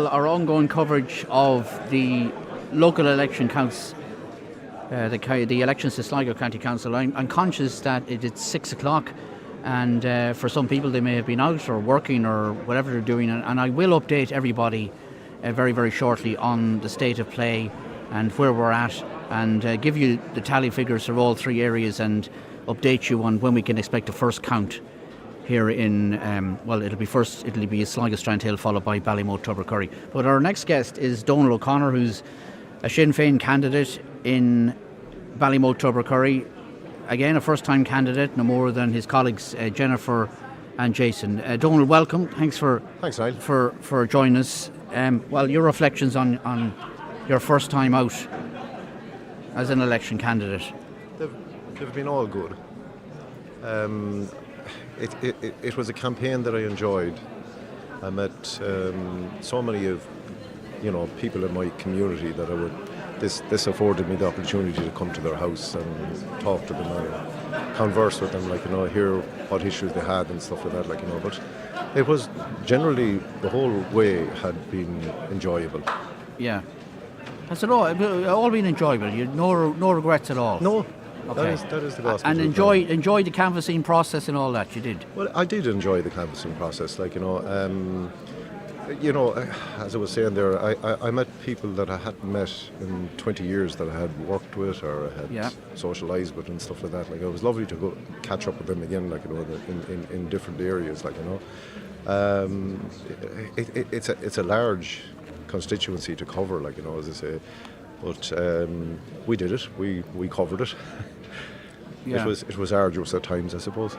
our ongoing coverage of the local election counts, the elections to Sligo County Council. I'm conscious that it's 6 o'clock, and for some people they may have been out or working or whatever they're doing, and I will update everybody very, very shortly on the state of play and where we're at, and give you the tally figures for all three areas and update you on when we can expect the first count here in, it'll be Sligo Strandhill, followed by Ballymote Tubbercurry. But our next guest is Donal O'Connor, who's a Sinn Féin candidate in Ballymote Tubbercurry. Again, a first-time candidate, no more than his colleagues Jennifer and Jason. Donal, welcome. Thanks, Niall. For joining us. Your reflections on your first time out as an election candidate. They've been all good. It was a campaign that I enjoyed. I met so many of people in my community that this afforded me the opportunity to come to their house and talk to them and converse with them, hear what issues they had and stuff like that, But it was generally, the whole way had been enjoyable. Yeah. Has it all been enjoyable? You no regrets at all? No. Okay. That is the gospel. And enjoy the canvassing process and all that, you did? Well, I did enjoy the canvassing process, as I was saying there, I met people that I hadn't met in 20 years that I had worked with or had socialised with and stuff like that. It was lovely to go catch up with them again, in different areas, It's a large constituency to cover, as I say. But we did it. We covered it. Yeah. It was arduous at times, I suppose.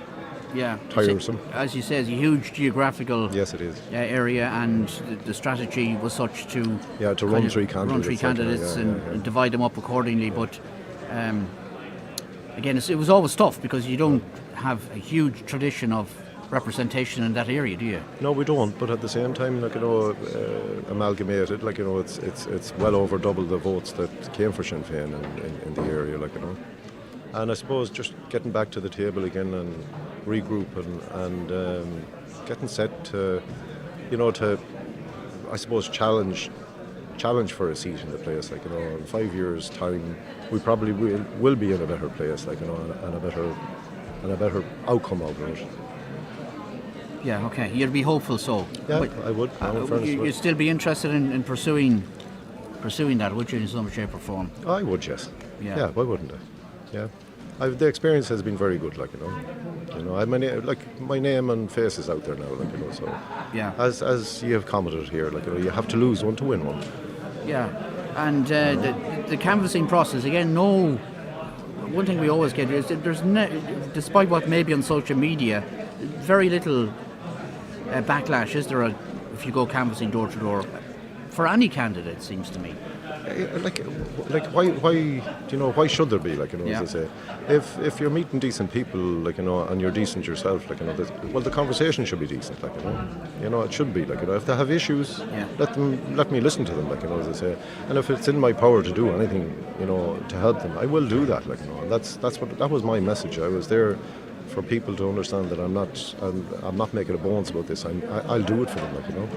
Yeah, tiresome. As you say, it's a huge geographical yes, it is. Area, and the strategy was such to run three candidates and divide them up accordingly. But again, it was always tough because you don't have a huge tradition of representation in that area, do you? No, we don't. But at the same time, amalgamated, it's well over double the votes that came for Sinn Féin in the area, And I suppose just getting back to the table again and regroup and getting set to, I suppose, challenge for a seat in the place. In 5 years' time, we probably will be in a better place, and a better outcome of it. Yeah, okay. You'd be hopeful, so. Yeah, I would. You'd still be interested in pursuing that, would you, in some shape or form? I would, yes. Yeah. Why wouldn't I? Yeah. The experience has been very good, my name and face is out there now, so. Yeah. As you have commented here, you have to lose one to win one. Yeah, and the canvassing process again. One thing we always get is that despite what may be on social media, very little backlash is there if you go canvassing door to door for any candidate, it seems to me. Why should there be, Yeah. as I say, if you're meeting decent people, and you're decent yourself, the conversation should be decent, it should be, if they have issues, let me listen to them, as I say, and if it's in my power to do anything, to help them, I will do that, and that was my message. I was there for people to understand that I'm not making a bones about this. I'll do it for them,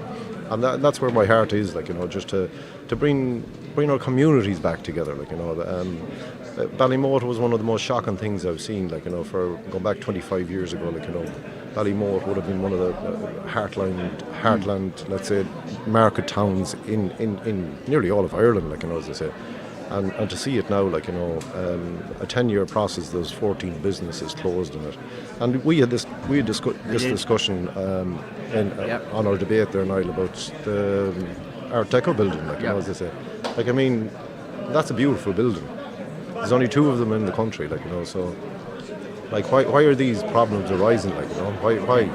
and that's where my heart is, just to bring our communities back together, Ballymote was one of the most shocking things I've seen, for going back 25 years ago, Ballymote would have been one of the heartland, let's say, market towns in nearly all of Ireland, as I say. And to see it now, a 10-year process, there's 14 businesses closed in it. And we had this discussion on our debate there, Niall, about the Art Deco building, as I say. That's a beautiful building. There's only 2 of them in the country, so. Why are these problems arising, why.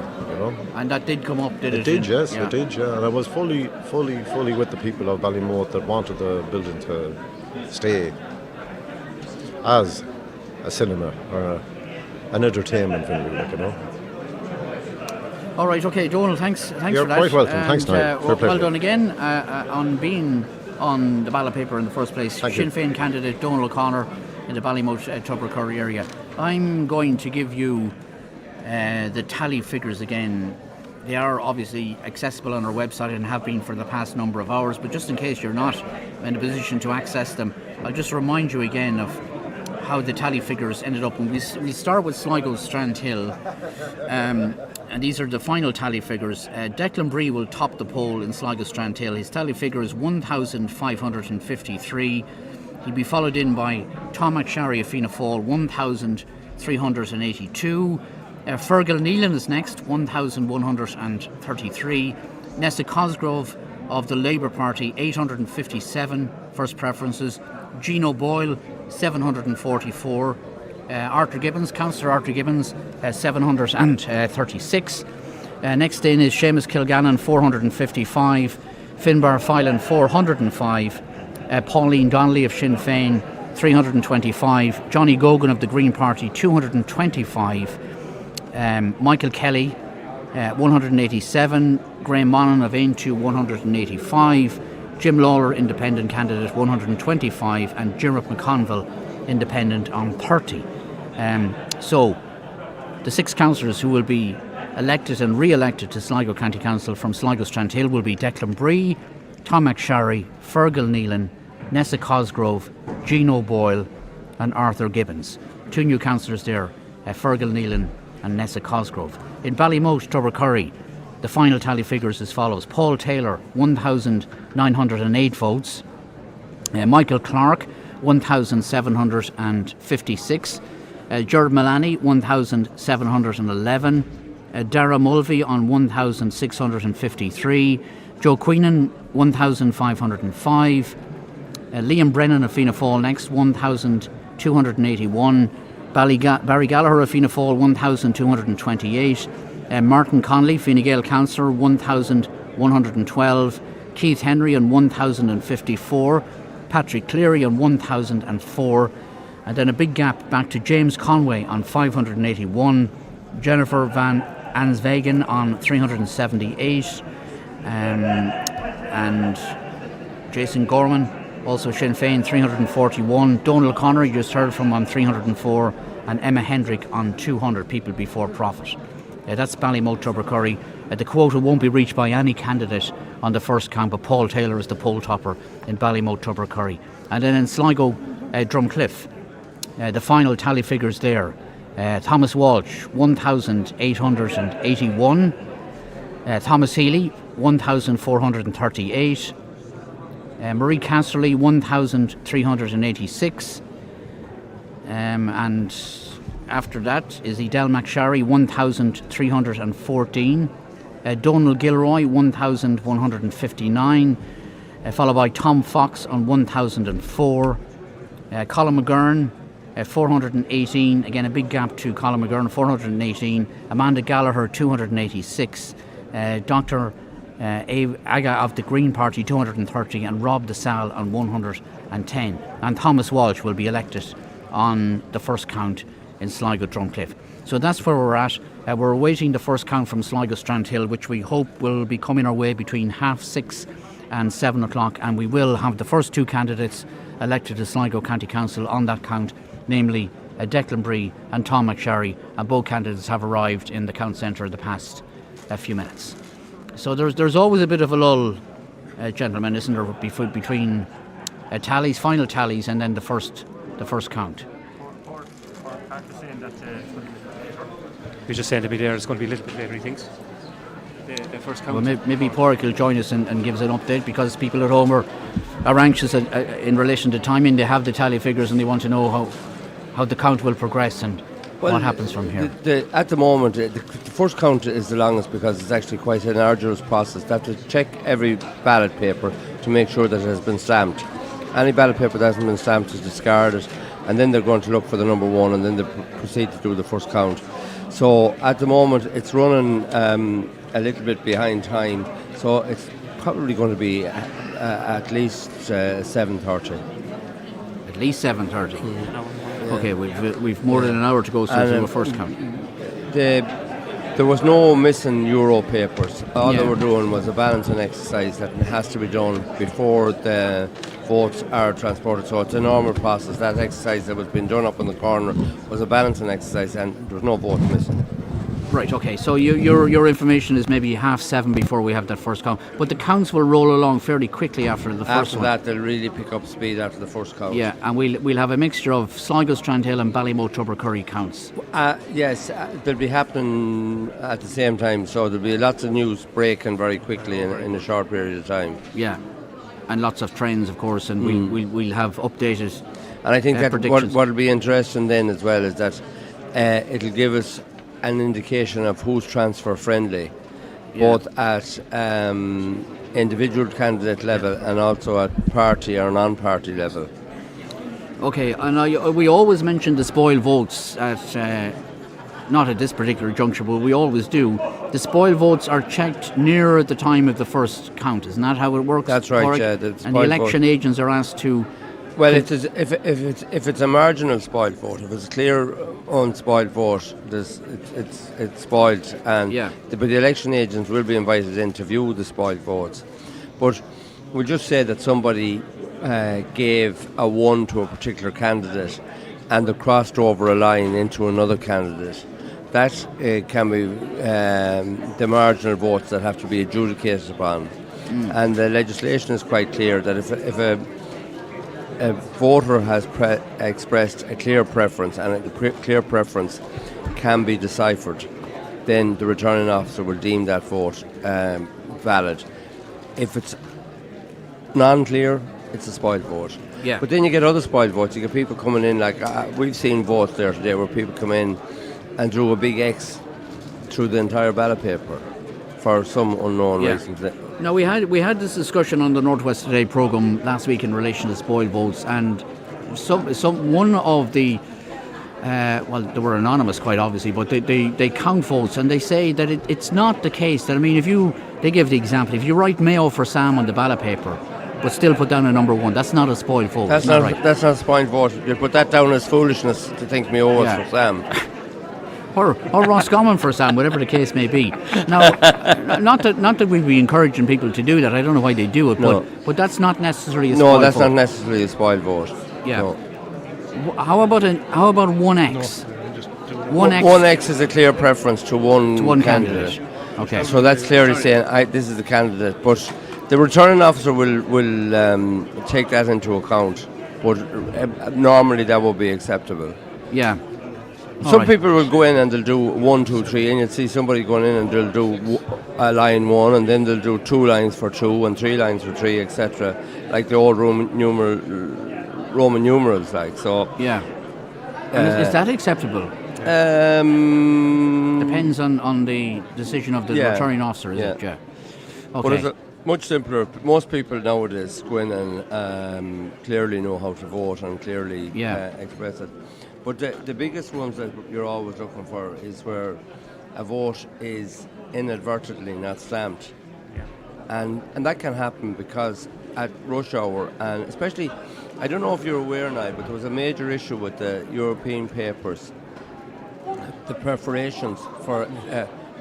And that did come up, did it? It did, yes, it did, yeah. And I was fully with the people of Ballymote that wanted the building to stay as a cinema or an entertainment venue, All right, okay, Donal, thanks You're for that. You're quite welcome, thanks, Niall. Well done again on being on the ballot paper in the first place. Thank Sinn you. Féin candidate Donal O'Connor in the Ballymote Tubbercurry area. I'm going to give you the tally figures again They are obviously accessible on our website and have been for the past number of hours, but just in case you're not in a position to access them, I'll just remind you again of how the tally figures ended up. And we start with Sligo Strandhill, and these are the final tally figures. Declan Bree will top the poll in Sligo Strandhill. His tally figure is 1,553. He'll be followed in by Tom McSharry of Fianna Fáil, 1,382. Fergal Nealon is next, 1,133. Nessa Cosgrove of the Labour Party, 857 first preferences. Gino Boyle, 744. Councillor Arthur Gibbons, 736. Next in is Seamus Kilgannon, 455. Finbar Filan, 405. Pauline Donnelly of Sinn Féin, 325. Johnny Gogan of the Green Party, 225. Michael Kelly, 187. Graham Monaghan of Aintu, 185. Jim Lawler, independent candidate, 125. And Jimrith McConville, independent, on 30. So the 6 councillors who will be elected and re-elected to Sligo County Council from Sligo Strandhill will be Declan Bree, Tom McSharry, Fergal Nealon, Nessa Cosgrove, Gino Boyle and Arthur Gibbons. 2 new councillors there, Fergal Nealon and Nessa Cosgrove. In Ballymote, Tubbercurry, the final tally figures as follows. Paul Taylor, 1,908 votes. Michael Clark, 1,756. Gerard Malani, 1,711. Dara Mulvey on 1,653. Joe Queenan, 1,505. Liam Brennan of Fianna Fáil next, 1,281. Barry Gallagher of Fianna Fáil, 1,228. Martin Conley, Fine Gael councillor, 1,112. Keith Henry on 1,054. Patrick Cleary on 1,004. And then a big gap back to James Conway on 581. Jennifer Van Ansvegen on 378. And Jason Gorman, also Sinn Féin, 341. Donald Connor, you just heard from, on 304. And Emma Hendrick on 200 people before profit. That's Ballymote, Tubbercurry. The quota won't be reached by any candidate on the first count, but Paul Taylor is the poll topper in Ballymote, Tubbercurry. And then in Sligo, Drumcliff, the final tally figures there. Thomas Walsh, 1,881. Thomas Healy, 1,438. Marie Casterly, 1,386. And after that is Edel McSharry, 1,314. Donald Gilroy, 1,159. Followed by Tom Fox on 1,004. Colin McGurn, 418. Again, a big gap to Colin McGurn, 418. Amanda Gallagher, 286. Dr. Aga of the Green Party, 230. And Rob DeSalle on 110. And Thomas Walsh will be elected on the first count in Sligo Drumcliff. So that's where we're at. We're awaiting the first count from Sligo Strandhill, which we hope will be coming our way between 6:30 and 7 o'clock, and we will have the first 2 candidates elected to Sligo County Council on that count, namely Declan Bree and Tom McSharry, and both candidates have arrived in the count centre the past few minutes. So there's always a bit of a lull, gentlemen, isn't there, between final tallies, and then the first count. You're just saying to me there it's going to be a little bit later, he thinks. The first count. Well, maybe Pádraig will join us and give us an update, because people at home are anxious in relation to timing. They have the tally figures and they want to know how the count will progress and what happens from here. At the moment, the first count is the longest, because it's actually quite an arduous process. They have to check every ballot paper to make sure that it has been stamped. Any ballot paper that hasn't been stamped is discarded, and then they're going to look for the number 1, and then they proceed to do the first count. So at the moment it's running a little bit behind time, so it's probably going to be at least 7:30. At least 7:30. Okay, we've more than an hour to go through the first count. There was no missing euro papers. All they were doing was a balancing exercise that has to be done before the votes are transported. So it's a normal process. That exercise that was being done up in the corner was a balancing exercise, and there was no votes missing. Right, okay. So your information is maybe 7:30 before we have that first count. But the counts will roll along fairly quickly after the first After one. that, they'll really pick up speed after the first count. Yeah, and we'll have a mixture of Sligo, Strandhill and Ballymote, Tubbercurry counts. Yes, they'll be happening at the same time, so there'll be lots of news breaking very quickly in a short period of time. Yeah, and lots of trends, of course, and we'll have updated. And I think that predictions. what'll be interesting then as well is that it'll give us an indication of who's transfer friendly, both at individual candidate level and also at party or non-party level. Okay, and we always mention the spoil votes at, not at this particular juncture, but we always do. The spoil votes are checked nearer the time of the first count. Isn't that how it works? That's right, Correct? yeah. And the election agents are asked to... Well, if it's a marginal spoiled vote, if it's a clear unspoiled vote, it's spoiled, and but the election agents will be invited in to view the spoiled votes. But we'll just say that somebody gave a 1 to a particular candidate, and they crossed over a line into another candidate. That can be the marginal votes that have to be adjudicated upon, and the legislation is quite clear that if a voter has expressed a clear preference and the clear preference can be deciphered, then the returning officer will deem that vote valid. If it's non-clear, it's a spoiled vote. Yeah. But then you get other spoiled votes. You get people coming in, like we've seen votes there today where people come in and drew a big X through the entire ballot paper for some unknown reason. Now we had this discussion on the Northwest Today programme last week in relation to spoiled votes, and one of the well, they were anonymous quite obviously, but they count votes, and they say that it's not the case that, I mean, they give the example, if you write Mayo for Sam on the ballot paper but still put down a number 1, that's not a spoiled vote. That's not right. That's not a spoiled vote. You put that down as foolishness to think Mayo was for Sam. Or Roscommon for Sam, whatever the case may be. Now, not that we'd be encouraging people to do that. I don't know why they do it, but that's not necessarily a spoiled vote. No, that's not necessarily a spoiled vote. Yeah. No. How about 1X? 1X is a clear preference to one candidate. Okay. So that's clearly saying this is the candidate, but the returning officer will take that into account. But normally that would be acceptable. Yeah. Some people will go in and they'll do 1, 2, 3, and you'll see somebody going in and they'll do a line 1, and then they'll do 2 lines for 2 and 3 lines for 3, etc. Like the old Roman numerals, like so. Yeah. Is that acceptable? Depends on the decision of the returning officer, is it? Yeah. Okay. But it's much simpler. Most people nowadays go in and clearly know how to vote and clearly express it. But the biggest ones that you're always looking for is where a vote is inadvertently not stamped. And that can happen because at rush hour, and especially, I don't know if you're aware now, but there was a major issue with the European papers. The preparations for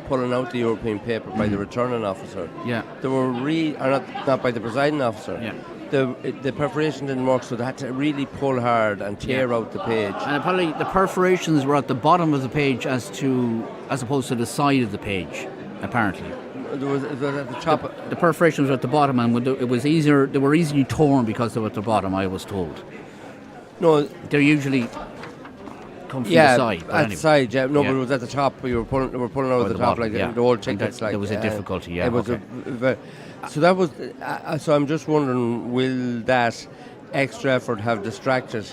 pulling out the European paper by the returning officer. Yeah. They were not by the presiding officer. Yeah. The perforation didn't work, so they had to really pull hard and tear out the page. And apparently the perforations were at the bottom of the page as opposed to the side of the page, apparently. It was at the top. The perforations were at the bottom, and they were easily torn because they were at the bottom, I was told. No. They're usually come from the side. At the side, yeah. No, but it was at the top. We were pulling out at the top, like the old tickets. There was a difficulty, yeah. It was so that was. So I'm just wondering, will that extra effort have distracted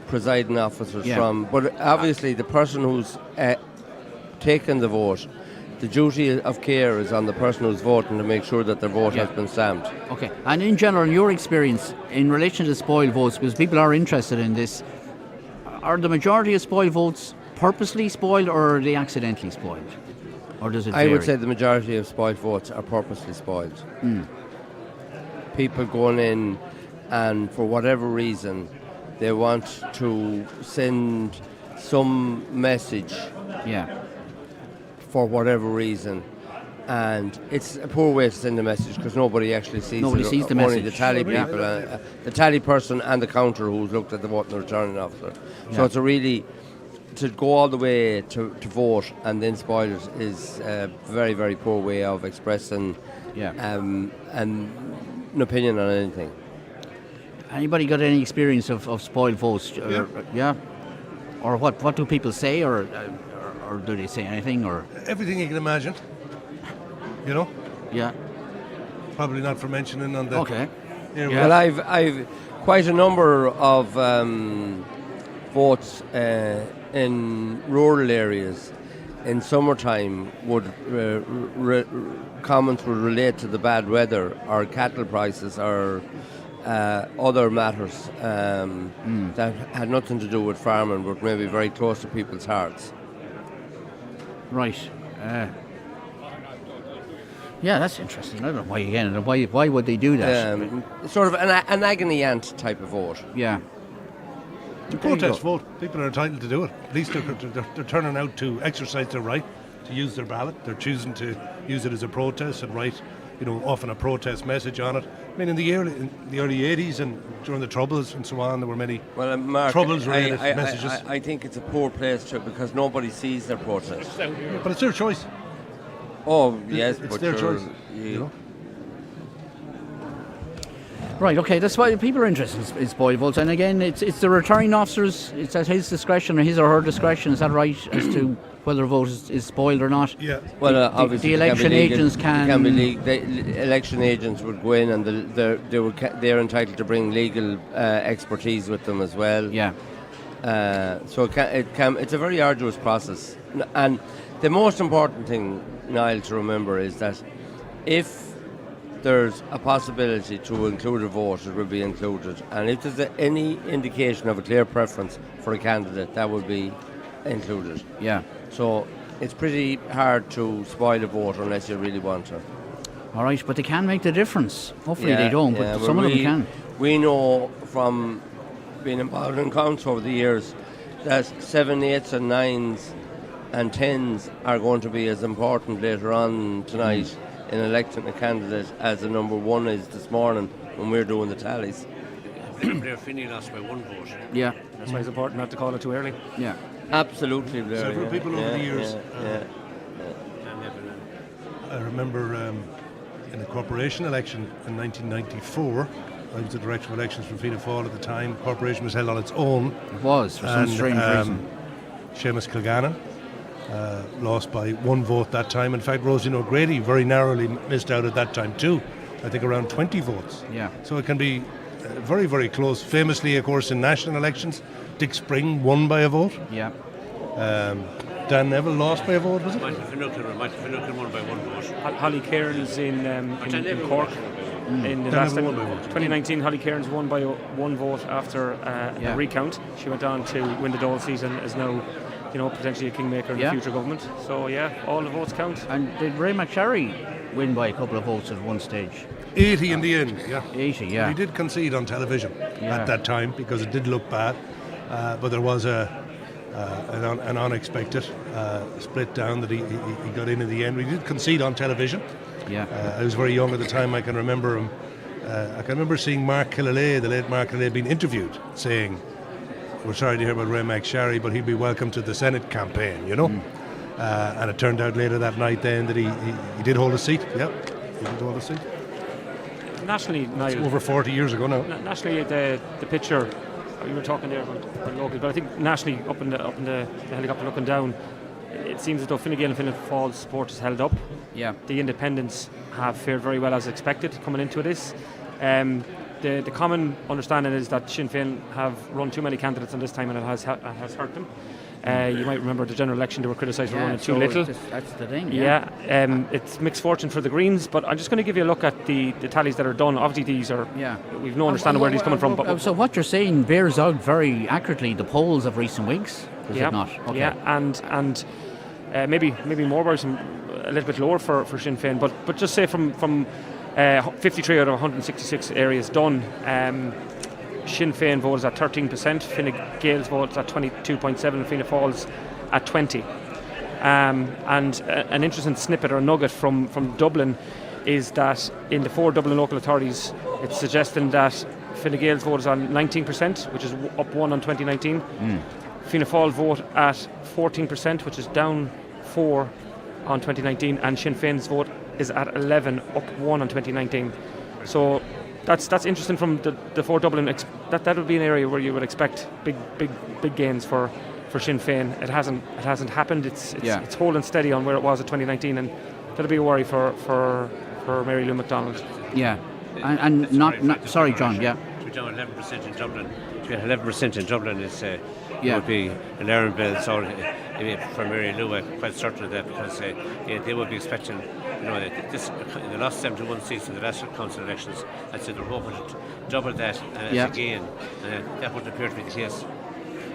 presiding officers from? But obviously, the person who's taken the vote, the duty of care is on the person who's voting to make sure that their vote has been stamped. Okay. And in general, in your experience, in relation to spoiled votes, because people are interested in this, are the majority of spoiled votes purposely spoiled, or are they accidentally spoiled? Or does it vary? I would say the majority of spoiled votes are purposely spoiled. People going in and for whatever reason they want to send some message for whatever reason, and it's a poor way to send the message because nobody actually sees the message. Only the tally people, the tally person and the counter who's looked at the vote and the returning officer. So it's a really to go all the way to vote and then spoil it is a very, very poor way of expressing an opinion on anything. Anybody got any experience of spoiled votes? Yeah. Or what do people say, or do they say anything, or Everything you can imagine. You know, yeah? probably not for mentioning on the. Okay. Yeah. Well, I've quite a number of votes in rural areas in summertime would comments would relate to the bad weather or cattle prices or other matters that had nothing to do with farming but maybe very close to people's hearts. Right. Yeah, that's interesting. I don't know why again. Why would they do that? Sort of an agony aunt type of vote. Yeah. It's a protest vote. People are entitled to do it. At least they're turning out to exercise their right to use their ballot. They're choosing to use it as a protest and write, often a protest message on it. I mean, in the early 80s and during the Troubles and so on, there were many Mark, Troubles-related messages. I think it's a poor place to because nobody sees their protest. But it's their choice. Oh, yes, It's but their sure, choice. Right. Okay. That's why people are interested in spoiled votes. And again, it's the returning officers. It's at his discretion or his or her discretion. Is that right? As to whether a vote is spoiled or not. Yeah. Well, obviously the election agents can be legal. The election agents would go in, and they're entitled to bring legal expertise with them as well. Yeah. So it's a very arduous process, and the most important thing, Niall, to remember is that if there's a possibility to include a vote, it will be included, and if there's any indication of a clear preference for a candidate, that will be included. Yeah. So it's pretty hard to spoil a vote unless you really want to. All right, but they can make the difference. Hopefully they don't, but well, some of them can. We know from being involved in counts over the years that 7, 8s and 9s and 10s are going to be as important later on tonight in electing a candidate as the number 1 is this morning when we're doing the tallies. Blair Finney lost by 1 vote. Yeah. That's why it's important not to call it too early. Yeah. Absolutely, Blair. Several people over the years. I remember in the corporation election in 1994, I was the director of elections for Fianna Fáil at the time. The corporation was held on its own. It was, for some strange reason. Seamus Kilgannon lost by 1 vote that time. In fact, Rosie O'Grady very narrowly missed out at that time too. I think around 20 votes. Yeah. So it can be very, very close. Famously, of course, in national elections, Dick Spring won by a vote. Yeah. Dan Neville lost by a vote, was it? Michael Finucane won by 1 vote. Holly Cairns in Cork. In the last time, 2019, Holly Cairns won by 1 vote after a recount. She went on to win the Dáil seat and is now, potentially a kingmaker in the future government. So all the votes count. And did Ray McSherry win by a couple of votes at one stage? 80 in the end, yeah. 80, yeah. But he did concede on television at that time because it did look bad. But there was an unexpected split down that he got in the end. He did concede on television. Yeah. I was very young at the time. I can remember him. I can remember seeing Mark Killalay, the late Mark Killalay, being interviewed, saying, "We're sorry to hear about Ray McSherry, but he'd be welcome to the Senate campaign." And it turned out later that night then that he did hold a seat. Yeah, he did hold a seat. Nationally, It's over 40 years ago now. Nationally, the picture. You were talking there about local, but I think nationally, up in the helicopter looking down, it seems as though Fine Gael and Fianna Fáil support is held up. Yeah. The independents have fared very well as expected coming into this. The common understanding is that Sinn Féin have run too many candidates on this time, and it has hurt them. You might remember the general election; they were criticised for running too little. That's the thing. It's mixed fortune for the Greens, but I'm just going to give you a look at the tallies that are done. Obviously, these are. Yeah. We've no understanding where these coming from. But so what you're saying bears out very accurately the polls of recent weeks. Is it not? Okay. Yeah, and maybe more worrisome, a little bit lower for Sinn Féin, but just say from 53 out of 166 areas done. Sinn Féin votes at 13%, Fine Gael's votes at 22.7%, and Fianna Fáil's at 20%. And an interesting snippet or nugget from Dublin is that in the 4 Dublin local authorities, it's suggesting that Fine Gael's vote is on 19%, which is up 1 on 2019. Fianna Fáil vote at 14%, which is down 4 on 2019, and Sinn Féin's vote is at 11, up 1 on 2019. So that's interesting from the Fort Dublin. That would be an area where you would expect big gains for Sinn Féin. It hasn't happened. It's holding steady on where it was at 2019, and that'll be a worry for Mary Lou McDonald. Yeah, and not sorry, John. Yeah. To be down 11% in Dublin. To get 11% in Dublin is would be an alarm bell. So for Mary Lou, I'm quite certain of that, because they would be expecting, this in the last 71 seats in the last council elections, I'd say they're hoping to double that again, and that wouldn't appear to be the case.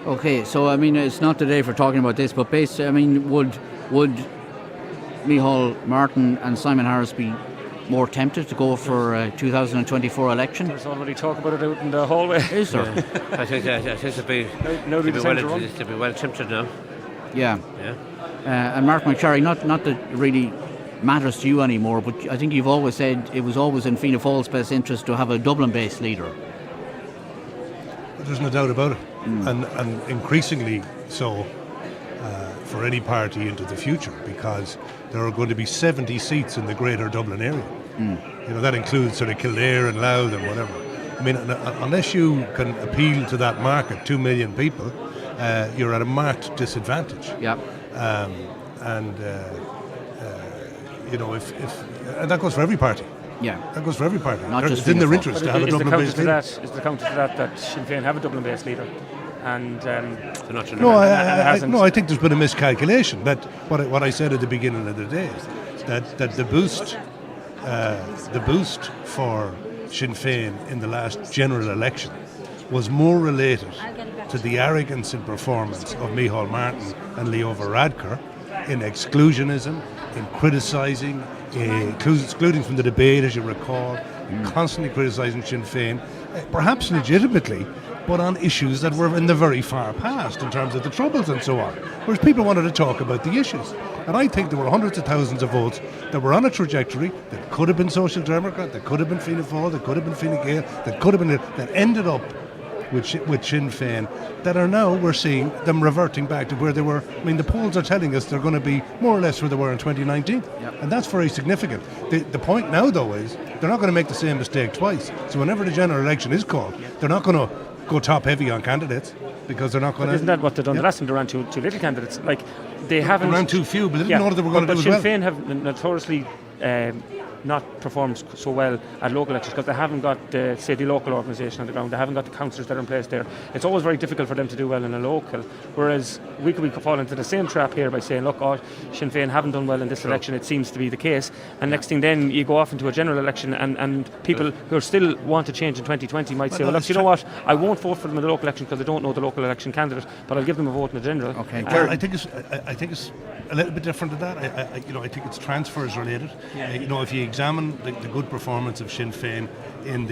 Okay, so I mean, it's not the day for talking about this, but basically, I mean, would Micheál Martin and Simon Harris be more tempted to go for a 2024 election? There's already talk about it out in the hallway. Is there? I think they'd be well tempted now. Yeah. And Mark McSharry, not that it really matters to you anymore, but I think you've always said it was always in Fianna Fáil's best interest to have a Dublin-based leader. There's no doubt about it, and increasingly so for any party into the future, because there are going to be 70 seats in the greater Dublin area. That includes sort of Kildare and Louth and whatever. I mean, unless you can appeal to that market, 2 million people, you're at a marked disadvantage. Yeah. And that goes for every party. Yeah. That goes for every party. Not just it's in their Fianna Fáil. interest to have a Dublin-based leader. Is the counter to that Sinn Féin have a Dublin-based leader? And I think there's been a miscalculation. That what I said at the beginning of the day is that the boost for Sinn Féin in the last general election was more related to the arrogance and performance of Micheál Martin and Leo Varadkar in exclusionism, in criticising, excluding from the debate, as you recall, constantly criticising Sinn Féin, perhaps legitimately, but on issues that were in the very far past in terms of the Troubles and so on. Whereas people wanted to talk about the issues. And I think there were hundreds of thousands of votes that were on a trajectory that could have been Social Democrat, that could have been Fianna Fáil, that could have been Fine Gael, that ended up with Sinn Féin, that are now, we're seeing them reverting back to where they were. I mean, the polls are telling us they're going to be more or less where they were in 2019. Yep. And that's very significant. The point now, though, is they're not going to make the same mistake twice. So whenever the general election is called, they're not going to go top heavy on candidates, because they're not going to. Isn't that what they've done the last time? They ran too little candidates. Like, they haven't. They ran too few, but they didn't know what they were going to do as well. But Sinn Féin have notoriously not performed so well at local elections because they haven't got, say, the local organisation on the ground. They haven't got the councillors that are in place there. It's always very difficult for them to do well in a local, whereas we could fall into the same trap here by saying, look, Sinn Féin haven't done well in this election. It seems to be the case, and next thing then you go off into a general election, and people who still want to change in 2020 might say, well, look, you know what, I won't vote for them in the local election because I don't know the local election candidate, but I'll give them a vote in the general. Okay. I think it's a little bit different to that. I think it's transfers related. If you examine the good performance of Sinn Féin and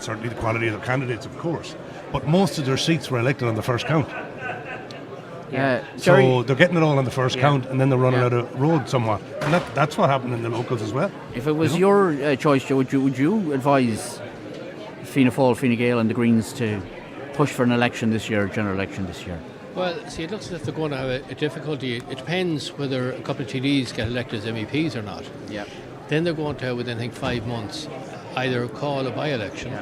certainly the quality of the candidates, of course, but most of their seats were elected on the first count. So they're getting it all on the first count, and then they're running out of road somewhat, and that's what happened in the locals as well. If it was your choice, Joe, would you advise Fianna Fáil, Fine Gael and the Greens to push for an election this year, general election this year? Well, see, it looks as if they're going to have a difficulty. It depends whether a couple of TDs get elected as MEPs or not. Yeah. Then they're going to, within, I think, 5 months, either call a by-election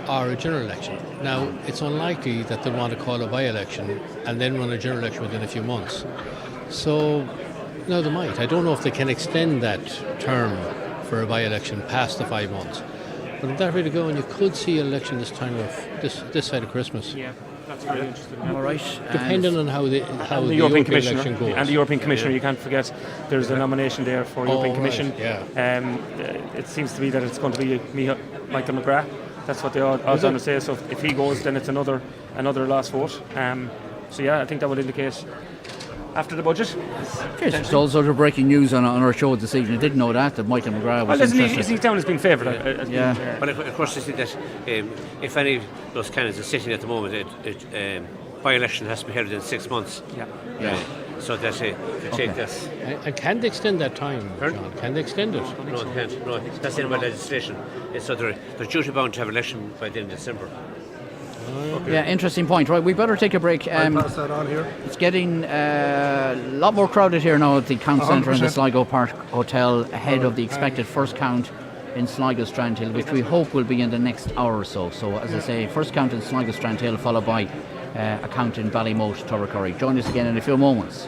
or a general election. Now, it's unlikely that they'll want to call a by-election and then run a general election within a few months. So, no, they might. I don't know if they can extend that term for a by-election past the 5 months. But if that way to go, and you could see an election this time of this side of Christmas. Yeah. That's very interesting. All right. Depending on how the European election Commissioner goes. And the European Commissioner, you can't forget, there's a nomination there for European Commission. Yeah. It seems to be that it's going to be Michael McGrath. That's what the odds on to say. So if he goes, then it's another last vote. So yeah, I think that would indicate after the budget. Yes, it's also the breaking news on our show this evening. I didn't know that Michael McGrath was interested. Isn't he down as being favoured? But of course, you see that if any of those candidates are sitting at the moment, by-election has to be held within 6 months. Yeah. So that they take this. And can they extend that time, John? Can they extend it? No, they can't. No, that's in my legislation. So they're duty bound to have election by the end of December. Yeah, interesting point. Right, we better take a break. I'll pass that on here. It's getting a lot more crowded here now at the count centre in the 100%. Sligo Park Hotel ahead of the expected first count in Sligo Strandhill, which we hope will be in the next hour or so. So, as I say, first count in Sligo Strandhill, followed by a count in Ballymote, Turricurry. Join us again in a few moments.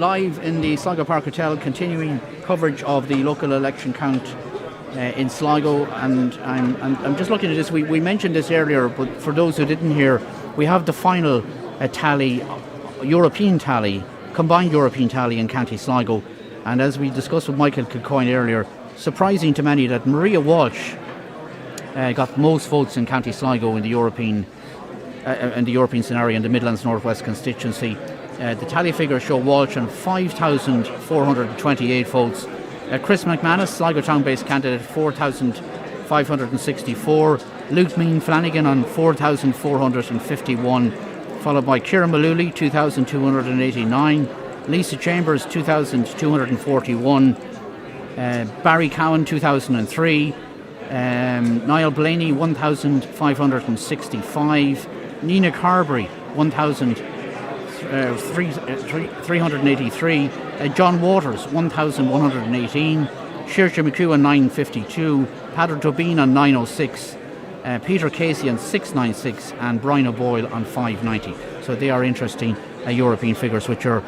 live in the Sligo Park Hotel, continuing coverage of the local election count in Sligo, and I'm just looking at this. We mentioned this earlier, but for those who didn't hear, we have the final tally, European tally, combined European tally in County Sligo, and as we discussed with Michael Kilcoyne earlier, surprising to many that Maria Walsh got most votes in County Sligo in the European scenario in the Midlands Northwest constituency. The tally figures show Walsh on 5,428 votes. Chris McManus, Sligo Town-based candidate, 4,564. Luke Mean Flanagan on 4,451, followed by Kieran Malooly, 2,289. Lisa Chambers, 2,241. Barry Cowan, 2003. Niall Blaney, 1,565. Nina Carberry, 1,383. John Waters, 1,118. Saoirse McHugh, 952. Padraig Tobin on 906. Peter Casey on 696, and Brian O'Boyle on 590. So they are interesting European figures, which are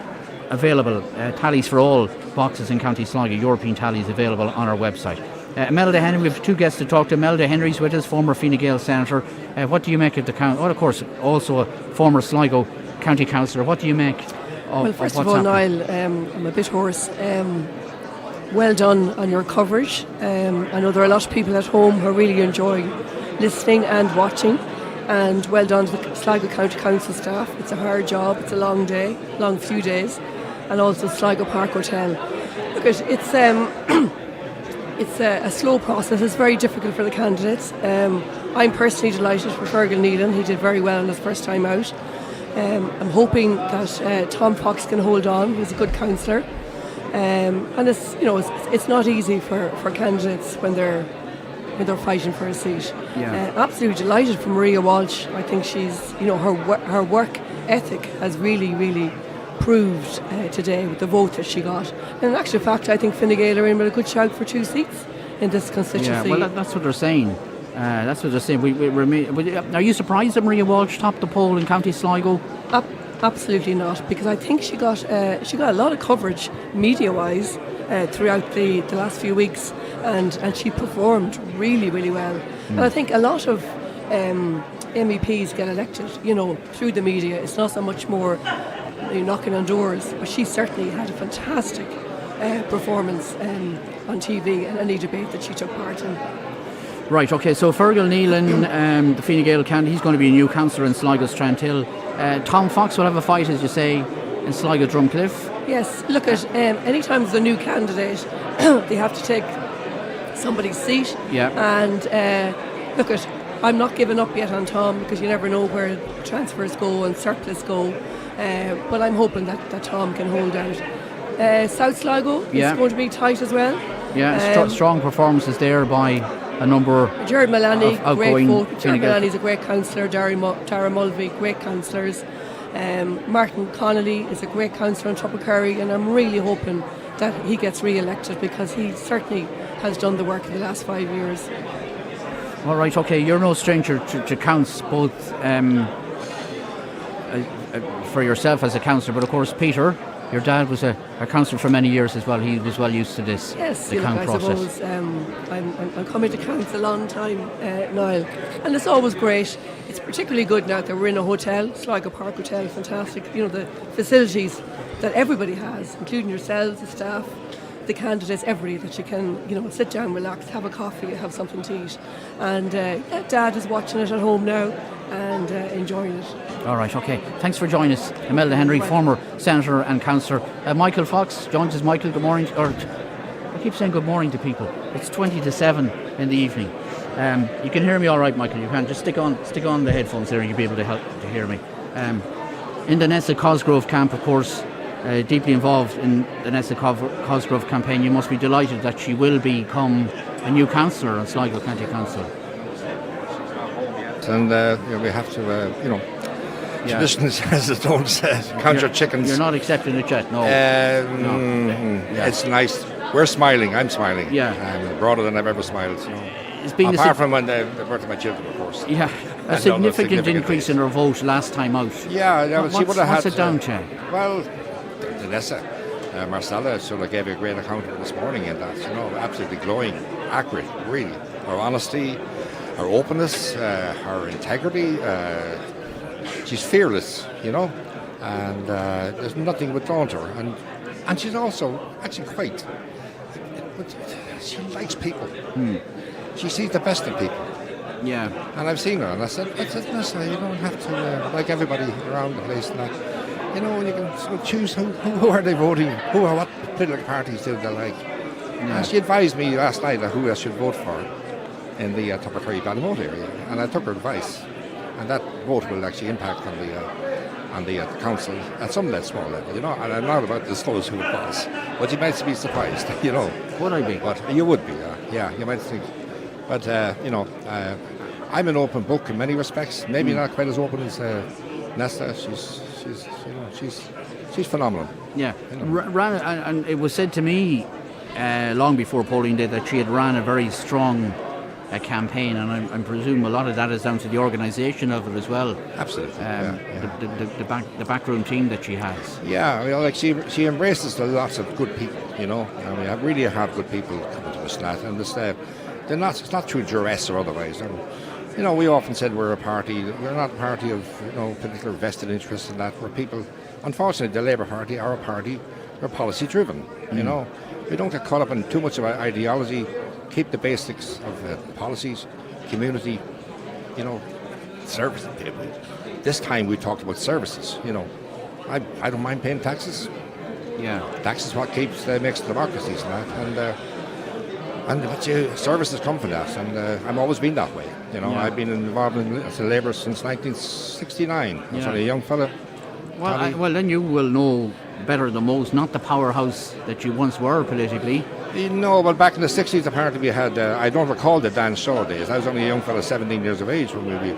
available. Tallies for all boxes in County Sligo. European tallies available on our website. Imelda Henry, we have two guests to talk to. Imelda Henry's with us, former Fine Gael senator. What do you make of the county? Well, of course, also a former Sligo county councillor. What do you make of Well, first what's of all, happening? Niall, I'm a bit hoarse. Well done on your coverage. I know there are a lot of people at home who are really enjoying listening and watching. And well done to the Sligo County Council staff. It's a hard job. It's a long day, long few days. And also Sligo Park Hotel. Look, it's it's a slow process. It's very difficult for the candidates. I'm personally delighted for Fergal Nealon. He did very well on his first time out. I'm hoping that Tom Fox can hold on. He's a good councillor. And it's not easy for candidates when they're fighting for a seat. Yeah. Absolutely delighted for Maria Walsh. I think she's, her work ethic has really proved today with the vote that she got. And in actual fact, I think Fine Gael are in with a good shout for 2 seats in this constituency. Yeah, well, that's what they're saying. That's what they're saying. Are you surprised that Maria Walsh topped the poll in County Sligo? Absolutely not, because I think she got a lot of coverage media-wise throughout the last few weeks, and she performed really well. And I think a lot of MEPs get elected, through the media. It's not so much more knocking on doors, but she certainly had a fantastic performance on TV and any debate that she took part in. Right, okay, so Fergal Nealon, the Fine Gael candidate, he's going to be a new councillor in Sligo Strandhill. Tom Fox will have a fight, as you say, in Sligo Drumcliff. Yes, look at any time there's a new candidate, they have to take somebody's seat. Yeah. And look at, I'm not giving up yet on Tom, because you never know where transfers go and surplus go. But I'm hoping that Tom can hold out. South Sligo is going to be tight as well. Yeah, strong performances there by a number Jared Malani, of great outgoing vote. Jared Malani's a great councillor. Tara Mulvey, great councillors. Martin Connolly is a great councillor on Tuppercurry, and I'm really hoping that he gets re-elected, because he certainly has done the work in the last 5 years. All right, okay, you're no stranger to counts, both for yourself as a councillor, but of course Peter, your dad was a councillor for many years as well. He was well used to this, yes, the count process. I suppose I'm coming to counts a long time, Niall, and it's always great. It's particularly good now that we're in a hotel, Sligo Park Hotel, fantastic. The facilities that everybody has, including yourselves, the staff, the candidates, everybody, that you can, sit down, relax, have a coffee, have something to eat. And Dad is watching it at home now and enjoying it. All right, okay. Thanks for joining us. Imelda Henry, former senator and councillor. Michael Fox joins us. Michael, good morning. I keep saying good morning to people. It's 20 to 7 in the evening. You can hear me all right, Michael. You can just stick on the headphones there and you'll be able to hear me. In the Nessa Cosgrove camp, of course, deeply involved in the Nessa Cosgrove campaign, you must be delighted that she will become a new councillor on Sligo County Council. And we have to, tradition says it, don't count your chickens. You're not accepting it yet, no. It's nice. We're smiling. I'm smiling. Yeah. I'm broader than I've ever smiled. It's been apart from when the birth of my children, of course. Yeah, a significant increase in her vote last time out. Yeah, what's it down to? Well, the Nessa. Marcella sort of gave a great account of it this morning, and that's, absolutely glowing, accurate, really. Her honesty, her openness, her integrity. She's fearless, and there's nothing would daunt her. And she's also actually quite. She likes people. She sees the best in people. Yeah. And I've seen her, and I said, listen, you don't have to like everybody around the place and that. You can sort of choose who are they voting, what political parties do they like. Yeah. And she advised me last night who I should vote for in the Tuppercurry-Ballymote area, and I took her advice, and that vote will actually impact on the council at some small level, and I'm not about to disclose who it was, but you might be surprised, Would I be? But you would be, yeah, you might think. But I'm an open book in many respects. Maybe not quite as open as Nesta. She's phenomenal. Yeah, and it was said to me long before polling day that she had ran a very strong campaign, and I presume a lot of that is down to the organisation of it as well. Absolutely. The backroom team that she has. Yeah, she embraces lots of good people. I really have good people coming to us, and it's not through duress or otherwise. And, we often said we're not a party of particular vested interest in that. We're people. Unfortunately, the Labour Party are a party. We're policy driven. We don't get caught up in too much of ideology. Keep the basics of policies, community, service. This time we talked about services. I don't mind paying taxes. Yeah, tax is what makes democracies and that. And services come from that, and I've always been that way. I've been involved in Labour since 1969. I was only a young fella. Well, then you will know better than most, not the powerhouse that you once were politically. Well, back in the 60s, apparently we had, I don't recall the Dan Shaw days. I was only a young fella, 17 years of age, when we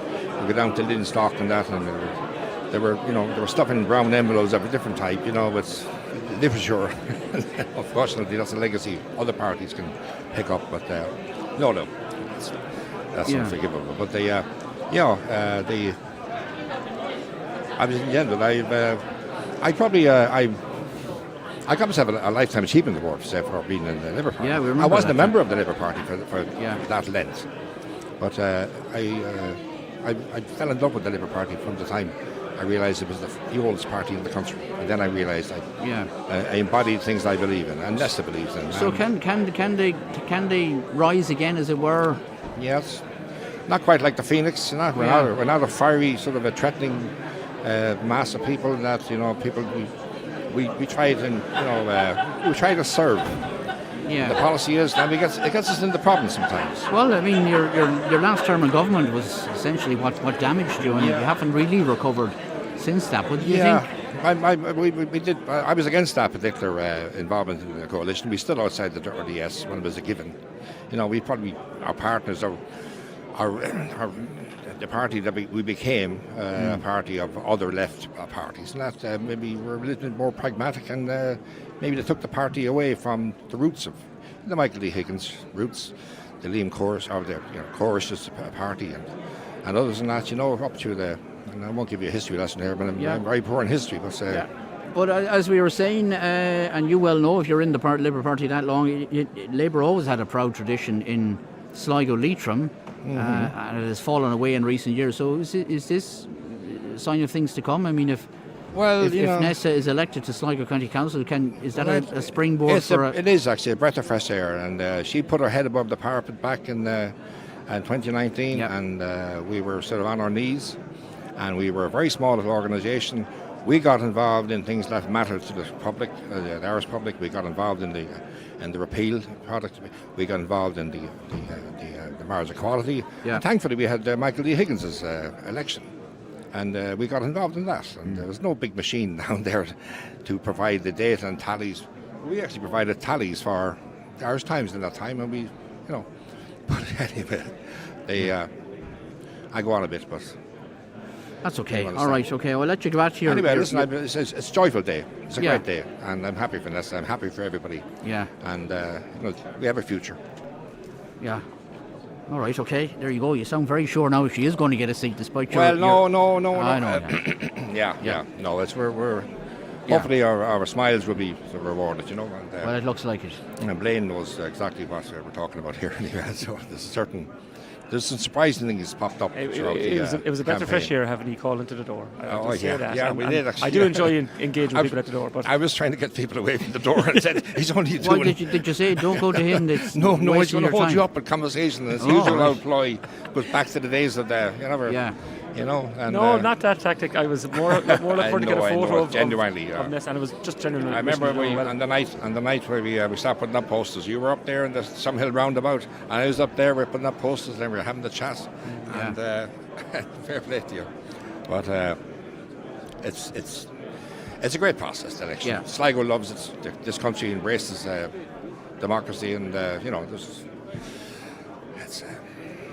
go down to Linstock and that, and they were stuffing brown envelopes of a different type, but they were sure. Unfortunately, that's a legacy other parties can pick up, but no, that's unforgivable. But I was in the end, but I got myself a lifetime achievement award for being in the Labour Party. Yeah, we remember. I wasn't a member of the Labour Party for that length, but I fell in love with the Labour Party from the time I realised it was the oldest party in the country, and then I realised I embodied things I believe in, and Nesta believes in. So can they rise again, as it were? Yes, not quite like the Phoenix. We're not a fiery sort of a threatening mass of people. That people we try to we try to serve. Yeah. The policy is, and it gets us into problems sometimes. Well, I mean, your last term in government was essentially what damaged you, and you haven't really recovered since that. What do you think? We did. I was against that particular involvement in the coalition. We stood outside the RDS when it was a given. Our partners, the party that we became a party of other left parties, and that maybe we're a little bit more pragmatic, and maybe they took the party away from the roots of the Michael D. Higgins roots, the Liam Chorus, or the Chorus party, and others, and that up to the. And I won't give you a history lesson here, but I'm very poor in history. But But as we were saying, and you well know, if you're in the Labour Party that long, Labour always had a proud tradition in Sligo Leitrim. And it has fallen away in recent years. So is this a sign of things to come? I mean, if Nessa is elected to Sligo County Council, is that a springboard for It is actually a breath of fresh air, and she put her head above the parapet back in 2019, and we were sort of on our knees, and we were a very small little organisation. We got involved in things that mattered to the public, the Irish public. We got involved in the repeal product. We got involved in the marriage equality. Yeah. And thankfully, we had Michael D. Higgins' election, and we got involved in that. And there was no big machine down there to provide the data and tallies. We actually provided tallies for the Irish Times in that time, and we, But anyway, I go on a bit, but. That's okay. All right, okay. I'll let you go back to your... Anyway, listen, it's a joyful day. It's a great day, and I'm happy for Nessa. I'm happy for everybody. Yeah. And we have a future. Yeah. All right, okay. There you go. You sound very sure now she is going to get a seat, despite your... Well, no. I know. Yeah. No, it's hopefully our smiles will be rewarded, you know. And, well, it looks like it. And Blaine knows exactly what we're talking about here anyway. So there's some surprising things popped up. It was a better fresh year having he called into the door. We did actually. I do enjoy engaging with people at the door. But I was trying to get people away from the door and said he's only doing. Well, did you say don't go to him? No, he's going to hold you up in conversation. His usual old ploy goes back to the days of you know. And, no, not that tactic. I was more looking forward to get a photo of Ness, and it was just genuinely. I remember on the night where we started putting up posters. You were up there in the Some Hill roundabout, and I was up there. We were putting up posters, and we were having the chat. And fair play to you, but it's a great process. The election. Yeah. Sligo loves it. This country embraces democracy, and it's.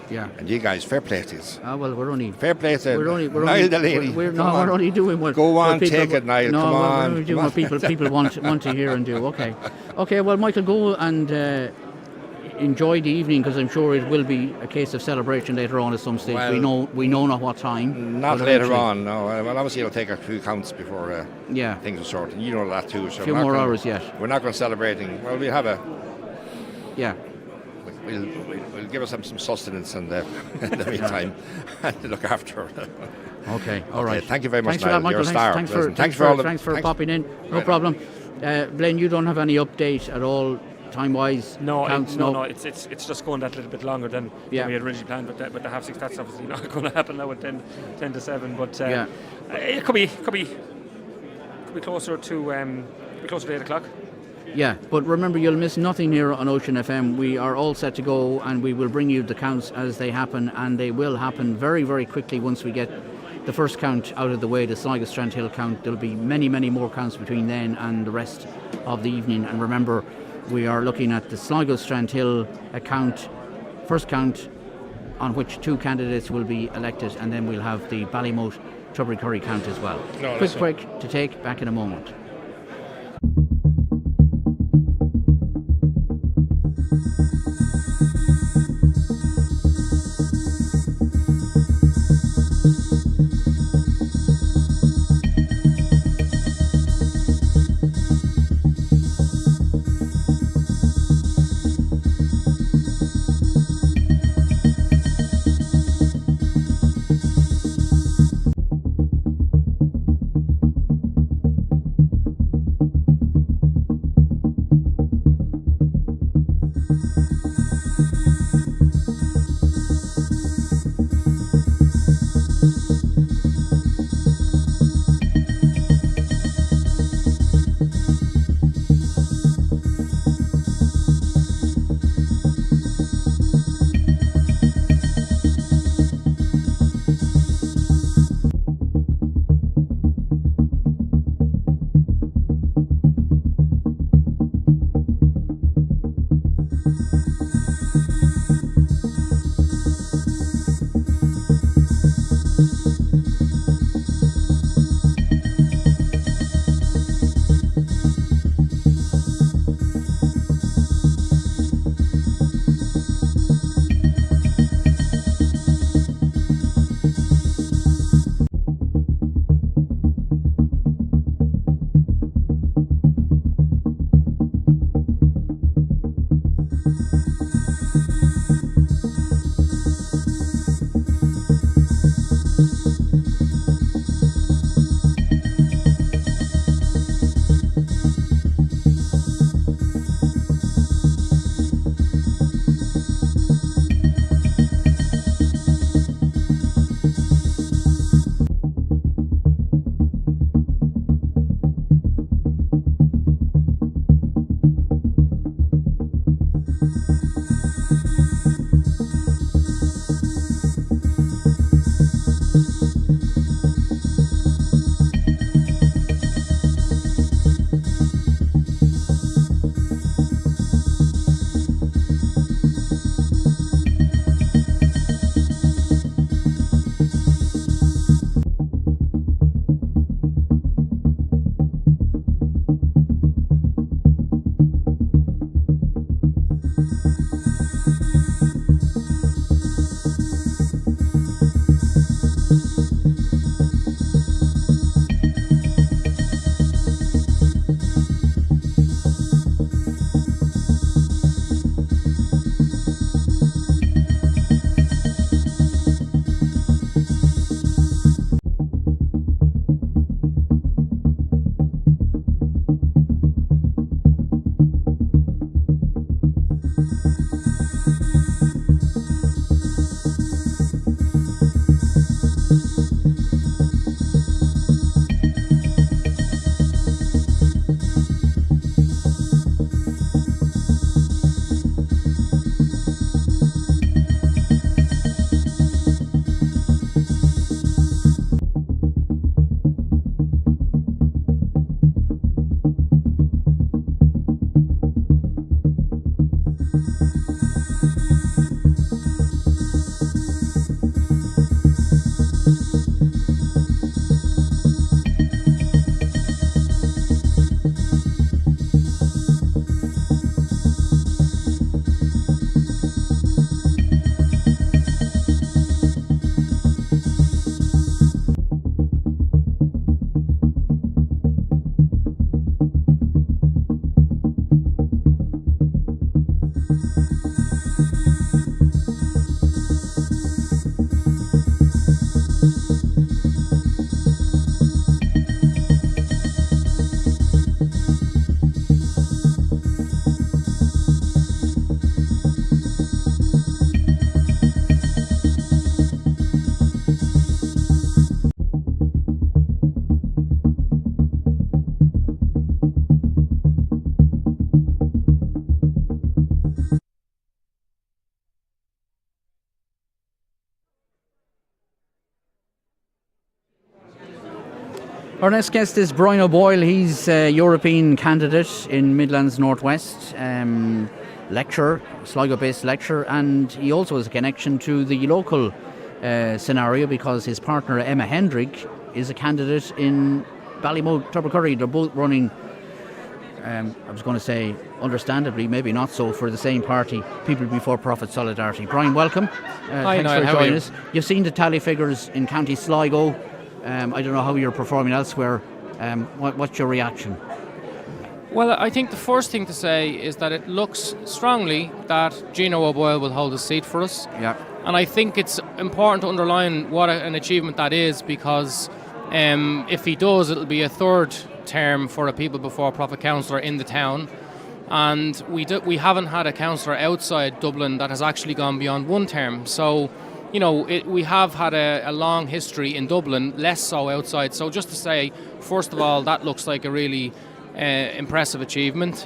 Yeah. And you guys, fair play to you. Well, we're only fair play to Niall Delaney. We're only doing what. Go on, what people, take it, Niall. Come on. We're only doing what people want to hear and do. Okay. Well, Michael, go and enjoy the evening, because I'm sure it will be a case of celebration later on at some stage. Well, we know not what time. Not later on. No. Well, obviously it'll take a few counts before things are sorted. You know that too. So a few more hours yet. We're not going celebrating. Well, we'll have a. Yeah. We'll give us some sustenance in the meantime and look after her. Okay, all right. Thank you very much, Thanks for that, Michael. Thanks for popping in. No problem. Blaine, you don't have any update at all, time-wise? No. It's just going that little bit longer than we had originally planned. But the half six, that's obviously not going to happen now at 10 to 7. But it could be closer to 8 o'clock. Yeah, but remember, you'll miss nothing here on Ocean FM. We are all set to go, and we will bring you the counts as they happen, and they will happen very, very quickly once we get the first count out of the way, the Sligo Strandhill count. There'll be many, many more counts between then and the rest of the evening. And remember, we are looking at the Sligo Strandhill first count, on which 2 candidates will be elected, and then we'll have the Ballymote Tubbercurry count as well. Quick break to take, back in a moment. Our next guest is Brian O'Boyle. He's a European candidate in Midlands Northwest, lecturer, Sligo-based lecturer, and he also has a connection to the local scenario because his partner Emma Hendrick is a candidate in Ballymote Tubbercurry. They're both running, I was going to say, understandably, maybe not so, for the same party, People Before Profit Solidarity. Brian, welcome. Hi, thanks Niall, for how are joining you? us. You've seen the tally figures in County Sligo. I don't know how you're performing elsewhere. What's your reaction? Well, I think the first thing to say is that it looks strongly that Gino O'Boyle will hold a seat for us. Yeah. And I think it's important to underline what an achievement that is, because if he does, it'll be a third term for a People Before Profit councillor in the town. And we haven't had a councillor outside Dublin that has actually gone beyond one term. So, you know, we have had a long history in Dublin, less so outside. So just to say, first of all, that looks like a really impressive achievement.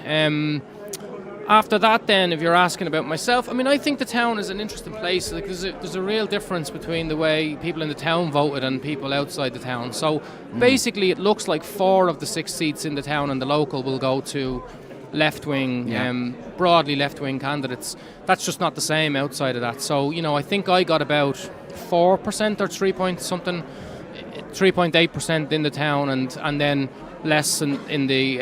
After that, then, if you're asking about myself, I mean, I think the town is an interesting place. Like, there's a real difference between the way people in the town voted and people outside the town. So basically, it looks like 4 of the 6 seats in the town and the local will go to left-wing, broadly left-wing candidates. That's just not the same outside of that. So, you know, I think I got about 4% or 3.8% in the town, and then less in the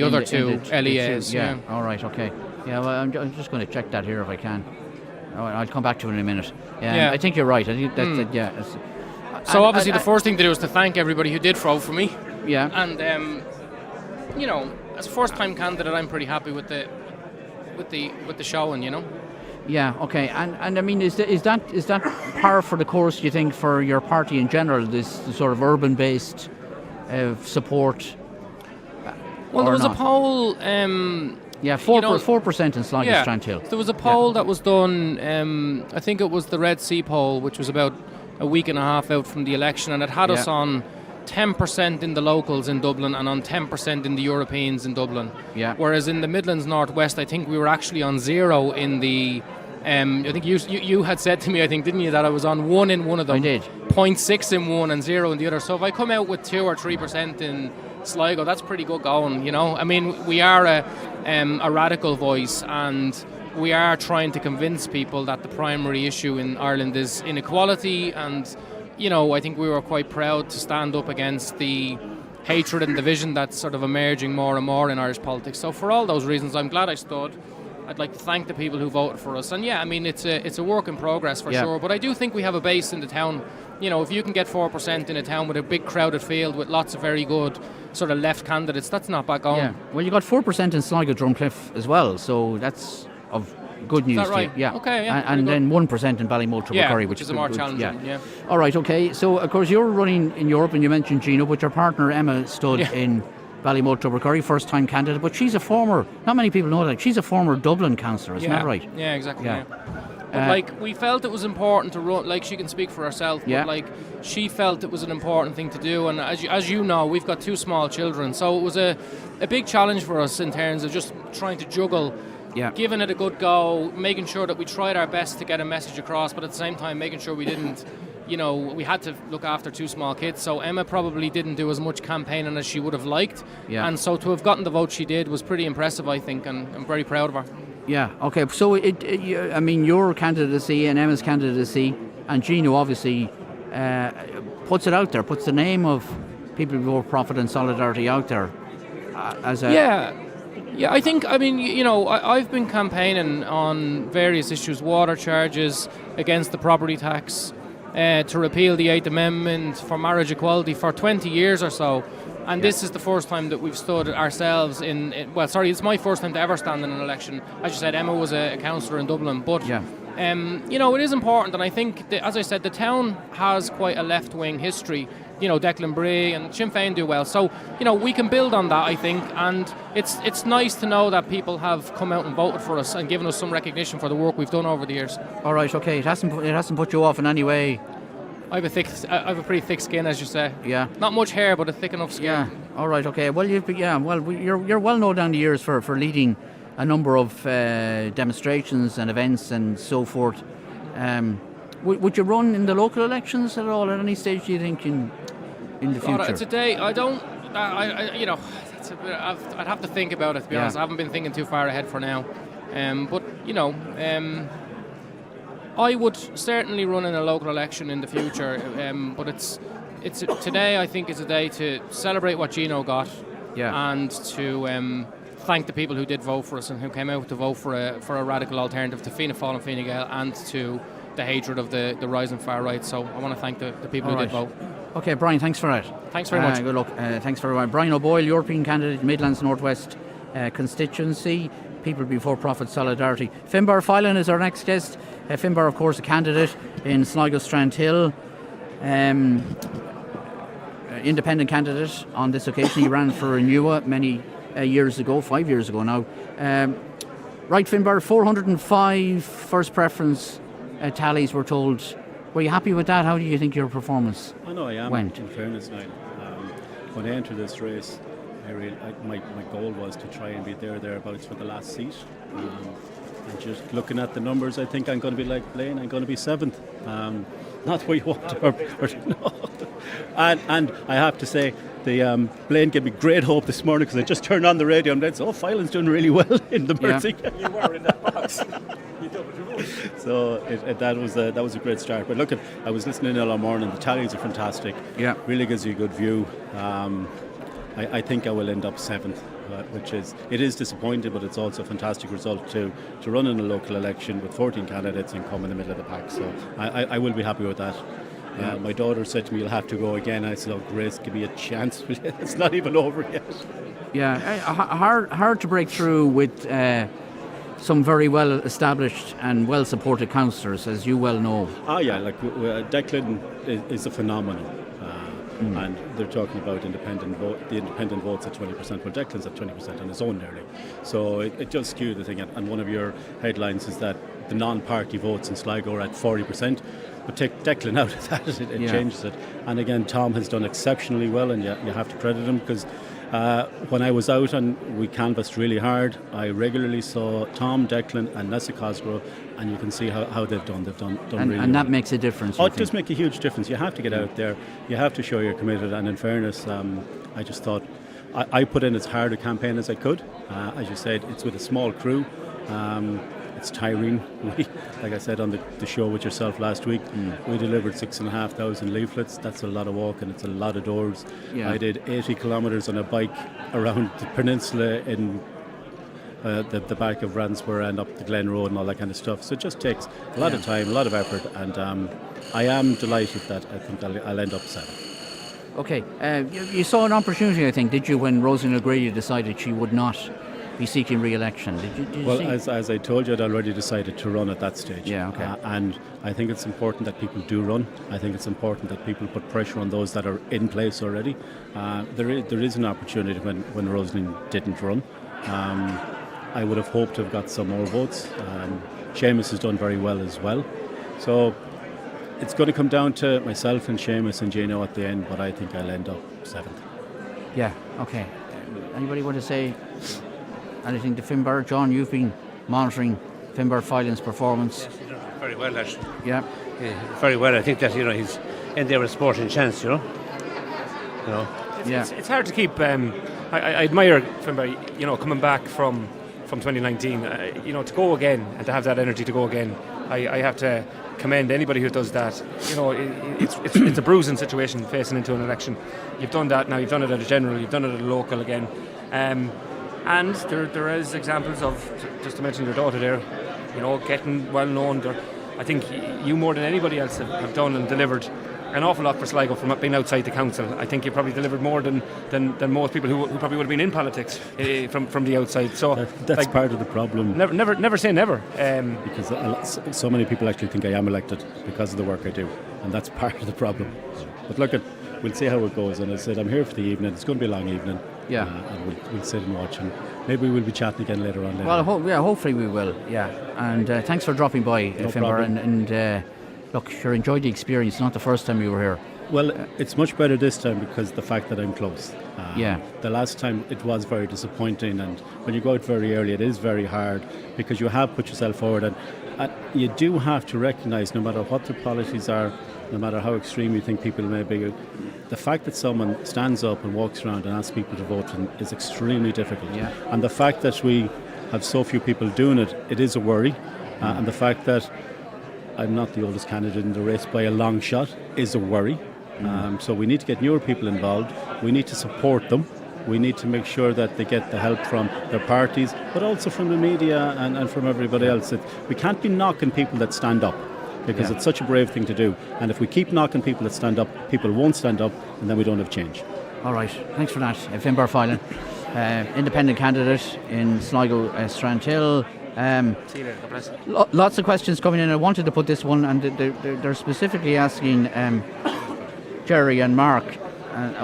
other two LEAs. Yeah. All right. Okay. Yeah. Well, I'm just going to check that here if I can. I'll come back to it in a minute. Yeah. I think you're right. I think that's yeah. So obviously, the first thing to do is to thank everybody who did vote for me. Yeah. And you know, as a first-time candidate, I'm pretty happy with the showing, you know. Yeah. Okay. And I mean, is that par for the course? Do you think for your party in general, this sort of urban-based support? Well, there was not? a poll. 4% in Sligo Strandhill. There was a poll that was done. I think it was the Red Sea poll, which was about a week and a half out from the election, and it had us on 10% in the locals in Dublin and on 10% in the Europeans in Dublin. Yeah. Whereas in the Midlands Northwest, I think we were actually on 0 in the. I think you had said to me, I think, didn't you, that I was on 1 in one of them. I did. 0.6 in one and 0 in the other. So if I come out with 2 or 3% in Sligo, that's pretty good going, you know. I mean, we are a radical voice, and we are trying to convince people that the primary issue in Ireland is inequality. And, you know, I think we were quite proud to stand up against the hatred and division that's sort of emerging more and more in Irish politics. So for all those reasons, I'm glad I stood. I'd like to thank the people who voted for us. And yeah, I mean, it's a work in progress for sure. But I do think we have a base in the town. You know, if you can get 4% in a town with a big crowded field with lots of very good sort of left candidates, that's not back on. Yeah. Well, you got 4% in Sligo Drumcliff as well, so that's of good news. Is that right? To you. Yeah. Okay, yeah. And then 1% in Ballymote Tubbercurry, which is a more challenging. Yeah. All right. Okay. So of course you're running in Europe, and you mentioned Gino, but your partner Emma stood in Ballymote Tubbercurry, first-time candidate, but she's a former. Not many people know that she's a former Dublin councillor. Isn't that right? Yeah, exactly. Yeah. But like, we felt it was important to run. Like, she can speak for herself. But like, she felt it was an important thing to do. And as you know, we've got 2 small children, so it was a big challenge for us in terms of just trying to juggle. Giving it a good go, making sure that we tried our best to get a message across, but at the same time making sure we didn't, you know, we had to look after 2 small kids. So Emma probably didn't do as much campaigning as she would have liked. And so to have gotten the vote she did was pretty impressive, I think, and I'm very proud of her. Yeah, okay. So, I mean, your candidacy and Emma's candidacy, and Gino obviously puts it out there, puts the name of People Before Profit and Solidarity out there as a... Yeah, I think, I mean, you know, I've been campaigning on various issues, water charges, against the property tax, to repeal the 8th Amendment, for marriage equality for 20 years or so. And this is the first time that we've stood ourselves it's my first time to ever stand in an election. As you said, Emma was a councillor in Dublin. But, you know, it is important. And I think, as I said, the town has quite a left-wing history. You know, Declan Bray and Sinn Féin do well. So, you know, we can build on that, I think. And it's nice to know that people have come out and voted for us and given us some recognition for the work we've done over the years. All right, okay. It hasn't put you off in any way. I have a pretty thick skin, as you say. Yeah. Not much hair, but a thick enough skin. Yeah. All right. Okay. Well, you're well known down the years for leading a number of demonstrations and events and so forth. Would you run in the local elections at all at any stage? Do you think? in the future? It's a day I don't. It's a bit, I'd have to think about it. To be honest, I haven't been thinking too far ahead for now. But I would certainly run in a local election in the future. But it's today. I think is a day to celebrate what Gino got, and to thank the people who did vote for us and who came out to vote for a radical alternative to Fianna Fáil and Fine Gael, and to the hatred of the rising far right. So I want to thank the people who did vote. Okay, Brian, thanks for that. Thanks very much. Good luck. Thanks very much. Brian O'Boyle, European candidate, Midlands Northwest constituency, People Before Profit Solidarity. Finbar Phelan is our next guest. Finbar, of course, a candidate in Sligo Strandhill. Independent candidate on this occasion. He ran for Renewa many years ago, 5 years ago now. Right, Finbar, 405 first preference tallies, we're told. Were you happy with that? How do you think your performance I know I am, went? in fairness, Niall. When I entered this race, my goal was to try and be thereabouts for the last seat. And just looking at the numbers, I think I'm going to be like Blaine. I'm going to be 7th. Not where you want to, no. And I have to say, the Blaine gave me great hope this morning because I just turned on the radio and said, Phelan's doing really well in the Mersey. You were in that box. So that was a great start. But look, I was listening in all morning. The tallies are fantastic. Yeah, really gives you a good view. I think I will end up 7th, which is disappointing, but it's also a fantastic result to run in a local election with 14 candidates and come in the middle of the pack. So I will be happy with that. My daughter said to me, "You'll have to go again." I said, "Oh, Grace, give me a chance." It's not even over yet. Yeah, hard to break through with some very well established and well supported councillors, as you well know. Declan is a phenomenon. And they're talking about the independent votes at 20%. Well, Declan's at 20% on his own nearly. So it does skew the thing. And one of your headlines is that the non-party votes in Sligo are at 40%. But take Declan out of that, it changes it. And again, Tom has done exceptionally well, and you have to credit him, because when I was out and we canvassed really hard, I regularly saw Tom, Declan and Nessa Cosgrove, and you can see how they've done. They've done really well. And that makes a difference. It does make a huge difference. You have to get out there. You have to show you're committed. And in fairness, I just thought I put in as hard a campaign as I could. As you said, it's with a small crew. It's tiring. Like I said on the show with yourself last week, we delivered 6,500 leaflets. That's a lot of walking. It's a lot of doors. Yeah. I did 80 kilometres on a bike around the peninsula in the back of Ransborough and up the Glen Road and all that kind of stuff. So it just takes a lot of time, a lot of effort, and I am delighted that I think I'll end up 7th. Okay, you saw an opportunity, I think, did you, when Rosie O'Grady decided she would not be seeking re-election? Did you well, see? as I told you, I'd already decided to run at that stage. Yeah, okay. And I think it's important that people do run. I think it's important that people put pressure on those that are in place already. There is an opportunity when Rosalind didn't run. I would have hoped to have got some more votes. Seamus has done very well as well. So it's going to come down to myself and Seamus and Gino at the end, but I think I'll end up 7th. Yeah, okay. Anybody want to say anything to Finbar? John, you've been monitoring Finbar Phelan's performance. Very well, actually. Yeah. Very well. I think that he's in there with sporting chance. It's hard to keep. I admire Finbar. Coming back from 2019. To go again and to have that energy to go again. I have to commend anybody who does that. It's a bruising situation facing into an election. You've done that now. You've done it at a general. You've done it at a local again. And there is examples of, just to mention your daughter there, getting well known. I think you more than anybody else have done and delivered an awful lot for Sligo from being outside the council. I think you probably delivered more than most people who probably would have been in politics from the outside. So that's part of the problem. Never say never. Because so many people actually think I am elected because of the work I do, and that's part of the problem. But look, we'll see how it goes. And I said I'm here for the evening. It's going to be a long evening. Yeah. And we'll sit and watch, and maybe we'll be chatting again later on. Well, hopefully we will. Yeah. And thanks for dropping by, Finbar. And look, sure, enjoyed the experience. Not the first time you were here. Well, it's much better this time because the fact that I'm close. The last time it was very disappointing, and when you go out very early, it is very hard because you have put yourself forward. And you do have to recognise, no matter what their policies are, no matter how extreme you think people may be, the fact that someone stands up and walks around and asks people to vote for them is extremely difficult. Yeah. And the fact that we have so few people doing it, it is a worry. And the fact that I'm not the oldest candidate in the race by a long shot is a worry. So we need to get newer people involved. We need to support them. We need to make sure that they get the help from their parties, but also from the media and from everybody else. We can't be knocking people that stand up, because it's such a brave thing to do. And if we keep knocking people that stand up, people won't stand up, and then we don't have change. All right, thanks for that. Finbar Filan, independent candidate in Sligo, Strandhill. See you later. God bless. Lots of questions coming in. I wanted to put this one, and they're specifically asking Jerry and Mark.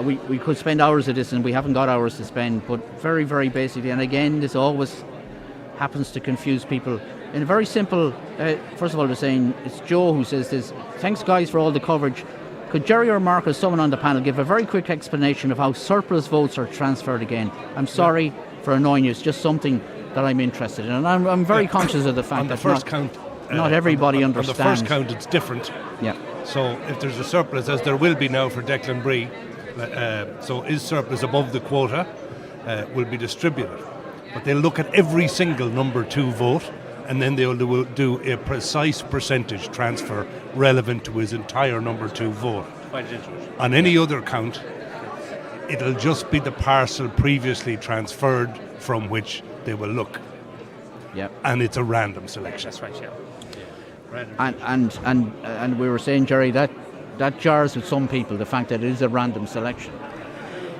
We could spend hours of this, and we haven't got hours to spend, but very, very basically, and again, this always happens to confuse people. In a very simple, first of all, they're saying, it's Joe who says this: thanks guys for all the coverage. Could Jerry or Mark or someone on the panel give a very quick explanation of how surplus votes are transferred again? I'm sorry for annoying you, it's just something that I'm interested in, and I'm very conscious of the fact that not everybody understands. On the first count, it's different. Yeah. So if there's a surplus, as there will be now for Declan Bree, so is surplus above the quota, will be distributed. But they'll look at every single number 2 vote, and then they'll do a precise percentage transfer relevant to his entire number 2 vote. On any other count, it'll just be the parcel previously transferred from which they will look. Yep. And it's a random selection. That's right, yeah. And we were saying, Jerry, that jars with some people, the fact that it is a random selection.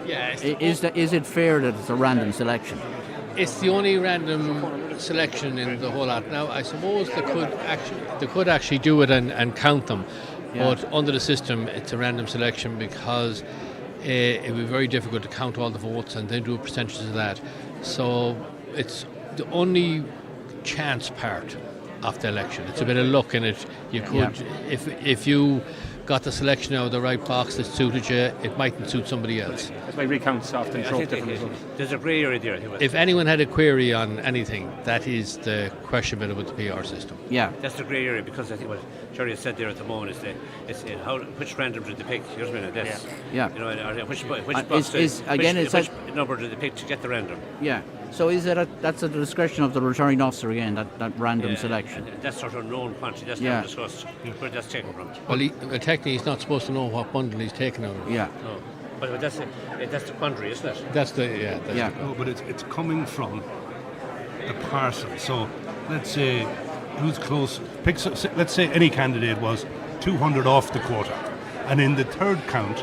Yeah. Is it fair that it's a random selection? It's the only random selection in the whole lot. Now, I suppose they could actually do it and count them, but under the system, it's a random selection because it would be very difficult to count all the votes and then do a percentage of that. So it's the only chance part of the election. It's a bit of luck in it. You could, if you got the selection out of the right box that suited you, it mightn't suit somebody else. That's why recounts often show different results. There's a grey area there. If anyone had a query on anything, that is the question bit about the PR system. Yeah. That's the grey area, because I think what Jerry has said there at the moment is which random did they pick? Here's one of this. Yeah. You know, which box which number did they pick to get the random? Yeah. So is it that's at the discretion of the returning officer again, that random selection? That's sort of known quantity. That's not discussed where that's taken from. Well, technically he's not supposed to know what bundle he's taken out of. Yeah. No. But that's the quandary, isn't it? That's the No, but it's coming from the parcel. So let's say who's close. Let's say any candidate was 200 off the quota, and in the third count,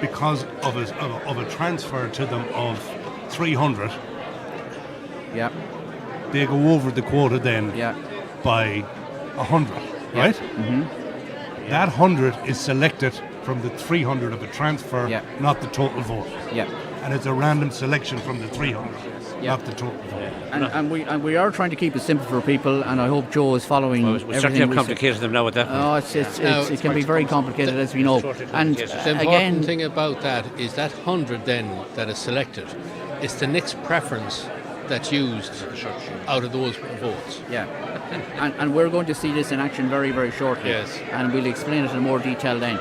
because of a transfer to them of 300. Yeah. They go over the quota then by 100, right? Mm-hmm. That 100 is selected from the 300 of a transfer, not the total vote. Yeah. And it's a random selection from the 300, not the total vote. And we are trying to keep it simple for people, and I hope Joe is following everything. We certainly have complicated them now with that. Oh, it can be very complicated, as we know. And the important thing about that is that 100 then that is selected, it's the next preference that's used out of those votes. Yeah. And we're going to see this in action very, very shortly. Yes. And we'll explain it in more detail then.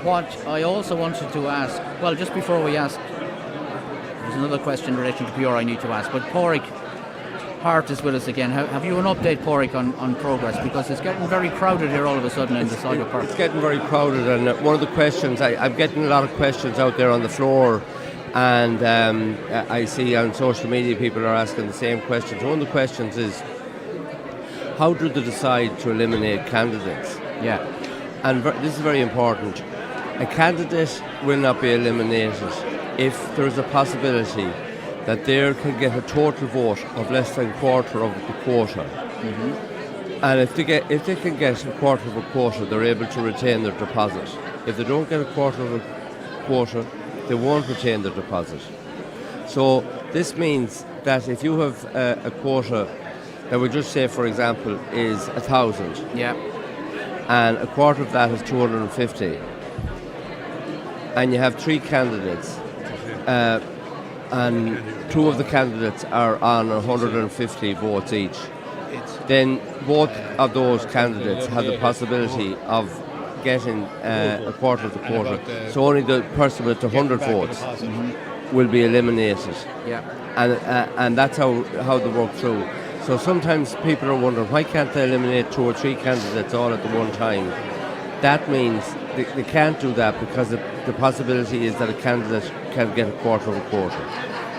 What I also wanted to ask, well, just before we ask, there's another question in relation to PR I need to ask, but Pádraig Hart is with us again. Have you an update, Pádraig, on progress? Because it's getting very crowded here all of a sudden in the Sligo Park. It's getting very crowded, and one of the questions, I'm getting a lot of questions out there on the floor, and I see on social media people are asking the same questions. One of the questions is, how do they decide to eliminate candidates? Yeah. And this is very important. A candidate will not be eliminated if there is a possibility that they can get a total vote of less than a quarter of the quota. Mm-hmm. And if they can get a quarter of a quota, they're able to retain their deposit. If they don't get a quarter of a quota, they won't retain their deposit. So this means that if you have a quota that we just say, for example, is 1,000, and a quarter of that is 250, and you have 3 candidates, and 2 of the candidates are on 150 votes each, then both of those candidates have the possibility of getting a quarter of the quota. So only the person with the 100 votes will be eliminated. Yeah. And that's how they work through. So sometimes people are wondering, why can't they eliminate 2 or 3 candidates all at the one time? That means they can't do that because the possibility is that a candidate can get a quarter of a quota.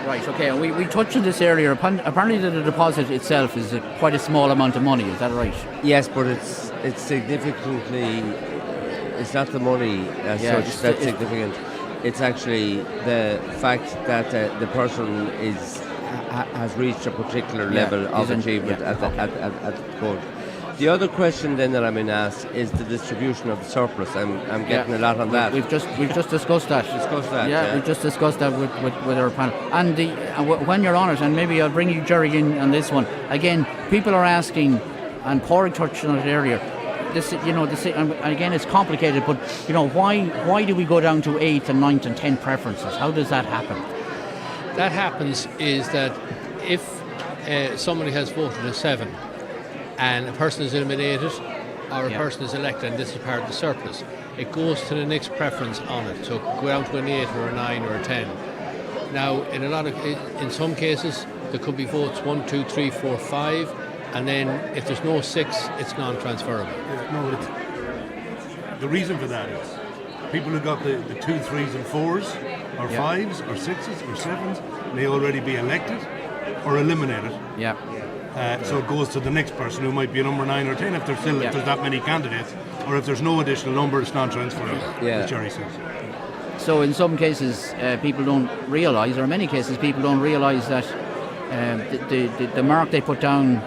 Right, okay, and we touched on this earlier. Apparently the deposit itself is quite a small amount of money, is that right? Yes, but it's significantly, it's not the money as such that's significant. It's actually the fact that the person has reached a particular level of achievement at the quota. The other question then that I'm being asked is the distribution of the surplus. I'm getting a lot on that. We've just discussed that. Yeah, we've just discussed that with our panel. And when you're on it, and maybe I'll bring you, Jerry, in on this one. Again, people are asking, and Pádraig touched on it earlier. And again, it's complicated, but why do we go down to 8th and 9th and 10th preferences? How does that happen? That happens is that if somebody has voted a 7 and a person is eliminated or a person is elected, and this is part of the surplus, it goes to the next preference on it. So it could go down to an 8 or a 9 or a 10. Now, in some cases, there could be votes 1, 2, 3, 4, 5, and then if there's no 6, it's non-transferable. The reason for that is people who got the 2, 3s and 4s, or 5s, or 6s, or 7s, may already be elected or eliminated. Yeah. So it goes to the next person who might be a number 9 or 10 if there's that many candidates, or if there's no additional number, it's non-transferable, as Jerry says. So in some cases, people don't realise, or in many cases, people don't realise that the mark they put down,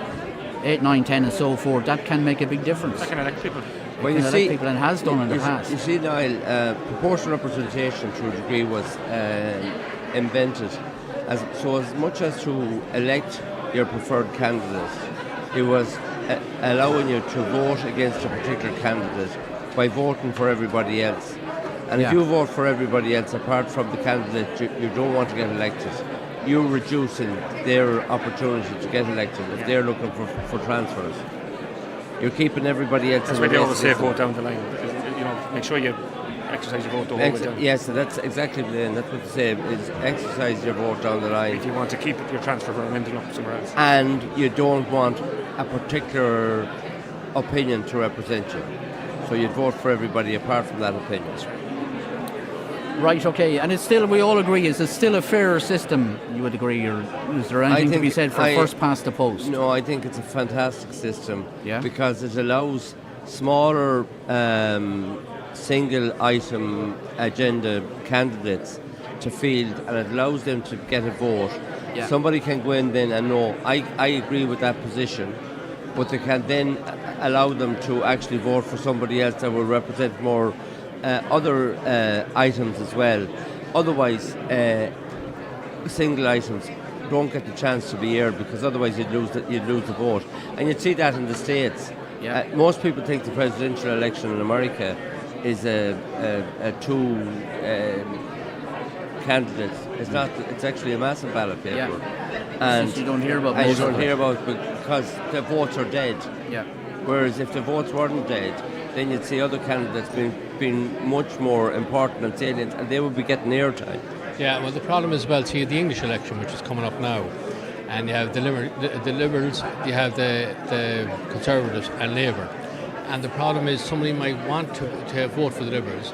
8, 9, 10 and so forth, that can make a big difference. That can elect people. Well, you see, people and has done in the past. You see, Niall, proportional representation to a degree was invented as much as to elect your preferred candidate. It was allowing you to vote against a particular candidate by voting for everybody else. And if you vote for everybody else apart from the candidate you don't want to get elected, you're reducing their opportunity to get elected if they're looking for transfers. You're keeping everybody else. That's why they always say vote down the line. Make sure you exercise your vote the whole way down. Yes, that's exactly that's what they say. Is exercise your vote down the line. If you want to keep your transfer from ending up somewhere else. And you don't want a particular opinion to represent you, so you'd vote for everybody apart from that opinion. Right, okay, and it's still, we all agree, is it still a fairer system, you would agree, or is there anything to be said for first past the post? No, I think it's a fantastic system because it allows smaller single item agenda candidates to field, and it allows them to get a vote. Yeah. Somebody can go in then and know, I agree with that position, but they can then allow them to actually vote for somebody else that will represent more other items as well. Otherwise, single items don't get the chance to be aired because otherwise you'd lose the vote. And you'd see that in the States. Yeah. Most people think the presidential election in America is a two candidates. It's not. It's actually a massive ballot paper. Yeah. And you don't hear about. And you don't hear about because the votes are dead. Yeah. Whereas if the votes weren't dead, then you'd see other candidates being much more important and salient, and they would be getting airtime. Yeah, well, the problem is, well, see, the English election, which is coming up now, and you have the Liberals, you have the Conservatives and Labour. And the problem is somebody might want to vote for the Liberals,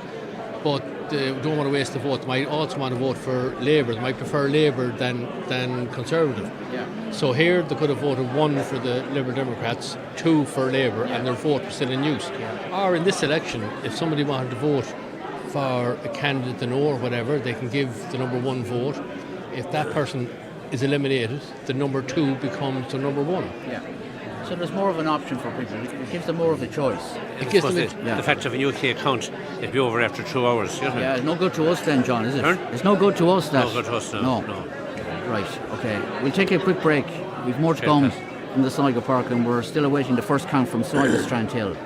but they don't want to waste the vote. They might also want to vote for Labour. They might prefer Labour than Conservative. Yeah. So here they could have voted 1 for the Liberal Democrats, 2 for Labour, and their vote was still in use. Yeah. Or in this election, if somebody wanted to vote for a candidate they know or whatever, they can give the number 1 vote. If that person is eliminated, the number 2 becomes the number 1. Yeah. So there's more of an option for people. It gives them more of a choice. It gives them the fact of a UK account, it'd be over after 2 hours. Yeah, it's no good to us then, John, is it? It's no good to us, that. No good to us, no. Right, okay. We'll take a quick break. We've more to come from the Sligo Park, and we're still awaiting the first count from Sligo Strandhill.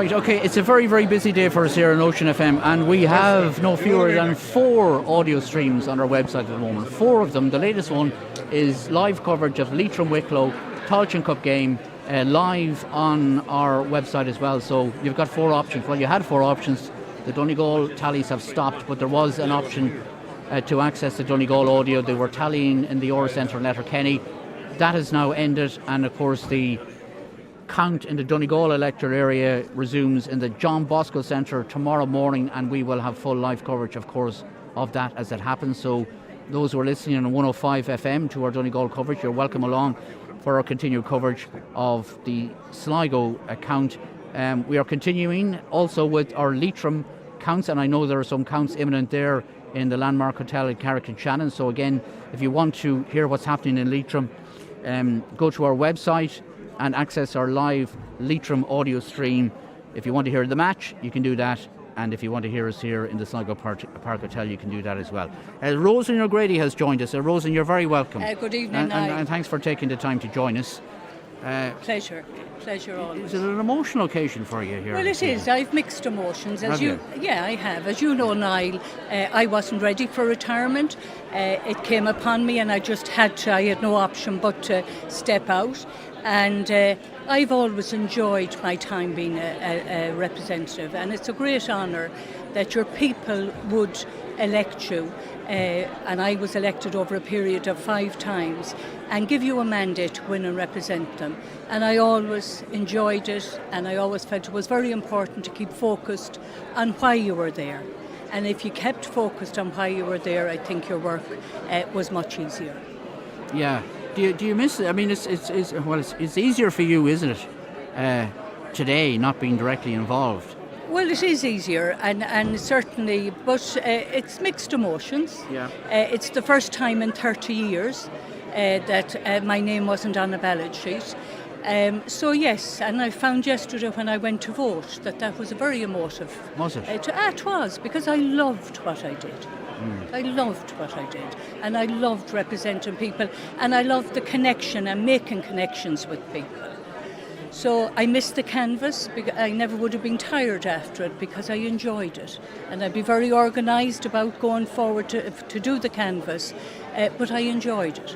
Right, okay, it's a very, very busy day for us here on Ocean FM, and we have no fewer than 4 audio streams on our website at the moment. 4 of them. The latest one is live coverage of Leitrim Wicklow Tailteann Cup game live on our website as well. So you've got 4 options. Well, you had 4 options. The Donegal tallies have stopped, but there was an option to access the Donegal audio. They were tallying in the Ora Centre in Letterkenny. That has now ended, and of course the count in the Donegal electorate area resumes in the John Bosco Centre tomorrow morning, and we will have full live coverage, of course, of that as it happens. So those who are listening on 105 FM to our Donegal coverage, you're welcome along for our continued coverage of the Sligo count. We are continuing also with our Leitrim counts, and I know there are some counts imminent there in the Landmark Hotel in Carrick-on-Shannon. So again, if you want to hear what's happening in Leitrim, go to our website and access our live Leitrim audio stream. If you want to hear the match, you can do that. And if you want to hear us here in the Sligo Park Hotel, you can do that as well. Rosalie O'Grady has joined us. Rosalie, you're very welcome. Good evening. And thanks for taking the time to join us. Pleasure always. Is it an emotional occasion for you here? Well, it is. I've mixed emotions. Have you? Yeah, I have. As you know, Niall, I wasn't ready for retirement. It came upon me and I just had to. I had no option but to step out. And I've always enjoyed my time being a representative, and it's a great honour that your people would elect you, and I was elected over a period of 5 times, and give you a mandate to win and represent them. And I always enjoyed it, and I always felt it was very important to keep focused on why you were there. And if you kept focused on why you were there, I think your work was much easier. Yeah. Do you miss it? I mean, it's easier for you, isn't it, today, not being directly involved? Well, it is easier, and certainly, but it's mixed emotions. Yeah. It's the first time in 30 years that my name wasn't on a ballot sheet. So yes, and I found yesterday when I went to vote that was a very emotive. Was it? It was, because I loved what I did. I loved what I did, and I loved representing people, and I loved the connection and making connections with people. So I missed the canvas, because I never would have been tired after it, because I enjoyed it, and I'd be very organised about going forward to do the canvas, but I enjoyed it.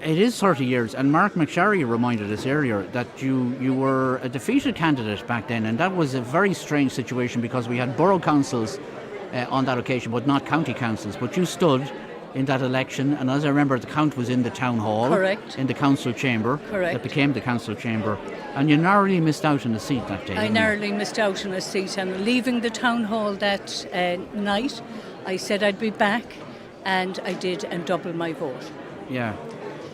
It is 30 years, and Mark McSharry reminded us earlier that you were a defeated candidate back then, and that was a very strange situation because we had borough councils on that occasion, but not county councils. But you stood in that election, and as I remember, the count was in the town hall. Correct. In the council chamber. Correct. That became the council chamber, and you narrowly missed out on a seat that day. I narrowly missed out on a seat, and leaving the town hall that night, I said I'd be back, and I did, and doubled my vote. Yeah.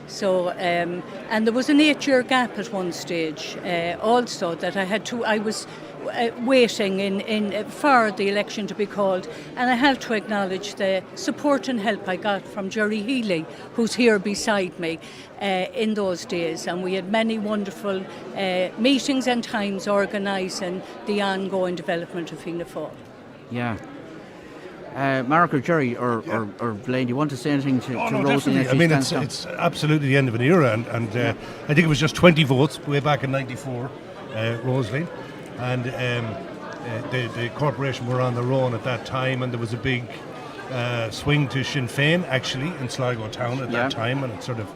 So, and there was an 8-year gap at one stage also that I was waiting in for the election to be called, and I have to acknowledge the support and help I got from Jerry Healy, who's here beside me, in those days, and we had many wonderful meetings and times organising the ongoing development of Fianna Fáil. Yeah. Mark or Jerry or Blaine, do you want to say anything to Rosalie? I mean, it's absolutely the end of an era, and I think it was just 20 votes way back in '94, Rosalie, and the corporation were on their own at that time, and there was a big swing to Sinn Féin actually in Sligo town at that time, and it sort of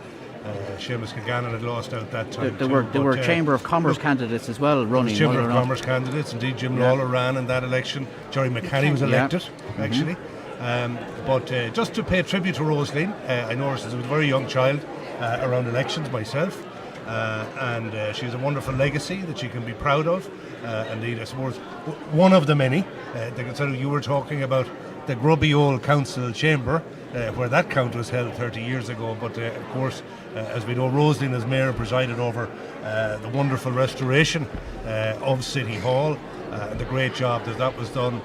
Seamus Cagannon had lost out that time. There were Chamber of Commerce candidates as well running. Chamber of Commerce candidates, indeed. Jim Lawler ran in that election. Jerry McCanny was elected, actually. But just to pay tribute to Rosalie, I know her since I was a very young child around elections myself, and she has a wonderful legacy that she can be proud of. Indeed, I suppose one of the many. You were talking about the grubby old council chamber, where that count was held 30 years ago, but of course, as we know, Rosalie as mayor presided over the wonderful restoration of City Hall, the great job that was done.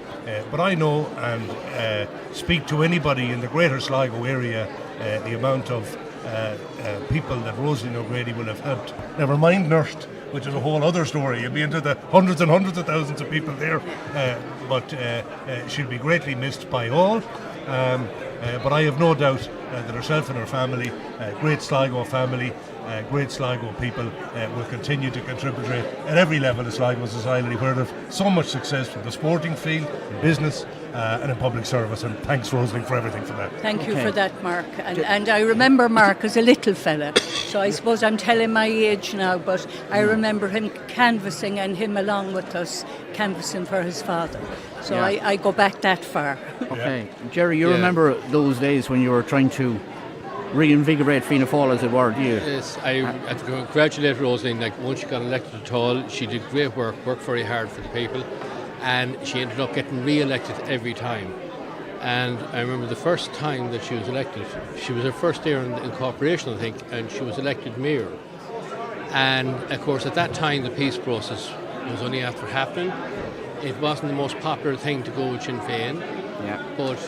But I know and speak to anybody in the greater Sligo area the amount of people that Rosalie O'Grady will have helped, never mind nursed, which is a whole other story. You'll be into the hundreds and hundreds of thousands of people there but she'll be greatly missed by all. But I have no doubt that herself and her family, great Sligo family, great Sligo people, will continue to contribute at every level of Sligo society, where they've so much success from the sporting field, in business, and in public service. And thanks, Rosalind, for everything for that. Thank you for that, Mark. And I remember Mark as a little fella, so I suppose I'm telling my age now, but I remember him canvassing and him along with us canvassing for his father. So I go back that far. Okay. Jerry, you remember those days when you were trying to reinvigorate Fianna Fáil, as it were, do you? Yes, I have to congratulate Rosalind. Like, once she got elected at all, she did great worked very hard for the people, and she ended up getting re-elected every time. And I remember the first time that she was elected, she was her first year in corporation, I think, and she was elected mayor. And of course, at that time, the peace process was only after happening. It wasn't the most popular thing to go with Sinn Féin, but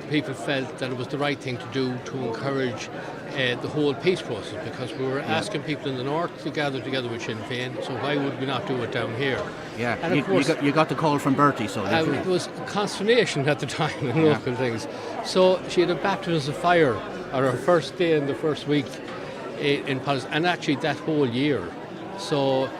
people felt that it was the right thing to do to encourage the whole peace process, because we were asking people in the north to gather together with Sinn Féin, so why would we not do it down here? Yeah, and of course, you got the call from Bertie, so it was consternation at the time in local things. So she had a baptism of fire on her first day in the first week in politics, and actually that whole year. So,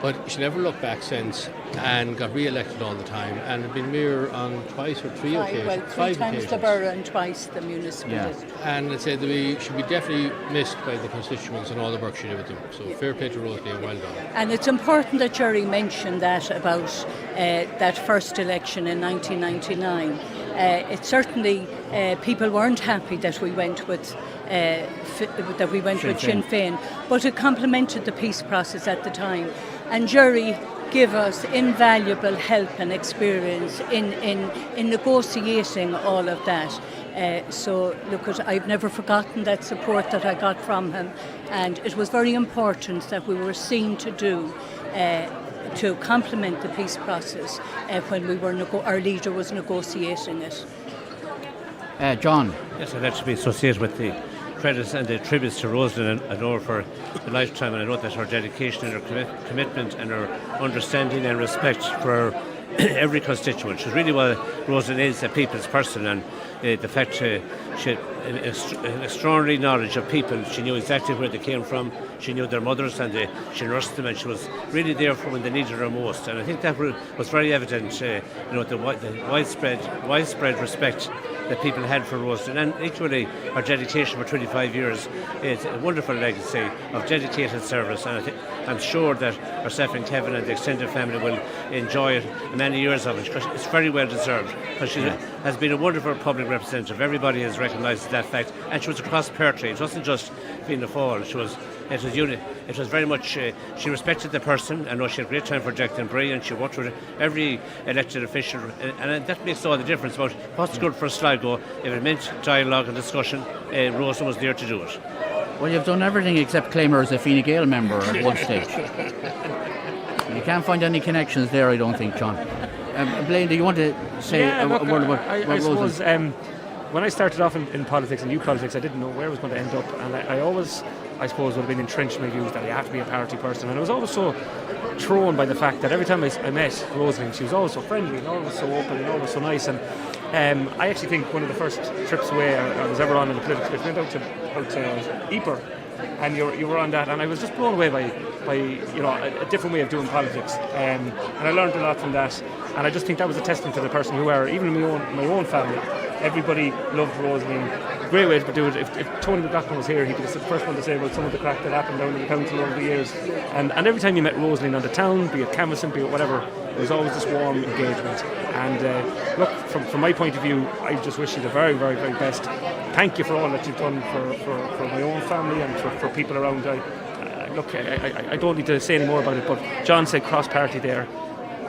but she never looked back since, and got re-elected all the time, and had been mayor on twice or three occasions. Well, three times the borough and twice the municipality. And I'd say that we should be definitely missed by the constituents and all the work she did with them. So fair play to Rosalie and well done. And it's important that Jerry mentioned that about that first election in 1999. It certainly people weren't happy that we went with Sinn Féin, but it complemented the peace process at the time. And Jerry give us invaluable help and experience in negotiating all of that. So look, I've never forgotten that support that I got from him, and it was very important that we were seen to do to complement the peace process when we were our leader was negotiating it. John. Yes, I'd like to be associated with the credits and the tributes to Rosalind and Nora for the lifetime, and I know that her dedication and her commitment and her understanding and respect for every constituent. She's really what Rosalind is, a people's person, and the fact she had an extraordinary knowledge of people. She knew exactly where they came from, she knew their mothers, and she nursed them, and she was really there for when they needed her most. And I think that was very evident, the widespread respect that people had for Rosalind, and equally her dedication for 25 years is a wonderful legacy of dedicated service, and I'm sure that herself and Kevin and the extended family will enjoy it many years of it, because it's very well deserved, because she has been a wonderful public representative. Everybody has recognised that fact, and she was across party. It wasn't just Fianna Fáil, it was very much, she respected the person. I know she had a great time for Declan Bray, and she worked with every elected official, and that makes all the difference about what's good for Sligo. If it meant dialogue and discussion, Rosa was there to do it. Well, you've done everything except claim her as a Fine Gael member at one stage. You can't find any connections there, I don't think, John. Blaine, do you want to say a word about I suppose when I started off in politics and youth politics, I didn't know where I was going to end up, and I always, I suppose, would have been entrenched in my views that I have to be a party person, and I was always so thrown by the fact that every time I met Rosalind, she was always so friendly and always so open and always so nice. And I actually think one of the first trips away I was ever on in the politics, we went out to Ypres, and you were on that, and I was just blown away by a different way of doing politics, and I learned a lot from that, and I just think that was a testament to the person you were. Even in my own family, everybody loved Rosalind. Great way to do it. If Tony McLaughlin was here, he'd be the first one to say about some of the crack that happened down in the council over the years. And every time you met Rosalind on the town, be it canvassing, be it whatever, there was always this warm engagement. And look, from my point of view, I just wish you the very, very, very best. Thank you for all that you've done for my own family and for people around. I don't need to say any more about it, but John said cross-party there.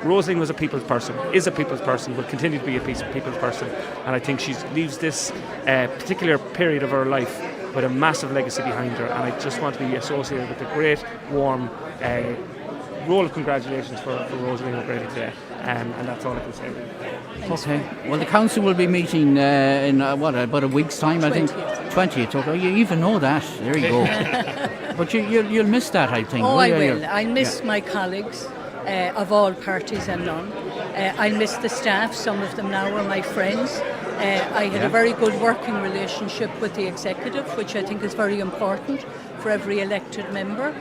Rosalind was a people's person, is a people's person, will continue to be a people's person, and I think she leaves this particular period of her life with a massive legacy behind her, and I just want to be associated with a great, warm roll of congratulations for Rosalind O'Grady today, and that's all I can say. Okay. Well, the council will be meeting in about a week's time, I think. 20th. Okay. You even know that. There you go. But you'll miss that, I think. Oh, I will. I'll miss my colleagues of all parties and none. I miss the staff. Some of them now are my friends. I had a very good working relationship with the executive, which I think is very important for every elected member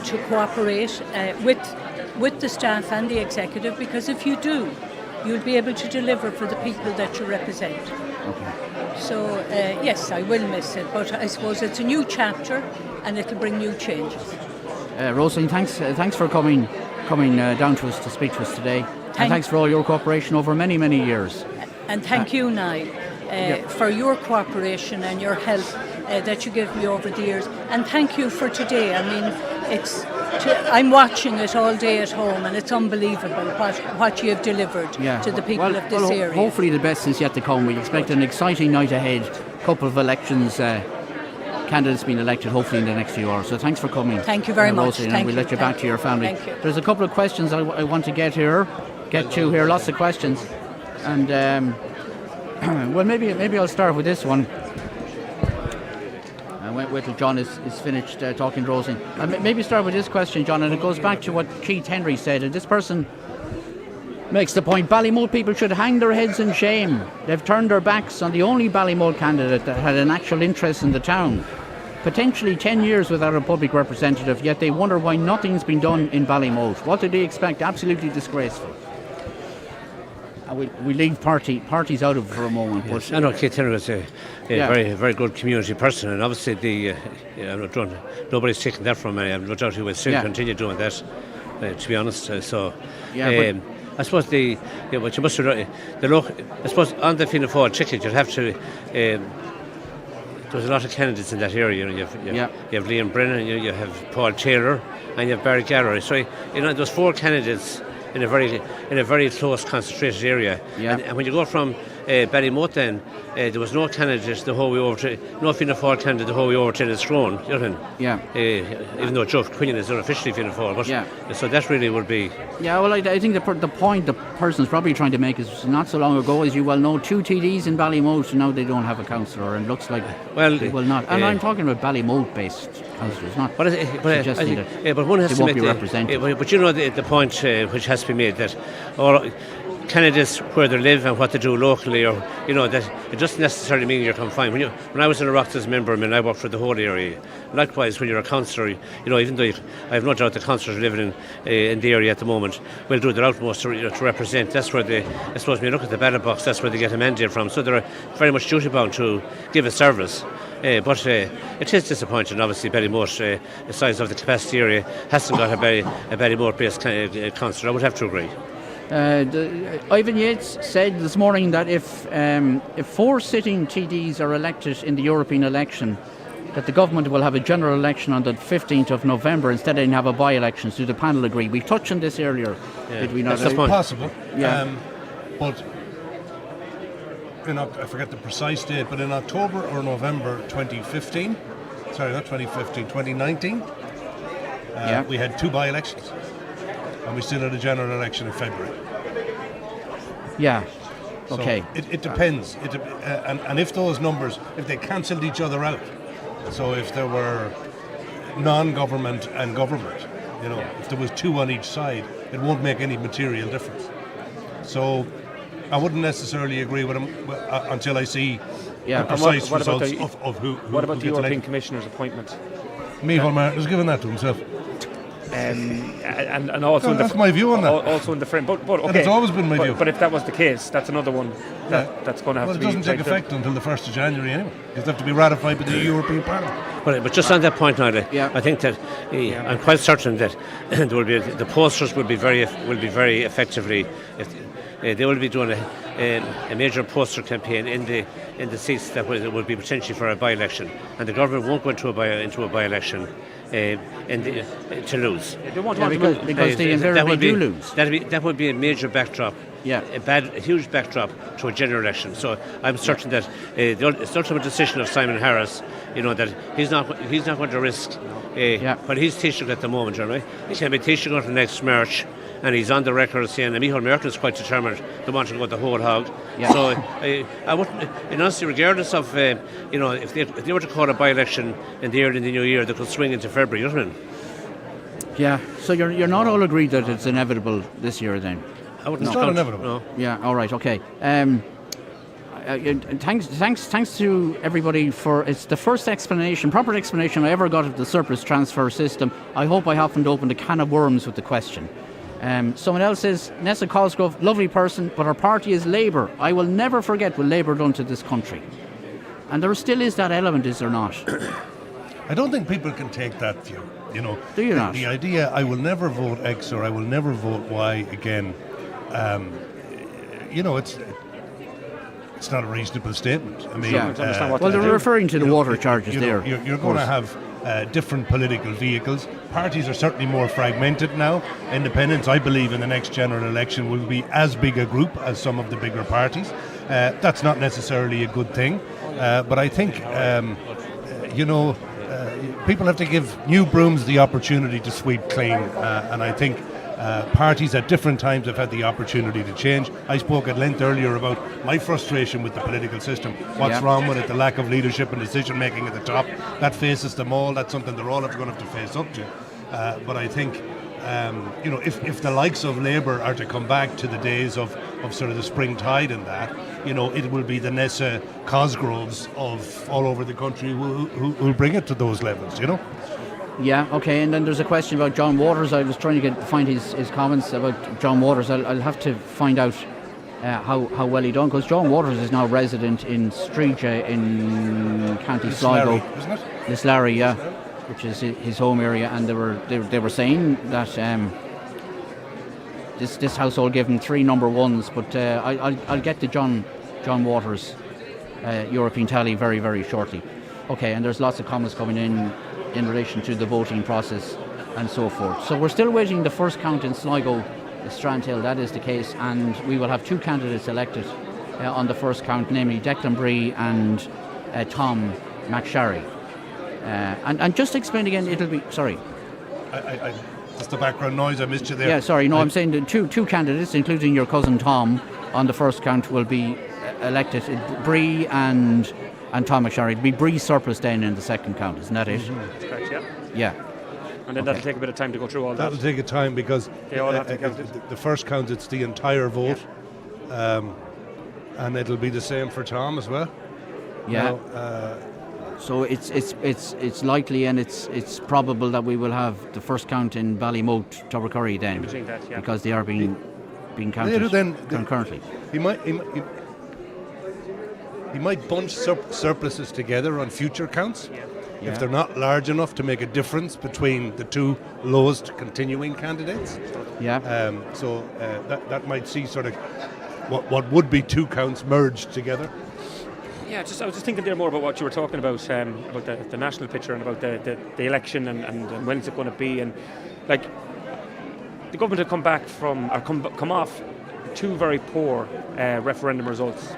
to cooperate with the staff and the executive, because if you do, you'll be able to deliver for the people that you represent. So yes, I will miss it, but I suppose it's a new chapter and it'll bring new changes. Rosaleen, thanks for coming down to us to speak to us today, and thanks for all your cooperation over many years. And thank you, Niall, for your cooperation and your help that you give me over the years. And thank you for today. I mean, I'm watching it all day at home, and it's unbelievable what you have delivered to the people of this area. Hopefully the best is yet to come. We expect an exciting night ahead. A couple of elections, candidates being elected hopefully in the next few hours. So thanks for coming. Thank you very much. And we'll let you back to your family. Thank you. There's a couple of questions I want to get to here. Lots of questions. And well, maybe I'll start with this one. Wait till John is finished talking to Rosie. Maybe start with this question, John, and it goes back to what Keith Henry said. And this person makes the point: Ballymote people should hang their heads in shame. They've turned their backs on the only Ballymote candidate that had an actual interest in the town. Potentially 10 years without a public representative, yet they wonder why nothing's been done in Ballymote. What do they expect? Absolutely disgraceful. We leave parties out of it for a moment. Yes. I know Keith Henry was a very good community person, and obviously nobody's taken that from him. No doubt he will still continue doing that. To be honest, I suppose what you must do. I suppose on the Fianna Fáil ticket, you'd have to. There's a lot of candidates in that area. You have Liam Brennan, you have Paul Taylor, and you have Barry Galloway. So there's 4 candidates in a very close, concentrated area. And when you go from Ballymote, then there was no candidate the whole way over to no Fianna Fáil candidate the whole way over to Liscrone. You know what I mean? Even though Joe Quinlan is unofficially Fianna Fáil, but so that really would be. Yeah, well, I think the point the person's probably trying to make is not so long ago, as you well know, 2 TDs in Ballymote, and now they don't have a councillor, and looks like they will not. And I'm talking about Ballymote-based councillors, not suggesting that but one has they to won't make be represented. But you know the point which has to be made, that all candidates where they live and what they do locally, or that it doesn't necessarily mean you're confined. When I was in Oireachtas member, I worked for the whole area. Likewise, when you're a councillor, even though I have no doubt the councillors living in the area at the moment will do their utmost to represent. That's where I suppose when you look at the ballot box, that's where they get a mandate from. So they're very much duty bound to give a service. But it is disappointing. Obviously, Ballymote, the size of the capacity area, hasn't got a Ballymote-based councillor. I would have to agree. Ivan Yates said this morning that if 4 sitting TDs are elected in the European election, that the government will have a general election on the 15th of November instead of have a by-election. Do the panel agree? We touched on this earlier, did we not? That's possible. Yeah. But I forget the precise date, but in October or November 2015, sorry, not 2015, 2019, we had 2 by-elections. And we still had a general election in February. Yeah. Okay. So it depends. And if those numbers, if they cancelled each other out, so if there were non-government and government, if there was 2 on each side, it won't make any material difference. So I wouldn't necessarily agree with him until I see the precise results of who. What about who the gets European elected. Commissioner's appointment? Micheál Martin has given that to himself. And also that's my view on that. Also in the frame, but okay. And it's always been my view. But if that was the case, that's another one that's going to have to be. Well, it doesn't take effect until the 1st of January anyway. Because they have to be ratified by the European Parliament. But just on that point, Niall, I think that I'm quite certain that there will be the posters will be very effectively. They will be doing a major poster campaign in the seats that will be potentially for a by-election, and the government won't go into a by-election to lose. They won't because they invariably do lose. That would be a major backdrop. A huge backdrop to a general election. So I'm certain that it's the ultimate decision of Simon Harris. That he's not going to risk. What he's Taoiseach at the moment, right? He can be Taoiseach until next March. And he's on the record saying that Micheál Martin is quite determined to want to go the whole hog. So I wouldn't, honestly, regardless of if they were to call a by-election in the new year, they could swing into February, you know what I mean? Yeah. So you're not all agreed that it's inevitable this year, then? I wouldn't It's count. not inevitable. No. Yeah, all right, okay. Thanks to everybody for it's the first proper explanation I ever got of the surplus transfer system. I hope I haven't opened a can of worms with the question. Someone else says, Nessa Cosgrove, lovely person, but her party is Labour. I will never forget what Labour done to this country. And there still is that element, is there not? I don't think people can take that view. You know, Do you not? The idea, I will never vote X or I will never vote Y again. You know, it's not a reasonable statement. I mean, well, they're referring to the water charges there. You're going to have different political vehicles. Parties are certainly more fragmented now. Independents, I believe, in the next general election will be as big a group as some of the bigger parties. That's not necessarily a good thing, but I think, people have to give new brooms the opportunity to sweep clean, and I think parties at different times have had the opportunity to change. I spoke at length earlier about my frustration with the political system. What's wrong with it? The lack of leadership and decision making at the top. That faces them all. That's something they're all going to have to face up to. But I think, if the likes of Labour are to come back to the days of sort of the spring tide and that, it will be the Nessa Cosgroves of all over the country who'll bring it to those levels, Yeah, okay, and then there's a question about John Waters. I was trying to find his comments about John Waters. I'll have to find out how well he done, because John Waters is now resident in Streeja in County Sligo. Lislarry, isn't it? Lislarry, yeah, which is his home area, and they were saying that this household gave him 3 number ones, but I'll get to John Waters European tally very, very shortly. Okay, and there's lots of comments coming in relation to the voting process and so forth. So we're still waiting the first count in Sligo, Strandhill. That is the case, and we will have 2 candidates elected on the first count, namely Declan Bree and Tom McSharry. And just to explain again, it'll be... Sorry. That's the background noise. I missed you there. Yeah, sorry. No, I'm saying the two candidates, including your cousin Tom, on the first count will be elected. Bree and Tom McSharry. It'll be Bree surplus then in the second count, isn't that it? That's correct, yeah. Yeah. And then that'll take a bit of time to go through all that. That'll take a time because They all have to count it. the first count, it's the entire vote. And it'll be the same for Tom as well. Yeah. So it's likely and it's probable that we will have the first count in Ballymote, Tubbercurry then, between that, yeah. because they are being counted concurrently. He might bunch surpluses together on future counts if they're not large enough to make a difference between the 2 lowest continuing candidates. Yeah. So that might see sort of what would be 2 counts merged together. Yeah, I was just thinking there more about what you were talking about the national picture and about the election and when is it going to be, and like the government have come off 2 very poor referendum results,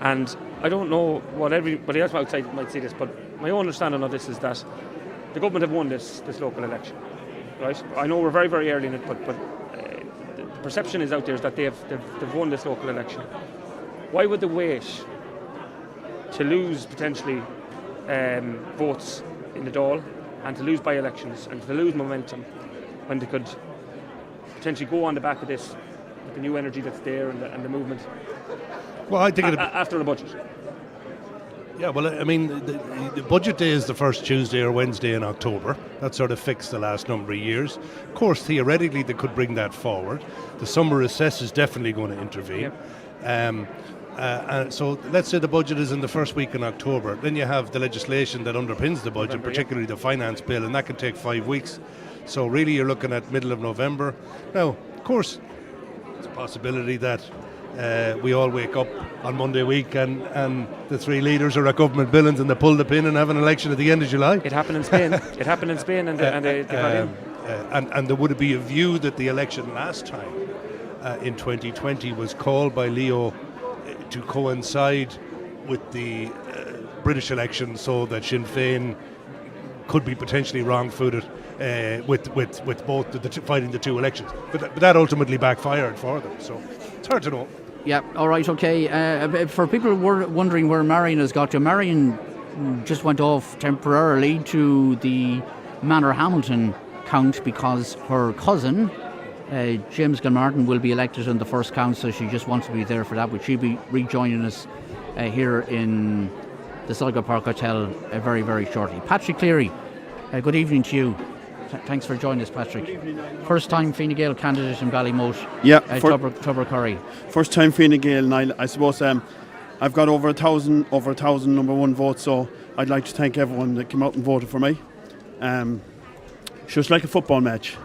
and I don't know what everybody else outside might see this, but my own understanding of this is that the government have won this local election, right? I know we're very, very early in it, but the perception is out there is that they've won this local election. Why would they wait to lose potentially votes in the Dáil and to lose by-elections and to lose momentum when they could potentially go on the back of this with the new energy that's there and the movement? Well, I think after the budget. Yeah, well, I mean, the budget day is the first Tuesday or Wednesday in October. That's sort of fixed the last number of years. Of course, theoretically, they could bring that forward. The summer recess is definitely going to intervene. So let's say the budget is in the first week in October. Then you have the legislation that underpins the budget, particularly the finance bill, and that can take 5 weeks. So really you're looking at middle of November. Now, of course, it's a possibility that we all wake up on Monday week and the 3 leaders are at government billings and they pull the pin and have an election at the end of July. It happened in Spain. And they got in. And there would be a view that the election last time in 2020 was called by Leo to coincide with the British election, so that Sinn Féin could be potentially wrong-footed with both fighting the 2 elections. But that ultimately backfired for them, so it's hard to know. Yeah, all right, okay. For people who were wondering where Marion has got to, Marion just went off temporarily to the Manor Hamilton count because her cousin, James Gilmartin will be elected in the first count, so she just wants to be there for that. But she'll be rejoining us here in the Sligo Park Hotel very, very shortly. Patrick Cleary, good evening to you. Thanks for joining us, Patrick. First time Fine Gael candidate in Ballymote. Yeah, Tubbercurry. First time Fine Gael, Niall. I suppose I've got over a thousand number one votes, so I'd like to thank everyone that came out and voted for me. It was like a football match.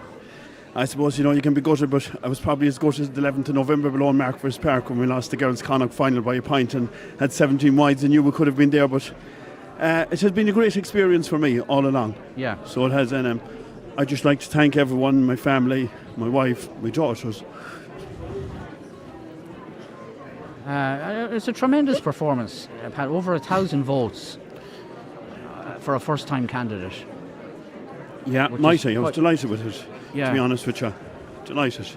I suppose, you can be gutted, but I was probably as gutted as the 11th of November below in Markfords Park when we lost the girls' Connacht final by a point and had 17 wides and knew we could have been there, but it has been a great experience for me all along. Yeah. So it has, and I'd just like to thank everyone, my family, my wife, my daughters. It's a tremendous performance. I've had over 1,000 votes for a first-time candidate. Yeah, mighty. I was delighted with it, to be honest with you. Delighted.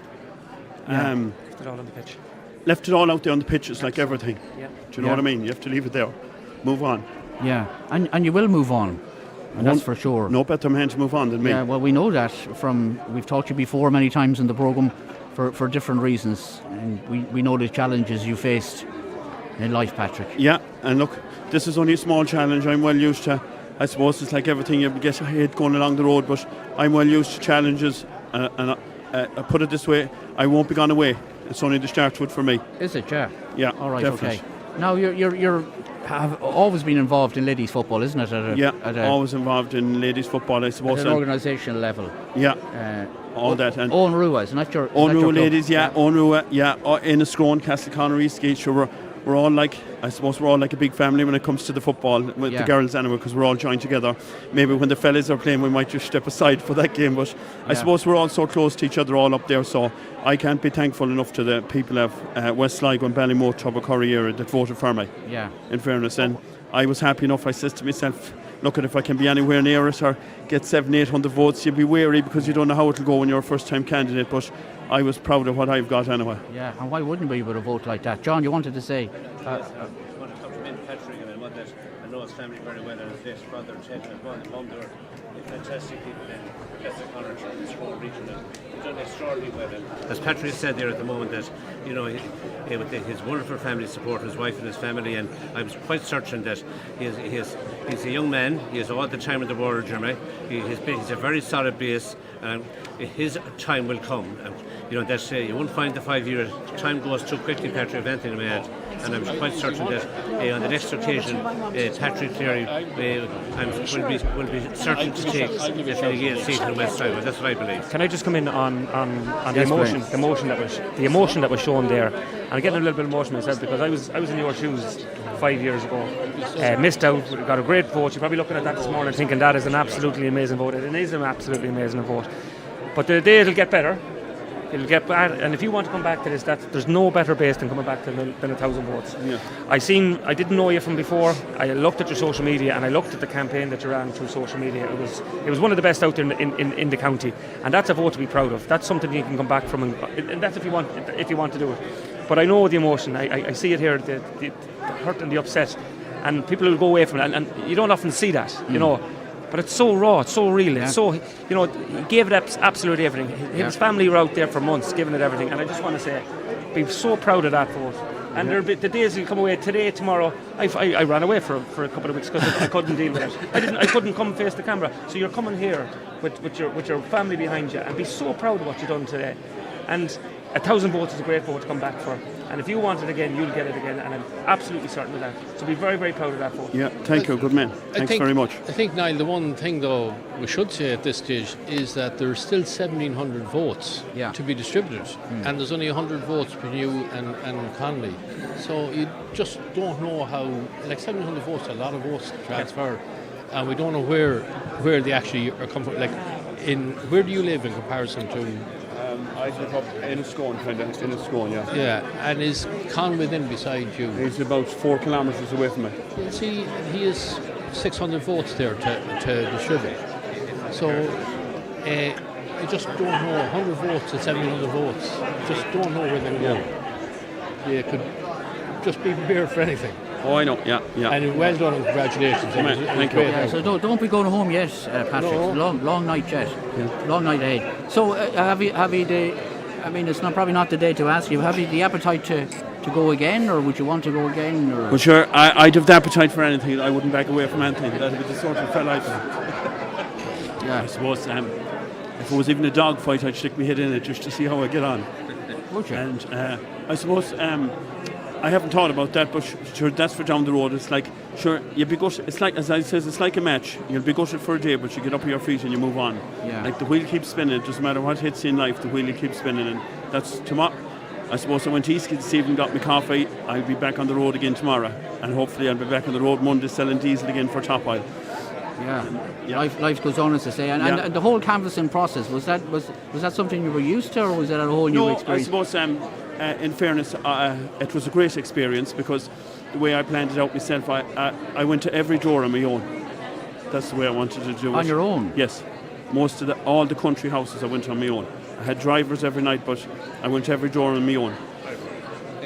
Yeah. Left it all on the pitch. Left it all out there on the pitch. It's like everything. Yeah. Do you know what I mean? You have to leave it there. Move on. Yeah, and you will move on. And that's for sure. No better man to move on than me. Yeah, well, we know that we've talked to you before many times in the programme for different reasons. And we know the challenges you faced in life, Patrick. Yeah, and look, this is only a small challenge. I'm well used to. I suppose it's like everything, you get ahead going along the road, but I'm well used to challenges. And I put it this way, I won't be gone away. It's only the start to it for me. Is it, yeah? Yeah, all right, definitely. Okay. Now, you're have always been involved in ladies' football, isn't it? Always involved in ladies' football, I suppose. At an organisational level. Yeah, all that. And Owen Rua, isn't that your Owen Rua ladies, club? Owen Rua, in a Scrone, Castleconner, Eastgate, sure, we're all like, I suppose we're all like a big family when it comes to the football, with the girls anyway, because we're all joined together. Maybe when the fellas are playing, we might just step aside for that game, but I suppose we're all so close to each other all up there, so I can't be thankful enough to the people of West Sligo and Ballymote, Tubbercurry area that voted for me, in fairness. And I was happy enough, I said to myself, look, if I can be anywhere near it or get 700-800 votes, you'll be wary because you don't know how it'll go when you're a first-time candidate, but I was proud of what I've got anyway. Yeah, and why wouldn't we with a vote like that? John, you wanted to say? I want to compliment Patrick, and I know his family very well, and his late brother and Ted as well. And Mum, they were fantastic people in Castleconner and the Scrone region. They've done extraordinarily well. And as Patrick said there at the moment, that with his wonderful family support, his wife and his family, and I was quite certain that he's a young man. He has all the time in the world, Jeremy. He's a very solid base, and his time will come. And, that you won't find the 5 years. Time goes too quickly, Patrick, if anything may add. And I'm quite certain that on the next occasion, Patrick Cleary will be certain to take the Fine Gael seat in West Sligo. That's what I believe. Can I just come in on the emotion that was shown there? And I'm getting a little bit emotional myself because I was in your shoes 5 years ago. Missed out, got a great vote. You're probably looking at that this morning thinking that is an absolutely amazing vote. It is an absolutely amazing vote. But the day it'll get better. It'll get bad, and if you want to come back to this, that there's no better base than coming back than 1,000 votes. Yeah. I didn't know you from before. I looked at your social media and I looked at the campaign that you ran through social media. It was one of the best out there in the county, and that's a vote to be proud of. That's something you can come back from, and that's if you want to do it. But I know the emotion. I see it here, the hurt and the upset, and people will go away from it, and you don't often see that, you know. But it's so raw, it's so real, it's so, he gave it absolutely everything. His family were out there for months giving it everything, and I just want to say, be so proud of that vote. And the days will come away today, tomorrow. I ran away for a couple of weeks because I couldn't deal with it. I couldn't come face the camera. So you're coming here with your family behind you, and be so proud of what you've done today. And 1,000 votes is a great vote to come back for. And if you want it again, you'll get it again, and I'm absolutely certain of that. So be very, very proud of that vote. Yeah, thank you, good man. Thanks very much. I think, Niall, the one thing, though, we should say at this stage is that there's still 1,700 votes to be distributed, and there's only 100 votes between you and Connolly. So you just don't know how, like 1,700 votes, a lot of votes transfer, and we don't know where they actually are coming from. Like, where do you live in comparison to? I live up in Scone, yeah. Yeah, and is Conway then beside you? He's about 4 kilometres away from me. See, he is 600 votes there to distribute. So you just don't know, 100 votes and 700 votes, just don't know where they're going. They could just be prepared for anything. Oh, I know, yeah. And well done and congratulations. Thank you. Yeah, so don't be going home yet, Patrick. No. Long night yet. Yeah. Long night ahead. So have you I mean, it's probably not the day to ask you. Have you the appetite to go again, or would you want to go again? Or? Well, sure, I'd have the appetite for anything. I wouldn't back away from anything. That'd be the sort of fella Yeah. I suppose if it was even a dog fight, I'd stick my head in it just to see how I get on. Would you? And I suppose I haven't thought about that, but sure, that's for down the road. It's like, sure, you'd be gutted. It's like, as I says, it's like a match. You'll be gutted for a day, but you get up on your feet and you move on. Yeah. Like the wheel keeps spinning. It doesn't matter what hits you in life, the wheel keeps spinning. And that's tomorrow. I suppose I went to Eastgate this evening, got my coffee. I'll be back on the road again tomorrow, and hopefully I'll be back on the road Monday selling diesel again for Top Oil. Yeah. Life goes on, as they say, and the whole canvassing process was that something you were used to, or was that a whole new experience? I suppose in fairness, it was a great experience because the way I planned it out myself, I went to every door on my own. That's the way I wanted to do it. On your own? Yes. Most of all the country houses I went on my own. I had drivers every night, but I went to every door on my own.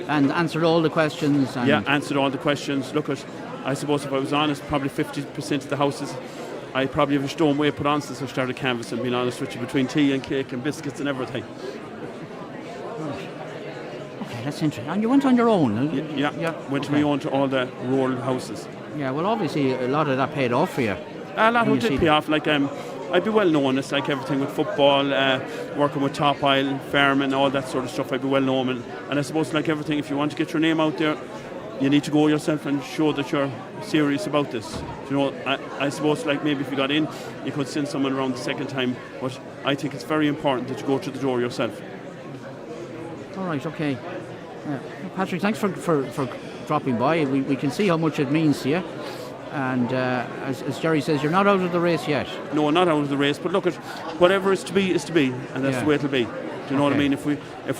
And answered all the questions? Answered all the questions. Look at, I suppose if I was honest, probably 50% of the houses I probably have a stone weight put on since I started canvassing, being honest with you, between tea and cake and biscuits and everything. Okay, that's interesting. And you went on your own? Went to my own to all the rural houses. Yeah, well, obviously a lot of that paid off for you. A lot of it did pay off. Like, I'd be well known. It's like everything with football, working with Top Oil, farming, all that sort of stuff. I'd be well known. And I suppose, like everything, if you want to get your name out there, you need to go yourself and show that you're serious about this. You know, I suppose, like maybe if you got in, you could send someone around the second time. But I think it's very important that you go to the door yourself. All right, okay. Patrick, thanks for dropping by. We can see how much it means to you. And as Jerry says, you're not out of the race yet. No, not out of the race. But look, at whatever is to be, and that's the way it'll be. Do you know what I mean? If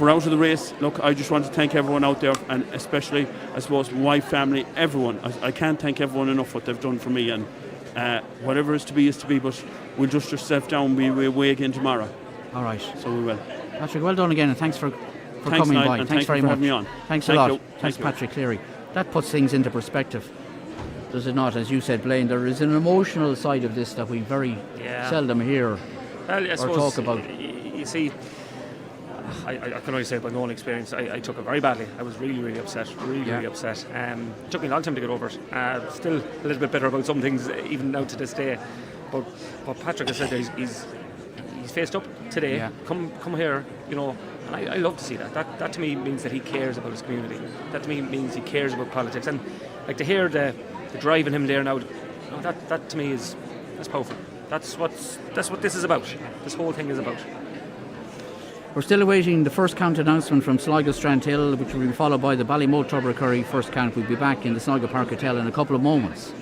we're out of the race, look, I just want to thank everyone out there, and especially, I suppose, my wife, family, everyone. I can't thank everyone enough what they've done for me. And whatever is to be, but we'll dust ourselves down. We'll be away again tomorrow. All right. So we will. Patrick, well done again, and thanks for coming Niall, by. And thanks very for much. having me on. Thanks a lot. Thanks, Patrick Cleary. That puts things into perspective, does it not? As you said, Blaine, there is an emotional side of this that we very seldom hear or talk about. You see, I can only say by my own experience, I took it very badly. I was really upset, really upset. It took me a long time to get over it. Still a little bit bitter about some things, even now to this day. But Patrick has said he's faced up today. Yeah. Come here, you know. And I love to see that. That to me means that he cares about his community. That to me means he cares about politics. And like to hear the drive in him there now, that to me that's powerful. That's what this is about. This whole thing is about. We're still awaiting the first count announcement from Sligo Strandhill, which will be followed by the Ballymote Tubbercurry first count. We'll be back in the Sligo Park Hotel in a couple of moments.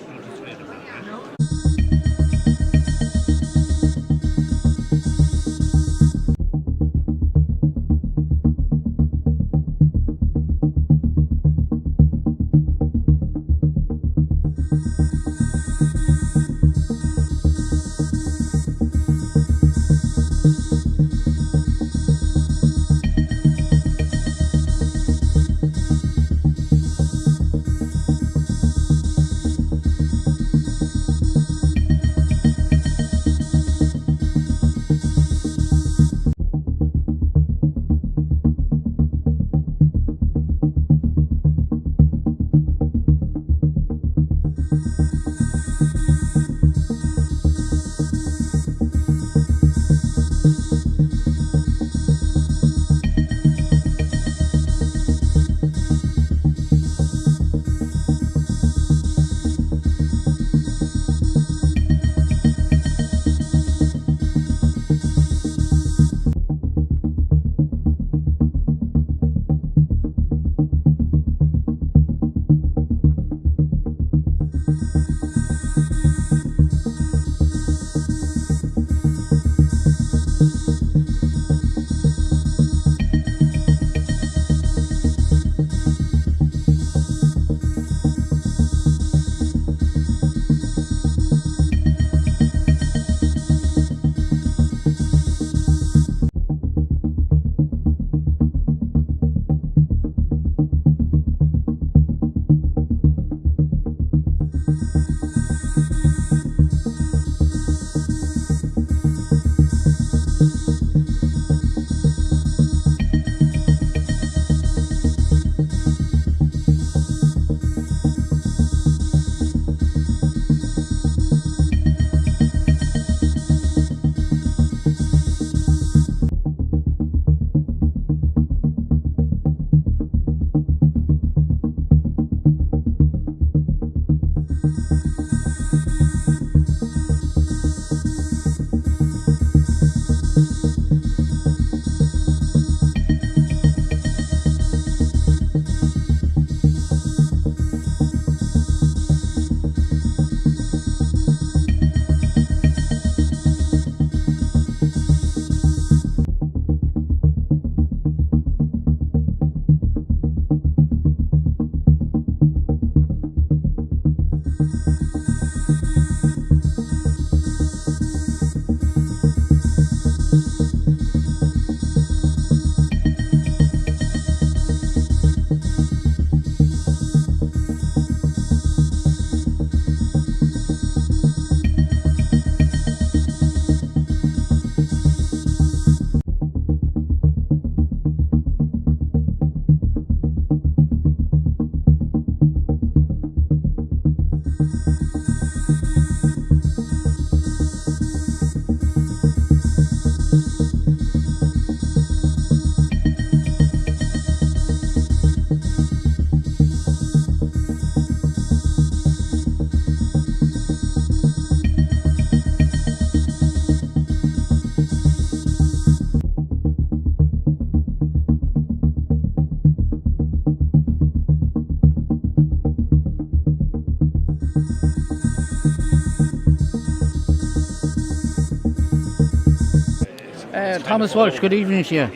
Thomas Walsh, good evening to you.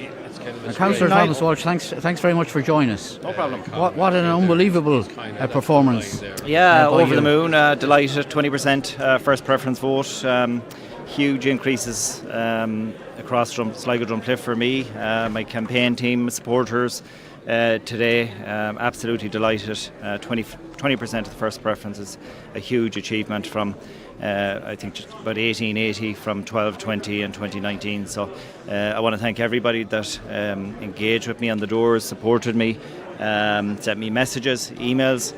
Councillor Thomas Walsh, thanks very much for joining us. No problem. What an unbelievable performance. Yeah, over you. The moon, delighted, 20% first preference vote. Huge increases across Sligo Drumcliff for me, my campaign team, supporters today. Absolutely delighted. 20% of the first preference is a huge achievement from I think just about 1880 from 1220 and 2019. So I want to thank everybody that engaged with me on the doors, supported me, sent me messages, emails.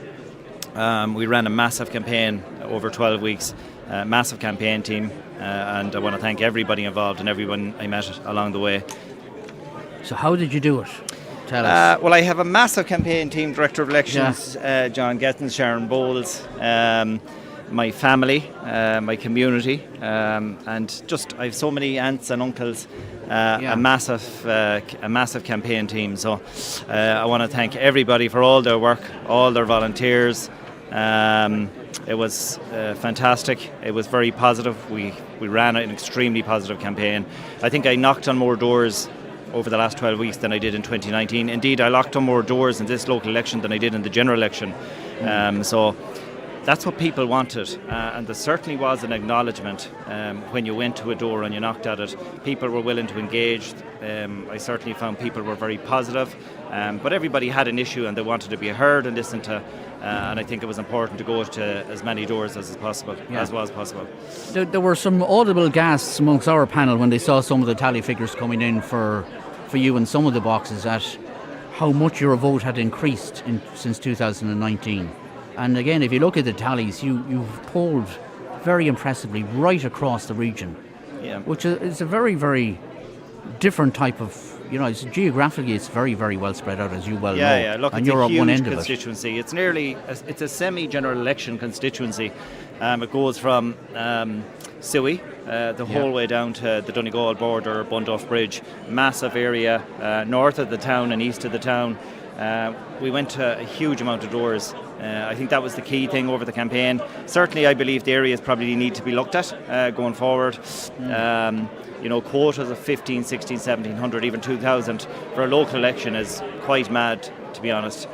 We ran a massive campaign over 12 weeks, massive campaign team, and I want to thank everybody involved and everyone I met along the way. So how did you do it? Tell us. Well, I have a massive campaign team, Director of Elections, John Gettins, Sharon Bowles, my family, my community, and just I have so many aunts and uncles, a massive campaign team. So I want to thank everybody for all their work, all their volunteers. It was fantastic. It was very positive. We ran an extremely positive campaign. I think I knocked on more doors over the last 12 weeks than I did in 2019. Indeed, I knocked on more doors in this local election than I did in the general election. So that's what people wanted, and there certainly was an acknowledgement when you went to a door and you knocked at it. People were willing to engage. I certainly found people were very positive, but everybody had an issue and they wanted to be heard and listened to, and I think it was important to go to as many doors as possible. There were some audible gasps amongst our panel when they saw some of the tally figures coming in for you in some of the boxes at how much your vote had increased since 2019. And again, if you look at the tallies, you've polled very impressively right across the region, which is a very, very different type of, geographically it's very, very well spread out, as you well know. Yeah, look, and it's you're a at one huge end constituency. It's a semi-general election constituency. It goes from Suey, the whole way down to the Donegal border, Bunduff Bridge, massive area, north of the town and east of the town. We went to a huge amount of doors. I think that was the key thing over the campaign. Certainly, I believe the areas probably need to be looked at going forward. Quotas of 15, 16, 1700, even 2000 for a local election is quite mad, to be honest.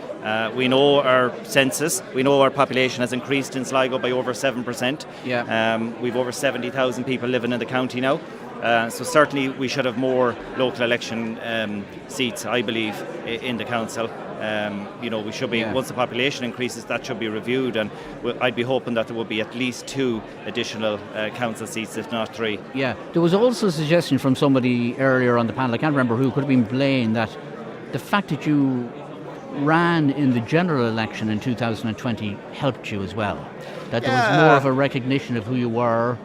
We know our census, we know our population has increased in Sligo by over 7%. We've over 70,000 people living in the county now. So certainly we should have more local election seats, I believe, in the council. We should be, once the population increases, that should be reviewed, and I'd be hoping that there will be at least 2 additional council seats, if not 3. Yeah, there was also a suggestion from somebody earlier on the panel, I can't remember who, could have been Blaine, that the fact that you ran in the general election in 2020 helped you as well. That there was more of a recognition of who you were.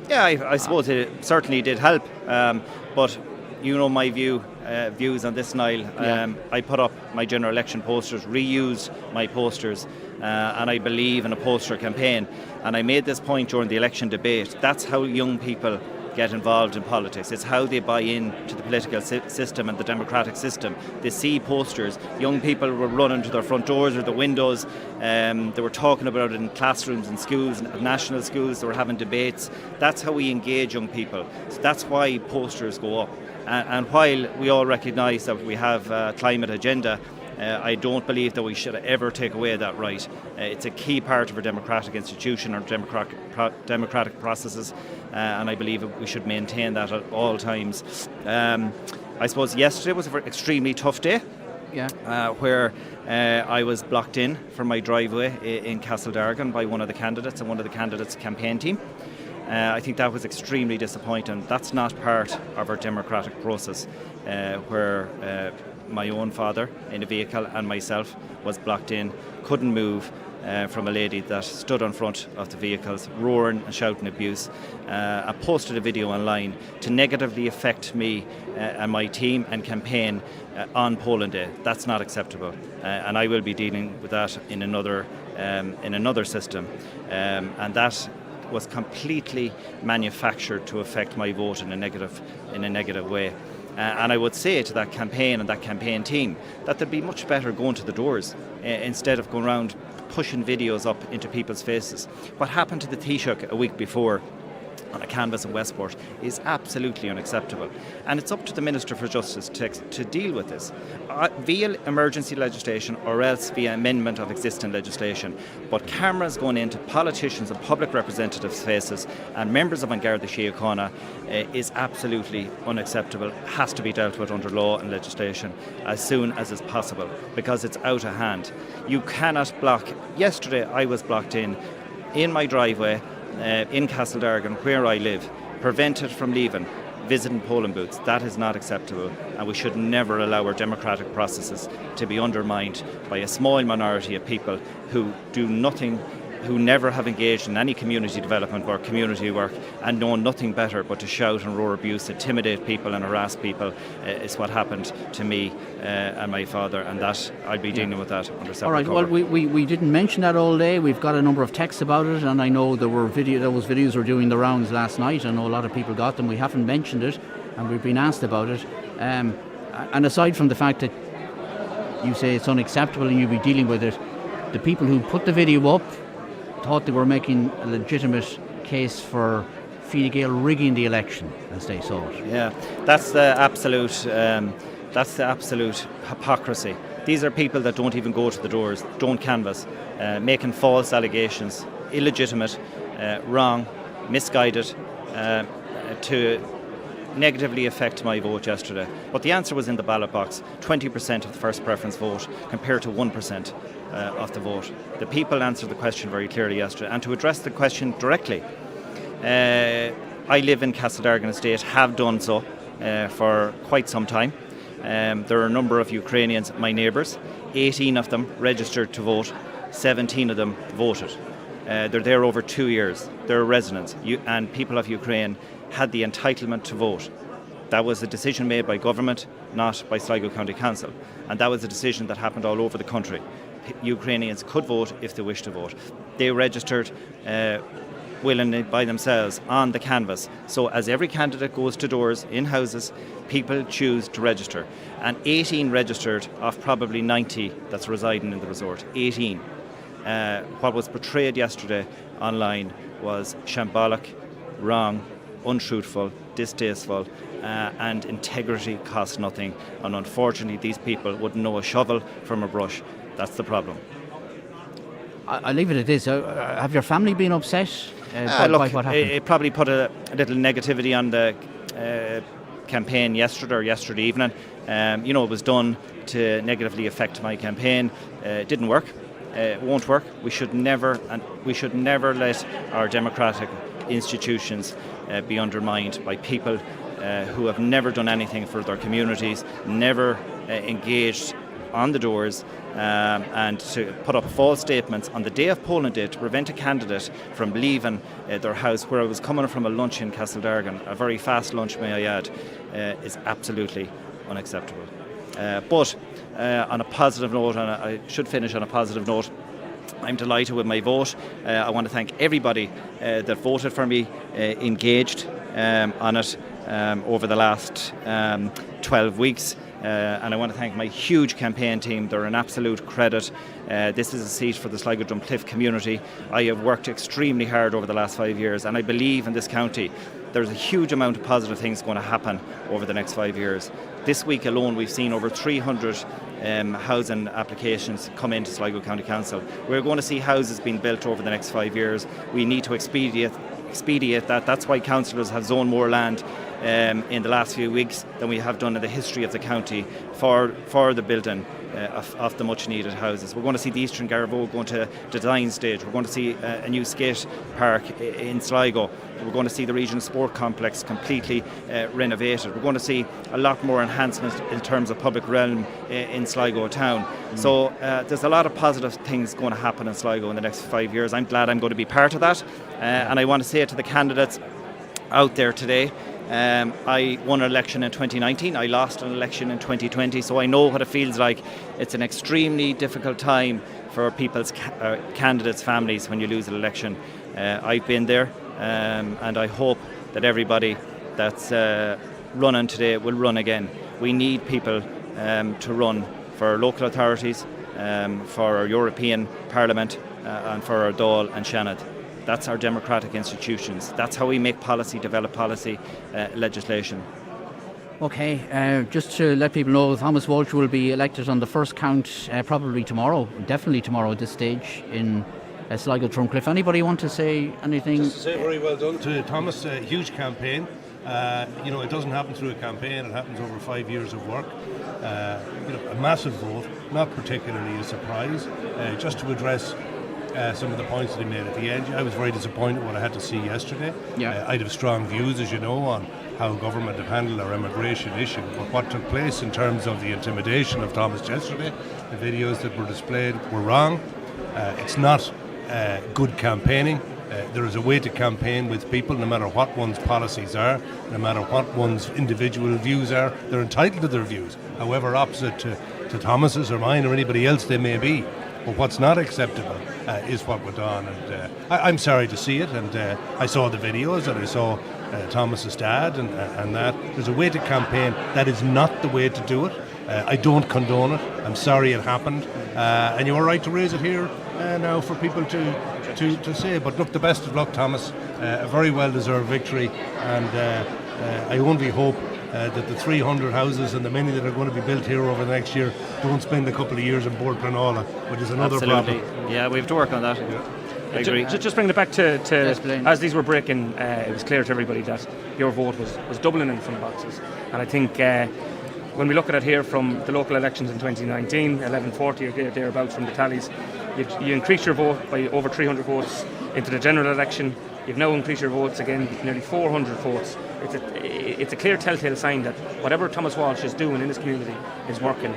Yeah, I suppose it certainly did help. But you know my view, views on this, Niall. I put up my general election posters, reused my posters, and I believe in a poster campaign. And I made this point during the election debate. That's how young people get involved in politics. It's how they buy into the political system and the democratic system. They see posters. Young people were running to their front doors or the windows. They were talking about it in classrooms and schools, and national schools. They were having debates. That's how we engage young people. So that's why posters go up. And while we all recognise that we have a climate agenda, I don't believe that we should ever take away that right. It's a key part of our democratic institution, our democratic processes, and I believe we should maintain that at all times. I suppose yesterday was an extremely tough day, where I was blocked in from my driveway in Castledargan by one of the candidates and one of the candidates' campaign team. I think that was extremely disappointing. That's not part of our democratic process, where my own father in a vehicle and myself was blocked in, couldn't move from a lady that stood in front of the vehicles, roaring and shouting abuse. I posted a video online to negatively affect me and my team and campaign on polling day. That's not acceptable, and I will be dealing with that in another system, and that was completely manufactured to affect my vote in a negative way. And I would say to that campaign and that campaign team that they'd be much better going to the doors instead of going around pushing videos up into people's faces. What happened to the Taoiseach a week before on a canvas in Westport is absolutely unacceptable. And it's up to the Minister for Justice to deal with this via emergency legislation or else via amendment of existing legislation. But cameras going into politicians and public representatives' faces and members of An Garda Síochána is absolutely unacceptable. It has to be dealt with under law and legislation as soon as is possible because it's out of hand. You cannot block. Yesterday I was blocked in my driveway in Castledargan, where I live, prevented from leaving, visiting polling booths. That is not acceptable, and we should never allow our democratic processes to be undermined by a small minority of people who do nothing, who never have engaged in any community development or community work and know nothing better but to shout and roar abuse, intimidate people and harass people is what happened to me and my father, and that I'll be dealing with that under separate All right, cover. well, we didn't mention that all day. We've got a number of texts about it, and I know those videos were doing the rounds last night. I know a lot of people got them. We haven't mentioned it, and we've been asked about it. And aside from the fact that you say it's unacceptable and you'll be dealing with it, the people who put the video up thought they were making a legitimate case for Fine Gael rigging the election, as they saw it. Yeah, that's the absolute hypocrisy. These are people that don't even go to the doors, don't canvass, making false allegations, illegitimate, wrong, misguided, to negatively affect my vote yesterday. But the answer was in the ballot box, 20% of the first preference vote compared to 1% of the vote. The people answered the question very clearly yesterday. And to address the question directly, I live in Castledargan Estate, have done so for quite some time. There are a number of Ukrainians, my neighbours, 18 of them registered to vote, 17 of them voted. They're there over 2 years. They're residents, and people of Ukraine had the entitlement to vote. That was a decision made by government, not by Sligo County Council. And that was a decision that happened all over the country. Ukrainians could vote if they wished to vote. They registered willingly by themselves on the canvas. So as every candidate goes to doors in houses, people choose to register. And 18 registered of probably 90 that's residing in the resort. 18. What was portrayed yesterday online was shambolic, wrong, untruthful, distasteful, and integrity costs nothing. And unfortunately, these people wouldn't know a shovel from a brush. That's the problem. I'll leave it at this. Have your family been upset by what happened? It probably put a little negativity on the campaign yesterday evening. It was done to negatively affect my campaign. It didn't work. It won't work. We should never let our democratic institutions be undermined by people who have never done anything for their communities, never engaged on the doors, and to put up false statements on the day of polling day to prevent a candidate from leaving their house, where I was coming from a lunch in Castledargan, a very fast lunch may I add, is absolutely unacceptable. But on a positive note, and I should finish on a positive note, I'm delighted with my vote. I want to thank everybody that voted for me, engaged on it over the last 12 weeks. And I want to thank my huge campaign team. They're an absolute credit. This is a seat for the Sligo Drumcliff community. I have worked extremely hard over the last 5 years, and I believe in this county there's a huge amount of positive things going to happen over the next 5 years. This week alone we've seen over 300 housing applications come into Sligo County Council. We're going to see houses being built over the next 5 years. We need to expedite that. That's why councillors have zoned more land in the last few weeks than we have done in the history of the county for the building of the much needed houses. We're going to see the Eastern Garvo going to design stage. We're going to see a new skate park in Sligo. We're going to see the regional sport complex completely renovated. We're going to see a lot more enhancements in terms of public realm in Sligo town. So there's a lot of positive things going to happen in Sligo in the next 5 years. I'm glad I'm going to be part of that. And I want to say to the candidates out there today, I won an election in 2019. I lost an election in 2020, so I know what it feels like. It's an extremely difficult time for people's candidates' families when you lose an election. I've been there, and I hope that everybody that's running today will run again. We need people to run for local authorities, for our European Parliament, and for our Dáil and Shannon. That's our democratic institutions. That's how we make policy, develop policy, legislation. Okay, just to let people know, Thomas Walsh will be elected on the first count probably tomorrow, definitely tomorrow at this stage in Sligo Drumcliff. Anybody want to say anything? Just to say very well done to Thomas, a huge campaign. It doesn't happen through a campaign, it happens over 5 years of work. A massive vote, not particularly a surprise, just to address some of the points that he made at the end. I was very disappointed what I had to see yesterday. I'd have strong views, as you know, on how government have handled our immigration issue, but what took place in terms of the intimidation of Thomas yesterday, the videos that were displayed were wrong. It's not good campaigning. There is a way to campaign with people, no matter what one's policies are, no matter what one's individual views are. They're entitled to their views, however opposite to Thomas's or mine or anybody else they may be. But what's not acceptable is what went on, and I'm sorry to see it. And I saw the videos, and I saw Thomas's dad, and that there's a way to campaign. That is not the way to do it. I don't condone it. I'm sorry it happened, and you were right to raise it here now for people to say. But look, the best of luck, Thomas. A very well-deserved victory, and I only hope that the 300 houses and the many that are going to be built here over the next year don't spend a couple of years in Bord Planola, which is another problem. Yeah, we have to work on that. Yeah. I agree. Just bringing it back to as these were breaking, it was clear to everybody that your vote was doubling in some boxes. And I think when we look at it here from the local elections in 2019, 1140 or thereabouts from the tallies, you increased your vote by over 300 votes into the general election. You've now increased your votes again, nearly 400 votes. It's a clear telltale sign that whatever Thomas Walsh is doing in this community is working.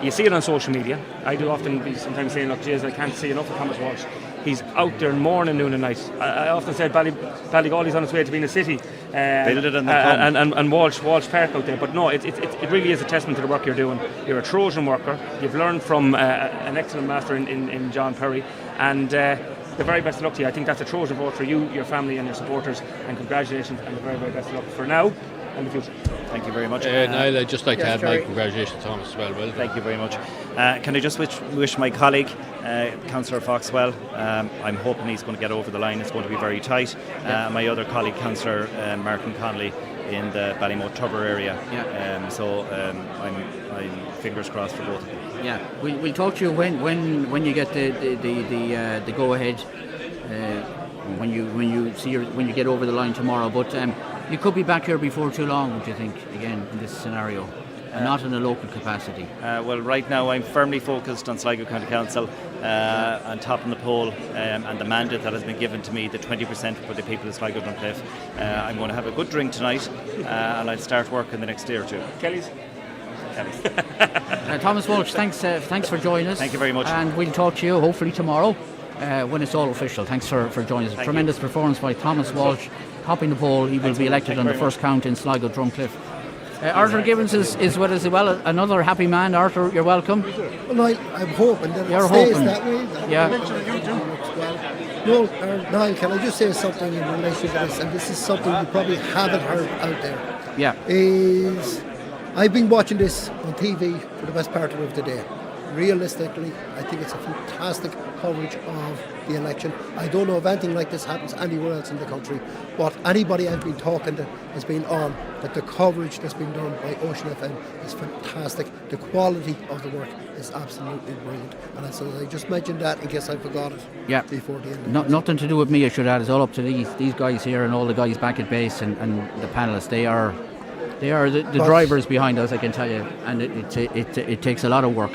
You see it on social media. I do often be sometimes saying, look, geez, I can't see enough of Thomas Walsh. He's out there morning, noon and night. I often said Ballygally's on its way to being a city. Build it and Walsh Park out there. But no, it really is a testament to the work you're doing. You're a Trojan worker. You've learned from an excellent master in John Perry. And the very best of luck to you. I think that's a Trojan vote for you, your family and your supporters. And congratulations and the very, very best of luck for now and the future. Thank you very much. Niall, I'd just like to add my congratulations to Thomas as well. Thank you very much. Can I just wish my colleague, Councillor Foxwell, I'm hoping he's going to get over the line. It's going to be very tight. My other colleague, Councillor Martin Connolly, in the Ballymote Tubber area. I'm fingers crossed for both of them. Yeah, we'll talk to you when you get the go ahead. When you get over the line tomorrow, but you could be back here before too long, would you think, again in this scenario, and not in a local capacity? Well, right now I'm firmly focused on Sligo County Council, on topping the poll, and the mandate that has been given to me, the 20% for the people of Sligo Drumcliff. I'm going to have a good drink tonight, and I'll start work in the next day or two. Kelly's. Thomas Walsh, thanks for joining us. Thank you very much. And we'll talk to you hopefully tomorrow when it's all official. Thanks for joining us. Tremendous performance by Thomas Walsh, topping the poll. He will be elected on the first count in Sligo Drumcliff. Arthur Gibbons is with us as well. Another happy man. Arthur, you're welcome. Well, I'm hoping that You're it stays hoping. that way. Yeah. No, Niall, can I just say something in relation to this? And this is something you probably haven't heard out there. Yeah. Is I've been watching this on TV for the best part of the day. Realistically, I think it's a fantastic coverage of the election. I don't know if anything like this happens anywhere else in the country, but anybody I've been talking to has been on that the coverage that's been done by Ocean FM is fantastic. The quality of the work is absolutely brilliant. And so I just mentioned that in case I forgot it before the end. Nothing to do with me, I should add. It's all up to these guys here and all the guys back at base and the panellists. They are the drivers behind us, I can tell you, and it takes a lot of work.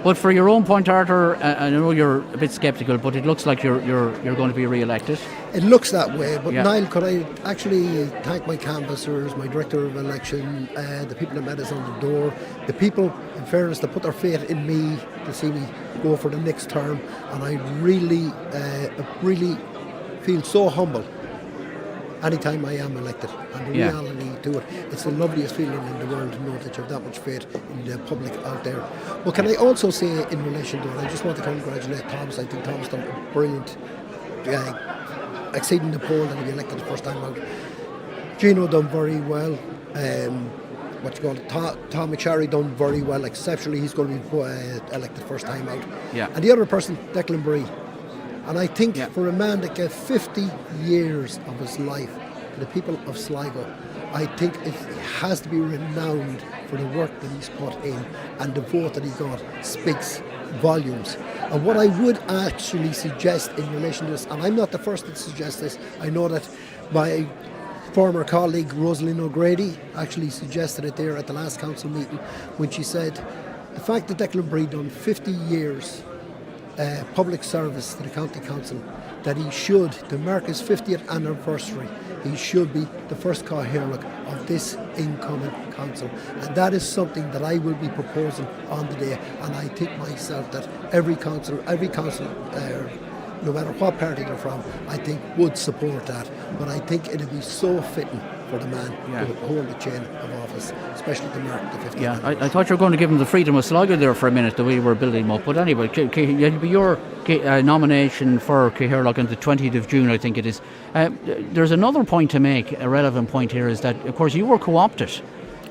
But for your own point, Arthur, I know you're a bit sceptical, but it looks like you're going to be re-elected. It looks that way, but Yeah. Niall, could I actually thank my canvassers, my director of election, the people that met us on the door, the people, in fairness, that put their faith in me to see me go for the next term, and I really feel so humble anytime I am elected. And the reality to it, it's the loveliest feeling in the world to know that you have that much faith in the public out there. Well, can I also say in relation to it, I just want to congratulate Thomas. I think Thomas done a brilliant, exceeding the poll and he elected the first time out. Gino done very well. Tom McSharry done very well, exceptionally. He's going to be elected first time out. Yeah. And the other person, Declan Bree. And I think for a man that gave 50 years of his life to the people of Sligo, I think it has to be renowned for the work that he's put in, and the vote that he got speaks volumes. And what I would actually suggest in relation to this, and I'm not the first to suggest this, I know that my former colleague Rosalind O'Grady actually suggested it there at the last council meeting when she said the fact that Declan Bree done 50 years public service to the county council, that he should, to mark his 50th anniversary, he should be the first Cathaoirleach of this incoming council. And that is something that I will be proposing on the day. And I think myself that every council, no matter what party they're from, I think would support that. But I think it'd be so fitting for the man to hold the chain of office, especially to mark the 50th. Yeah, I thought you were going to give him the freedom of Sligo there for a minute, the way you were building him up. But anyway, it'll be your nomination for Cathaoirleach on the 20th of June, I think it is. There's another point to make, a relevant point here, is that, of course, you were co-opted.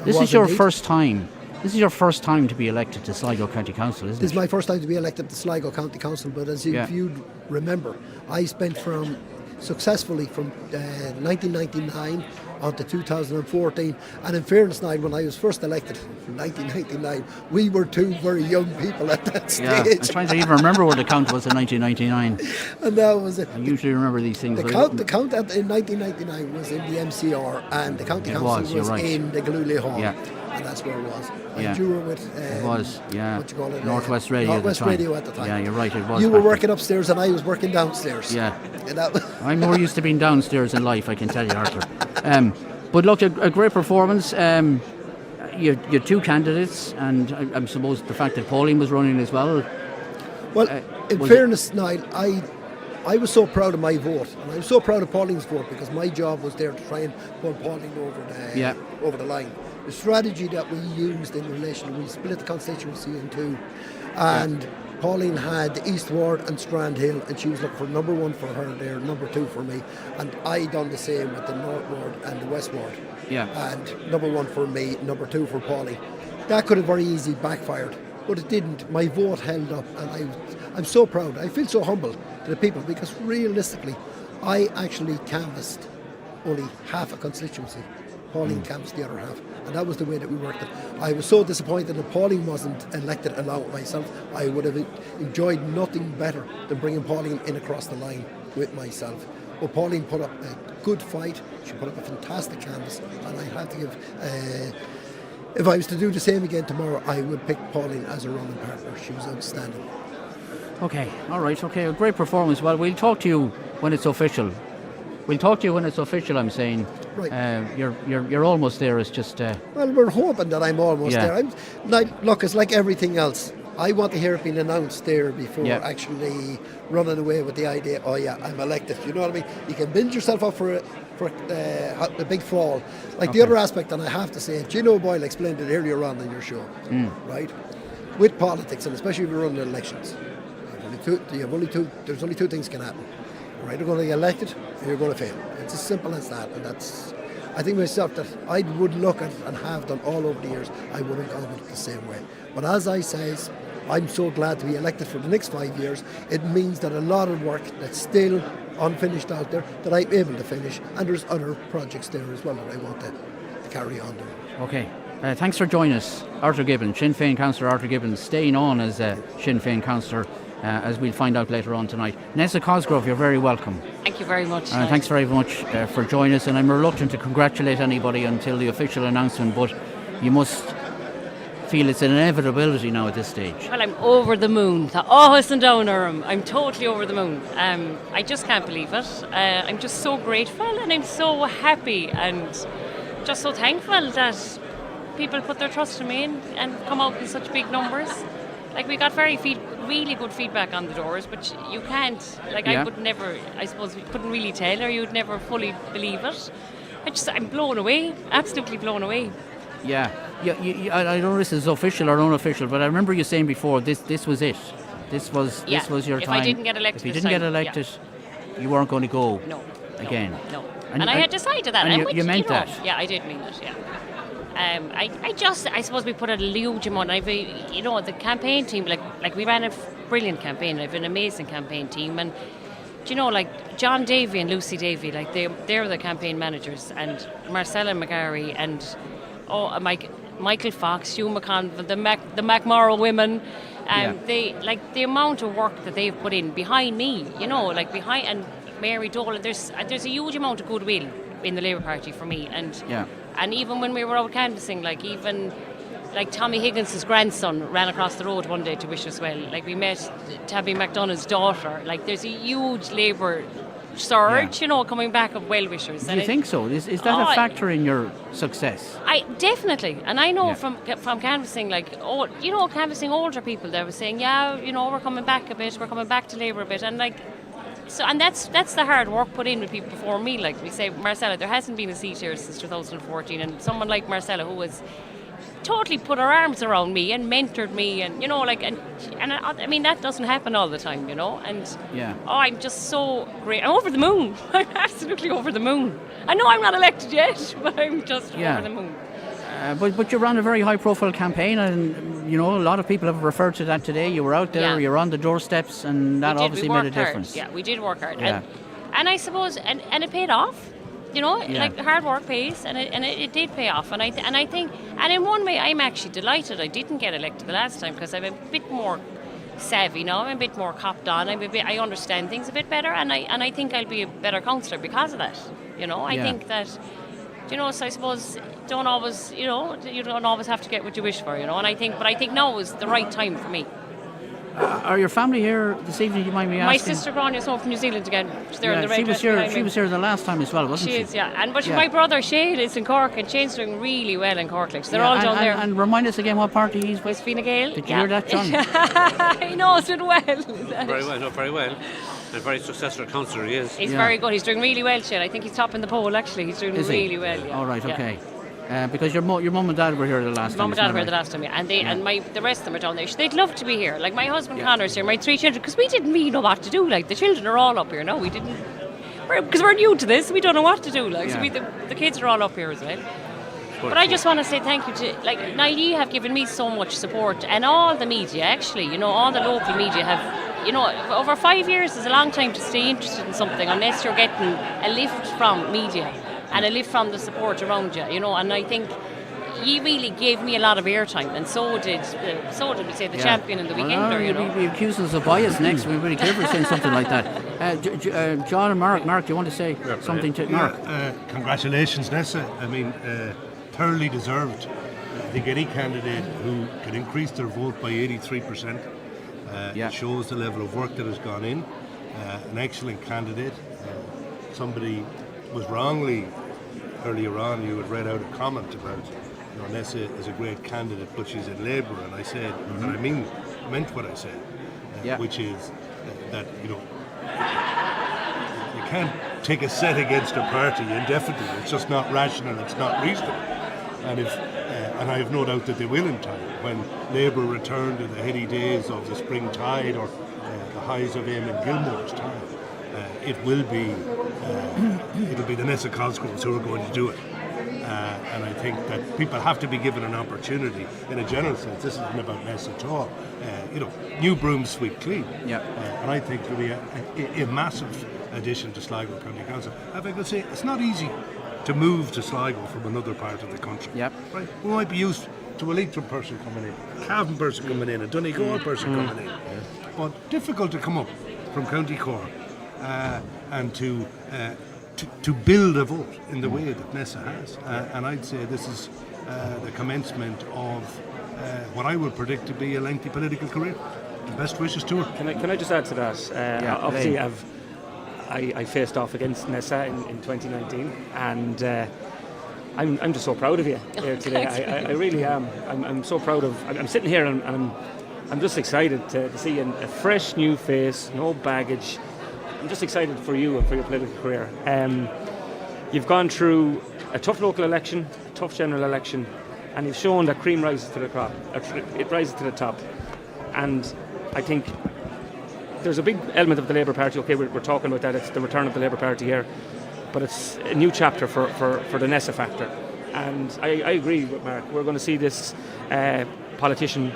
This is your first time. This is your first time to be elected to Sligo County Council, isn't it? This is my first time to be elected to Sligo County Council, but as if you'd remember, I spent successfully from 1999 on to 2014, and in fairness, Niall, when I was first elected in 1999, we were two very young people at that stage. Yeah, I'm trying to even remember where the count was in 1999. And that was it. I usually remember these things. The count in 1999 was in the MCR, and the county council was in the Galooly Hall. Yeah. And that's where it was. Yeah. And you were with what you call it? Northwest Radio. Northwest Radio at the time. Yeah, you're right. It was. You were working upstairs, and I was working downstairs. Yeah. And that was I'm more used to being downstairs in life, I can tell you, Arthur. But look, a great performance. You're two candidates, and I suppose the fact that Pauline was running as well. Well, in fairness, Niall, I was so proud of my vote, and I was so proud of Pauline's vote because my job was there to try and pull Pauline over the line. The strategy that we used in relation, we split the constituency in two, and Pauline had the East Ward and Strand Hill, and she was looking for number one for her there, number two for me, and I done the same with the North Ward and the West Ward. Yeah. And number one for me, number two for Pauline. That could have very easily backfired, but it didn't. My vote held up, and I'm so proud. I feel so humble to the people because realistically, I actually canvassed only half a constituency. Pauline canvassed the other half, and that was the way that we worked it. I was so disappointed that Pauline wasn't elected along with myself. I would have enjoyed nothing better than bringing Pauline in across the line with myself. But Pauline put up a good fight. She put up a fantastic canvass, and I have to give. If I was to do the same again tomorrow, I would pick Pauline as a running partner. She was outstanding. Okay, all right, okay, a great performance. Well, we'll talk to you when it's official. I'm saying. Right. You're almost there. It's just. Well, we're hoping that I'm almost there. Look, it's like everything else. I want to hear it being announced there before actually running away with the idea, oh yeah, I'm elected. You know what I mean? You can build yourself up for the big fall. Like the other aspect, and I have to say, Gino Boyle explained it earlier on in your show, right? With politics, and especially if you're running elections, there's only two things can happen. You're either going to get elected or you're going to fail. It's as simple as that. And that's, I think myself, that I would look at and have done all over the years, I wouldn't go with it the same way. But as I says, I'm so glad to be elected for the next 5 years. It means that a lot of work that's still unfinished out there, that I'm able to finish, and there's other projects there as well that I want to carry on doing. Okay. Thanks for joining us, Arthur Gibbon, Sinn Féin councillor Arthur Gibbon, staying on as Sinn Féin councillor, as we'll find out later on tonight. Nessa Cosgrove, you're very welcome. Thank you very much. Thanks very much for joining us, and I'm reluctant to congratulate anybody until the official announcement, but you must feel it's an inevitability now at this stage. Well, I'm over the moon. Isn't down Durham. I'm totally over the moon. I just can't believe it. I'm just so grateful, and I'm so happy, and just so thankful that people put their trust in me and come out in such big numbers. Like, we got really good feedback on the doors, but you can't, I would never, I suppose, you couldn't really tell, or you'd never fully believe it. I'm blown away, absolutely blown away. Yeah. I don't know if this is official or unofficial, but I remember you saying before, this was it. This was your time. If I didn't get elected, if you didn't get elected, you weren't going to go again. No. And I had decided that. And you meant that. Yeah, I did mean it, yeah. I suppose we put a huge amount. The campaign team, like we ran a brilliant campaign. I've an amazing campaign team, and John Davey and Lucy Davey, they're the campaign managers, and Marcella McGarry and Michael Fox, Hugh McConville, the McMorrow women. They the amount of work that they've put in behind me. Behind and Mary Dolan. There's a huge amount of goodwill in the Labour Party for me, and even when we were out canvassing, Tommy Higgins' grandson ran across the road one day to wish us well. We met Tabby McDonough's daughter. There's a huge Labour surge, coming back of well-wishers. Do you think so? Is that a factor in your success? Definitely. And I know from canvassing, canvassing older people, they were saying, we're coming back a bit, we're coming back to Labour a bit. And and that's the hard work put in with people before me. We say, Marcella, there hasn't been a seat here since 2014, and someone like Marcella, who was totally put her arms around me and mentored me, and that doesn't happen all the time, and I'm just so great. I'm over the moon. I'm absolutely over the moon. I know I'm not elected yet, but I'm just over the moon. But you ran a very high-profile campaign, and a lot of people have referred to that today. You were out there, you're on the doorsteps, and that obviously made a difference. Yeah, we did work hard, and I suppose, and it paid off. Hard work pays, and it did pay off. And I think, and in one way, I'm actually delighted I didn't get elected the last time, because I'm a bit more savvy now. I'm a bit more copped on. I understand things a bit better, and I think I'll be a better councillor because of that. I think that. So I suppose you don't always have to get what you wish for, and I think now is the right time for me. Are your family here this evening? Do you mind me asking? My sister Grania's home from New Zealand again. She's there in the red dress. She was here the last time as well, wasn't she? She is, yeah. My brother Shane is in Cork, and Shane's doing really well in Cork. So they're all down there. And remind us again what party he's with. West Fine Gael. Did you hear that, John? He knows it well. Very well. A very successful councillor he is. He's very good. He's doing really well, Shane. I think he's top in the poll, actually. He's doing really well. Yeah. All right, okay. Because your mum and dad were here the last time. Mum and dad were here the last time, and the rest of them are down there. They'd love to be here. My husband Connor's here, my 3 children, because we didn't really know what to do. The children are all up here now. We didn't, because we're new to this. We don't know what to do. So the kids are all up here as well. But I just want to say thank you to Niall, you have given me so much support, and all the media actually. All the local media have. Over 5 years is a long time to stay interested in something unless you're getting a lift from media and a lift from the support around you, and I think you really gave me a lot of airtime, and so did we say the champion and the weekender, We accuse us of bias next. We're really clever saying something like that. John and Mark, do you want to say something to Mark? Congratulations, Nessa. Thoroughly deserved. I think any candidate who can increase their vote by 83%, it shows the level of work that has gone in. An excellent candidate. Somebody was wrongly, earlier on, you had read out a comment about Nessa is a great candidate, but she's in Labour, and I said, and I mean meant what I said, which is that you can't take a set against a party indefinitely. It's just not rational. It's not reasonable. And I have no doubt that they will in time when Labour return to the heady days of the spring tide or the highs of Eamon Gilmore's time. It will be it'll be the Nessa Cosgroves who are going to do it. And I think that people have to be given an opportunity in a general sense. This isn't about Nessa at all. New brooms sweep clean. And I think it'll be a massive addition to Sligo County Council. If I could say, it's not easy to move to Sligo from another part of the country. Right? We might be used to a Leitrim person coming in, a Cavan person coming in, a Donegal person coming in. But difficult to come up from County Cork and to build a vote in the way that Nessa has. And I'd say this is the commencement of what I would predict to be a lengthy political career. Best wishes to her. Can I just add to that? Obviously, I faced off against Nessa in 2019, and I'm just so proud of you here today. I really am. I'm so proud of. I'm sitting here and I'm just excited to see a fresh new face, no baggage. I'm just excited for you and for your political career. You've gone through a tough local election, a tough general election, and you've shown that cream rises to the crop. It rises to the top, and I think there's a big element of the Labour Party. Okay, we're talking about that. It's the return of the Labour Party here, but it's a new chapter for the Nessa factor. And I agree with Mark. We're going to see this politician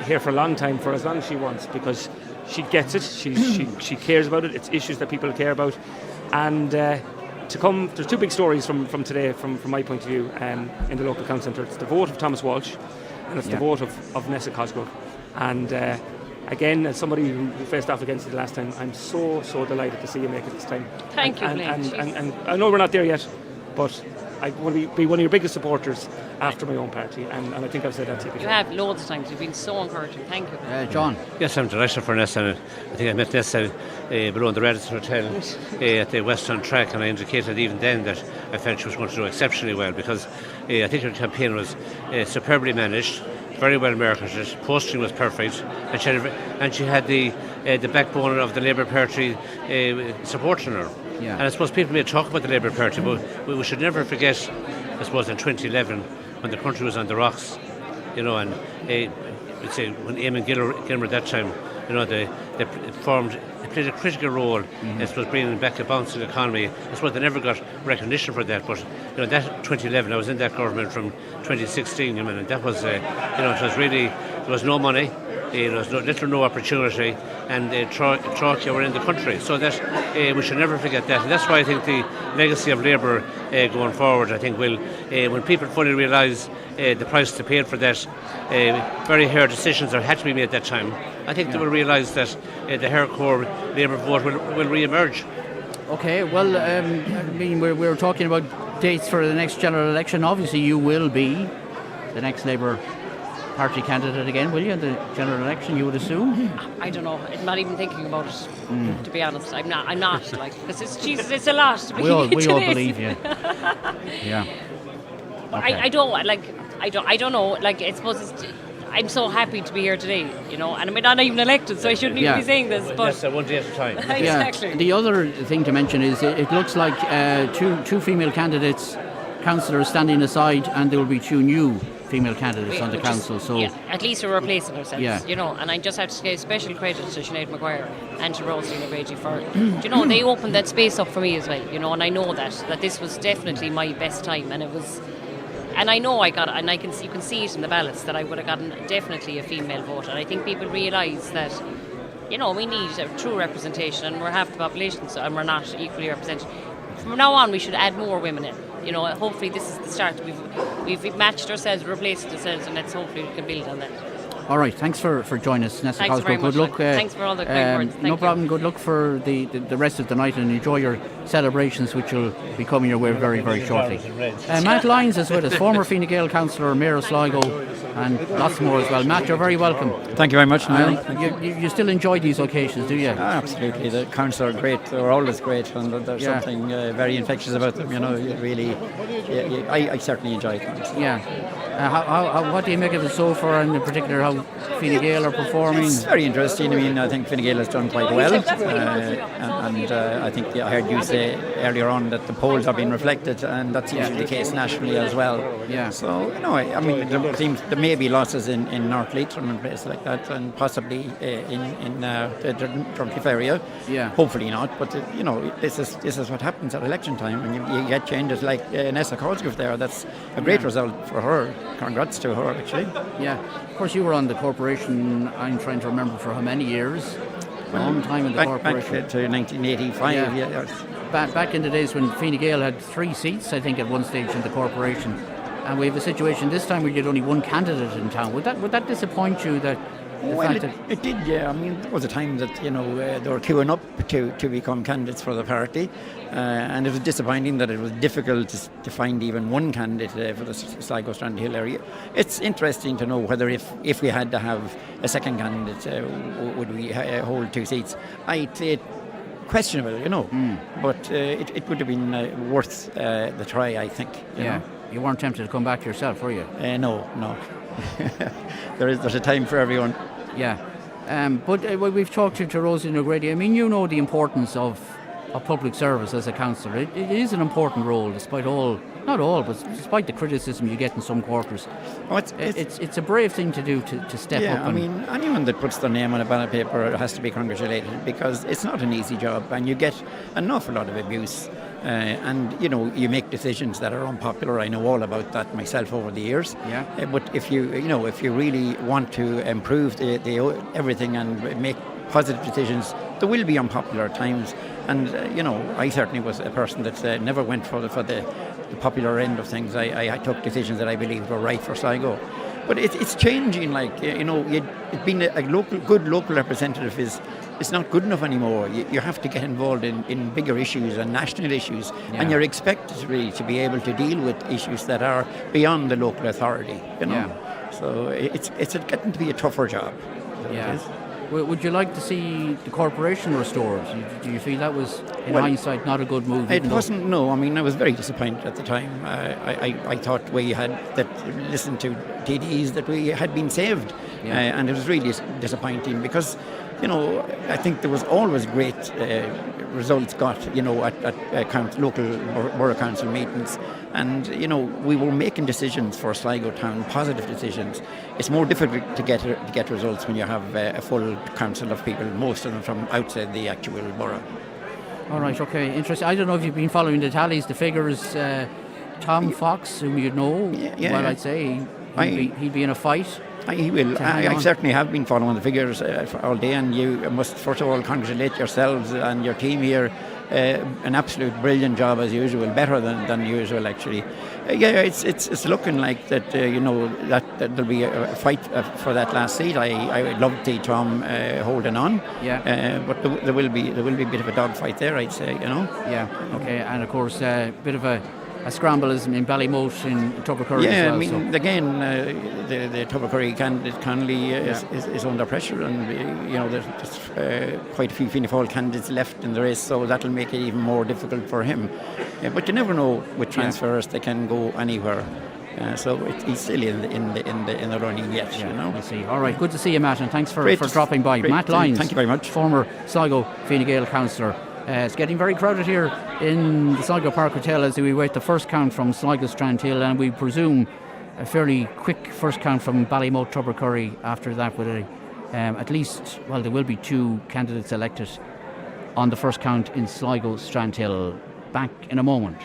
here for a long time, for as long as she wants, because she gets it. She cares about it. It's issues that people care about. And there's two big stories from today, from my point of view, in the local council centre. It's the vote of Thomas Walsh, and it's the vote of Nessa Cosgrove. And again, as somebody who faced off against it last time, I'm so delighted to see you make it this time. Thank you, and I know we're not there yet, but I want to be one of your biggest supporters after my own party, and I think I've said that to you before. You have loads of times. You've been so encouraging. Thank you. John? Yes, I'm delighted for Nessa. I think I met Nessa below the Radisson Hotel at the Western Track, and I indicated even then that I felt she was going to do exceptionally well, because I think her campaign was superbly managed, very well marketed, posting was perfect, and she had the backbone of the Labour Party supporting her. And I suppose people may talk about the Labour Party, but we should never forget, I suppose, in 2011, when the country was on the rocks, and we'd say when Eamon Gilmore at that time, they played a critical role in bringing back a bouncing economy. I suppose they never got recognition for that, but that 2011, I was in that government from 2016, and that was, it was really, there was no money. There was no opportunity, and Troika were in the country, so that we should never forget that. And that's why I think the legacy of Labour going forward, I think, will, when people fully realise the price they paid for that, very hard decisions that had to be made at that time, I think they will realise that the hardcore Labour vote will re-emerge. Okay, well, we're talking about dates for the next general election. Obviously, you will be the next Labour Party candidate again, will you, in the general election, you would assume? I don't know. I'm not even thinking about it, to be honest. I'm not, because it's a lot. We all believe you. Yeah. But okay. I don't know. I suppose I'm so happy to be here today, and I'm not even elected, so I shouldn't even be saying this. But that's one day at a time. Exactly. The other thing to mention is it looks like two female candidates, councillors standing aside, and there will be two new female candidates on the council. So at least we're replacing ourselves, and I just have to give special credit to Sinead Maguire and to Rosalie Brady for, they opened that space up for me as well, and I know that this was definitely my best time, and it was, and I know I got it, and you can see it in the ballots that I would have gotten definitely a female vote, and I think people realise that, we need a true representation, and we're half the population, and we're not equally represented. From now on, we should add more women in. Hopefully this is the start. We've matched ourselves, replaced ourselves, and let's hopefully we can build on that. All right, thanks for joining us, Nessa Cosgrove. Good much, luck. Thanks for all the kind words. No problem. Good luck for the rest of the night, and enjoy your celebrations, which will be coming your way very, very shortly. Matt Lyons is with us, former Fine Gael councillor, Mayor of Sligo, and lots more as well. Matt, you're very welcome. Thank you very much, Niall. You still enjoy these occasions, do you? Absolutely. The council are great. They're always great, and there's something very infectious about them. I certainly enjoy it. Yeah. What do you make of it so far, and in particular, how Fine Gael are performing? It's very interesting. I mean, I think Fine Gael has done quite well, and I think I heard you say earlier on that the polls have been reflected, and that's usually the case nationally as well. Yeah. So, I mean, there may be losses in North Leitrim and places like that, and possibly in the Drumcliff area. Yeah. Hopefully not, but this is what happens at election time, and you get changes like Nessa Cosgrove there. That's a great result for her. Congrats to her, actually. Yeah. Of course, you were on the corporation. I'm trying to remember for how many years. Long time in the corporation. Back to 1985. Yeah. Back in the days when Fine Gael had 3 seats, I think, at one stage in the corporation, and we have a situation this time where you had only one candidate in town. Would that disappoint you? It did, yeah. I mean, there was a time that they were queuing up to become candidates for the party, and it was disappointing that it was difficult to find even one candidate for the Sligo Strandhill area. It's interesting to know whether if we had to have a second candidate, would we hold 2 seats? I'd say questionable, but it would have been worth the try, I think. You know? You weren't tempted to come back yourself, were you? No. There's a time for everyone. Yeah. But we've talked to Rosie O'Grady. I mean, you know the importance of public service as a councillor. It is an important role, despite not all, but despite the criticism you get in some quarters. It's a brave thing to do to step up. Yeah, I mean, anyone that puts their name on a ballot paper has to be congratulated, because it's not an easy job, and you get an awful lot of abuse. And you make decisions that are unpopular. I know all about that myself over the years. Yeah. But if you really want to improve the everything and make positive decisions, there will be unpopular times. And I certainly was a person that never went for the popular end of things. I took decisions that I believed were right for Sligo. But it's changing. Being a good local representative is not good enough anymore. You have to get involved in bigger issues and national issues, and you're expected really to be able to deal with issues that are beyond the local authority. So it's getting to be a tougher job. Yeah. Would you like to see the corporation restored? Do you feel that was, in hindsight, not a good move? It wasn't, no. I mean, I was very disappointed at the time. I thought we had listened to TDs that we had been saved. And it was really disappointing, because I think there was always great results got, at local borough council meetings, and we were making decisions for Sligo town, positive decisions. It's more difficult to get results when you have a full council of people, most of them from outside the actual borough. All right, okay, interesting. I don't know if you've been following the tallies, the figures. Tom Fox, whom you'd know, I'd say he'd be in a fight. He will. I certainly have been following the figures all day, and you must first of all congratulate yourselves and your team here. An absolute brilliant job as usual, better than usual actually. It's looking like that. That there'll be a fight for that last seat. I would love to see Tom holding on. But there will be a bit of a dogfight there, I'd say. Yeah. Okay. And of course, a bit of a scramble is in Ballymote in Tubbercurry as well. I mean, again, the Tubbercurry candidate Connolly is under pressure, and there's quite a few Fianna Fáil candidates left in the race, so that'll make it even more difficult for him. But you never know with transfers; they can go anywhere. So he's still in the running yet. We'll see. All right, good to see you, Matt, and thanks for dropping by. Matt Lyons, thank you very much. Former Sligo Fine Gael councillor. It's getting very crowded here in the Sligo Park Hotel as we wait the first count from Sligo Strandhill, and we presume a fairly quick first count from Ballymote Tubbercurry after that, with at least, there will be 2 candidates elected on the first count in Sligo Strandhill. Back in a moment.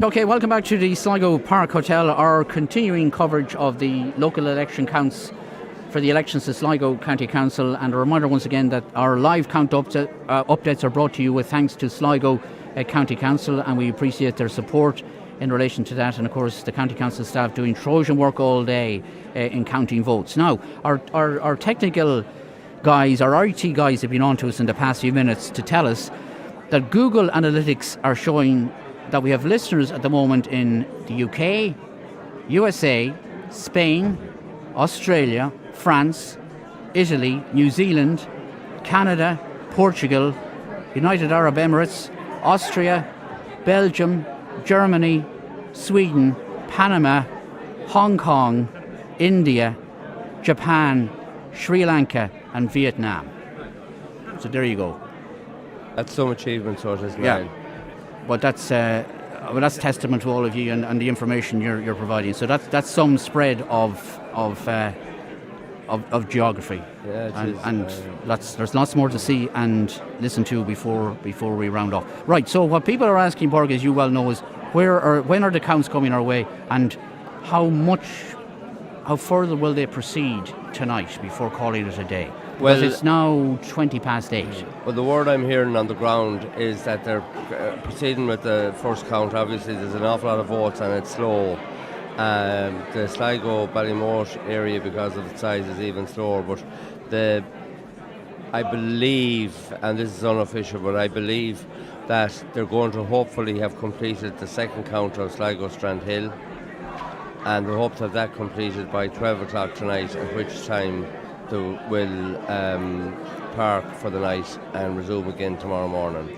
Okay, welcome back to the Sligo Park Hotel, our continuing coverage of the local election counts for the elections to Sligo County Council. And a reminder once again that our live count updates are brought to you with thanks to Sligo County Council, and we appreciate their support in relation to that. And of course the County Council staff doing Trojan work all day in counting votes. Now, our technical guys, our IT guys have been on to us in the past few minutes to tell us that Google Analytics are showing that we have listeners at the moment in the UK, USA, Spain, Australia, France, Italy, New Zealand, Canada, Portugal, United Arab Emirates, Austria, Belgium, Germany, Sweden, Panama, Hong Kong, India, Japan, Sri Lanka and Vietnam. So there you go. That's some achievement, so it is. Yeah. But that's testament to all of you and the information you're providing. So that's some spread of geography. Yeah, and there's lots more to see and listen to before we round off. Right. So what people are asking, Borg, as you well know, is when are the counts coming our way, and how further will they proceed tonight before calling it a day? Well, it's now 8:20. Well, the word I'm hearing on the ground is that they're proceeding with the first count. Obviously, there's an awful lot of votes and it's slow. The Sligo Ballymore area, because of the size, is even slower. But I believe, and this is unofficial, but I believe that they're going to hopefully have completed the second count of Sligo Strandhill, and they hope to have that completed by 12 o'clock tonight, at which time they will park for the night and resume again tomorrow morning.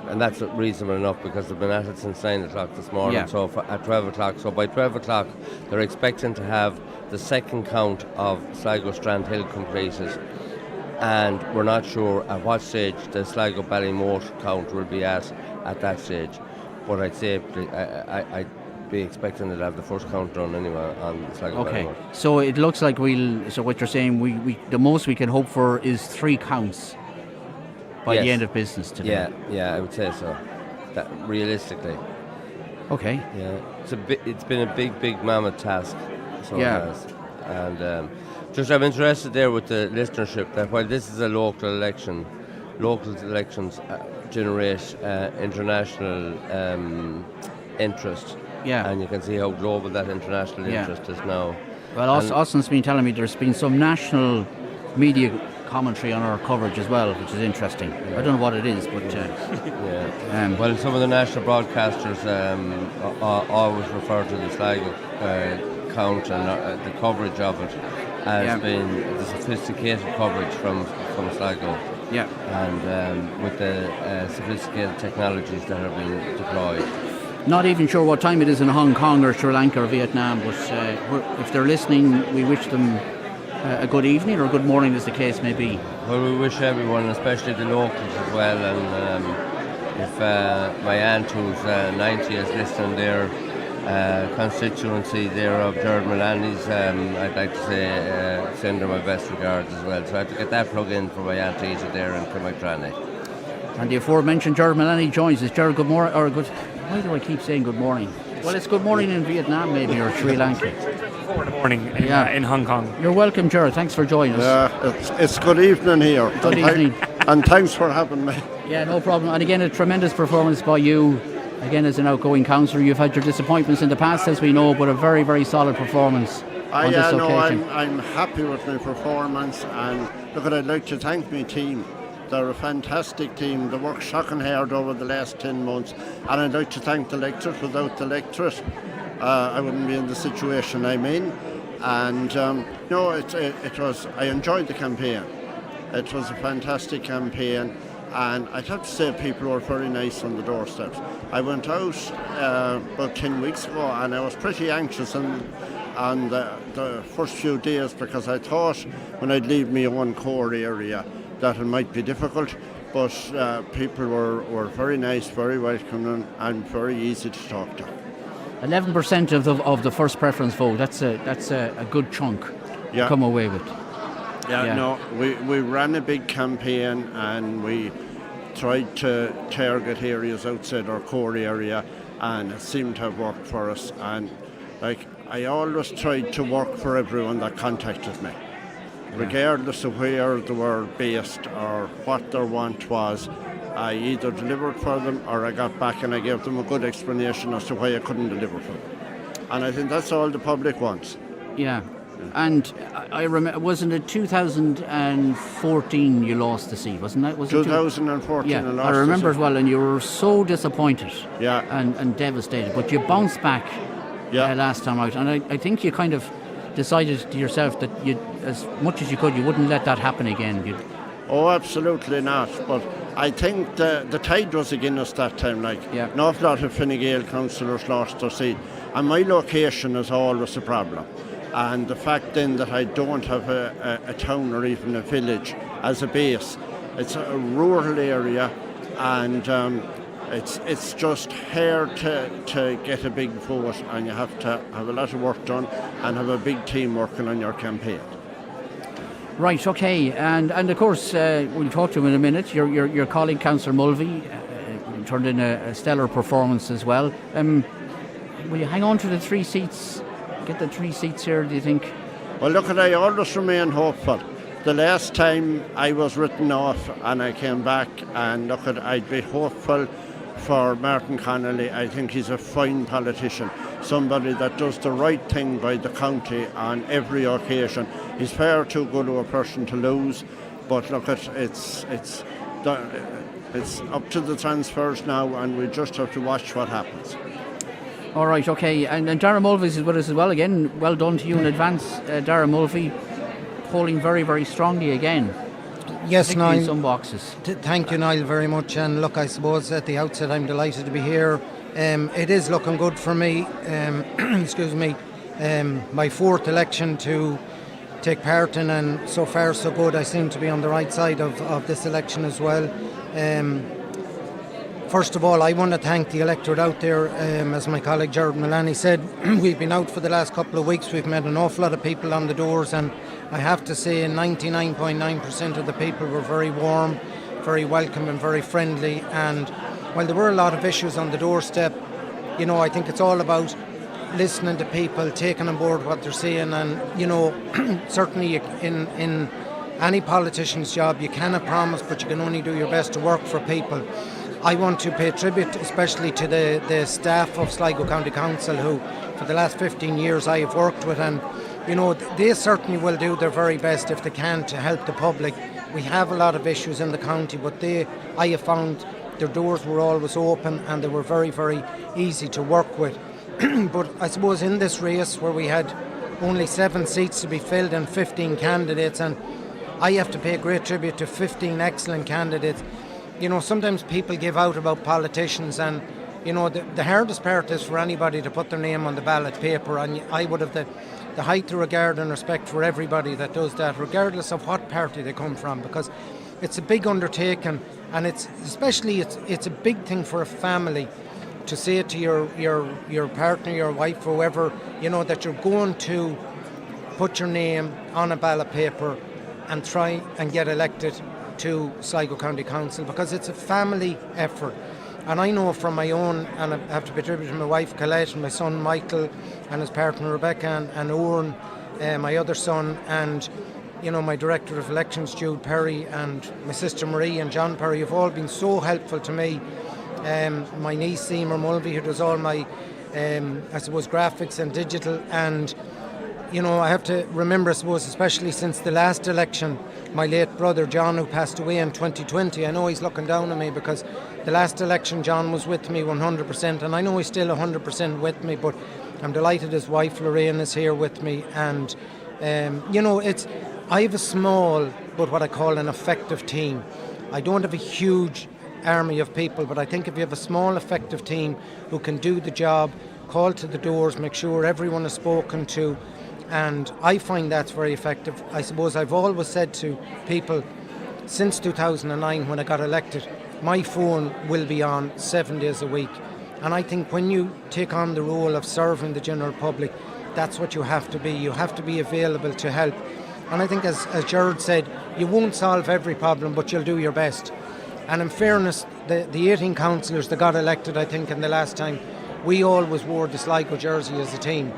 And that's reasonable enough because they've been at it since 9 o'clock this morning. Yeah. So at 12 o'clock, so by 12 o'clock they're expecting to have the second count of Sligo Strandhill completed, and we're not sure at what stage the Sligo Ballymore count will be at that stage. But I'd say I'd be expecting to have the first count done anyway on Sligo Ballymore. Okay, so it looks like so what you're saying, we the most we can hope for is 3 counts by the end of business today. Yeah, I would say so. That realistically. Okay. Yeah, it's been a big mammoth task. So yeah. it has. And Just I'm interested there with the listenership that while this is a local election, local elections generate international interest. Yeah. And you can see how global that international interest is now. Well, Austin's been telling me there's been some national media commentary on our coverage as well, which is interesting. Yeah. I don't know what it is, but well, some of the national broadcasters always refer to the Sligo count and the coverage of it as being the sophisticated coverage from Sligo. Yeah. And with the sophisticated technologies that are being deployed. Not even sure what time it is in Hong Kong or Sri Lanka or Vietnam, but if they're listening, we wish them a good evening or a good morning, as the case may be. Well, we wish everyone, especially the locals as well, and if my aunt who's 90 is listening there, constituency there of Gerard Mullaney's, I'd like to say send her my best regards as well. So I have to get that plug in for my Aunt Asa there in Kilmacrane. And the aforementioned Gerard Mullaney joins us. Gerard, good morning, or good. Why do I keep saying good morning? Well, it's good morning in Vietnam, maybe, or Sri Lanka. 4 in the morning in Hong Kong. You're welcome, Gerard. Thanks for joining us. It's good evening here. Good evening. And thanks for having me. Yeah, no problem. And again, a tremendous performance by you. Again, as an outgoing councillor, you've had your disappointments in the past, as we know, but a very, very solid performance on this occasion. I'm happy with my performance, and look, I'd like to thank my team. They're a fantastic team. They worked shocking hard over the last 10 months, and I'd like to thank the electorate. Without the electorate, I wouldn't be in the situation I'm in. And it was. I enjoyed the campaign. It was a fantastic campaign. And I'd have to say people were very nice on the doorsteps. I went out about 10 weeks ago, and I was pretty anxious on the first few days, because I thought when I'd leave my own core area that it might be difficult, but people were very nice, very welcoming, and very easy to talk to. 11% of the first preference vote, that's a good chunk to come away with. No, we ran a big campaign, and we tried to target areas outside our core area, and it seemed to have worked for us. And I always tried to work for everyone that contacted me, regardless of where they were based or what their want was. I either delivered for them, or I got back and I gave them a good explanation as to why I couldn't deliver for them. And I think that's all the public wants. Yeah. And I remember, wasn't it 2014 you lost the seat, wasn't it? 2014 I lost I remember the seat. as well, and you were so disappointed Yeah. and devastated, but you bounced back last time out, and I think you kind of decided to yourself that you, as much as you could, you wouldn't let that happen again. Oh, absolutely not. But I think the tide was against us that time. An awful lot of Fine Gael councillors lost their seat, and my location is always a problem. And the fact then that I don't have a town or even a village as a base, it's a rural area, and it's just hard to get a big vote, and you have to have a lot of work done and have a big team working on your campaign. Right, okay, and of course we'll talk to him in a minute. Your colleague Councillor Mulvey turned in a stellar performance as well. Will you hang on to the 3 seats? Get the 3 seats here, do you think? Well, look, I always remain hopeful. The last time I was written off and I came back, and look, I'd be hopeful for Martin Connolly. I think he's a fine politician, somebody that does the right thing by the county on every occasion. He's far too good of a person to lose, but look, it's up to the transfers now, and we just have to watch what happens. All right, okay. And Darragh Mulvey is with us as well. Again, well done to you in advance, Darragh Mulvey, polling very, very strongly again. Yes, Niall. In some boxes. Thank you, Niall, very much. And look, I suppose at the outset, I'm delighted to be here. It is looking good for me. Excuse me. My 4th election to take part in, and so far so good. I seem to be on the right side of this election as well. First of all, I want to thank the electorate out there. As my colleague Gerard Mullaney said, we've been out for the last couple of weeks. We've met an awful lot of people on the doors, and I have to say 99.9% of the people were very warm, very welcome and very friendly. And while there were a lot of issues on the doorstep, I think it's all about listening to people, taking on board what they're saying, and certainly in any politician's job you cannot promise, but you can only do your best to work for people. I want to pay tribute especially to the staff of Sligo County Council, who for the last 15 years I have worked with, and they certainly will do their very best if they can to help the public. We have a lot of issues in the county, but I have found their doors were always open and they were very, very easy to work with. But I suppose in this race where we had only 7 seats to be filled and 15 candidates, and I have to pay great tribute to 15 excellent candidates. Sometimes people give out about politicians, and the hardest part is for anybody to put their name on the ballot paper, and I would have the height of regard and respect for everybody that does that, regardless of what party they come from, because it's a big undertaking, and it's a big thing for a family to say to your partner, your wife, whoever, that you're going to put your name on a ballot paper and try and get elected to Sligo County Council, because it's a family effort. And I know from my own, and I have to pay tribute to my wife Colette and my son Michael and his partner Rebecca and Owen, my other son, and my Director of Elections Jude Perry, and my sister Marie and John Perry have all been so helpful to me. My niece Seymour Mulvey, who does all my graphics and digital, and I have to remember, especially since the last election, my late brother John, who passed away in 2020. I know he's looking down on me because the last election John was with me 100%, and I know he's still 100% with me, but I'm delighted his wife Lorraine is here with me. And I have a small but what I call an effective team. I don't have a huge army of people, but I think if you have a small effective team who can do the job, call to the doors, make sure everyone is spoken to, and I find that's very effective. I suppose I've always said to people since 2009 when I got elected, my phone will be on 7 days a week. And I think when you take on the role of serving the general public, that's what you have to be. You have to be available to help. And I think as Gerard said, you won't solve every problem, but you'll do your best. And in fairness, the 18 councillors that got elected, I think, in the last time, we always wore the Sligo jersey as a team.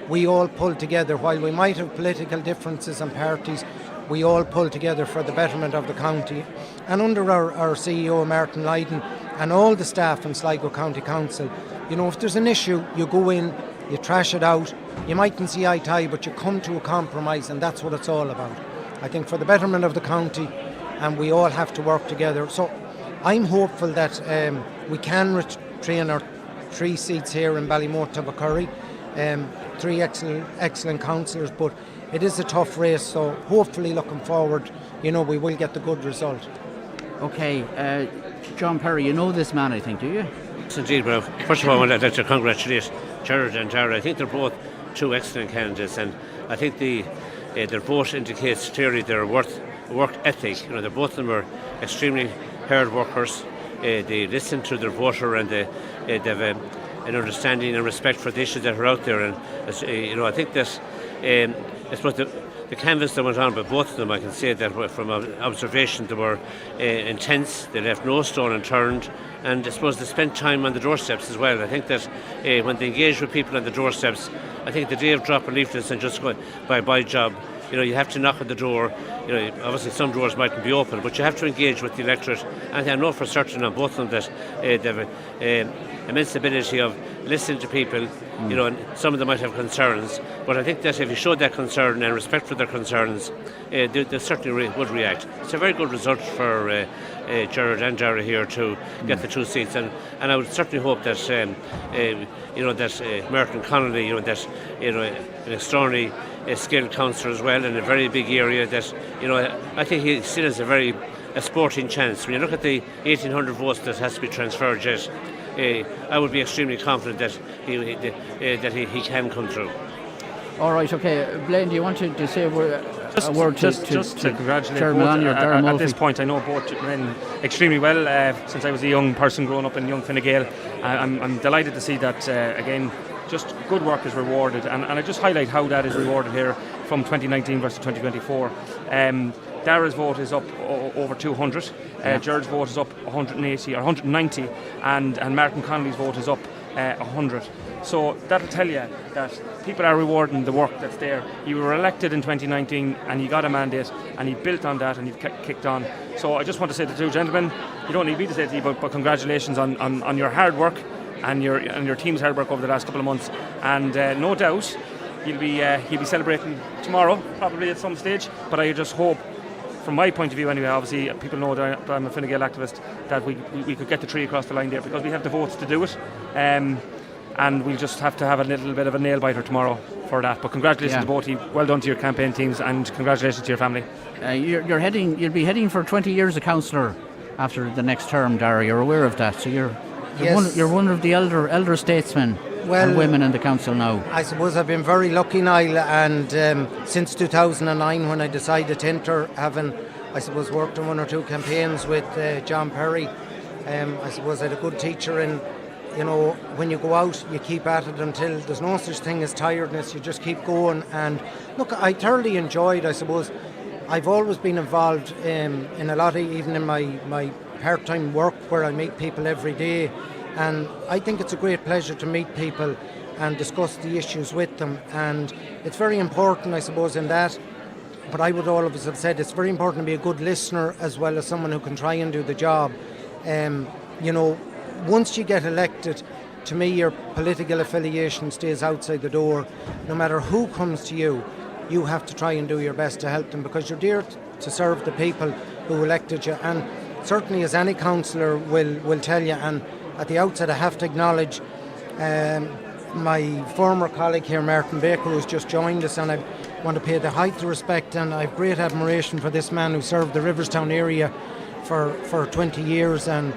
We all pulled together. While we might have political differences and parties, we all pulled together for the betterment of the county. And under our CEO, Martin Lydon, and all the staff in Sligo County Council, if there's an issue, you go in, you trash it out. You mightn't see eye to eye, but you come to a compromise, and that's what it's all about. I think for the betterment of the county, and we all have to work together. So I'm hopeful that we can retain our 3 seats here in Ballymote to Bucurry. 3 excellent councillors, but it is a tough race, so hopefully looking forward, we will get the good result. Okay, John Perry, you know this man, I think, do you? Yes, indeed. Well, first of all, I'd like to congratulate Gerard and Tara. I think they're both 2 excellent candidates, and I think their vote indicates clearly their work ethic. Both of them are extremely hard workers. They listen to their voter, and they have an understanding and respect for the issues that are out there. And I think that I suppose the canvass that went on by both of them, I can say that from observation they were intense. They left no stone unturned, and I suppose they spent time on the doorsteps as well. I think that when they engage with people on the doorsteps, I think the day of dropping leaflets and just going by job, you have to knock on the door. Obviously some doors mightn't be open, but you have to engage with the electorate. And I know for certain on both of them that they have an immense ability of listening to people. And some of them might have concerns, but I think that if you showed that concern and respect for their concerns, they certainly would react. It's a very good result for Gerard and Dara here to get the 2 seats, and I would certainly hope that that Merton Connolly, that an extraordinary skilled councillor as well in a very big area, that I think he still has a sporting chance. When you look at the 1,800 votes that has to be transferred yet, I would be extremely confident that he can come through. All right, okay. Blaine, do you want to say a word to congratulate Chairman both at this point? I know both men extremely well since I was a young person growing up in young Fine Gael. I'm delighted to see that again. Just good work is rewarded, and I just highlight how that is rewarded here from 2019 versus 2024. Dara's vote is up over 200, Gerard's vote is up 180 or 190, and Martin Connolly's vote is up 100. So that'll tell you that people are rewarding the work that's there. You were elected in 2019 and you got a mandate and you built on that and you've kicked on. So I just want to say to the two gentlemen, you don't need me to say to you, but congratulations on your hard work and your team's hard work over the last couple of months. And no doubt you'll be celebrating tomorrow, probably at some stage. But I just hope, from my point of view anyway, obviously people know that I'm a Fine Gael activist, that we could get the tree across the line there, because we have the votes to do it. And we'll just have to have a little bit of a nail biter tomorrow for that. But congratulations to both of you. Well done to your campaign teams, and congratulations to your family. You'll be heading for 20 years as councillor after the next term, Dara. You're aware of that, so you're one of the elder statesmen and women in the council now. I suppose I've been very lucky, Niall, and since 2009, when I decided to enter, having, I suppose, worked on one or two campaigns with John Perry, I suppose I had a good teacher in, you know, when you go out, you keep at it until there's no such thing as tiredness. You just keep going. And look, I thoroughly enjoyed, I suppose, I've always been involved in a lot of, even in my part-time work, where I meet people every day. And I think it's a great pleasure to meet people and discuss the issues with them. And it's very important, I suppose, in that. But I would always have said it's very important to be a good listener as well as someone who can try and do the job. You know, once you get elected, to me, your political affiliation stays outside the door. No matter who comes to you, you have to try and do your best to help them, because you're there to serve the people who elected you. And certainly, as any councillor will tell you, and at the outset I have to acknowledge my former colleague here, Martin Baker, who's just joined us, and I want to pay the height of respect and I have great admiration for this man who served the Riverstown area for 20 years. And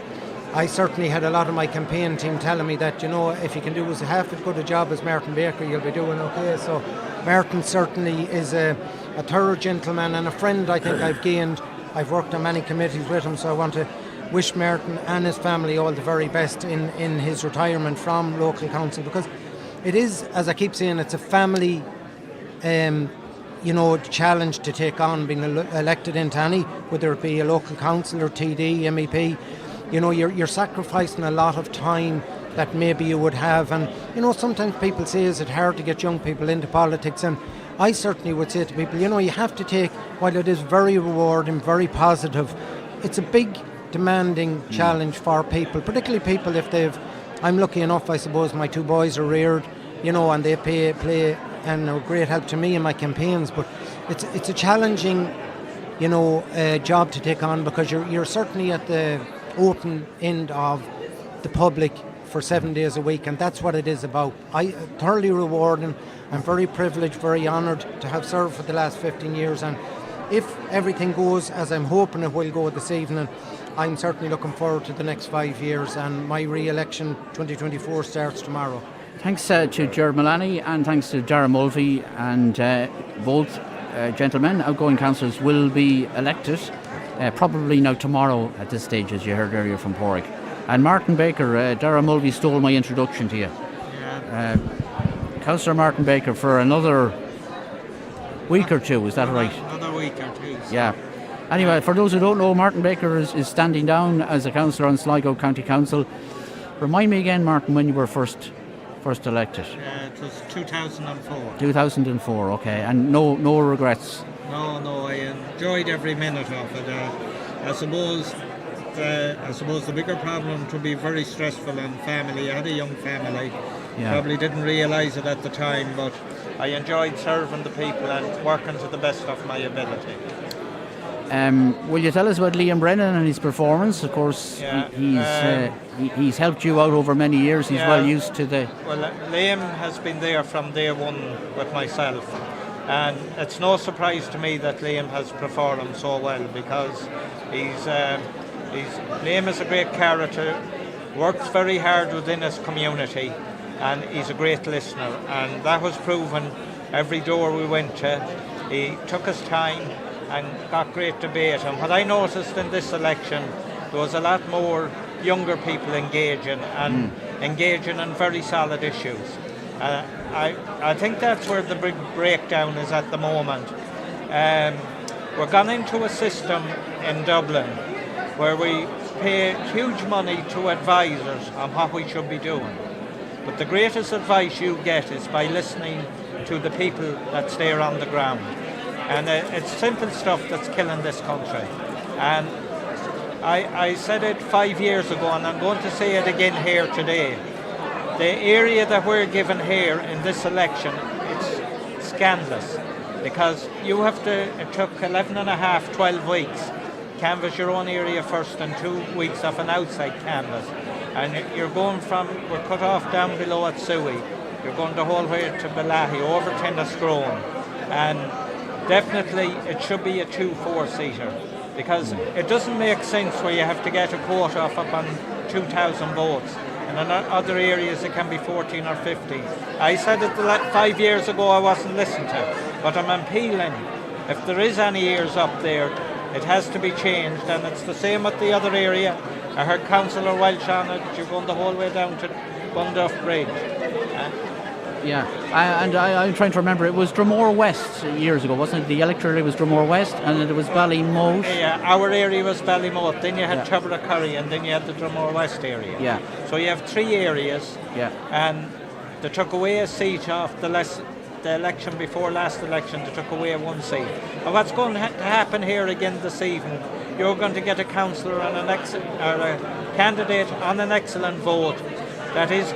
I certainly had a lot of my campaign team telling me that, you know, if you can do as half as good a job as Martin Baker, you'll be doing okay. So Martin certainly is a thorough gentleman and a friend I think I've gained. I've worked on many committees with him, so I want to wish Martin and his family all the very best in his retirement from local council, because it is, as I keep saying, it's a family you know, challenge to take on being elected into any, whether it be a local councillor, TD, MEP. You know, you're sacrificing a lot of time that maybe you would have. And, you know, sometimes people say, is it hard to get young people into politics? And I certainly would say to people, you know, you have to take, while it is very rewarding, very positive, it's a big demanding challenge for people, particularly people if I'm lucky enough, I suppose, my two boys are reared, you know, and they play and are great help to me in my campaigns. But it's a challenging, you know, job to take on, because you're certainly at the open end of the public for 7 days a week, and that's what it is about. Thoroughly rewarding. I'm very privileged, very honoured to have served for the last 15 years, and if everything goes as I'm hoping it will go this evening, I'm certainly looking forward to the next 5 years, and my re-election 2024 starts tomorrow. Thanks to Ger Mullaney and thanks to Dara Mulvey, and both gentlemen, outgoing councillors, will be elected probably now tomorrow at this stage, as you heard earlier from Porrick. And Martin Baker, Dara Mulvey stole my introduction to you. Yeah. Councillor Martin Baker for another week or two, is that right? Another week or two. So. Yeah. Anyway, for those who don't know, Martin Baker is standing down as a councillor on Sligo County Council. Remind me again, Martin, when you were first elected. It was 2004. 2004, okay. And no regrets? No, I enjoyed every minute of it. I suppose the bigger problem to be very stressful on family. I had a young family. Yeah. Probably didn't realise it at the time, but I enjoyed serving the people and working to the best of my ability. Will you tell us about Liam Brennan and his performance? Of course, he's helped you out over many years. He's well used to the... Well, Liam has been there from day one with myself. And it's no surprise to me that Liam has performed so well, because Liam is a great character, works very hard within his community, and he's a great listener. And that was proven every door we went to. He took his time and got great debate. And what I noticed in this election, there was a lot more younger people engaging in very solid issues. I think that's where the big breakdown is at the moment. We're gone into a system in Dublin where we pay huge money to advisors on what we should be doing. But the greatest advice you get is by listening to the people that's there on the ground. And it's simple stuff that's killing this country. And I said it 5 years ago, and I'm going to say it again here today. The area that we're given here in this election, it's scandalous. Because you have to, it took 11 and a half, 12 weeks, canvass your own area first and 2 weeks of an outside canvass. And you're going from, we're cut off down below at Suey, you're going the whole way to Balahi, over Tenascrone. And definitely it should be a 2-4 seater, because it doesn't make sense where you have to get a quota of up on 2,000 votes. And in other areas it can be 14 or 15. I said it 5 years ago, I wasn't listened to, but I'm appealing. If there is any ears up there, it has to be changed, and it's the same with the other area. I heard Councillor Welch on it, you're going the whole way down to Bunduff Bridge. Yeah, I'm trying to remember, it was Dromore West years ago, wasn't it? The electorate area was Dromore West, and it was Ballymote. Yeah, our area was Ballymote, then you had Tubberacurry, and then you had the Dromore West area. Yeah. So you have 3 areas, Yeah. and they took away a seat off the election before last election, they took away 1 seat. And what's going to happen here again this evening, you're going to get a councillor and a candidate on an excellent vote that is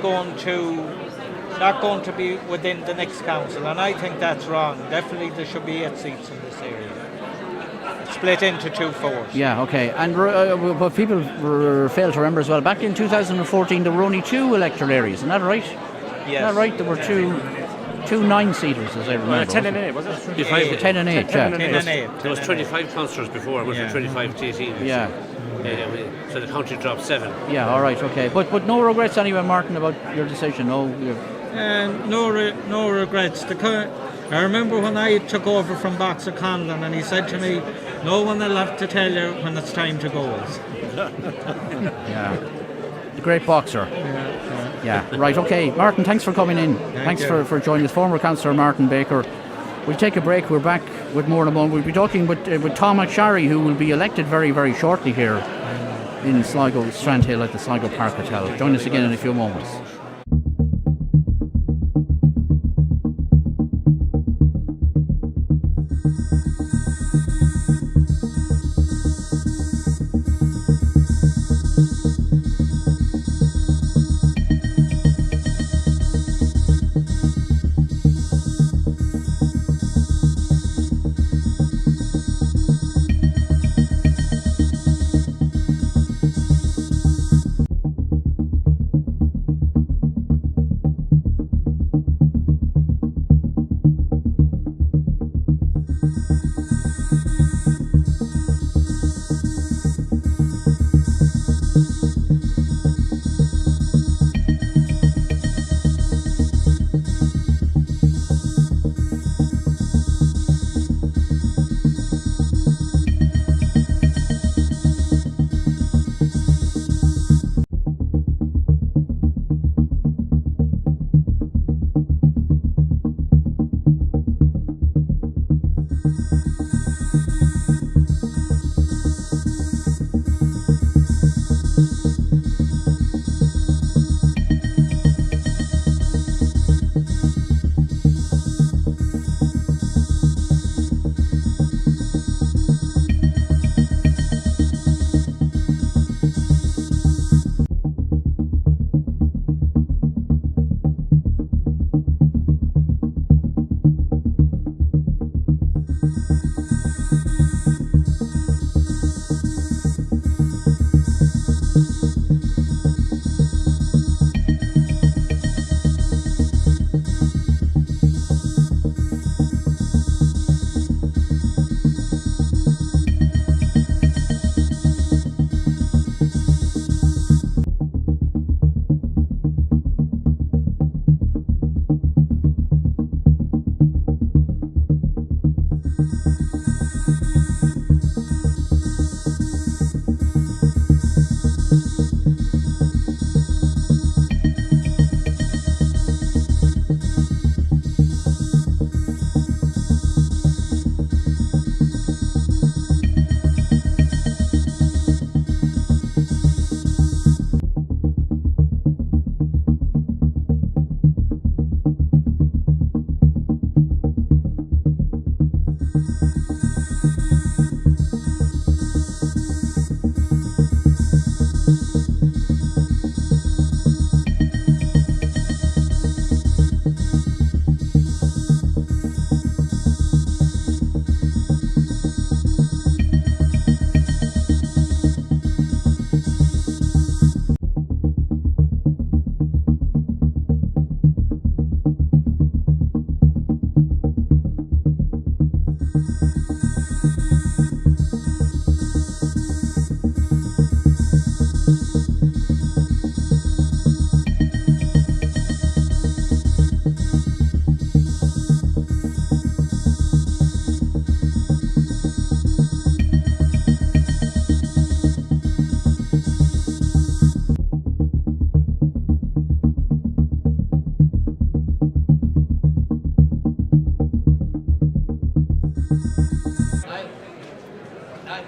not going to be within the next council, and I think that's wrong. Definitely there should be 8 seats in this area. Split into 2-4s. Yeah, okay. And what people fail to remember as well, back in 2014 there were only 2 electoral areas, isn't that right? Yes. Isn't that right? There were two 9-seaters, as I remember. 10 and 8, was it? 10 and 8, yeah. 10 and 8. There was 25 councillors before, it was 25 TTs. Yeah. So the country dropped 7. Yeah, all right, okay. But no regrets anyway, Martin, about your decision? No, no regrets. I remember when I took over from Boxer Conlon, and he said to me, no one will have to tell you when it's time to go. Yeah. The great boxer. Yeah, right, okay. Martin, thanks for coming in. Thanks for joining us. Former Councillor Martin Baker. We'll take a break. We're back with more in a moment. We'll be talking with Tom McSharry, who will be elected very, very shortly here in Sligo, Strandhill at the Sligo Park Hotel. Join us again in a few moments.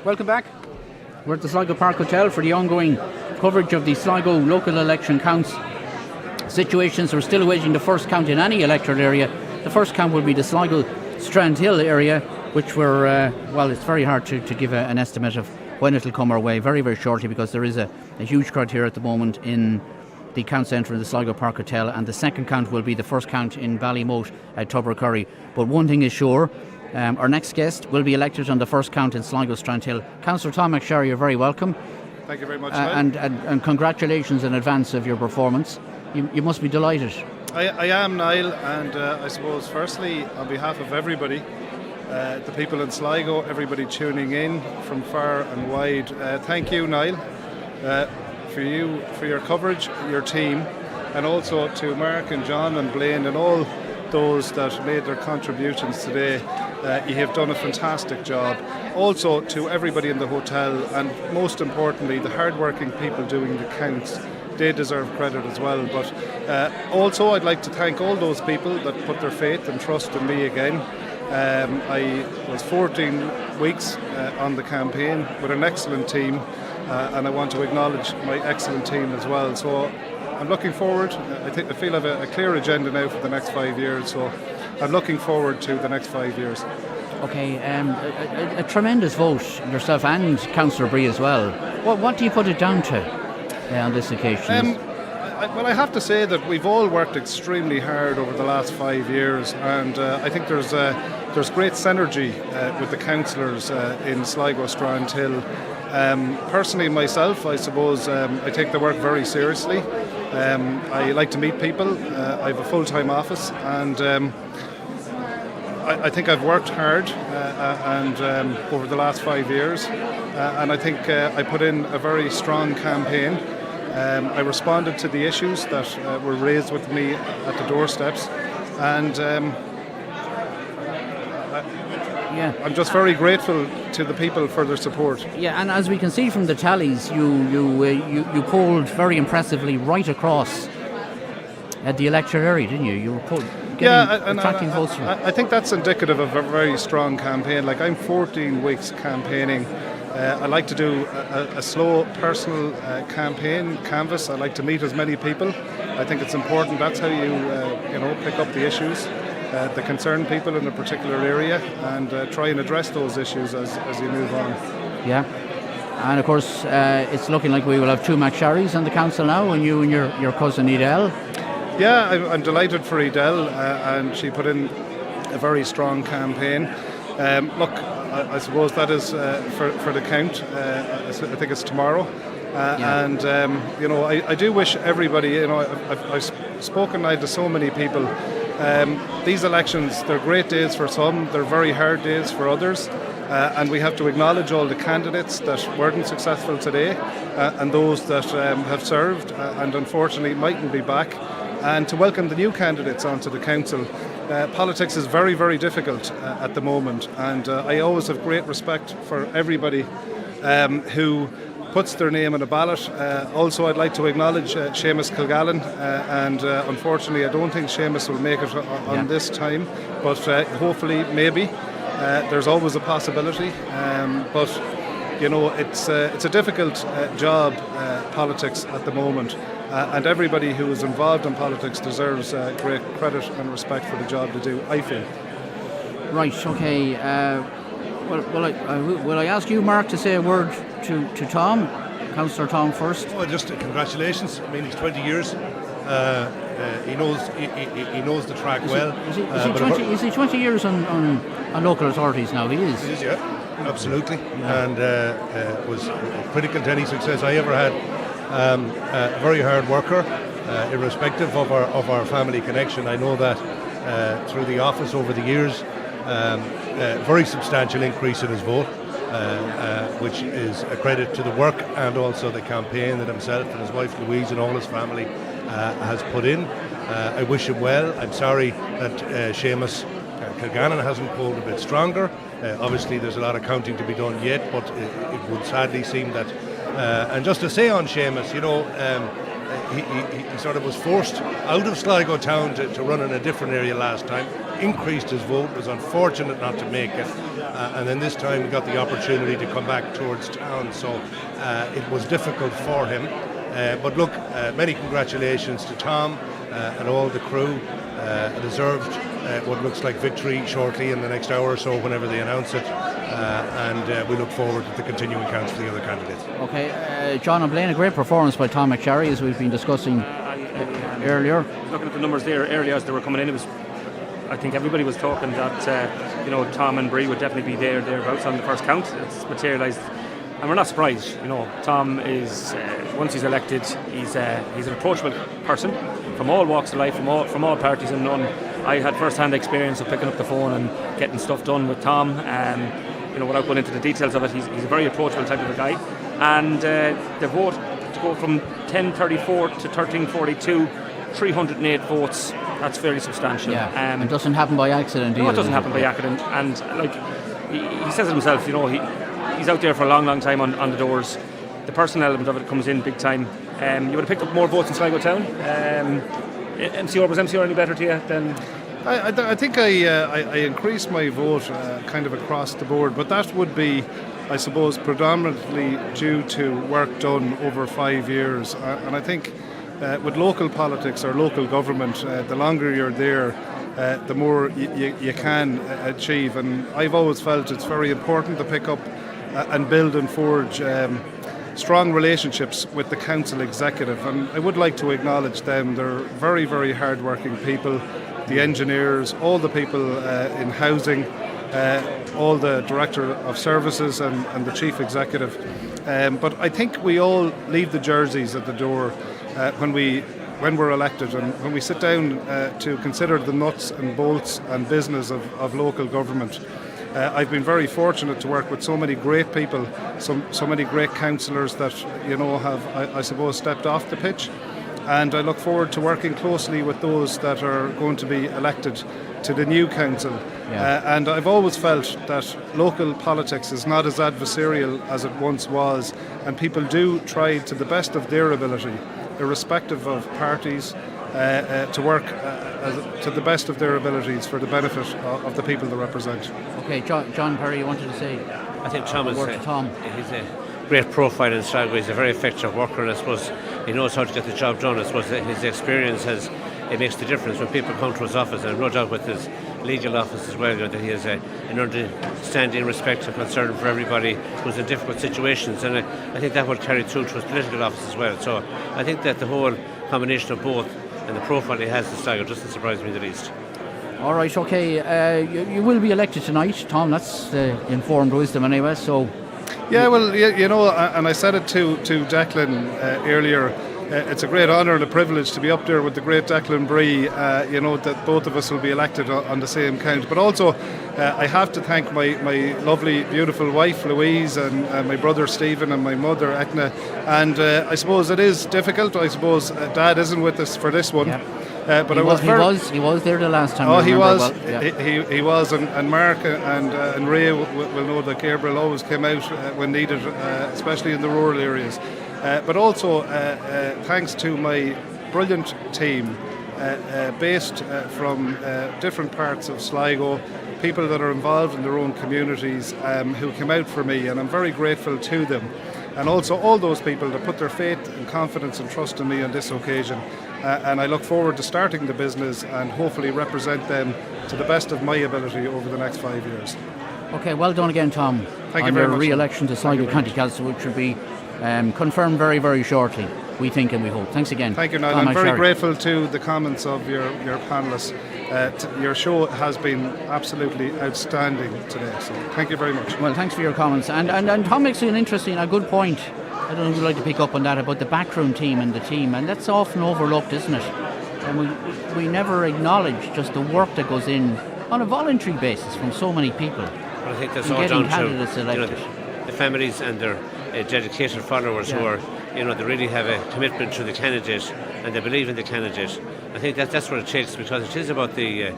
Welcome back. We're at the Sligo Park Hotel for the ongoing coverage of the Sligo local election counts. Situations, we're still awaiting the first count in any electorate area. The first count will be the Sligo Strandhill area, which we're, well, it's very hard to give an estimate of when it'll come our way very, very shortly, because there is a huge crowd here at the moment in the count centre in the Sligo Park Hotel, and the second count will be the first count in Ballymote at Tubbercurry. But one thing is sure, our next guest will be elected on the first count in Sligo Strandhill. Councillor Tom McSherry, you're very welcome. Thank you very much, and congratulations in advance of your performance. You must be delighted. I am, Niall, and I suppose firstly, on behalf of everybody, the people in Sligo, everybody tuning in from far and wide, thank you, Niall, for your coverage, your team, and also to Mark and John and Blaine and all those that made their contributions today. You have done a fantastic job. Also to everybody in the hotel, and most importantly the hard-working people doing the counts. They deserve credit as well. But also I'd like to thank all those people that put their faith and trust in me again. I was 14 weeks on the campaign with an excellent team, and I want to acknowledge my excellent team as well. So I'm looking forward. I feel I have a clear agenda now for the next 5 years, so I'm looking forward to the next 5 years. Okay, a tremendous vote, yourself and Councillor Bree as well. What do you put it down to on this occasion? Well, I have to say that we've all worked extremely hard over the last 5 years, and I think there's great synergy with the councillors in Sligo Strandhill. Personally, myself, I suppose I take the work very seriously. I like to meet people. I have a full-time office, and I think I've worked hard and over the last 5 years, and I think I put in a very strong campaign. I responded to the issues that were raised with me at the doorsteps, and I'm just very grateful to the people for their support. Yeah, and as we can see from the tallies, you polled very impressively right across at the electorate area, didn't you? You were attracting votes. I think that's indicative of a very strong campaign. Like, I'm 14 weeks campaigning. I like to do a slow personal campaign canvas. I like to meet as many people. I think it's important. That's how you pick up the issues, the concerned people in a particular area, and try and address those issues as you move on. Yeah, and of course it's looking like we will have two McSherrys on the council now, and you and your cousin Edel. Yeah, I'm delighted for Edel, and she put in a very strong campaign. Look, I suppose that is for the count. I think it's tomorrow. And I do wish everybody. I've spoken now to so many people. These elections, they're great days for some. They're very hard days for others. And we have to acknowledge all the candidates that weren't successful today, and those that have served and unfortunately mightn't be back. And to welcome the new candidates onto the council. Politics is very, very difficult at the moment, and I always have great respect for everybody who puts their name on a ballot. Also, I'd like to acknowledge Seamus Kilgallen, and unfortunately I don't think Seamus will make it on this time, but hopefully, maybe. There's always a possibility, but it's a difficult job, politics at the moment. And everybody who is involved in politics deserves great credit and respect for the job they do, I feel. Right, okay. Will I ask you, Mark, to say a word to Tom, Councillor Tom first? Oh, just congratulations. I mean, he's 20 years. He knows the track well. Is he 20 years on local authorities now? He is. He is, yeah, absolutely. Yeah. And was critical to any success I ever had. A very hard worker, irrespective of our family connection. I know that through the office over the years. Very substantial increase in his vote, which is a credit to the work and also the campaign that himself and his wife Louise and all his family has put in. I wish him well. I'm sorry that Seamus Kilgannon hasn't pulled a bit stronger. Obviously there's a lot of counting to be done yet, but it would sadly seem that, and just to say on Seamus, you know, he sort of was forced out of Sligo town to run in a different area last time, increased his vote, was unfortunate not to make it, and then this time he got the opportunity to come back towards town, so it was difficult for him. But look, many congratulations to Tom and all the crew. Deserved what looks like victory shortly in the next hour or so whenever they announce it, and we look forward to the continuing counts for the other candidates. Okay, John O'Blaine, a great performance by Tom McSharry, as we've been discussing earlier. Looking at the numbers there earlier as they were coming in, I think everybody was talking that Tom and Bree would definitely be thereabouts on the first count. It's materialised, and we're not surprised. You know, Tom is once he's elected, he's an approachable person from all walks of life, from all parties and none. I had first-hand experience of picking up the phone and getting stuff done with Tom. Without going into the details of it, he's a very approachable type of a guy. And the vote to go from 1034 to 1342, 308 votes. That's very substantial. Yeah, it doesn't happen by accident. No, it doesn't happen by accident. And like he says it himself, you know, he's out there for a long, long time on the doors. The personal element of it comes in big time. You would have picked up more votes in Sligo town. Was MCR any better to you than? I think I increased my vote kind of across the board, but that would be, I suppose, predominantly due to work done over 5 years. And I think with local politics or local government, the longer you're there, the more you can achieve. And I've always felt it's very important to pick up and build and forge strong relationships with the council executive, and I would like to acknowledge them. They're very, very hard-working people, the engineers, all the people in housing, all the director of services and the chief executive. But I think we all leave the jerseys at the door when we're elected, and when we sit down to consider the nuts and bolts and business of local government. I've been very fortunate to work with so many great people, so many great councillors that have, I suppose, stepped off the pitch, and I look forward to working closely with those that are going to be elected to the new council. Yeah. And I've always felt that local politics is not as adversarial as it once was, and people do try to the best of their ability, irrespective of parties, to work to the best of their abilities for the benefit of the people they represent. Okay, John Perry, you wanted to say? I think Tom is Tom. He's a great profile in Sligo. He's a very effective worker, and I suppose he knows how to get the job done. I suppose his experience it makes the difference when people come to his office, and no doubt with his legal office as well, that he has an understanding, respect and concern for everybody who's in difficult situations, and I think that would carry through to his political office as well. So I think that the whole combination of both and the profile he has in Sligo doesn't surprise me the least. All right, okay. You will be elected tonight, Tom. That's informed wisdom anyway. So. Yeah, well, and I said it to Declan earlier. It's a great honour and a privilege to be up there with the great Declan Bree. That both of us will be elected on the same count. But also, I have to thank my lovely, beautiful wife Louise and my brother Stephen and my mother Etna. And I suppose it is difficult. I suppose Dad isn't with us for this one. Yeah. But he was there the last time. Oh, he was. Well. Yeah. He was, and Mark and Ray will know that Gabriel always came out when needed, especially in the rural areas. But also, thanks to my brilliant team, based from different parts of Sligo, people that are involved in their own communities, who came out for me, and I'm very grateful to them. And also all those people that put their faith and confidence and trust in me on this occasion. and I look forward to starting the business and hopefully represent them to the best of my ability over the next 5 years. Okay, well done again, Tom. Thank you on very your much. re-election to Sligo County Council, which will be confirmed very, very shortly, we think and we hope. Thanks again. Thank you, Niall. Tom I'm very Sherry. grateful to the comments of your panellists. Your show has been absolutely outstanding today, so thank you very much. Well, thanks for your comments. And Tom makes an interesting, a good point. I don't know if you'd like to pick up on that about the backroom team and the team, and that's often overlooked, isn't it? And we never acknowledge just the work that goes in on a voluntary basis from so many people. But I think that's in all getting down candidates to elected. the families and their dedicated followers who are, they really have a commitment to the candidate and they believe in the candidate. I think that's what it takes, because it is about the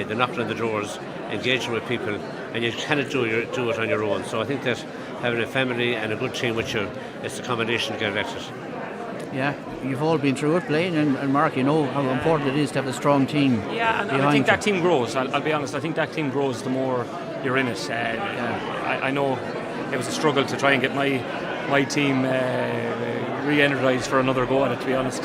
knocking on the doors, engaging with people, and you cannot do it on your own. So I think that having a family and a good team with you is the combination to get elected. Yeah, you've all been through it, Blaine and Mark. You know how important it is to have a strong team. Yeah, and I think that team grows. I'll be honest. I think that team grows the more you're in it. I know it was a struggle to try and get my team re-energised for another go at it, to be honest.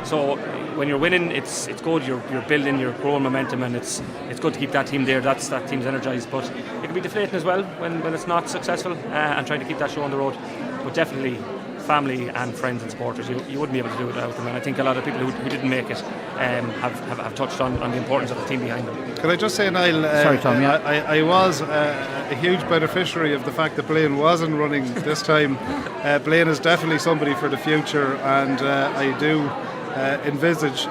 So when you're winning, it's good. You're building, you're growing momentum, and it's good to keep that team there. That team's energised, but it can be deflating as well when it's not successful, and trying to keep that show on the road. But definitely, family and friends and supporters, you wouldn't be able to do it without them. And I think a lot of people who didn't make it have touched on the importance of the team behind them. Can I just say, Niall, Sorry, Tom, yeah. I was a huge beneficiary of the fact that Blaine wasn't running this time. Blaine is definitely somebody for the future, and I do envisage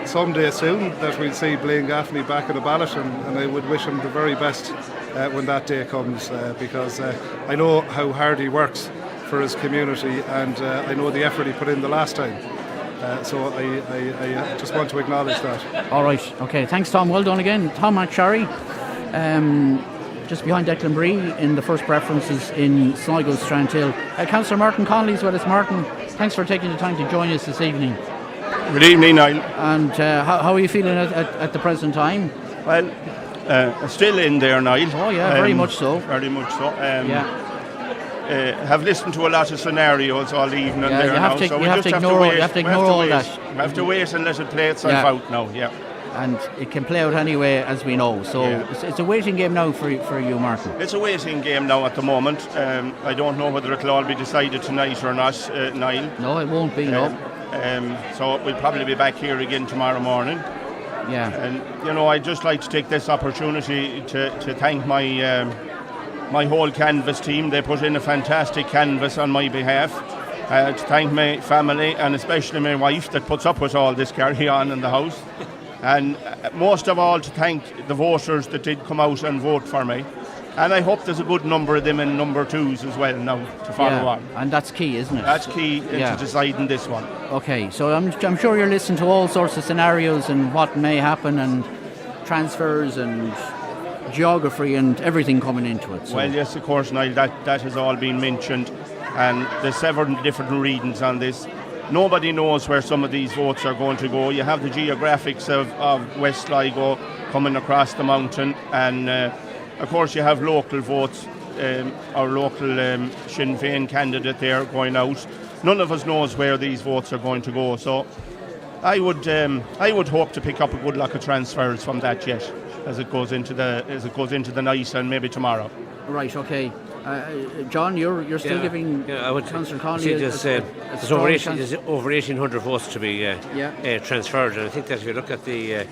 someday soon that we'll see Blaine Gaffney back in the ballot, and I would wish him the very best when that day comes, because I know how hard he works for his community, and I know the effort he put in the last time. So I just want to acknowledge that. All right, okay, thanks Tom, well done again. Tom McSherry, just behind Declan Bree in the first preferences in Sligo Strandhill. Councillor Martin Connolly's with us. Martin, thanks for taking the time to join us this evening. Good evening, Niall. And how are you feeling at the present time? Well, still in there, Niall. Oh yeah, very much so. Very much so. Have listened to a lot of scenarios all evening there now, so we just have to wait. You have to ignore all that. We have to wait and let it play itself out now, And it can play out anyway, as we know. So it's a waiting game now for you, Martin. It's a waiting game now at the moment. I don't know whether it'll all be decided tonight or not, Niall. No, it won't be, no. So we'll probably be back here again tomorrow morning. Yeah. And, I'd just like to take this opportunity to thank my whole canvas team. They put in a fantastic canvas on my behalf. To thank my family and especially my wife that puts up with all this carry on in the house. And most of all to thank the voters that did come out and vote for me. And I hope there's a good number of them in number twos as well now to follow on. And that's key, isn't it? That's key into deciding this one. Okay, so I'm sure you're listening to all sorts of scenarios and what may happen and transfers and geography and everything coming into it. So. Well, yes, of course, Niall, that has all been mentioned, and there's several different readings on this. Nobody knows where some of these votes are going to go. You have the geographics of West Sligo coming across the mountain, and of course you have local votes, our local Sinn Féin candidate there going out. None of us knows where these votes are going to go, so I would hope to pick up a good lot of transfers from that yet, as it goes into the night and maybe tomorrow. Right. Okay. John, you're still giving Councillor Connolly there's over 1,800 votes to be transferred, and I think that if you look at the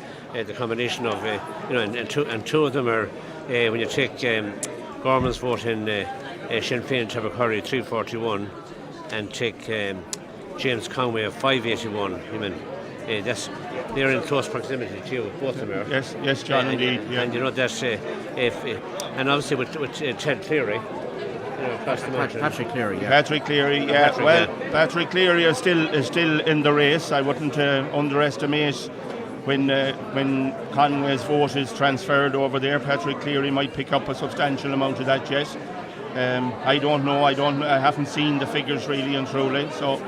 combination of and two of them are when you take Gorman's vote in Sinn Féin Tabacurry 341 and take James Conway of 581. I mean, they're in close proximity to you, both of them are. Yes, John, indeed. And you know that and obviously with Ted Cleary, Patrick Cleary, Patrick Cleary, Patrick Cleary is still in the race. I wouldn't underestimate when Conway's vote is transferred over there. Patrick Cleary might pick up a substantial amount of that yet. I don't know. I haven't seen the figures really and truly. So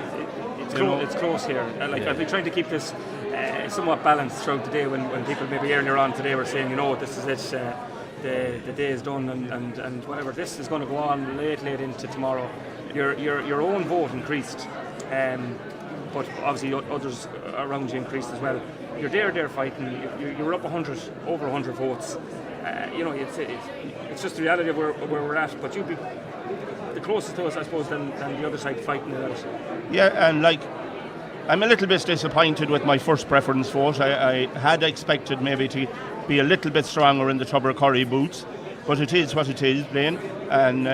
it's close here. I've been trying to keep this somewhat balanced throughout the day. When people maybe earlier on today were saying, this is it. The day is done and whatever, this is going to go on late into tomorrow. Your own vote increased but obviously others around you increased as well. You're there fighting. You're up over 100 votes. It's just the reality of where we're at. But you'd be the closest to us, I suppose, than the other side fighting it out. Yeah, and I'm a little bit disappointed with my first preference vote. I had expected maybe to be a little bit stronger in the Tubbercurry boots, but it is what it is, Blaine. And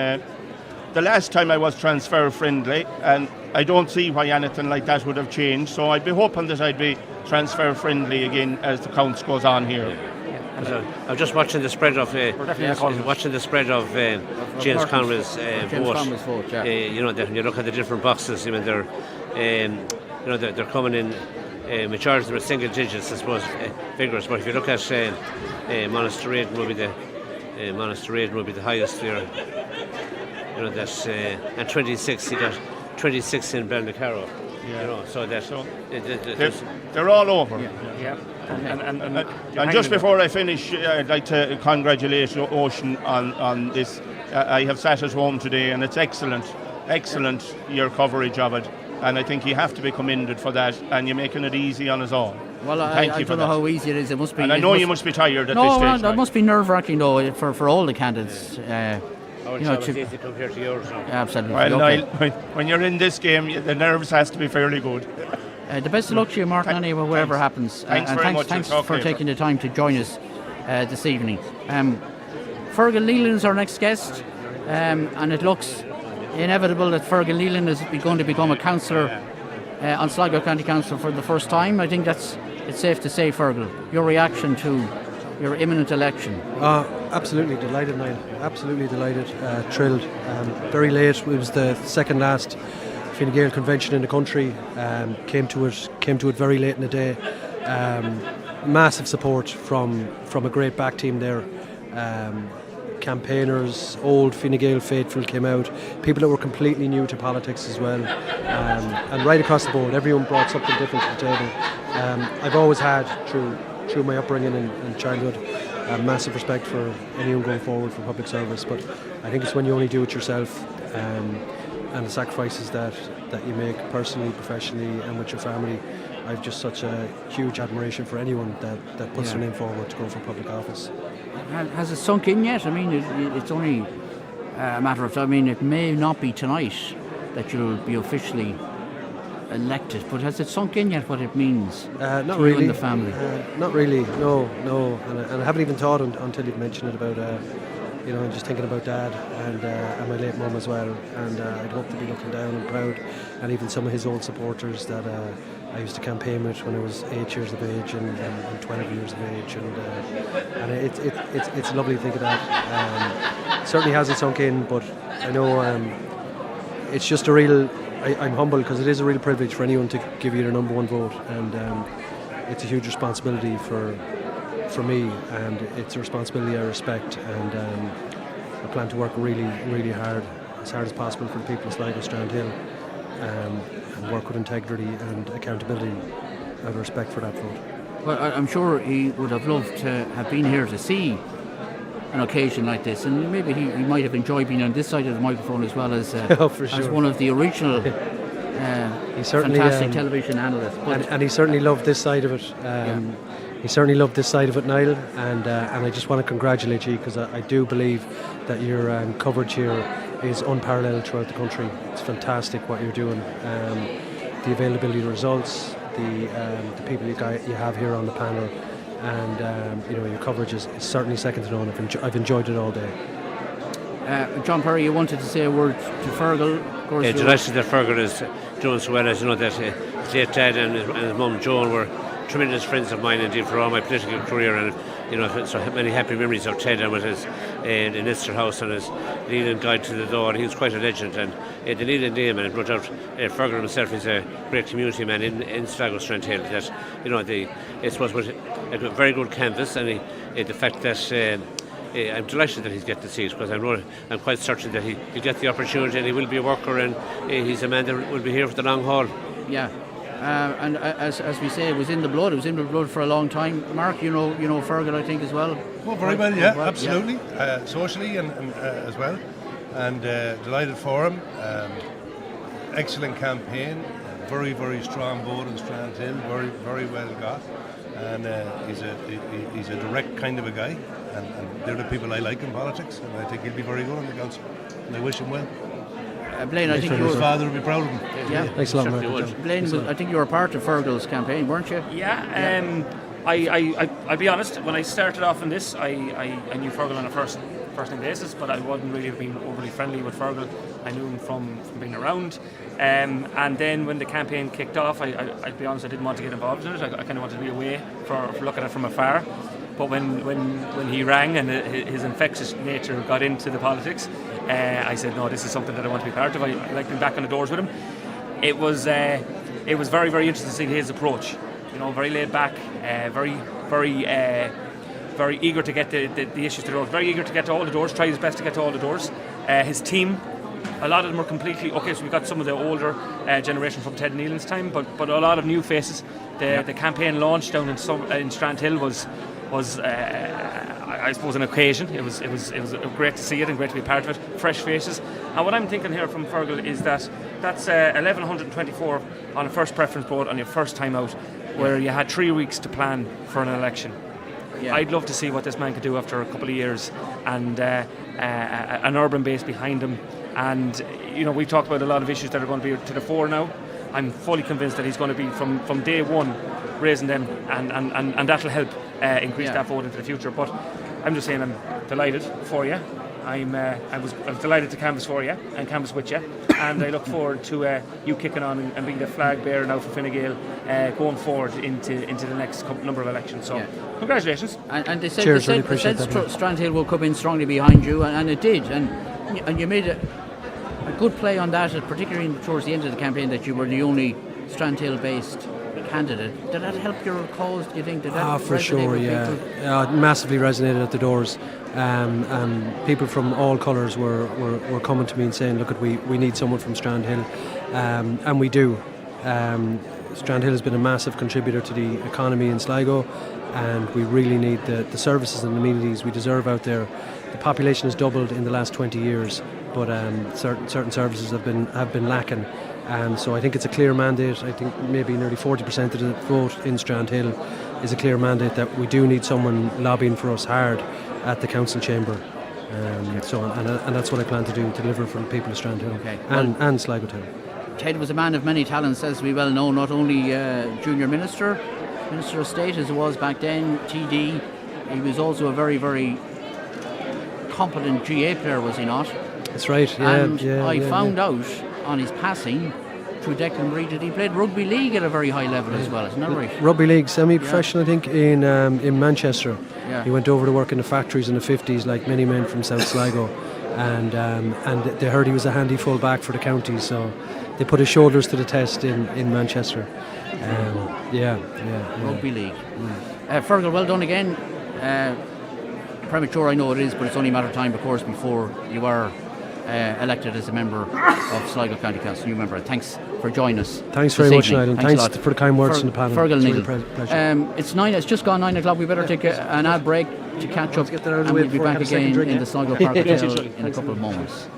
the last time I was transfer friendly, and I don't see why anything like that would have changed. So I'd be hoping that I'd be transfer friendly again as the counts goes on here. I'm just watching the spread of James Conway's vote. When you look at the different boxes, they're they're coming in. Majority of them are single digits, I suppose, figures. But if you look at Monasterraden will be the highest there. And 26. He got 26 in Balnacarrow. They're all over. Yeah. And just before I finish, I'd like to congratulate Ocean on this. I have sat at home today, and it's excellent your coverage of it. And I think you have to be commended for that, and you're making it easy on us all. Well, I don't know how easy it is. It must be. And I know you must be tired at this stage. No, it must be nerve-wracking though for all the candidates. Easy compared to yours now. Absolutely. Well, Niall, when you're in this game, the nerves has to be fairly good. The best of luck to you, Martin, anyway, whatever happens. Thanks very much. Thanks for taking the time to join us this evening. Fergal Leland is our next guest, and it looks inevitable that Fergal Leland is going to become a councillor on Sligo County Council for the first time. I think it's safe to say, Fergal, your reaction to your imminent election. Absolutely delighted, Niall. Absolutely delighted, thrilled. Very late. It was the second last Fine Gael convention in the country. Came to it very late in the day. Massive support from a great back team there. Campaigners, old Fine Gael faithful came out. People that were completely new to politics as well. And right across the board, everyone brought something different to the table. I've always had through my upbringing and childhood, massive respect for anyone going forward for public service, but I think it's when you only do it yourself and the sacrifices that you make personally, professionally and with your family. I've just such a huge admiration for anyone that puts their name forward to go for public office. Has it sunk in yet? I mean, it's only a matter of time. I mean, it may not be tonight that you'll be officially elected, but has it sunk in yet what it means not to really. you and the family? Not really, no. And I haven't even thought until you've mentioned it about, I'm just thinking about Dad and my late mum as well. And I'd hope to be looking down and proud, and even some of his old supporters that I used to campaign with when I was 8 years of age and 12 years of age. And it's lovely to think of that. It certainly hasn't sunk in, but I know it's just a real... I'm humble because it is a real privilege for anyone to give you their number one vote, and it's a huge responsibility for me, and it's a responsibility I respect, and I plan to work really, really hard, as hard as possible for the people of Sligo Strand Hill, and work with integrity and accountability out of respect for that vote. Well, I'm sure he would have loved to have been here to see an occasion like this, and maybe he might have enjoyed being on this side of the microphone as well as as one of the original fantastic television analysts. And he certainly loved this side of it. He certainly loved this side of it, Niall, and I just want to congratulate you because I do believe that your coverage here is unparalleled throughout the country. It's fantastic what you're doing. The availability of results, the people you have here on the panel, and your coverage is certainly second to none. I've enjoyed it all day. John Perry, you wanted to say a word to Fergal. Of course, delighted that Fergal is doing so well. As you know, that his late dad and his mum Joan were tremendous friends of mine indeed for all my political career, and so many happy memories of Ted and with his in Easter House and his leading guide to the door. He was quite a legend, and the leading name, and brought out Fergal himself is a great community man in Sligo Strand Hill. That it was with a very good canvas, and the fact that. I'm delighted that he's getting the seat because I'm quite certain that he'll get the opportunity and he will be a worker, and he's a man that will be here for the long haul. Yeah, and as we say, it was in the blood. It was in the blood for a long time. Mark, you know Fergal, I think, as well. Oh, very well, yeah, absolutely. Yeah. Socially and as well, and delighted for him. Excellent campaign, very, very strong vote in Strandhill, very, very well got. And he's a direct kind of a guy, and they're the people I like in politics, and I think he'll be very good on the council, and I wish him well. Blaine, I think his father will be proud of him. Yeah, thanks a lot, Mark. Blaine, I think you were part of Fergal's campaign, weren't you? Yeah. I'll be honest. When I started off in this, I knew Fergal on a first name basis, but I wouldn't really have been overly friendly with Fergal. I knew him from being around. And then when the campaign kicked off, I'll be honest, I didn't want to get involved in it. I kind of wanted to be away for looking at it from afar. But when he rang and his infectious nature got into the politics, I said, no, this is something that I want to be part of. I like being back on the doors with him. It was very, very interesting to see his approach. You know, very laid back, very eager to get the issues to the doors, very eager to get to all the doors, tried his best to get to all the doors. His team, a lot of them were completely, okay, so we got some of the older generation from Ted Nealon's time, but a lot of new faces. The campaign launch down in Strandhill was I suppose an occasion. It was great to see it and great to be part of it. Fresh faces. And what I'm thinking here from Fergal is that's 1124 on a first preference vote on your first time out, where you had 3 weeks to plan for an election. Yeah. I'd love to see what this man could do after a couple of years, and an urban base behind him. And you know, we've talked about a lot of issues that are going to be to the fore now. I'm fully convinced that he's going to be from day one raising them, and that'll help increase that vote into the future. But I'm just saying, I'm delighted for you. I was delighted to canvass for you and canvass with you, and I look forward to you kicking on and being the flag bearer now for Fine Gael going forward into the next number of elections. So congratulations. And they said, Cheers, they really appreciate said that. Strandhill will come in strongly behind you, and it did, and you made a good play on that, particularly towards the end of the campaign, that you were the only Strandhill based candidate. Did that help your cause, do you think? Did that for resonate sure, with yeah. people? Massively resonated at the doors. People from all colours were coming to me and saying, look, we need someone from Strandhill, and we do. Strandhill has been a massive contributor to the economy in Sligo, and we really need the services and amenities we deserve out there. The population has doubled in the last 20 years, but certain services have been lacking. And so I think it's a clear mandate. I think maybe nearly 40% of the vote in Strandhill is a clear mandate that we do need someone lobbying for us hard at the council chamber. And that's what I plan to do, to deliver for the people of Strandhill and Sligo Town. Ted was a man of many talents, as we well know, not only junior Minister of State as it was back then, TD. He was also a very, very competent GA player, was he not? That's right, yeah. I found out on his passing through Declan Reid that he played rugby league at a very high level as well, isn't that right? Rugby league, semi-professional, I think, in Manchester. Yeah. He went over to work in the factories in the 50s, like many men from South Sligo, and they heard he was a handy full back for the county, so they put his shoulders to the test in Manchester. Rugby league. Fergal, well done again. Premature, I know it is, but it's only a matter of time, of course, before you are elected as a member of Sligo County Council, new member. Thanks for joining us. Thanks very much, Niall, and thanks for the kind words from the panel. Fergal Neal. Pleasure. It's just gone 9 o'clock. We better take an ad break to catch up, and we'll be back again in the Sligo Park Hotel in a couple of moments.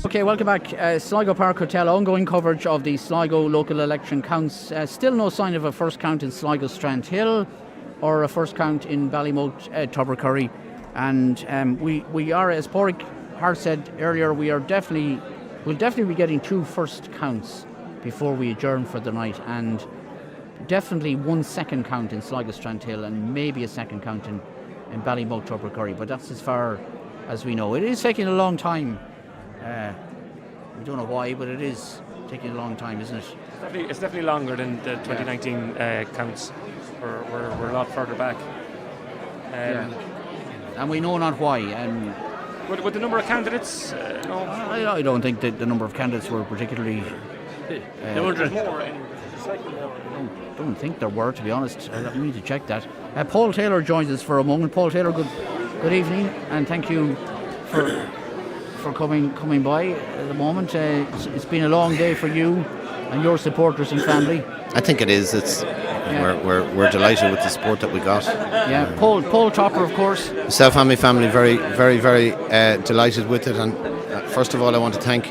Okay, welcome back. Sligo Park Hotel, ongoing coverage of the Sligo local election counts. Still no sign of a first count in Sligo Strandhill or a first count in Ballymote, Tubbercurry. And we are, as Pádraig Hart said earlier, we'll definitely be getting 2 first counts before we adjourn for the night, and definitely 1 second count in Sligo Strandhill and maybe a second count in Ballymote, Tubbercurry. But that's as far as we know. It is taking a long time. We don't know why, but it is taking a long time, isn't it? It's definitely longer than the 2019 counts. We're a lot further back. And we know not why. With the number of candidates, no. I don't think that the number of candidates were particularly. There were more. I don't think there were, to be honest. I need to check that. Paul Taylor joins us for a moment. Paul Taylor, good evening, and thank you for coming by at the moment. It's been a long day for you and your supporters and family. I think it is. We're delighted with the support that we got. Yeah, Paul Topper, of course. Myself and my family very, very, very delighted with it. And first of all, I want to thank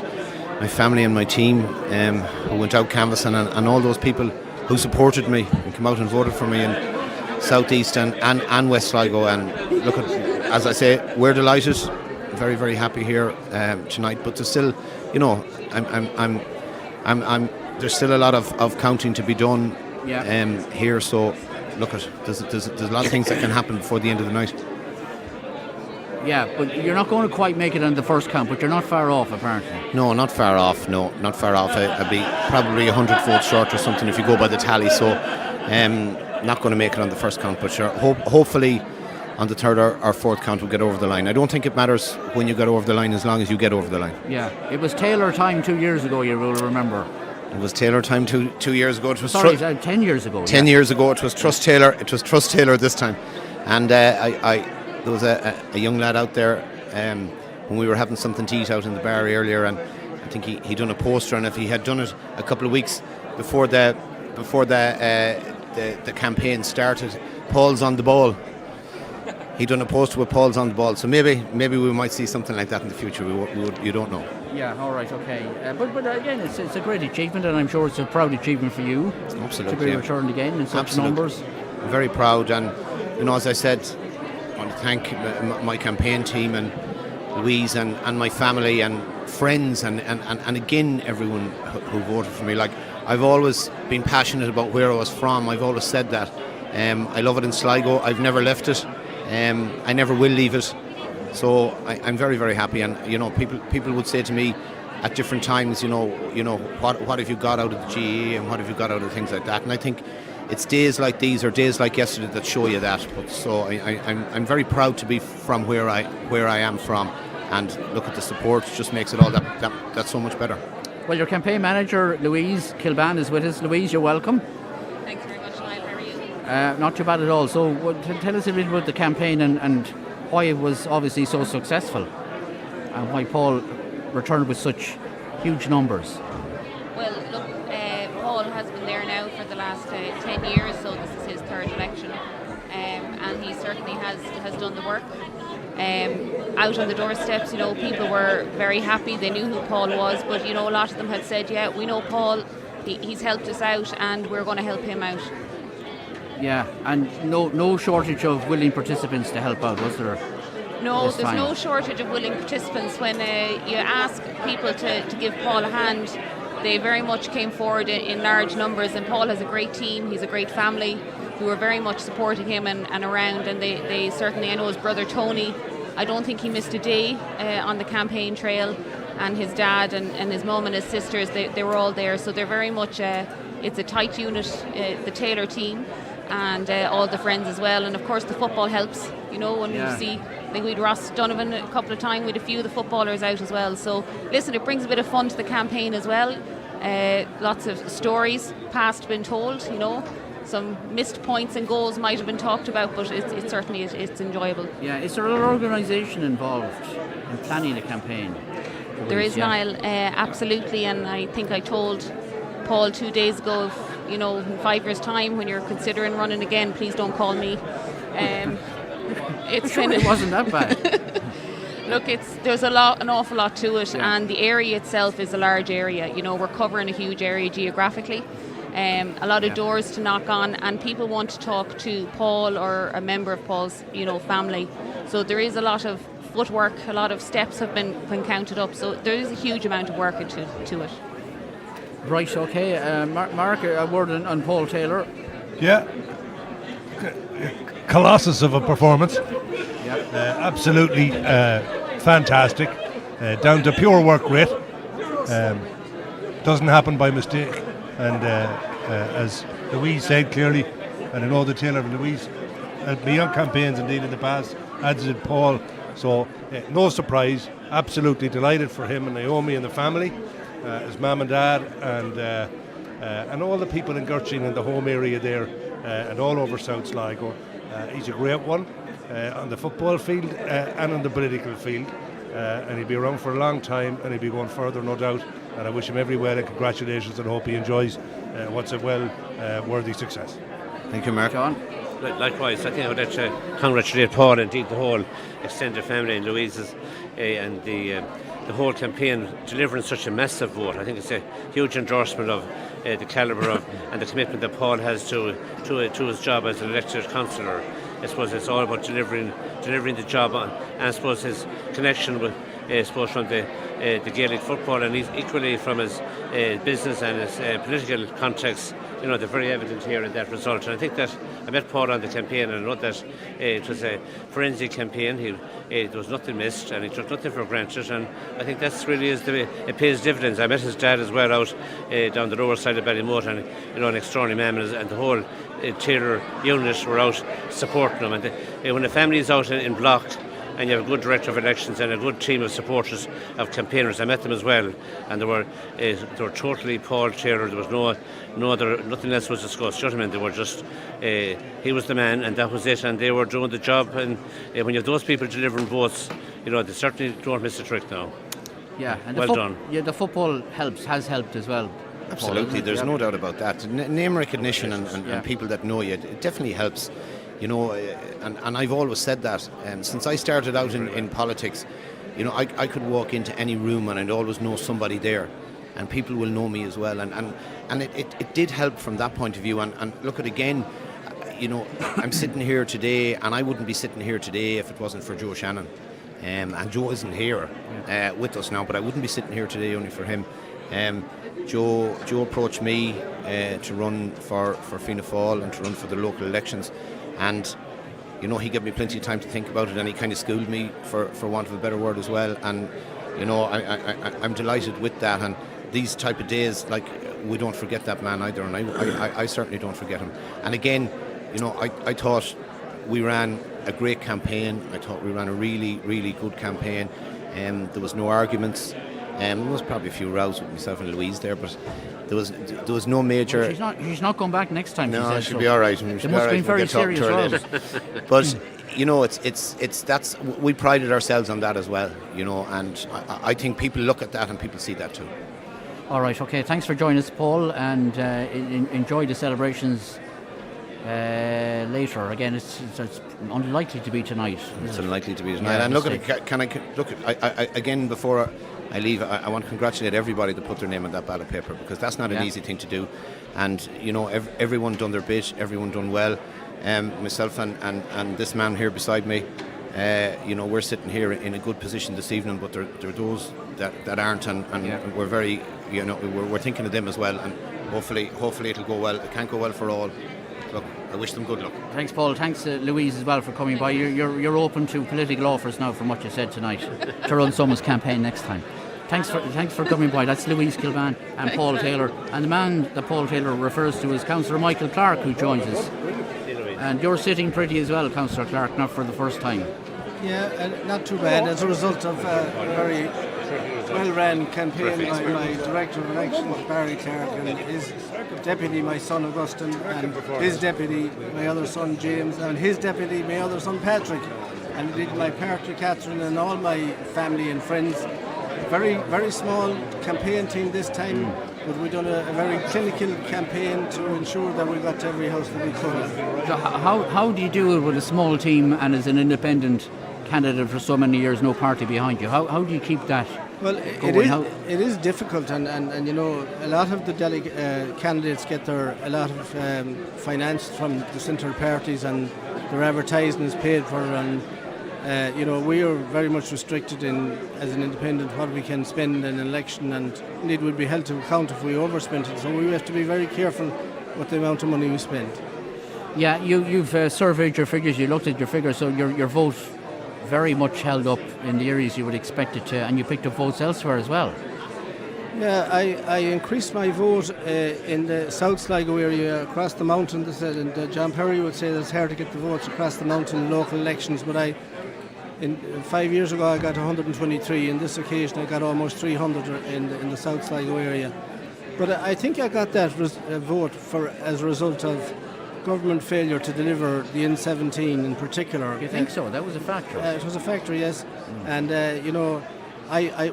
my family and my team who went out canvassing, and all those people who supported me and came out and voted for me in South East and West Sligo. And look, as I say, we're delighted. Very, very happy here tonight, but there's still, there's still a lot of counting to be done here. So, look, there's a lot of things that can happen before the end of the night. Yeah, but you're not going to quite make it on the first count, but you're not far off, apparently. No, not far off. Not far off. I'd be probably 100 votes short or something if you go by the tally. So, not going to make it on the first count, but sure, hopefully on the third or fourth count we'll get over the line. I don't think it matters when you get over the line as long as you get over the line. Yeah, it was Taylor time 2 years ago, you will remember. It was Taylor time 2 years ago. It was 10 years ago. 10 years ago. It was Trust Taylor. It was Trust Taylor this time. And there was a young lad out there when we were having something to eat out in the bar earlier, and I think he done a poster, and if he had done it a couple of weeks before the campaign started, Paul's on the ball. He done a poster with Paul's on the ball, so maybe we might see something like that in the future. You don't know. Yeah, all right, okay. But again, it's a great achievement, and I'm sure it's a proud achievement for you. Absolutely, to be returned again in such numbers. I'm very proud, and as I said, I want to thank my campaign team and Louise and my family and friends and again everyone who voted for me. Like, I've always been passionate about where I was from. I've always said that. I love it in Sligo. I've never left it. I never will leave it. So I'm very, very happy. And people would say to me at different times, what have you got out of the GE and what have you got out of things like that? And I think it's days like these or days like yesterday that show you that. But so I'm very proud to be from where I am from. And look at the support, just makes it all that so much better. Well, your campaign manager, Louise Kilban, is with us. Louise, you're welcome. Thanks very much, Niall. How are you? Not too bad at all. So tell us a bit about the campaign and why it was obviously so successful and why Paul returned with such huge numbers. Well, look, Paul has been there now for the last 10 years, so this is his third election, and he certainly has done the work. Out on the doorsteps, people were very happy. They knew who Paul was, but a lot of them had said, yeah, we know Paul, he's helped us out and we're going to help him out. Yeah, and no shortage of willing participants to help out, was there? No, there's no shortage of willing participants. When you ask people to give Paul a hand, they very much came forward in large numbers, and Paul has a great team, he's a great family who are very much supporting him and around, and they certainly, I know his brother Tony, I don't think he missed a day on the campaign trail, and his dad and his mum and his sisters, they were all there, so they're very much, it's a tight unit, the Taylor team, and all the friends as well, and of course the football helps, when you see, I think we'd Ross Donovan a couple of times, with a few of the footballers out as well, so listen, it brings a bit of fun to the campaign as well, lots of stories past been told, some missed points and goals might have been talked about, but it's certainly it's enjoyable. Yeah, is there an organisation involved in planning the campaign? There is, Niall, absolutely, and I think I told Paul 2 days ago, in 5 years' time, when you're considering running again, please don't call me. It wasn't that bad. Look, there's an awful lot to it, and the area itself is a large area. We're covering a huge area geographically. A lot of doors to knock on, and people want to talk to Paul or a member of Paul's, family. So there is a lot of footwork, a lot of steps have been counted up. So there is a huge amount of work to it. Right, okay. Mark, a word on Paul Taylor. Yeah. Colossus of a performance. Absolutely fantastic. Down to pure work rate. Doesn't happen by mistake. And as Louise said clearly, and I know the Taylor of Louise helped me on campaigns indeed in the past, as did Paul. So no surprise, absolutely delighted for him and Naomi and the family, his mum and dad, and all the people in Gertrude and the home area there, and all over South Sligo. He's a great one on the football field and on the political field, and he'll be around for a long time, and he'll be going further, no doubt. And I wish him every well and congratulations, and hope he enjoys what's a worthy success. Thank you, Mark. John? Likewise, I think I would congratulate Paul and indeed the whole extended family and Louise's and the whole campaign delivering such a massive vote. I think it's a huge endorsement of the calibre of and the commitment that Paul has to his job as an elected councillor. I suppose it's all about delivering the job, and I suppose his connection with from the Gaelic football, and he's equally from his business and his political context. They're very evident here in that result. And I think that I met Paul on the campaign, and I know that it was a forensic campaign. There was nothing missed, and he took nothing for granted. And I think that's really it pays dividends. I met his dad as well out down the lower side of Ballymote, and an extraordinary man, and the whole Taylor unit were out supporting him. And when the family is out in block, and you have a good director of elections and a good team of supporters of campaigners. I met them as well, and they were totally Paul Taylor. There was nothing else was discussed. Gentlemen, they were just he was the man, and that was it. And they were doing the job. And when you have those people delivering votes, they certainly don't miss a trick now. Yeah, and well done. Yeah, the football has helped as well. Absolutely, Paul, there's no doubt about that. Name recognition and people that know you, it definitely helps. And I've always said that. Since I started out in politics, I could walk into any room and I'd always know somebody there, and people will know me as well. And it did help from that point of view. And look at again, I'm sitting here today, and I wouldn't be sitting here today if it wasn't for Joe Shannon. And Joe isn't here with us now, but I wouldn't be sitting here today only for him. Joe approached me to run for Fianna Fáil and to run for the local elections. And he gave me plenty of time to think about it, and he kind of schooled me, for want of a better word, as well. And I'm delighted with that. And these type of days, we don't forget that man either, and I certainly don't forget him. And again, I thought we ran a great campaign. I thought we ran a really, really good campaign. There was no arguments. There was probably a few rows with myself and Louise there, but there was no major. Well, she's not going back next time. No, she she'll be all right. It must have been very serious rows. But you know, it's we prided ourselves on that as well. You know, and I think people look at that and people see that too. All right, okay. Thanks for joining us, Paul, and enjoy the celebrations later. Again, it's unlikely to be tonight. It's unlikely to be tonight. Yeah, and again before I leave, I want to congratulate everybody that put their name on that ballot paper, because that's not an easy thing to do. And you know, everyone done their bit, everyone done well. Myself and this man here beside me, you know, we're sitting here in a good position this evening, but there are those that aren't, and we're very, you know, we're thinking of them as well, and hopefully it'll go well. It can't go well for all. Look, I wish them good luck. Thanks, Paul. Thanks, Louise, as well, for coming by. You're open to political offers now, from what you said tonight, to run someone's campaign next time. Thanks for coming by. That's Louise Kilban and Paul Taylor, and the man that Paul Taylor refers to is Councillor Michael Clark, who joins us. And you're sitting pretty as well, Councillor Clark, not for the first time. Yeah, not too bad. As a result of a very well-ran campaign by my Director of Elections, Barry Clark, and his deputy, my son Augustine, and his deputy, my other son James, and his deputy, my other son Patrick. And indeed my partner Catherine and all my family and friends. Very, very small campaign team this time, but we've done a very clinical campaign to ensure that we got to every house that we could. So how do you do it with a small team and as an independent candidate for so many years, no party behind you? How do you keep that Well, going? it is difficult, and you know, a lot of the candidates get a lot of finance from the central parties, and their advertising is paid for, and you know, we are very much restricted as an independent what we can spend in an election, and indeed we'd be held to account if we overspent it. So we have to be very careful with the amount of money we spend. Yeah, you've surveyed your figures, you looked at your figures, so your vote very much held up in the areas you would expect it to, and you picked up votes elsewhere as well. Yeah, I increased my vote in the South Sligo area across the mountain. And John Perry would say that it's hard to get the votes across the mountain in local elections, but 5 years ago I got 123. In this occasion I got almost 300 in the South Sligo area. But I think I got that vote as a result of government failure to deliver the N17 in particular. You think so? That was a factor. It was a factor, yes. And you know,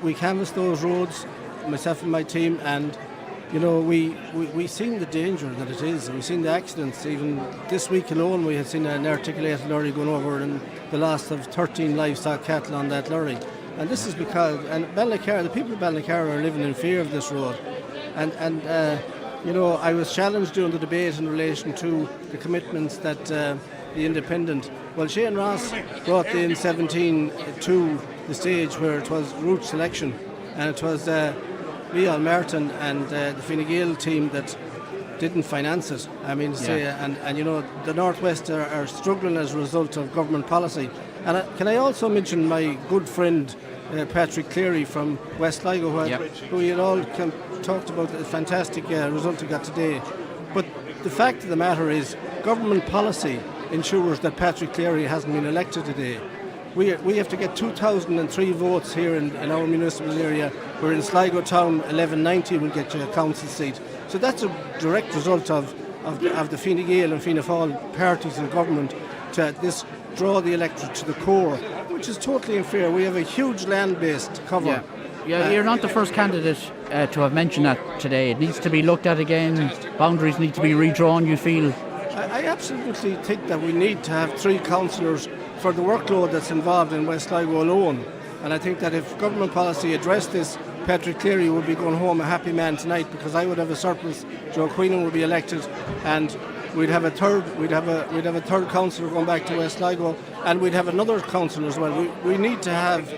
we canvassed those roads, myself and my team, and you know, we seen the danger that it is. We've seen the accidents. Even this week alone, we had seen an articulated lorry going over, and the loss of 13 livestock cattle on that lorry. And this is because, and Ballycarra, the people of Ballycarra are living in fear of this road. And you know, I was challenged during the debate in relation to the commitments that the Independent. Well, Shane Ross brought the N17 to the stage where it was route selection, and it was Leal Martin and the Fine Gael team that didn't finance it. I mean, and you know, the Northwest are struggling as a result of government policy. And can I also mention my good friend Patrick Cleary from West Sligo, who you all talked about the fantastic result he got today. But the fact of the matter is, government policy ensures that Patrick Cleary hasn't been elected today. We have to get 2,003 votes here in our municipal area, where in Sligo Town 1190 will get you a council seat. So that's a direct result of the Fine Gael and Fianna Fáil parties in government to draw the electorate to the core, which is totally unfair. We have a huge land base to cover. Yeah, you're not the first candidate to have mentioned that today. It needs to be looked at again. Boundaries need to be redrawn, you feel? I absolutely think that we need to have 3 councillors for the workload that's involved in West Sligo alone. And I think that if government policy addressed this, Patrick Cleary would be going home a happy man tonight, because I would have a surplus. Joe Queenan would be elected, and we'd have a third councillor going back to West Sligo, and we'd have another councillor as well. We need to have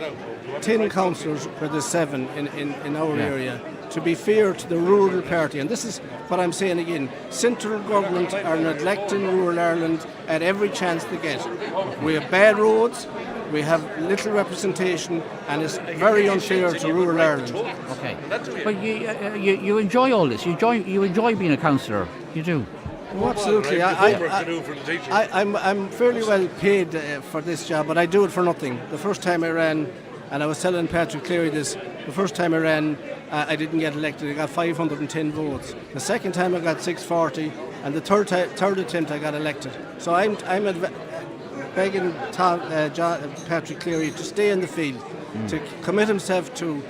10 councillors where there's 7 in our area, to be fair to the rural party. And this is what I'm saying again. Central government are neglecting rural Ireland at every chance they get. We have bad roads, we have little representation, and it's very unfair to rural Ireland. Okay. But you enjoy all this. You enjoy being a councillor. You do. Oh, absolutely. I'm fairly well paid for this job, but I do it for nothing. The first time I ran, and I was telling Patrick Cleary this, The first time I ran, I didn't get elected. I got 510 votes. The second time I got 640, and the third attempt I got elected. So I'm begging Patrick Cleary to stay in the field, to commit himself to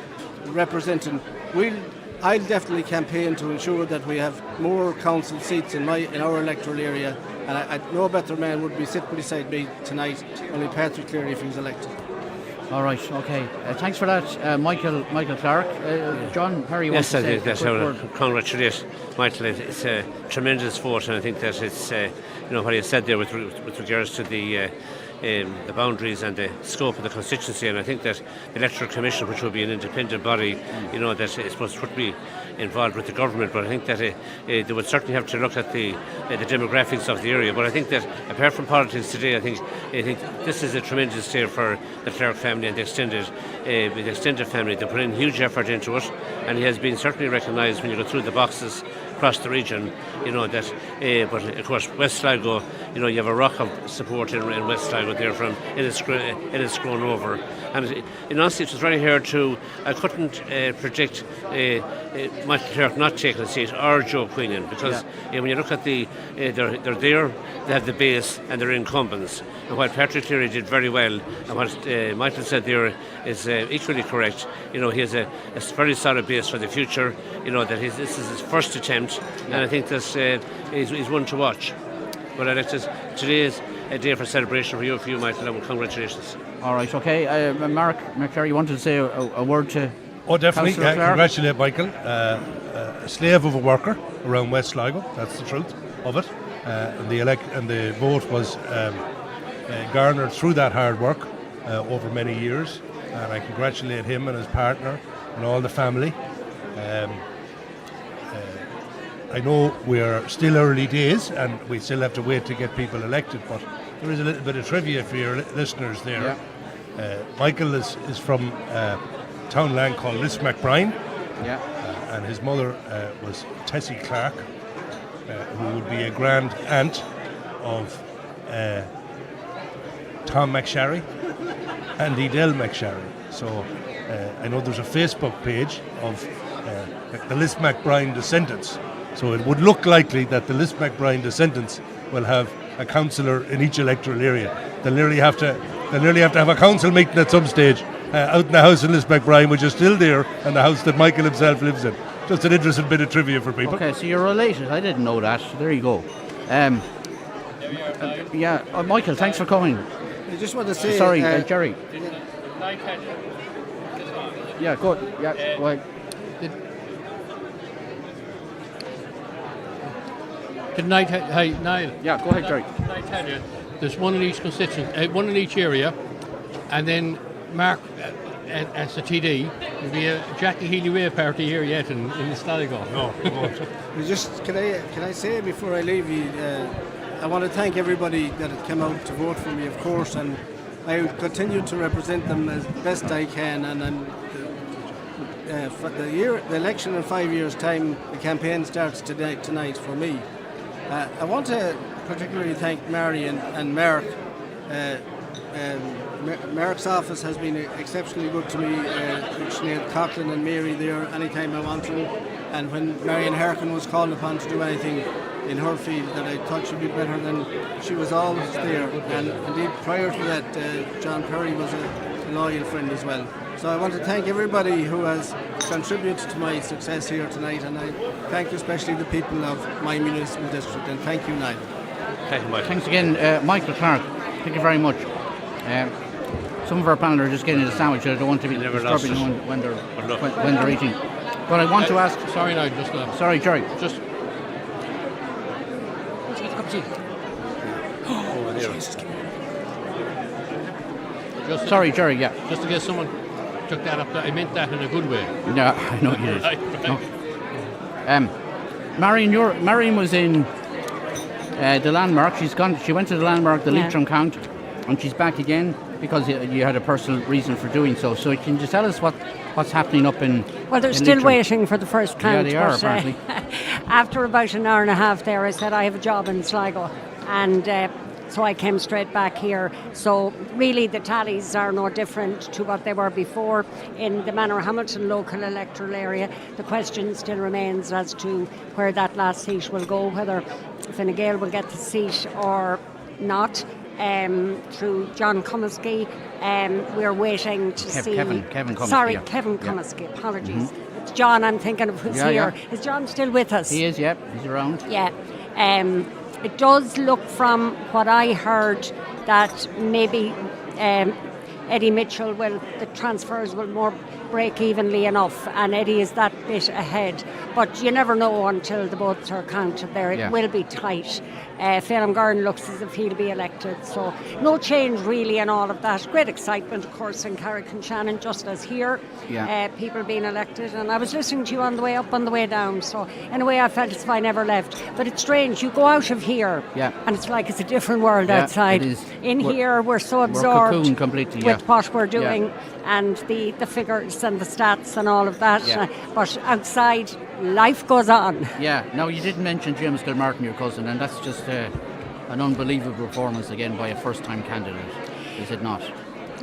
representing. I'll definitely campaign to ensure that we have more council seats in our electoral area, and no better man would be sitting beside me tonight, only Patrick Cleary, if he was elected. All right, okay. Thanks for that, Michael Clark. John Perry wants to say a quick word. Congratulate Michael. It's a tremendous vote, and I think that it's what he said there with regards to the boundaries and the scope of the constituency, and I think that the Electoral Commission, which will be an independent body, that is supposed to be involved with the government, but I think that they would certainly have to look at the demographics of the area. But I think that apart from politics today, I think this is a tremendous day for the Clark family and the extended family. They put in huge effort into it, and he has been certainly recognised when you go through the boxes across the region, but of course West Sligo, you have a rock of support in West Sligo there from it has grown over, and in honesty it was very hard I couldn't predict Michael Clark not taking a seat or Joe Queenan, because when you look at they're there, they have the base and they're incumbents, and while Patrick Cleary did very well, and what Michael said there is equally correct. He has a very solid base for the future, that this is his first attempt, and I think this he's one to watch. But today is a day for celebration for you, Michael, and congratulations. All right, okay. Mark McCary, you wanted to say a word to definitely. Councillor Clark? Congratulate Michael. A slave of a worker around West Sligo, that's the truth of it. And the vote was garnered through that hard work over many years, and I congratulate him and his partner and all the family. I know we're still early days and we still have to wait to get people elected, but there is a little bit of trivia for your listeners there. Michael is from a town land called Lismacbrine, and his mother was Tessie Clark, who would be a grand aunt of Tom McSharry and Edel McSharry. So I know there's a Facebook page of the Lismacbrine descendants. So it would look likely that the Lismacbrine descendants will have a councillor in each electoral area. They'll nearly have to have a council meeting at some stage out in the house in Lismacbrine, which is still there, and the house that Michael himself lives in. Just an interesting bit of trivia for people. Okay, so you're related. I didn't know that. There you go. Michael, thanks for coming. I just want to say... Sorry, Jerry. Yeah, go ahead. Yeah, go ahead. Can I Niall? Yeah, go ahead, Jerry. Can I tell you, there's one in each constituency, one in each area, and then Mark as the TD, there'll be a Jackie Healy Way party here yet in Sligo. No, it won't. Can I say before I leave you, I want to thank everybody that had come out to vote for me, of course, and I will continue to represent them as best I can, and for the election in 5 years' time, the campaign starts tonight for me. I want to particularly thank Mary and Mark. Mark's office has been exceptionally good to me, with Sinead Coughlin and Mary there anytime I want to, and when Marion Harkin was called upon to do anything in her field that I thought she'd be better than, she was always there, and indeed prior to that John Perry was a loyal friend as well. So I want to thank everybody who has contributed to my success here tonight, and I thank especially the people of my municipal district, and thank you, Niall. Thank you, Michael. Thanks again, Michael Clark. Thank you very much. Some of our panel are just getting a sandwich. I don't want to be disturbing them when they're eating. But I want to ask... Sorry, Niall, just now. Sorry, Jerry. Just... Over there. Sorry, Jerry, yeah. Just in case someone took that up, I meant that in a good way. Yeah, I know you did. No. Marion was in the Landmark. She went to the Landmark, the Leitrim count, and she's back again because you had a personal reason for doing so. So can you just tell us what's happening up in... Well, they're still waiting for the first count. Yeah, they are, apparently. After about an hour and a half there, I said I have a job in Sligo, and so I came straight back here. So really the tallies are no different to what they were before. In the Manorhamilton local electoral area, the question still remains as to where that last seat will go, whether Fine Gael will get the seat or not. Through John Comiskey, we're waiting to see. Kevin Comiskey. Sorry, Yeah. Kevin Comiskey. Apologies. It's John. I'm thinking of who's here. Yeah. Is John still with us? He is. Yep, he's around. Yeah. It does look from what I heard that maybe Eddie Mitchell the transfers will more break evenly enough, and Eddie is that bit ahead. But you never know until the votes are counted there. It will be tight. Phelim Gurn looks as if he'll be elected, so no change really in all of that. Great excitement, of course, in Carrick-on-Shannon, just as here. Yeah. People being elected, and I was listening to you on the way up, on the way down, so in a way I felt as if I never left. But it's strange, you go out of here, and it's like it's a different world outside. It is. Here we're so absorbed cocooned completely, with what we're doing and the figures and the stats and all of that. But outside, life goes on. Yeah, now you didn't mention James Gilmartin, your cousin, and that's just an unbelievable performance again by a first-time candidate, is it not?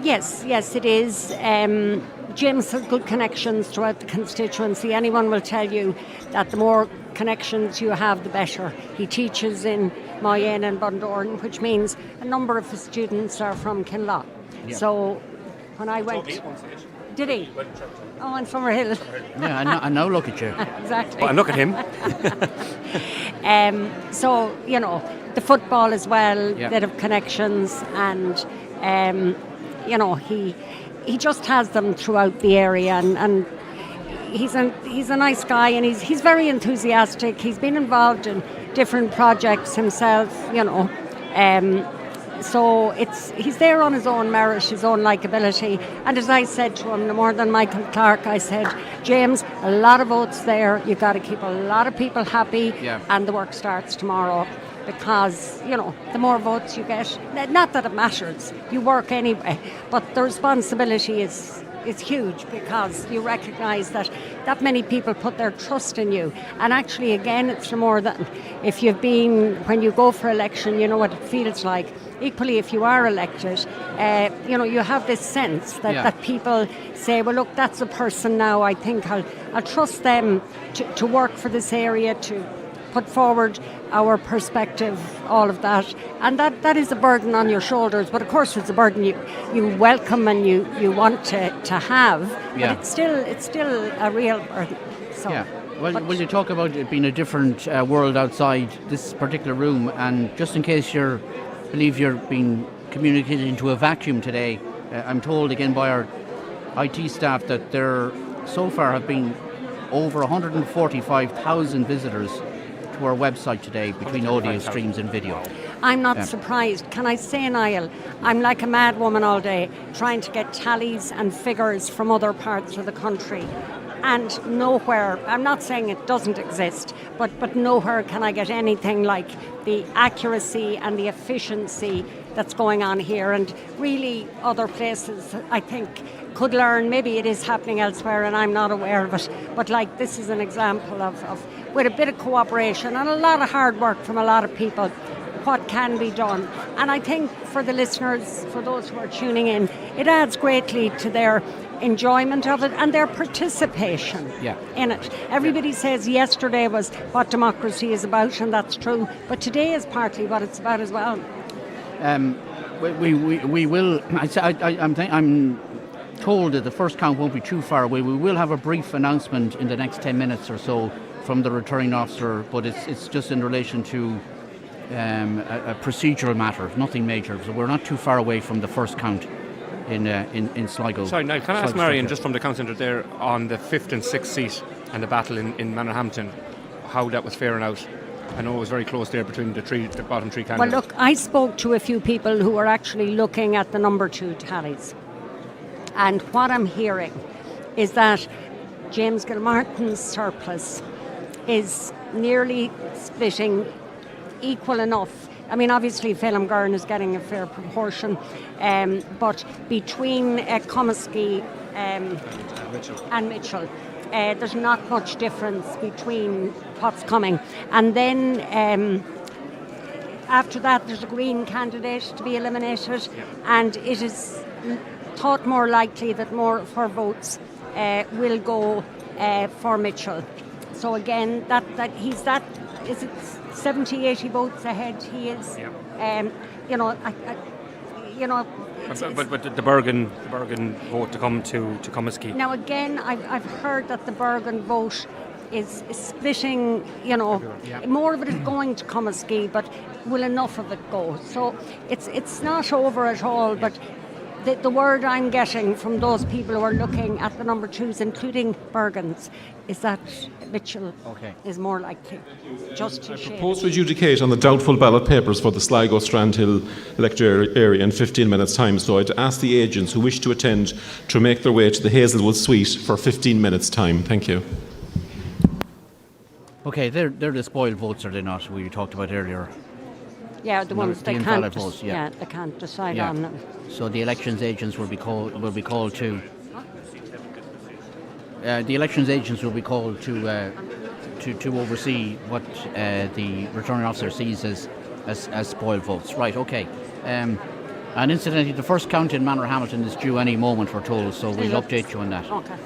Yes, it is. James has good connections throughout the constituency. Anyone will tell you that the more connections you have, the better. He teaches in Moyane and Bundoran, which means a number of the students are from Kinlough. Yeah. So when I went... Did he? Oh, in Summerhill. Yeah, and now look at you. Exactly. Well, and look at him. So, you know, the football as well, Yeah. bit of connections, and, you know, he just has them throughout the area, and he's a nice guy, and he's very enthusiastic. He's been involved in different projects himself, you know. So he's there on his own merit, his own likability. And as I said to him, no more than Michael Clark, I said, James, a lot of votes there. You've got to keep a lot of people happy, and the work starts tomorrow. Because, you know, the more votes you get, not that it matters, you work anyway, but the responsibility is huge, because you recognise that many people put their trust in you. And actually, again, it's no more than if you've been, when you go for election, you know what it feels like. Equally, if you are elected, you know, you have this sense that people say, well, look, that's a person now, I think I'll trust them to work for this area, to put forward our perspective, all of that. And that is a burden on your shoulders, but of course it's a burden you welcome and you want to have, but it's still a real burden. So, yeah. Well, you talk about it being a different world outside this particular room, and just in case you're being communicated into a vacuum today, I'm told again by our IT staff that there so far have been over 145,000 visitors to our website today between audio streams and video. I'm not surprised. Can I say, Niall, I'm like a mad woman all day trying to get tallies and figures from other parts of the country. And nowhere, I'm not saying it doesn't exist, but nowhere can I get anything like the accuracy and the efficiency that's going on here. And really other places, I think, could learn. Maybe it is happening elsewhere and I'm not aware of it. But like this is an example of with a bit of cooperation and a lot of hard work from a lot of people, what can be done. And I think for the listeners, for those who are tuning in, it adds greatly to their enjoyment of it and their participation in it. Everybody says yesterday was what democracy is about, and that's true, but today is partly what it's about as well. We will. I'm told that the first count won't be too far away. We will have a brief announcement in the next 10 minutes or so from the returning officer, but it's just in relation to a procedural matter, nothing major. So we're not too far away from the first count in Sligo. Sorry, now can I ask Marion, just from the count centre there, on the 5th and 6th seat and the battle in Manorhamilton, how that was faring out? I know it was very close there between the bottom three candidates. Well, look, I spoke to a few people who were actually looking at the number 2 tallies. And what I'm hearing is that James Gilmartin's surplus is nearly splitting equal enough. I mean, obviously, Phelim Gurn is getting a fair proportion, but between Comiskey and Mitchell, there's not much difference between what's coming. And then after that, there's a Green candidate to be eliminated, and it is thought more likely that more of her votes will go for Mitchell. So again, that he's that, is it 70, 80 votes ahead? He is. You know, But the Bergen vote to come to Comiskey. Now again, I've heard that the Bergen vote is splitting. You know, more of it is going to Comiskey, but will enough of it go? So it's not over at all. But the word I'm getting from those people who are looking at the number twos, including Bergen's, is that Mitchell is more likely. Just to share. Propose to adjudicate on the doubtful ballot papers for the Sligo Strandhill electorate area in 15 minutes' time. So I'd ask the agents who wish to attend to make their way to the Hazelwood Suite for 15 minutes' time. Thank you. Okay, they're the spoiled votes, are they not? We talked about earlier. Yeah, the ones they invalid can't. votes, They can't decide on them. So the elections agents will be called to. The elections agents will be called to oversee what the returning officer sees as spoiled votes. Right. Okay. And incidentally, the first count in Manorhamilton is due any moment, we're told. So we'll update you on that. Okay.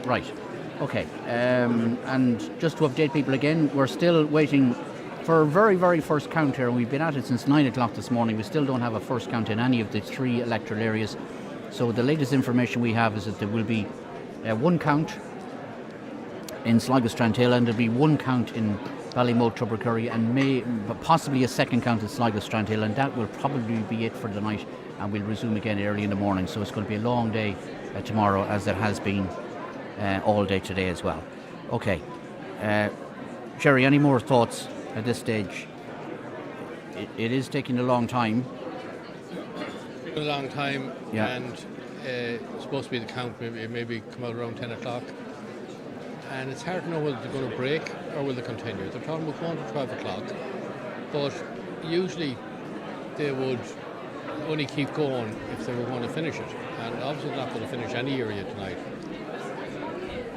Right. Okay. And just to update people again, we're still waiting for a very, very first count here. We've been at it since 9 o'clock this morning. We still don't have a first count in any of the 3 electoral areas. So the latest information we have is that there will be one count in Sligo Strandhill, and there'll be one count in Ballymote, Tubbercurry, and possibly a second count in Sligo Strandhill, and that will probably be it for the night, and we'll resume again early in the morning. So it's going to be a long day tomorrow, as it has been all day today as well. Okay. Jerry, any more thoughts at this stage? It is taking a long time. A long time, Yeah. and it's supposed to be the count, maybe come out around 10 o'clock. And it's hard to know whether they're going to break or will they continue. They're talking about going to 12 o'clock, but usually they would only keep going if they were going to finish it. And obviously they're not going to finish any area tonight.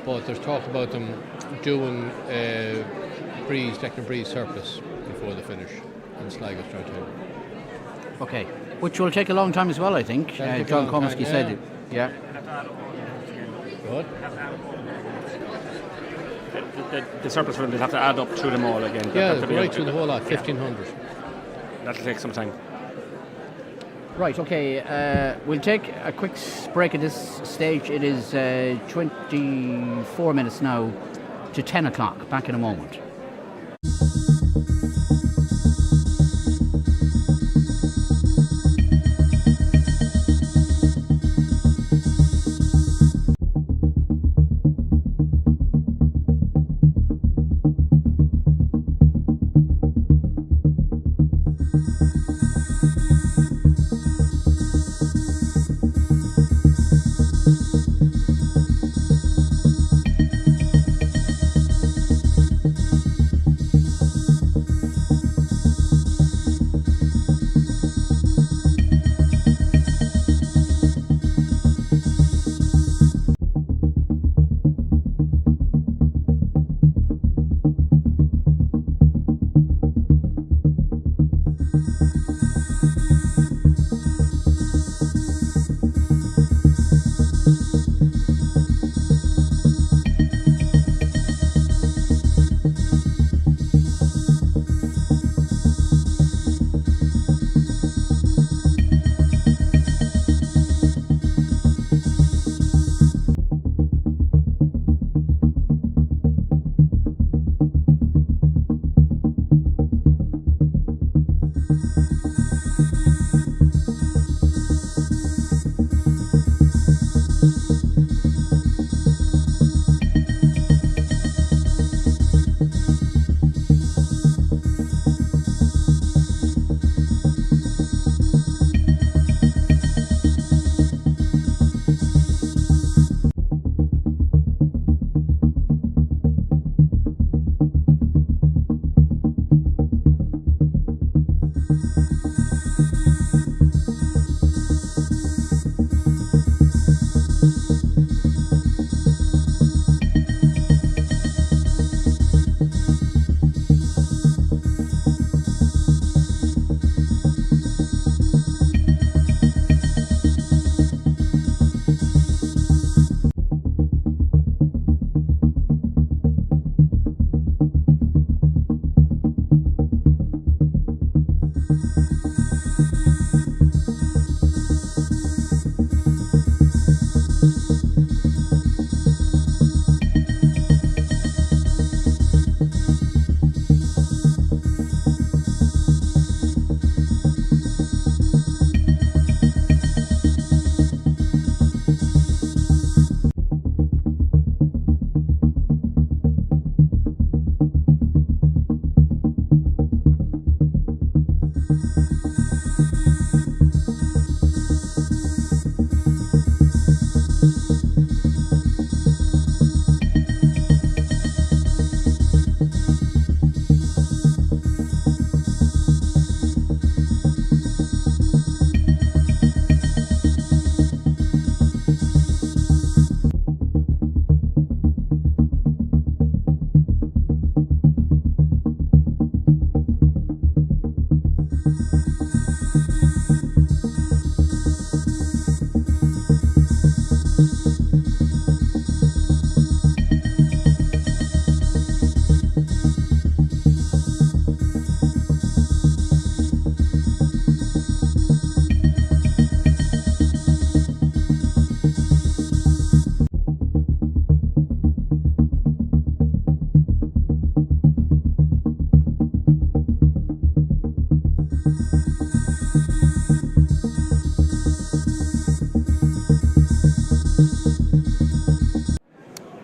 But there's talk about them doing Declan Breeze surplus before they finish in Sligo Strandhill. Okay. Which will take a long time as well, I think. John Comiskey said it. Yeah. Good. The surplus will have to add up through them all again. Yeah, right through the whole lot, 1,500. That'll take some time. Right, okay. We'll take a quick break at this stage. It is 24 minutes now to 10 o'clock. Back in a moment.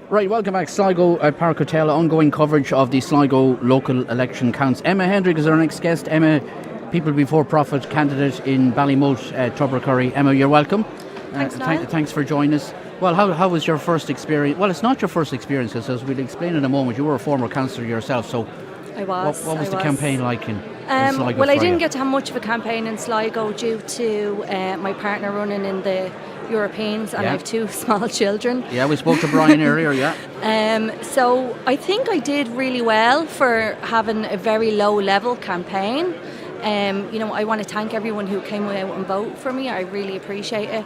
Right, welcome back. Sligo Park Hotel, ongoing coverage of the Sligo local election counts. Emma Hendrick is our next guest. Emma, People Before Profit candidate in Ballymote, Tubbercurry. Emma, you're welcome. Thanks, Niall. Thanks for joining us. Well, how was your first experience? Well, it's not your first experience, because as we'll explain in a moment, you were a former councillor yourself, so I was. What was the campaign like in Sligo? Well, I didn't get to have much of a campaign in Sligo due to my partner running in the Europeans, and I have two small children. Yeah, we spoke to Brian earlier, yeah. So I think I did really well for having a very low level campaign. I want to thank everyone who came out and voted for me. I really appreciate it.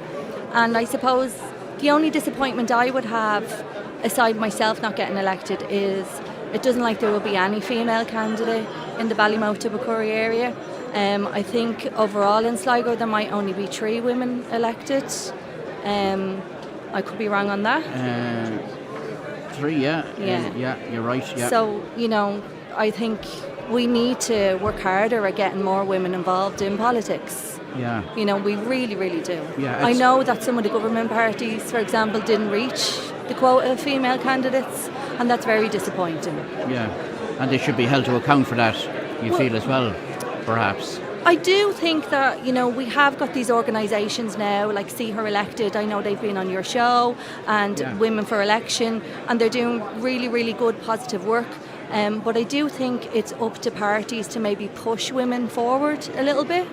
And I suppose the only disappointment I would have, aside myself not getting elected, is it doesn't like there will be any female candidate in the Ballymote Tubbercurry area. I think overall in Sligo there might only be 3 women elected. I could be wrong on that. 3, yeah. Yeah. Yeah, you're right. Yeah. So, I think we need to work harder at getting more women involved in politics. Yeah. We really, really do. Yeah, I know that some of the government parties, for example, didn't reach the quota of female candidates, and that's very disappointing. Yeah, and they should be held to account for that, you feel as well, perhaps. I do think that, we have got these organisations now, like See Her Elected. I know they've been on your show, and Women for Election, and they're doing really, really good, positive work. But I do think it's up to parties to maybe push women forward a little bit.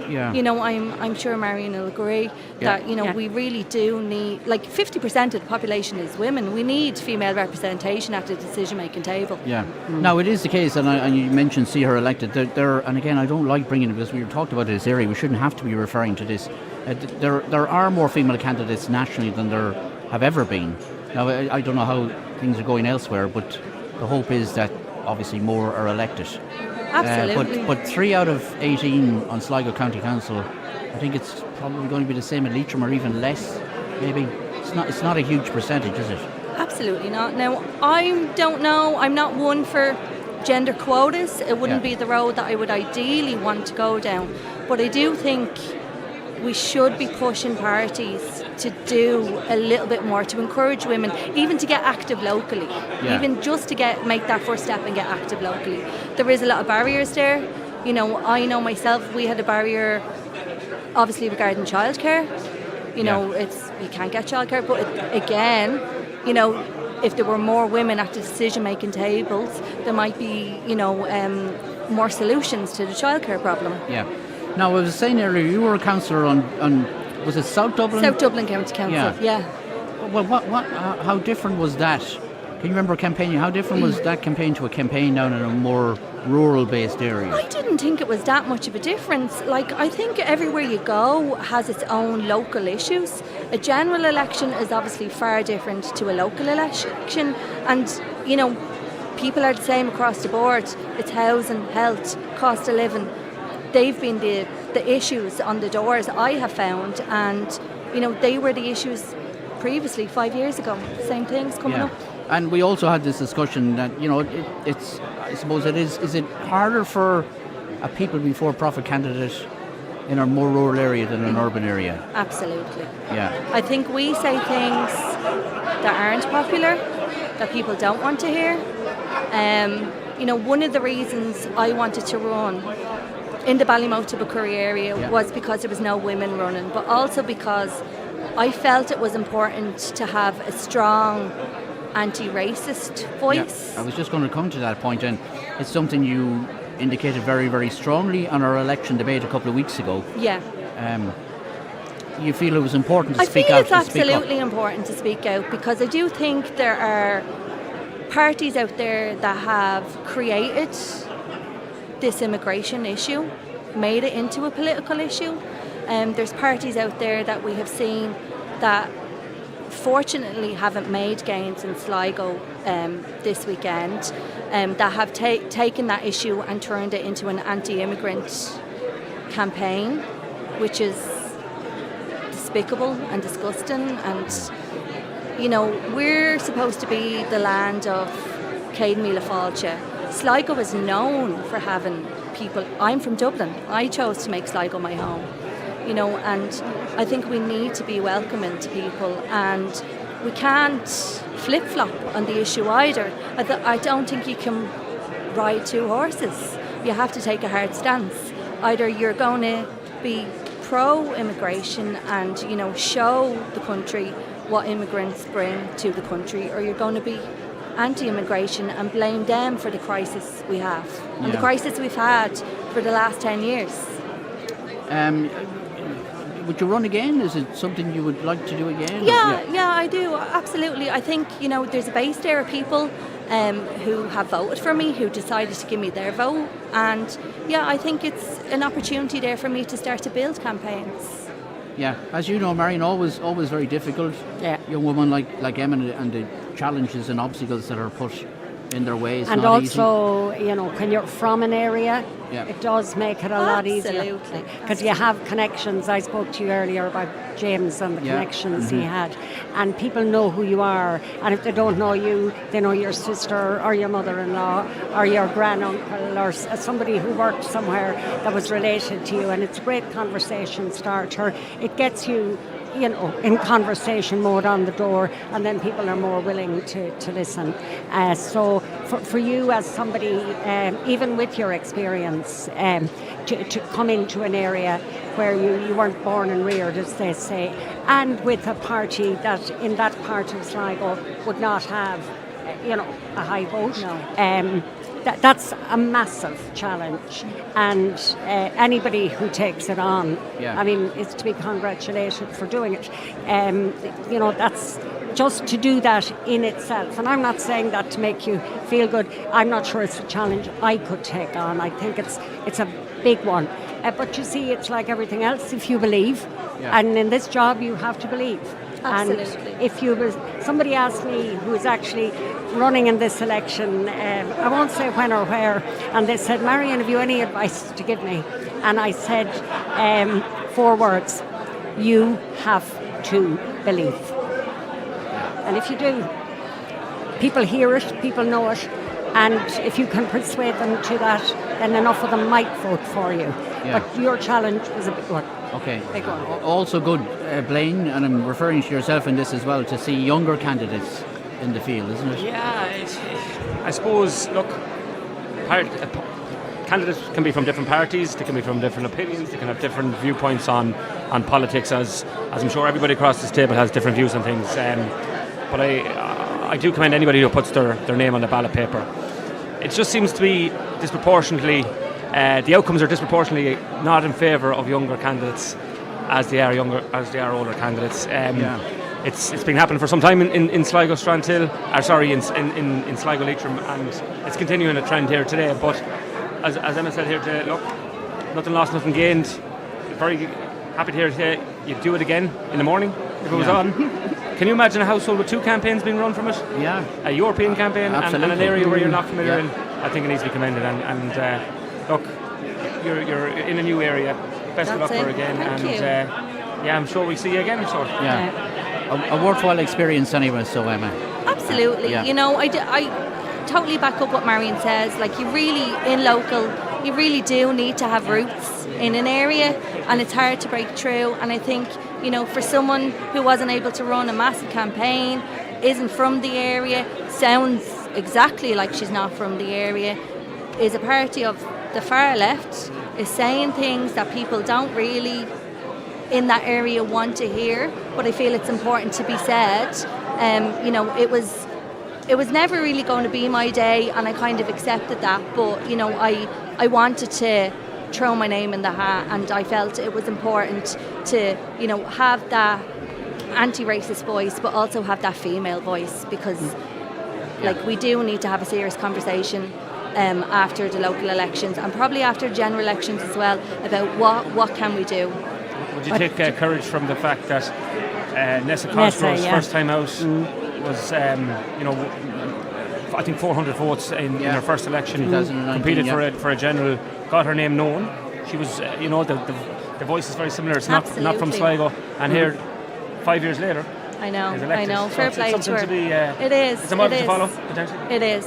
Yeah. I'm sure Marion will agree that, we really do need, 50% of the population is women. We need female representation at the decision-making table. Yeah. Now, it is the case, and you mentioned See Her Elected, there, and again, I don't like bringing it because we talked about this area, we shouldn't have to be referring to this. There are more female candidates nationally than there have ever been. Now, I don't know how things are going elsewhere, but the hope is that obviously more are elected. Absolutely. But 3 out of 18 on Sligo County Council, I think it's probably going to be the same at Leitrim or even less, maybe. It's not a huge percentage, is it? Absolutely not. Now, I don't know. I'm not one for gender quotas. It wouldn't be the road that I would ideally want to go down. But I do think we should be pushing parties to do a little bit more to encourage women, even to get active locally, even just to make that first step and get active locally. There is a lot of barriers there. I know myself, we had a barrier obviously regarding childcare. It's you can't get childcare, but again, if there were more women at the decision-making tables, there might be, more solutions to the childcare problem. Yeah. Now, I was saying earlier, you were a councillor on was it South Dublin? South Dublin County Council, yeah. Well, how different was that? Can you remember campaigning? How different was that campaign to a campaign down in a more rural-based area? I didn't think it was that much of a difference. I think everywhere you go has its own local issues. A general election is obviously far different to a local election, and people are the same across the board. It's housing, health, cost of living. They've been the issues on the doors I have found, and they were the issues previously 5 years ago. Same things coming up. And we also had this discussion that it's I suppose it is it harder for a People Before Profit candidate in a more rural area than an urban area? Absolutely. Yeah. I think we say things that aren't popular, that people don't want to hear. One of the reasons I wanted to run in the Ballymote Tubbercurry area was because there was no women running, but also because I felt it was important to have a strong anti-racist voice. Yeah, I was just going to come to that point, and it's something you indicated very, very strongly on our election debate a couple of weeks ago. Yeah. You feel it was important to speak out? I feel it's absolutely important to speak out, because I do think there are parties out there that have created this immigration issue, made it into a political issue. There's parties out there that we have seen that fortunately haven't made gains in Sligo this weekend, that have taken that issue and turned it into an anti-immigrant campaign, which is despicable and disgusting. And we're supposed to be the land of Céad Míle Fáilte, Sligo is known for having people. I'm from Dublin. I chose to make Sligo my home, and I think we need to be welcoming to people, and we can't flip-flop on the issue either. I don't think you can ride two horses. You have to take a hard stance. Either you're going to be pro-immigration and, show the country what immigrants bring to the country, or you're going to be anti-immigration and blame them for the crisis we have. And the crisis we've had for the last 10 years. Would you run again? Is it something you would like to do again? Yeah, I do, absolutely. I think, there's a base there of people who have voted for me, who decided to give me their vote. And, I think it's an opportunity there for me to start to build campaigns. Yeah, as you know, Marion, always very difficult. Yeah. Young woman like Emma, and the challenges and obstacles that are put in their way. It's and not also, when you're from an area, Yeah. it does make it a lot easier. Because you have connections. I spoke to you earlier about James and the connections he had. And people know who you are. And if they don't know you, they know your sister or your mother-in-law or your granduncle or somebody who worked somewhere that was related to you. And it's a great conversation starter. It gets you, in conversation mode on the door, and then people are more willing to listen. So for you as somebody, even with your experience, to come into an area where you weren't born and reared, as they say, and with a party that in that part of Sligo would not have, a high vote. No. That's a massive challenge, and anybody who takes it on, is to be congratulated for doing it. That's just to do that in itself. And I'm not saying that to make you feel good. I'm not sure it's a challenge I could take on. I think it's a big one. But you see, it's like everything else. If you believe, and in this job, you have to believe. Absolutely. And if somebody asked me who is actually running in this election, I won't say when or where, and they said, Marion, have you any advice to give me? And I said 4 words: you have to believe. And if you do, people hear it, people know it, and if you can persuade them to that, then enough of them might vote for you. Yeah. But your challenge was a big one. Okay. Big one. Also good, Blaine, and I'm referring to yourself in this as well, to see younger candidates in the field, isn't it? Yeah, I suppose, look, candidates can be from different parties, they can be from different opinions, they can have different viewpoints on politics, as I'm sure everybody across this table has different views on things. But I do commend anybody who puts their name on the ballot paper. It just seems to be disproportionately, the outcomes are disproportionately not in favour of younger candidates as they are older candidates. It's been happening for some time in Sligo Strandhill, in Sligo Leitrim, and it's continuing a trend here today. But as Emma said here today, look, nothing lost, nothing gained. Very happy to hear today you'd do it again in the morning if it was on. Can you imagine a household with 2 campaigns being run from it? Yeah. A European campaign and an area where you're not familiar in. I think it needs to be commended. And look, you're in a new area. Best of luck for again. Thank you. I'm sure we'll see you again. I'm sure. Yeah. A worthwhile experience anyway, so Emma. Absolutely. Yeah. I totally back up what Marion says. Like, you really do need to have roots in an area, and it's hard to break through. And I think, for someone who wasn't able to run a massive campaign, isn't from the area, sounds exactly like she's not from the area, is a party of the far left, is saying things that people don't really in that area want to hear, but I feel it's important to be said. It was never really going to be my day, and I kind of accepted that, but I wanted to throw my name in the hat, and I felt it was important to have that anti-racist voice, but also have that female voice, because we do need to have a serious conversation after the local elections, and probably after general elections as well, about what can we do. Would you take courage from the fact that Nessa Cosgrove's first time out was, I think 400 votes in her first election, competed for a general, got her name known. She was, the voice is very similar. It's not from Sligo, and here, 5 years later, I know. is elected. Fair play to her. To be, it is. It's a model to follow, potentially. It is.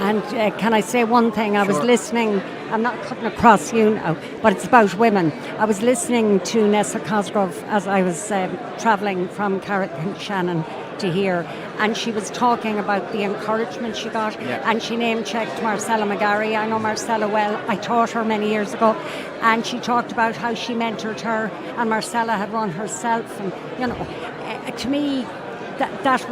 And can I say one thing? I was listening, I'm not cutting across you now, but it's about women. I was listening to Nessa Cosgrove as I was travelling from Carrick-Shannon to here, and she was talking about the encouragement she got, and she name-checked Marcella McGarry. I know Marcella well. I taught her many years ago, and she talked about how she mentored her, and Marcella had run herself, and to me, that's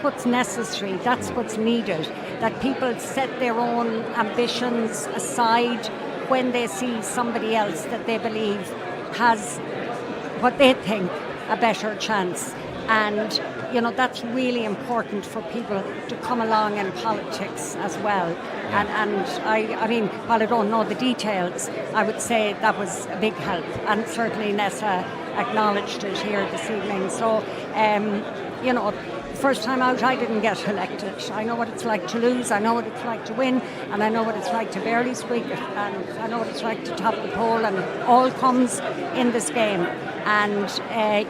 what's necessary, that's what's needed, that people set their own ambitions aside when they see somebody else that they believe has what they think a better chance. And that's really important for people to come along in politics as well. And I mean, while I don't know the details, I would say that was a big help, and certainly Nessa acknowledged it here this evening. So first time out, I didn't get elected. I know what it's like to lose, I know what it's like to win, and I know what it's like to barely squeak it, and I know what it's like to top the poll, and it all comes in this game. And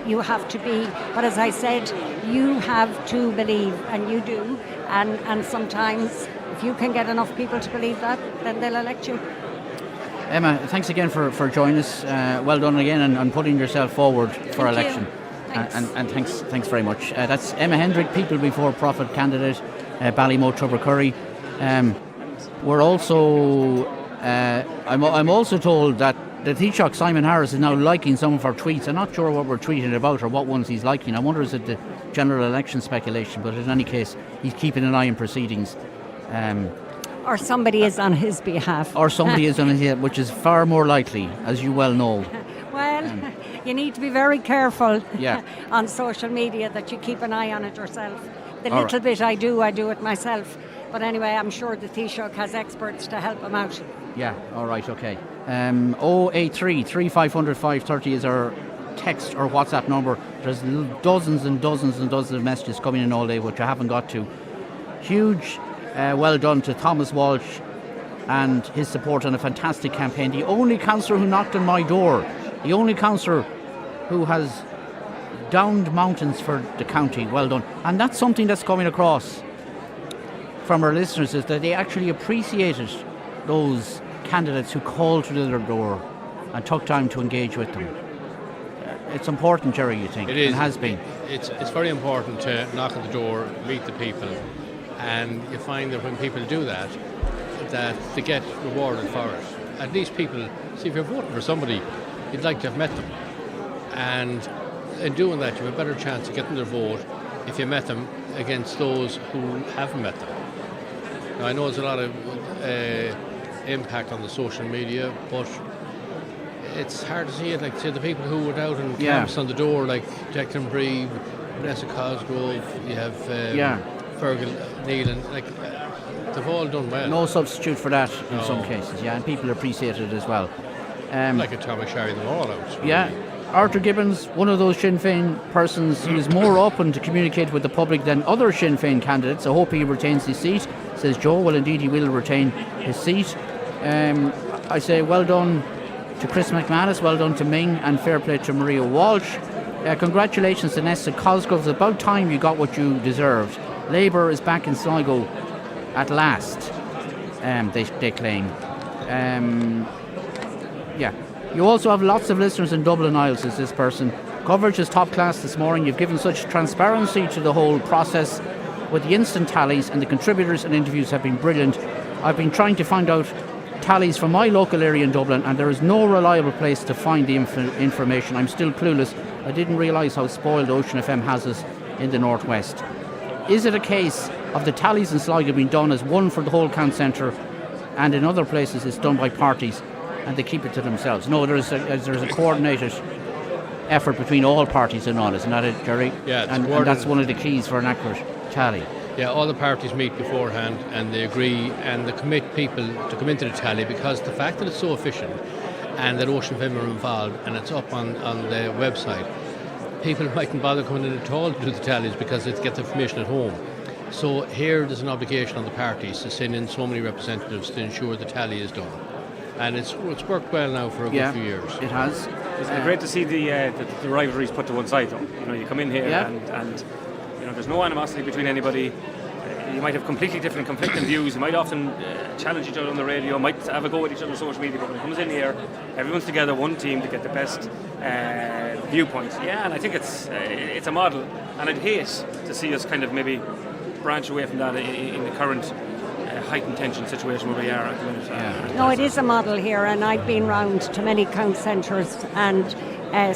you have to be, but as I said, you have to believe, and you do, and sometimes if you can get enough people to believe that, then they'll elect you. Emma, thanks again for joining us. Well done again and putting yourself forward for Thank election. you. Thanks. And thanks very much. That's Emma Hendrick, People Before Profit candidate, Ballymote Tubbercurry. We're also, I'm also told that the Taoiseach Simon Harris is now liking some of our tweets. I'm not sure what we're tweeting about or what ones he's liking. I wonder is it the general election speculation, but in any case, he's keeping an eye on proceedings. Or somebody is on his behalf. Or somebody is on his behalf, which is far more likely, as you well know. Well, you need to be very careful Yeah. on social media that you keep an eye on it yourself. The All little right. bit I do it myself. But anyway, I'm sure the Taoiseach has experts to help him out. Yeah, all right, okay. 083 3500 530 is our text or WhatsApp number. There's dozens and dozens and dozens of messages coming in all day, which I haven't got to. Huge well done to Thomas Walsh and his support on a fantastic campaign. The only councillor who knocked on my door, the only councillor who has downed mountains for the county. Well done. And that's something that's coming across from our listeners, is that they actually appreciated those candidates who called to their door and took time to engage with them. It's important, Jerry, you think? It is. It has been. It's very important to knock on the door, meet the people, and you find that when people do that they get rewarded for it. At least people, see, if you're voting for somebody, you'd like to have met them. And in doing that, you have a better chance of getting their vote if you met them against those who haven't met them. Now, I know there's a lot of impact on the social media, but it's hard to see it. Like, say, the people who were out and canvassed on the door, like Declan Bree, Vanessa Cosgrove, you have Fergal Neelan, like, they've all done well. No substitute for that in some cases, and people appreciate it as well. Like a Thomas Sherry, them all out. Really. Yeah. Arthur Gibbons, one of those Sinn Féin persons who is more open to communicate with the public than other Sinn Féin candidates. I hope he retains his seat, says Joe. Well, indeed, he will retain his seat. I say well done to Chris McManus, well done to Ming, and fair play to Maria Walsh. Congratulations to Nessa Cosgrove. It's about time you got what you deserved. Labour is back in Sligo at last, they claim. You also have lots of listeners in Dublin Isle, says this person. Coverage is top class this morning. You've given such transparency to the whole process with the instant tallies, and the contributors and interviews have been brilliant. I've been trying to find out tallies from my local area in Dublin, and there is no reliable place to find the information. I'm still clueless. I didn't realise how spoiled Ocean FM has us in the northwest. Is it a case of the tallies in Sligo being done as one for the whole count centre, and in other places it's done by parties and they keep it to themselves? No, there's a coordinated effort between all parties and all, isn't that it, Jerry? Yeah, and that's one of the keys for an accurate tally. Yeah, all the parties meet beforehand and they agree and they commit people to come into the tally, because the fact that it's so efficient and that Ocean FM are involved and it's up on the website, people mightn't bother coming in at all to do the tallies because they get the information at home. So here there's an obligation on the parties to send in so many representatives to ensure the tally is done. And it's worked well now for a good few years. It has. It's great to see the rivalries put to one side, though. You know, you come in here and you know, there's no animosity between anybody. you might have completely different conflicting views. You might often challenge each other on the radio, might have a go at each other on social media, but when it comes in here, everyone's together, one team to get the best viewpoints. Yeah, and I think it's a model, and I'd hate to see us kind of maybe branch away from that in the current heightened tension situation where we are at the minute. No, it is a model here, and I've been round to many count centres, and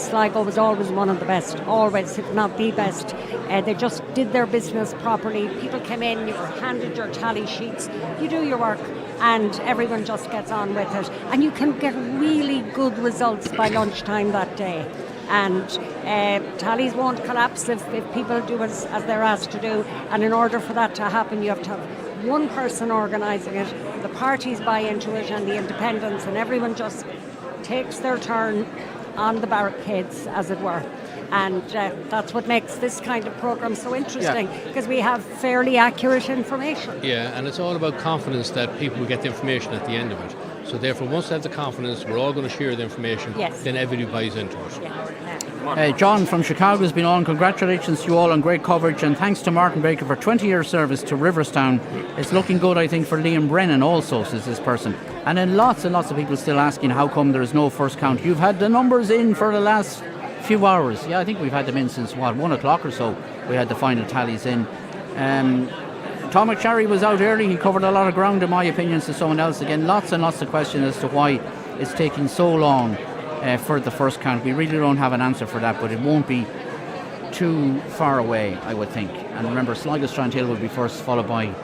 Sligo was always one of the best, always, if not the best. They just did their business properly. People came in, you were handed your tally sheets, you do your work, and everyone just gets on with it. And you can get really good results by lunchtime that day. And tallies won't collapse if people do as they're asked to do. And in order for that to happen, you have to have one person organising it, the parties buy into it, and the independents, and everyone just takes their turn on the barricades, as it were. And that's what makes this kind of programme so interesting, because we have fairly accurate information. Yeah, and it's all about confidence that people will get the information at the end of it. So therefore, once they have the confidence, we're all going to share the information, then everybody buys into it. John from Chicago has been on. Congratulations to you all on great coverage, and thanks to Martin Baker for 20 years service to Riverstown. It's looking good, I think, for Liam Brennan also, says this person. And then lots and lots of people still asking how come there is no first count. You've had the numbers in for the last few hours. Yeah, I think we've had them in since 1 o'clock or so. We had the final tallies in. Tom McSharry was out early. He covered a lot of ground, in my opinion, to someone else. Again, lots and lots of questions as to why it's taking so long for the first count. We really don't have an answer for that, but it won't be too far away, I would think. And remember, Sligo Strandhill will be first, followed by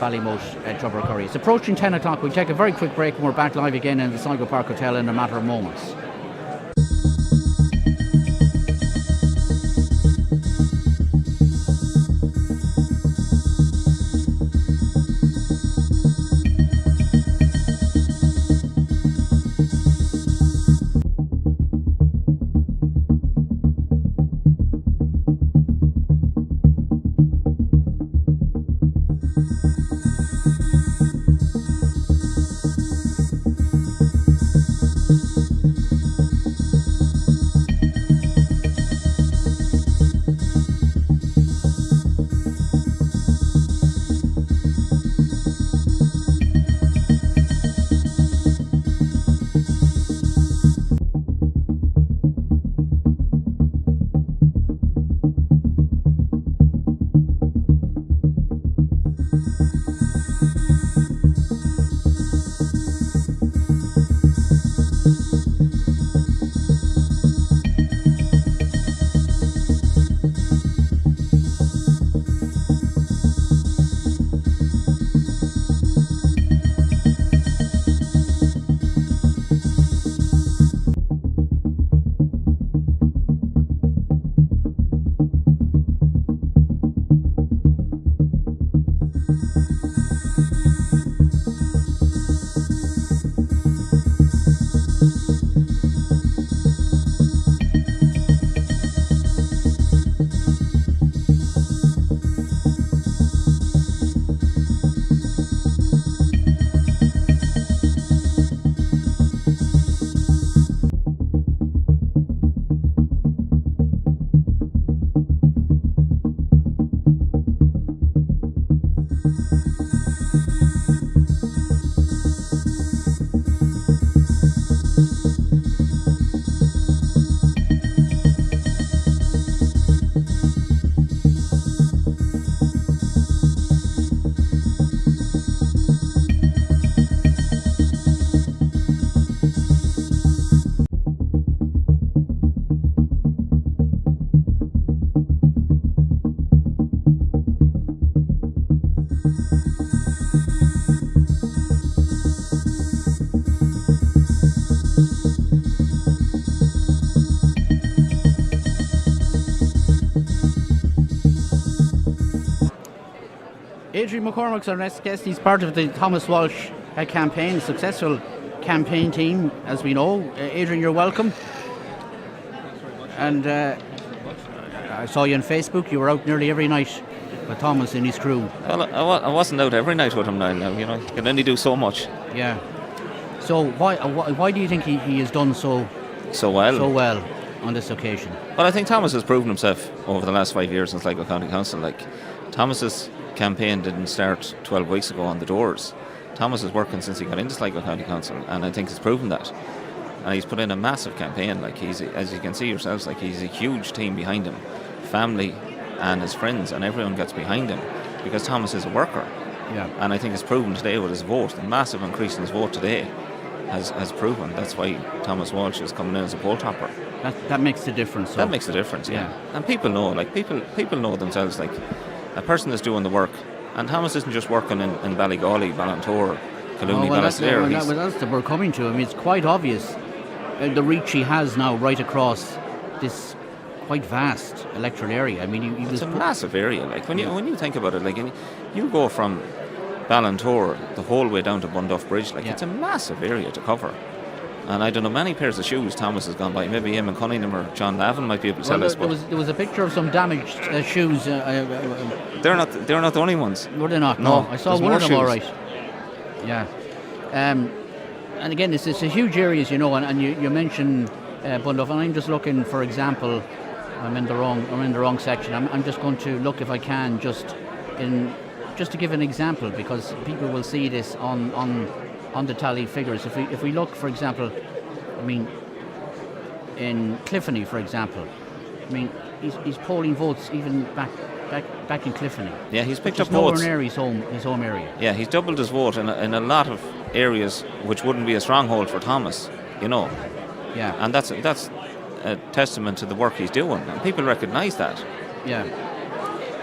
Ballymote, Tubbercurry. It's approaching 10 o'clock. We'll take a very quick break, and we're back live again in the Sligo Park Hotel in a matter of moments. Adrian McCormack's our next guest. He's part of the Thomas Walsh campaign, successful campaign team, as we know. Adrian, you're welcome. And I saw you on Facebook. You were out nearly every night with Thomas and his crew. Well, I wasn't out every night with him now. You know, you can only do so much. Yeah. So why do you think he has done so well on this occasion? Well, I think Thomas has proven himself over the last 5 years in Sligo County Council. Like, Thomas is campaign didn't start 12 weeks ago on the doors. Thomas is working since he got into Sligo County Council, and I think he's proven that. And he's put in a massive campaign. Like, he's, as you can see yourselves, like, he's a huge team behind him, family and his friends, and everyone gets behind him because Thomas is a worker. Yeah. And I think it's proven today with his vote. The massive increase in his vote today has proven. That's why Thomas Walsh is coming in as a poll topper. That makes the difference. So. That makes the difference, yeah. And people know, like, people know themselves, like, a person is doing the work. And Thomas isn't just working in Ballygawley, Ballantor, Calooney, Ballastare. That's what we're coming to. I mean, it's quite obvious the reach he has now right across this quite vast electoral area. I mean, it's a massive area. Like, when you think about it, like, you go from Ballantor the whole way down to Bunduff Bridge, like, it's a massive area to cover. And I don't know, many pairs of shoes Thomas has gone by. Maybe him and Cunningham or John Lavin might be able to tell us. There was a picture of some damaged shoes. They're not the only ones. Were they not? No. I saw one of them all right. Yeah. And again, it's a huge area, as you know, and you mentioned Bunduff, and I'm just looking, for example, I'm in the wrong section. I'm just going to look, if I can, just to give an example, because people will see this on the tally figures. If we look, for example, I mean, in Cliffany, for example, I mean, he's polling votes even back in Cliffany. Yeah, he's picked up votes. votes. Nowhere near his home area. Yeah, he's doubled his vote in a lot of areas which wouldn't be a stronghold for Thomas, you know. Yeah. And that's a testament to the work he's doing, and people recognise that. Yeah.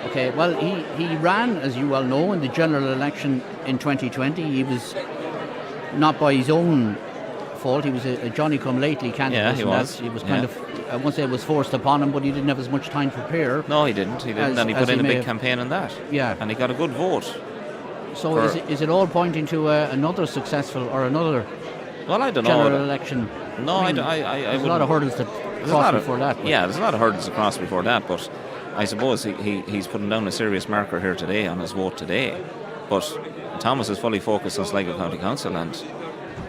Okay, well, he ran, as you well know, in the general election in 2020. He was not by his own fault. He was a Johnny-come-lately candidate. Yeah, he was. He was kind of, I won't say it was forced upon him, but he didn't have as much time to prepare. No, he didn't. And he put in a big campaign on that. Yeah. And he got a good vote. So is it all pointing to another successful or another I don't know. General election? No, I there's a lot of hurdles to cross before that. Yeah, there's a lot of hurdles to cross before that, but I suppose he's putting down a serious marker here today on his vote today. But Thomas is fully focused on Sligo County Council and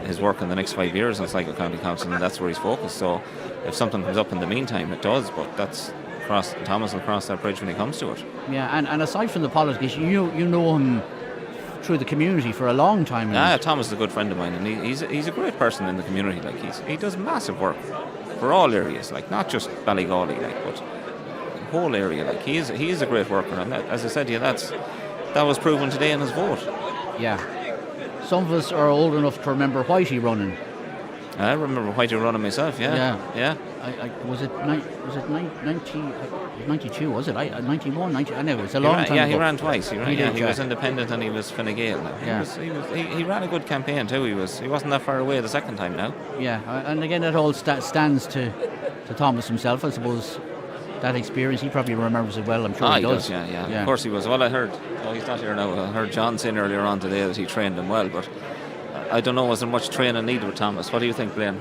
his work in the next 5 years on Sligo County Council, and that's where he's focused. So if something comes up in the meantime, it does, but Thomas will cross that bridge when he comes to it. Yeah, and aside from the politics, you know him through the community for a long time. Yeah, Thomas is a good friend of mine, and he's a great person in the community. Like, he does massive work for all areas, like, not just Ballygawley, like, but the whole area. Like, he is a great worker, and that, as I said to you, that was proven today in his vote. Yeah. Some of us are old enough to remember Whitey running. I remember Whitey running myself. Yeah. Was it 92? Was it? 91, 90? I know it was a long time ago. Yeah, he ran twice. He did, was independent and he was Fine Gael. He ran a good campaign too. He wasn't that far away the second time now. Yeah, and again, it all stands to Thomas himself, I suppose. That experience, he probably remembers it well. I'm sure he does. Yeah. Of course he was. Well, I heard. Oh, he's not here now. I heard John saying earlier on today that he trained him well, but I don't know. Was there much training needed with Thomas? What do you think, Blaine?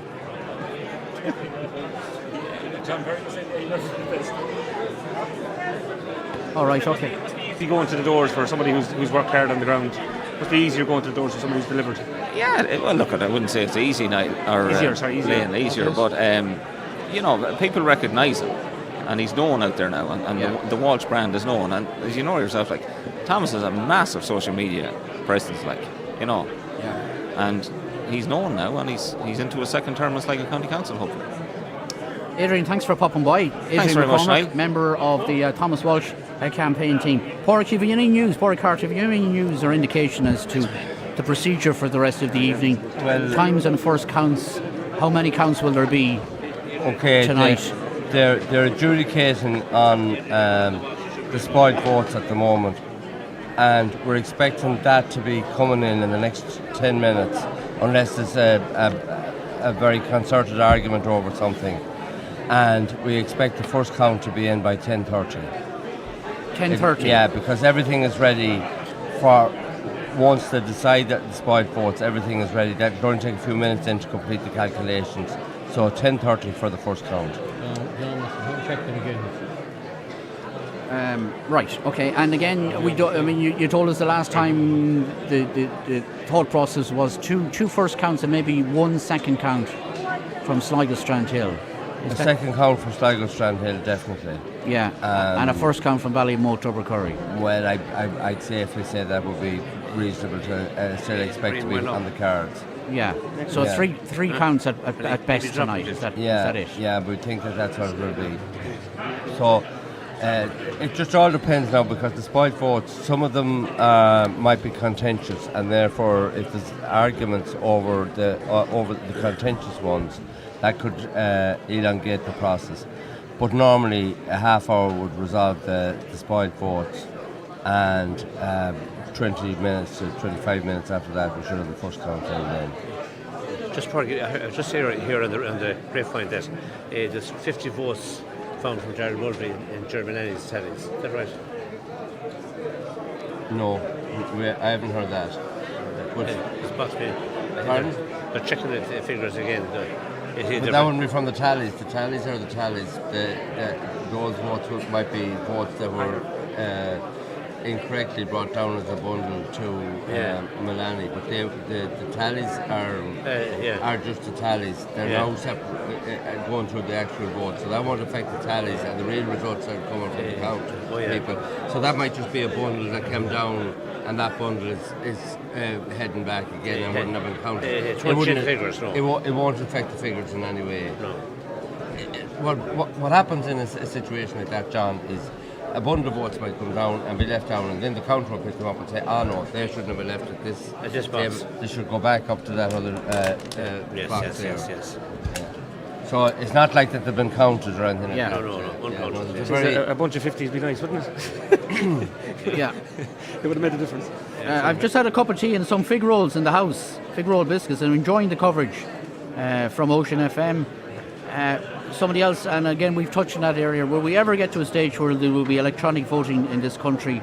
All right. Okay. If you go into the doors for somebody who's worked hard on the ground, must be easier going to the doors for somebody who's delivered. Yeah. Well, look, I wouldn't say it's easy now. Easier. But people recognise him. And he's known out there now, and the Walsh brand is known. And as you know yourself, like, Thomas has a massive social media presence, like, you know. Yeah. And he's known now, and he's into a second term as Sligo County Council, hopefully. Adrian, thanks for popping by. Thanks very much, Niall. Member of the Thomas Walsh campaign team. Pádraig, have you any news? Pádraig Carter, have you any news or indication as to the procedure for the rest of the evening? Times and first counts. How many counts will there be tonight? They're adjudicating on the spoiled votes at the moment, and we're expecting that to be coming in the next 10 minutes, unless there's a very concerted argument over something. And we expect the first count to be in by 10:30. 10:30? Yeah, because everything is ready for, once they decide that the spoiled votes, everything is ready. They're going to take a few minutes then to complete the calculations. So 10:30 for the first count. Check them again. Right. Okay. And again, you told us the last time the thought process was two first counts and maybe one second count from Sligo Strandhill. A second count for Sligo Strandhill, definitely. Yeah, and a first count from Ballymote Tubbercurry. Well, I'd safely say that would be reasonable to still expect to be on the cards. Yeah, so three counts at best tonight, is that it? Yeah, we think that's what it will be. So it just all depends now, because the spoiled votes, some of them might be contentious, and therefore if there's arguments over the contentious ones, that could elongate the process. But normally a half hour would resolve the spoiled votes, and 20 minutes to 25 minutes after that we should have the first count in then. Just here on the grapevine that there's 50 votes found from Gerald Mulvey in Germany's tallies. Is that right? No, I haven't heard that. It's about to be. Pardon? They're checking the figures again. But that wouldn't be from the tallies. The tallies are the tallies. Those votes might be votes that were incorrectly brought down as a bundle to Milani, but the tallies are just the tallies. They're now going through the actual vote, so that won't affect the tallies, and the real results are coming from the count people. So that might just be a bundle that came down, and that bundle is heading back again and wouldn't have been counted. It won't change the figures, no. It won't affect the figures in any way. No. What happens in a situation like that, John, is a bundle of votes might come down and be left down, and then the counter will pick them up and say, no, they shouldn't have been left at this box. They should go back up to that other box there. Yes. Yeah. So it's not like that they've been counted or anything like that. No, uncounted. A bunch of 50s would be nice, wouldn't it? Yeah. It would have made a difference. I've just had a cup of tea and some fig rolls in the house, fig roll biscuits, and enjoying the coverage from Ocean FM. Somebody else, and again we've touched on that area, will we ever get to a stage where there will be electronic voting in this country,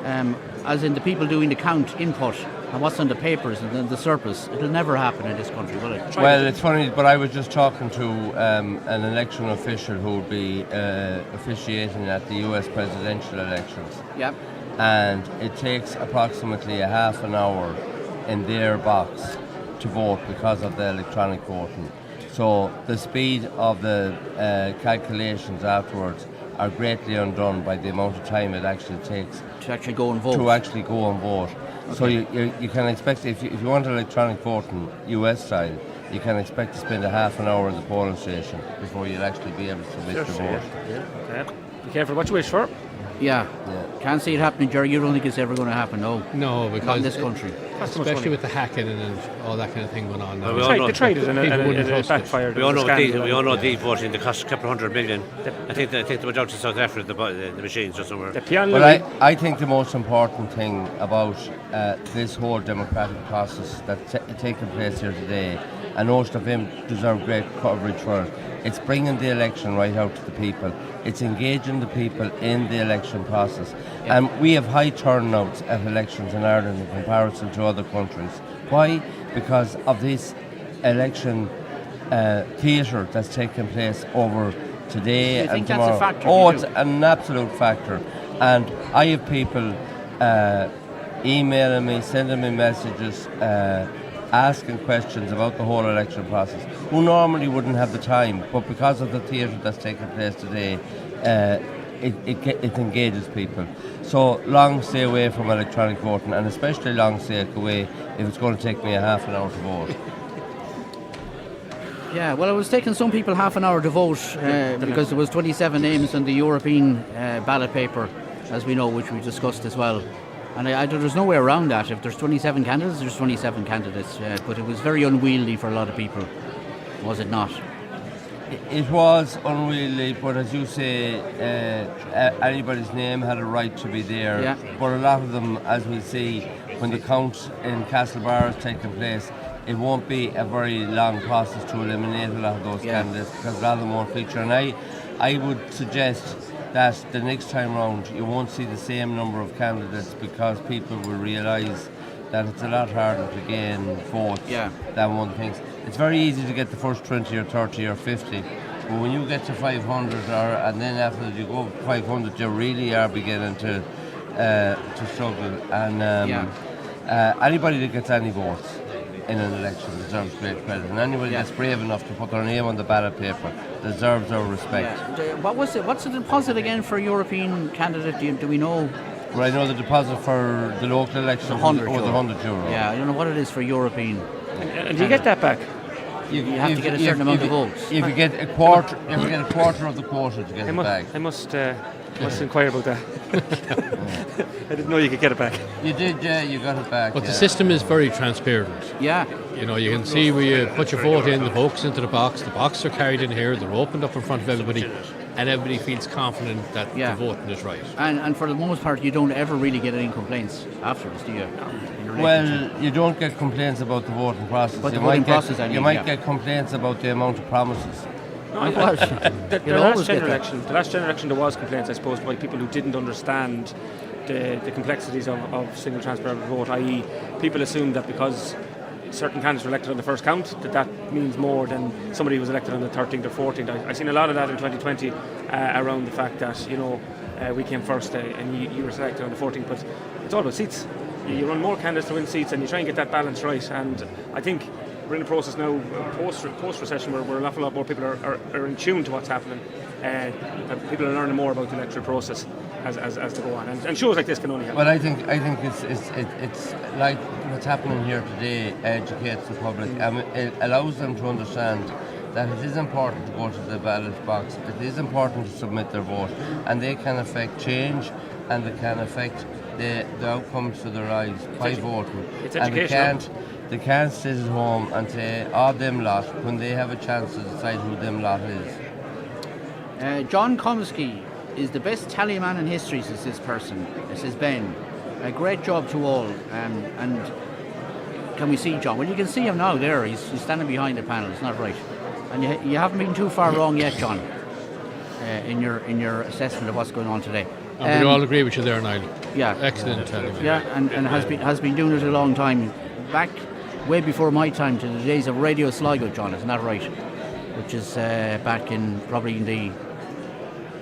as in the people doing the count input and what's on the papers and then the surplus? It'll never happen in this country, will it? Well, it's funny, but I was just talking to an election official who will be officiating at the US presidential elections. Yep. And it takes approximately a half an hour in their box to vote because of the electronic voting. So the speed of the calculations afterwards are greatly undone by the amount of time it actually takes to actually go and vote. Okay. So you can expect, if you want electronic voting US style, you can expect to spend a half an hour in the polling station before you'll actually be able to submit your vote. Yeah. Be careful what you wish for. Yeah. Can't see it happening, Jerry. You don't think it's ever going to happen? No, because not in this country, especially with the hacking and all that kind of thing going on. They tried it and it backfired. We all know the voting. They cost a couple of $100 million. I think they went out to South Africa, the machines or somewhere. But I think the most important thing about this whole democratic process that's taking place here today, and Ocean of him deserve great coverage for it. It's bringing the election right out to the people. It's engaging the people in the election process. Yeah. And we have high turnouts at elections in Ireland in comparison to other countries. Why? Because of this election theatre that's taking place over today and tomorrow. That's a factor? It's an absolute factor. And I have people emailing me, sending me messages, asking questions about the whole election process, who normally wouldn't have the time, but because of the theatre that's taking place today, it engages people. So long stay away from electronic voting, and especially long stay away if it's going to take me a half an hour to vote. Yeah, well, it was taking some people half an hour to vote because there was 27 names on the European ballot paper, as we know, which we discussed as well. And there's no way around that. If there's 27 candidates, there's 27 candidates. But it was very unwieldy for a lot of people, was it not? It was unwieldy, but as you say, anybody's name had a right to be there. Yeah. But a lot of them, as we'll see, when the count in Castlebar is taking place, it won't be a very long process to eliminate a lot of those candidates, because a lot of them won't feature. And I would suggest that the next time round you won't see the same number of candidates, because people will realise that it's a lot harder to gain votes than one thinks. It's very easy to get the first 20 or 30 or 50, but when you get to 500 and then after that you go 500, you really are beginning to struggle. And anybody that gets any votes in an election deserves great credit. And anybody that's brave enough to put their name on the ballot paper deserves our respect. What's the deposit again for a European candidate? Do we know? Well, I know the deposit for the local election was €100. Yeah, I don't know what it is for European. And do you get that back? You have to get a certain amount of votes. If you get a quarter, of the quota to get it back. I must inquire about that. I didn't know you could get it back. You did, yeah. You got it back. But the system is very transparent. Yeah. You can see where you put your vote in, the vote goes into the boxes are carried in here, they're opened up in front of everybody, and everybody feels confident that the voting is right. And for the most part, you don't ever really get any complaints afterwards, do you? Well, you don't get complaints about the voting process. But the voting process, you might get complaints about the amount of promises. No, the last general election, there was complaints, I suppose, by people who didn't understand the complexities of single transparent vote, i.e. people assumed that because certain candidates were elected on the first count, that means more than somebody who was elected on the 13th or 14th. I've seen a lot of that in 2020 around the fact that, we came first and you were selected on the 14th, but it's all about seats. You run more candidates to win seats and you try and get that balance right, and I think we're in a process now, post-recession, where an awful lot more people are in tune to what's happening. People are learning more about the electoral process as they go on, and shows like this can only help. Well, I think it's like what's happening here today educates the public. It allows them to understand that it is important to go to the ballot box. It is important to submit their vote, and they can affect change, and they can affect the outcomes to their lives by voting. It's educational. They can't sit at home and say, them lot, when they have a chance to decide who them lot is. John Comiskey is the best tally man in history, says this person. Says Ben. A great job to all. And can we see John? Well, you can see him now there. He's standing behind the panel. It's not right. And you haven't been too far wrong yet, John, in your assessment of what's going on today. And we all agree with you there, Niall. Yeah. Excellent tally man. Yeah, and has been doing it a long time. Back way before my time, to the days of Radio Sligo, John, isn't that right? Which is back in probably in the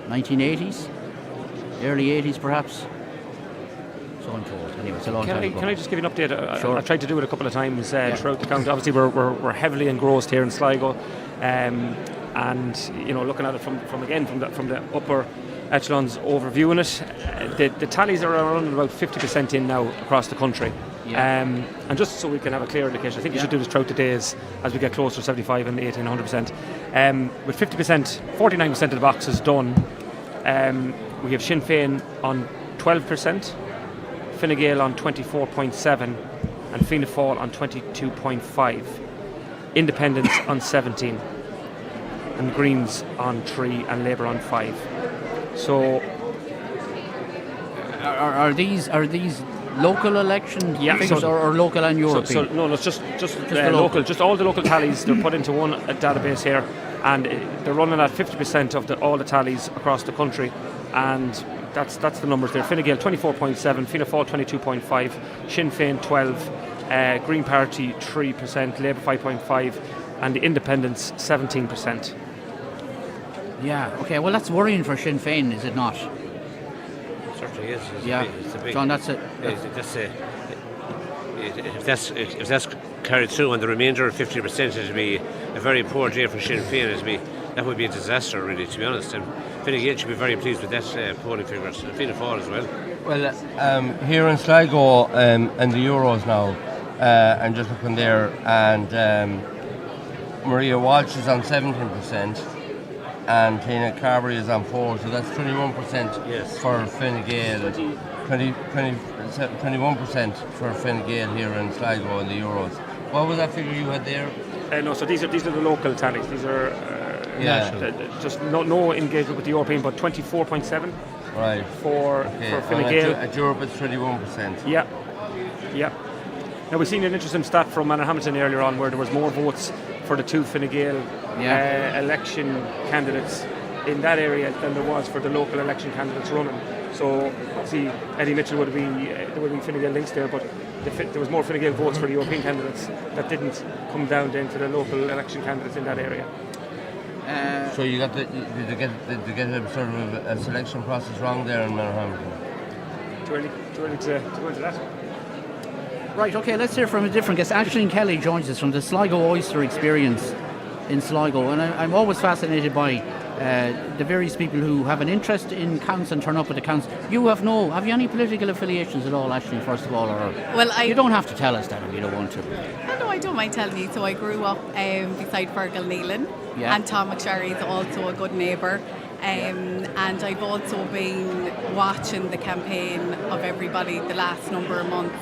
1980s, early 80s perhaps. So I'm told. Anyway, it's a long time ago. Can I just give you an update? Sure. I tried to do it a couple of times throughout the county. Obviously, we're heavily engrossed here in Sligo, and looking at it from the upper echelons overviewing it, the tallies are around about 50% in now across the country. Yeah. And just so we can have a clear indication, I think we should do this throughout the days as we get closer to 75 and 80 and 100%. With 49% of the boxes done, we have Sinn Féin on 12%, Fine Gael on 24.7%, and Fianna Fáil on 22.5%, Independents on 17%, and Greens on 3%, and Labour on 5%. So, are these local election figures or local and European? No, it's just local. Just all the local tallies, they're put into one database here, and they're running at 50% of all the tallies across the country, and that's the numbers there. Fine Gael 24.7%, Fianna Fáil 22.5%, Sinn Féin 12%, Green Party 3%, Labour 5.5%, and the Independents 17%. Yeah. Okay. Well, that's worrying for Sinn Féin, is it not? Certainly is. It's a big, John, that's it. If that's carried through on the remainder of 50%, it'd be a very poor day for Sinn Féin. That would be a disaster, really, to be honest. And Fine Gael should be very pleased with that polling figures, and Fianna Fáil as well. Well, here in Sligo and the Euros now, I'm just looking there, and Maria Walsh is on 17%. And Tina Carberry is on 4%, so that's 21% for Fine Gael, 21% for Fine Gael here in Sligo in the Euros. What was that figure you had there? No, so these are the local tallies. These are just no engagement with the European, but 24.7. Right. For Fine Gael. At Europe, it's 21%. Yeah. Now we've seen an interesting stat from Manor Hamilton earlier on, where there was more votes for the two Fine Gael election candidates in that area than there was for the local election candidates running. So, see, Eddie Mitchell there would have been Fine Gael links there, but there was more Fine Gael votes for the European candidates that didn't come down then to the local election candidates in that area. So did you get a sort of a selection process wrong there in Manor Hamilton? Too early to go into that. Right, okay, let's hear from a different guest. Aisling Kelly joins us from the Sligo Oyster Experience in Sligo, and I'm always fascinated by the various people who have an interest in counts and turn up at the counts. Have you any political affiliations at all, Aisling, first of all? Or you don't have to tell us that if you don't want to. Oh, no, I don't mind telling you. So I grew up beside Fergal Nealon, and Tom McSherry is also a good neighbour. And I've also been watching the campaign of everybody the last number of months.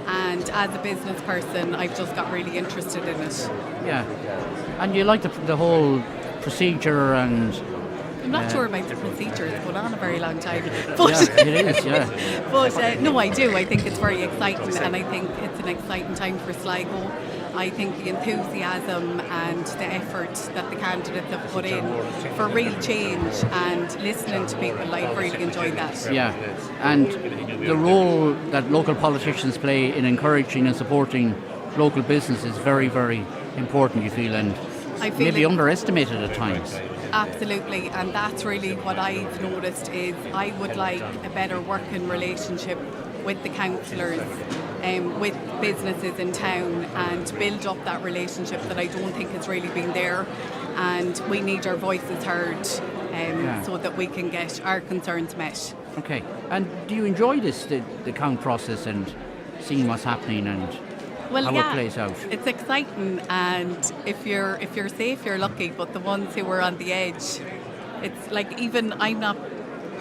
And as a business person, I've just got really interested in it. Yeah. And you like the whole procedure and... I'm not sure about the procedure. It's going on a very long time. But yeah, it is, yeah. But no, I do. I think it's very exciting, and I think it's an exciting time for Sligo. I think the enthusiasm and the effort that the candidates have put in for real change and listening to people, I've really enjoyed that. Yeah, and the role that local politicians play in encouraging and supporting local business is very, very important, you feel, and maybe underestimated at times. Absolutely, and that's really what I've noticed is I would like a better working relationship with the councillors, with businesses in town, and build up that relationship that I don't think has really been there, and we need our voices heard so that we can get our concerns met. Okay, and do you enjoy the count process and seeing what's happening and how it plays out? It's exciting, and if you're safe, you're lucky. But the ones who are on the edge, it's like, even I'm not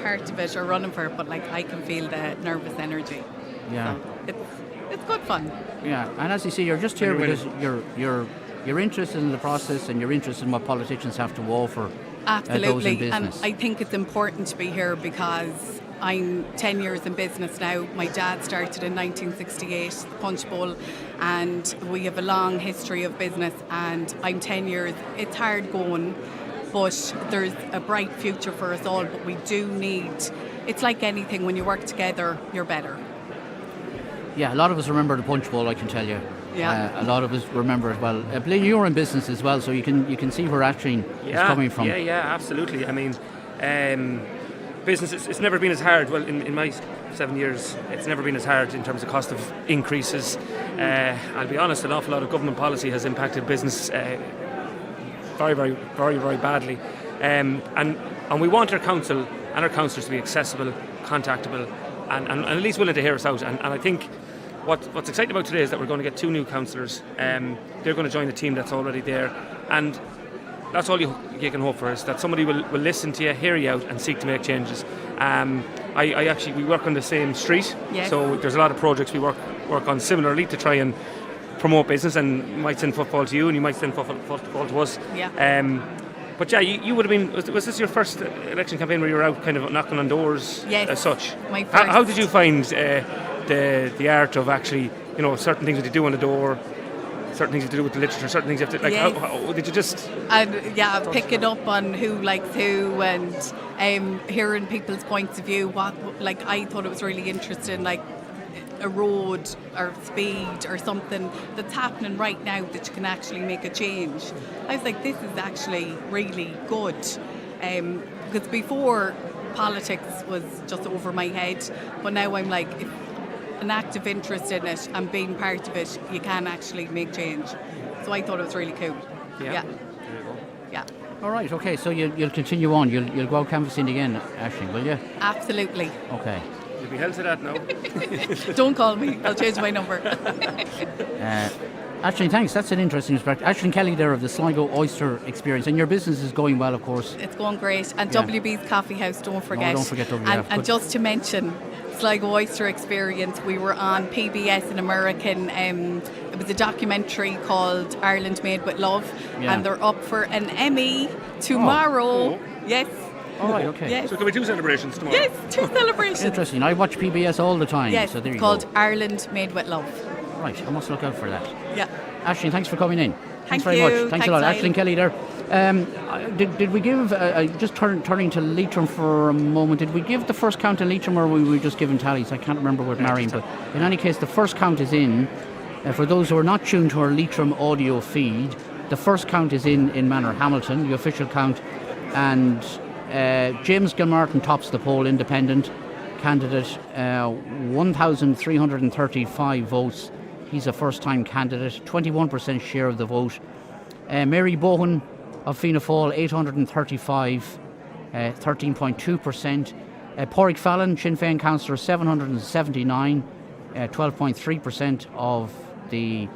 part of it or running for it, but like I can feel the nervous energy. Yeah, so it's good fun. Yeah, and as you see, you're just here because you're interested in the process and you're interested in what politicians have to offer. Absolutely, those in business. And I think it's important to be here because I'm 10 years in business now. My dad started in 1968, the Punch Bowl, and we have a long history of business, and I'm 10 years. It's hard going, but there's a bright future for us all, but we do need, it's like anything, when you work together, you're better. Yeah, a lot of us remember the Punch Bowl, I can tell you. Yeah. A lot of us remember it well. Blaine, you're in business as well, so you can see where Aisling is coming from. Yeah, absolutely. I mean, business, it's never been as hard. Well, in my 7 years, it's never been as hard in terms of cost of increases. I'll be honest, an awful lot of government policy has impacted business very, very, very, very badly. And we want our council and our councillors to be accessible, contactable, and at least willing to hear us out. And I think what's exciting about today is that we're going to get 2 new councillors. They're going to join the team that's already there. And that's all you can hope for, is that somebody will listen to you, hear you out, and seek to make changes. We work on the same street, so there's a lot of projects we work on similarly to try and promote business, and might send football to you, and you might send football to us. Yeah. But yeah, you would have been. Was this your first election campaign where you were out kind of knocking on doors? Yes. As such. My first. How did you find the art of actually, certain things that you do on the door? Certain things you have to do with the literature, certain things you have to, like, yes. how did you just... And picking up on who likes who, and hearing people's points of view. I thought it was really interesting, like a road or speed or something that's happening right now that you can actually make a change. I was like, this is actually really good. Because before, politics was just over my head, but now I'm like, an active interest in it and being part of it, you can actually make change. So I thought it was really cool. Yeah. Yeah. All right, okay, so you'll continue on. You'll go out canvassing again, Aisling, will you? Absolutely. Okay. You'll be held to that now. Don't call me. I'll change my number. Aisling, thanks. That's an interesting perspective. Aisling Kelly there of the Sligo Oyster Experience. And your business is going well, of course. It's going great. And WB's Coffee House, don't forget. No, don't forget WB. And just to mention, Sligo Oyster Experience, we were on PBS, an American, it was a documentary called Ireland Made with Love, and they're up for an Emmy tomorrow. Oh. Yes. All right, okay. Yes. So it could be 2 celebrations tomorrow. Yes, 2 celebrations. Interesting. I watch PBS all the time. Yes, so there it's you called go. Ireland Made with Love. Right, I must look out for that. Yeah. Aisling, thanks for coming in. Thanks Thank very you. much. Thanks Thanks, a lot. Niall. Aisling Kelly there. Did we give, just turning to Leitrim for a moment, did we give the first count in Leitrim, or were we just giving tallies? I can't remember with Marion, but in any case, the first count is in. For those who are not tuned to our Leitrim audio feed, the first count is in Manor Hamilton, the official count, and James Gilmartin tops the poll, independent candidate, 1,335 votes, He's a first-time candidate, 21% share of the vote. Mary Bohan of Fianna Fáil, 835, 13.2%. Pádraig Fallon, Sinn Féin councillor, 779, 12.3% of the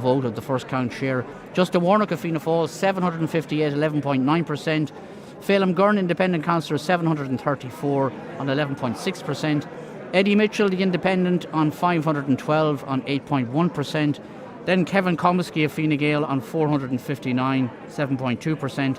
vote of the first count share. Justin Warnock of Fianna Fáil, 758, 11.9%. Phelim Gurn, independent councillor, 734 on 11.6%. Eddie Mitchell, the independent, on 512 on 8.1%. Then Kevin Comiskey of Fine Gael on 459, 7.2%.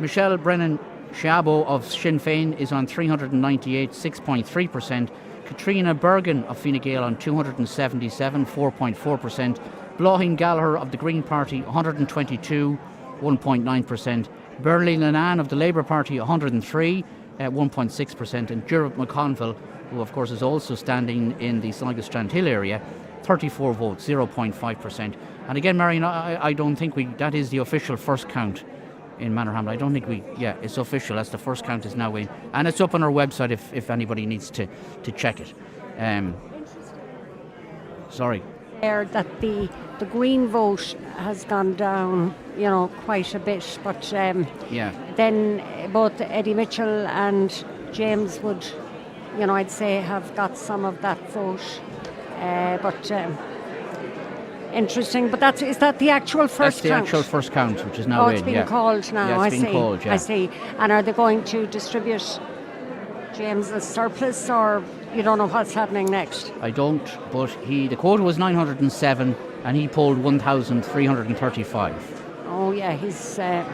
Michelle Brennan Shabo of Sinn Féin is on 398, 6.3%. Katrina Bergen of Fine Gael on 277, 4.4%. Blauhin Gallagher of the Green Party, 122, 1.9%. Burley Lenan of the Labour Party, 103, 1.6%. And Gerard McConville, who of course is also standing in the Sligo Strandhill area, 34 votes, 0.5%. And again, Marion, I don't think that is the official first count in Manorhamlin. I don't think it's official. That's the first count is now in. And it's up on our website if anybody needs to check it. Sorry. That the Green vote has gone down, quite a bit. But then both Eddie Mitchell and James would, I'd say have got some of that vote. But interesting. But is that the actual first count? That's the actual first count, which is now in. It's been called now. Yeah, it's been called, yeah. I see. And are they going to distribute James's surplus, or you don't know what's happening next? I don't, but the quota was 907 and he polled 1,335. Oh yeah, he's so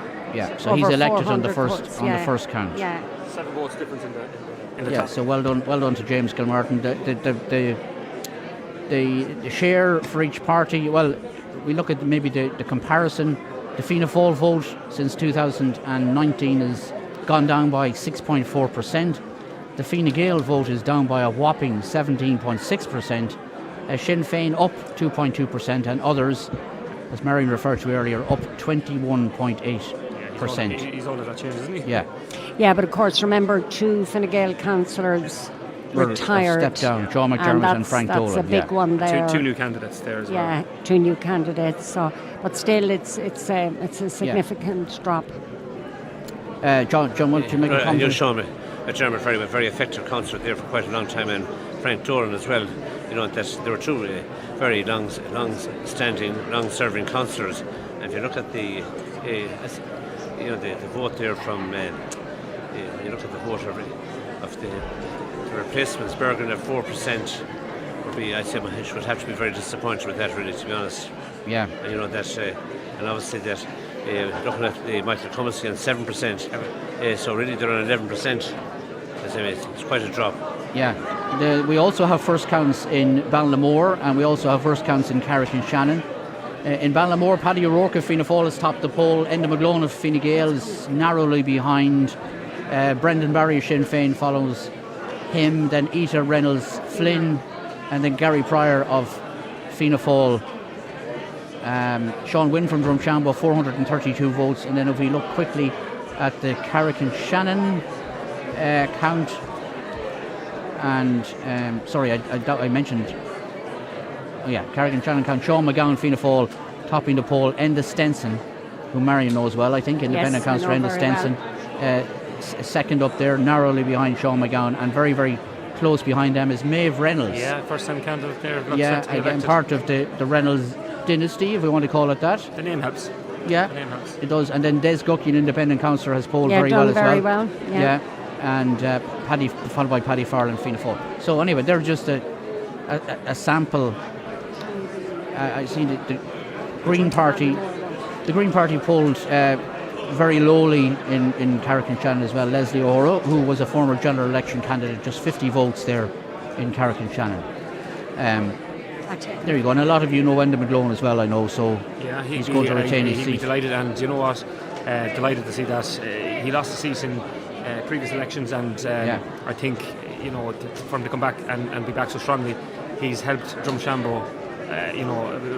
he's elected on the first votes, the first count. Yeah. 7 votes difference in the top. So well done to James Gilmartin. The share for each party, well, we look at maybe the comparison. The Fianna Fáil vote since 2019 has gone down by 6.4%. The Fine Gael vote is down by a whopping 17.6%. Sinn Féin up 2.2%, and others, as Marion referred to earlier, up 21.8%. He's all of that change, isn't he? Yeah. Yeah, but of course, remember, 2 Fine Gael councillors retired. Stepped down, John McDermott and Frank Dolan. That's a big one there. Two new candidates there as well. Yeah, 2 new candidates. So, but still, it's a significant drop. John, want to make a comment? You showed me a German very effective councillor there for quite a long time, and Frank Dolan as well. That there were 2 very long-standing, long-serving councillors. And if you look at the vote there from, you look at the vote of the replacements, Bergen at 4%. I'd say I would have to be very disappointed with that, really, to be honest. Yeah. And and obviously that looking at Michael Comiskey on 7%, so really they're on 11%. It's quite a drop. Yeah. We also have first counts in Ballinamore, and we also have first counts in Carrick and Shannon. In Ballinamore, Paddy O'Rourke of Fianna Fáil has topped the poll. Enda McGlone of Fine Gael is narrowly behind. Brendan Barry of Sinn Féin follows him, then Ita Reynolds Flynn, and then Gary Pryor of Fianna Fáil. Sean Wynne from Drumshanbo, 432 votes. And then if we look quickly at the Carrick and Shannon count, and I mentioned, Carrick and Shannon count. Sean McGowan, Fianna Fáil, topping the poll. Enda Stenson, who Marion knows well, I think, independent councillor Enda Stenson, second up there, narrowly behind Sean McGowan, and very, very close behind them is Maeve Reynolds. Yeah, first time candidate there. Again, part of the Reynolds dynasty, if we want to call it that. The name helps. Yeah, the name helps. It does. And then Des Gucky, an independent councillor, has polled very well as well. Yeah. And followed by Paddy Farrell, Fianna Fáil. So anyway, they're just a sample. I see the Green Party. The Green Party polled very lowly in Carrick and Shannon as well. Leslie O'Hara, who was a former general election candidate, just 50 votes there in Carrick and Shannon. There you go. And a lot of you know Enda McGlone as well, I know. So he's going to retain his seat. He'll be delighted, and you know what? Delighted to see that. He lost the seat in previous elections, and I think for him to come back and be back so strongly, he's helped Drumshanbo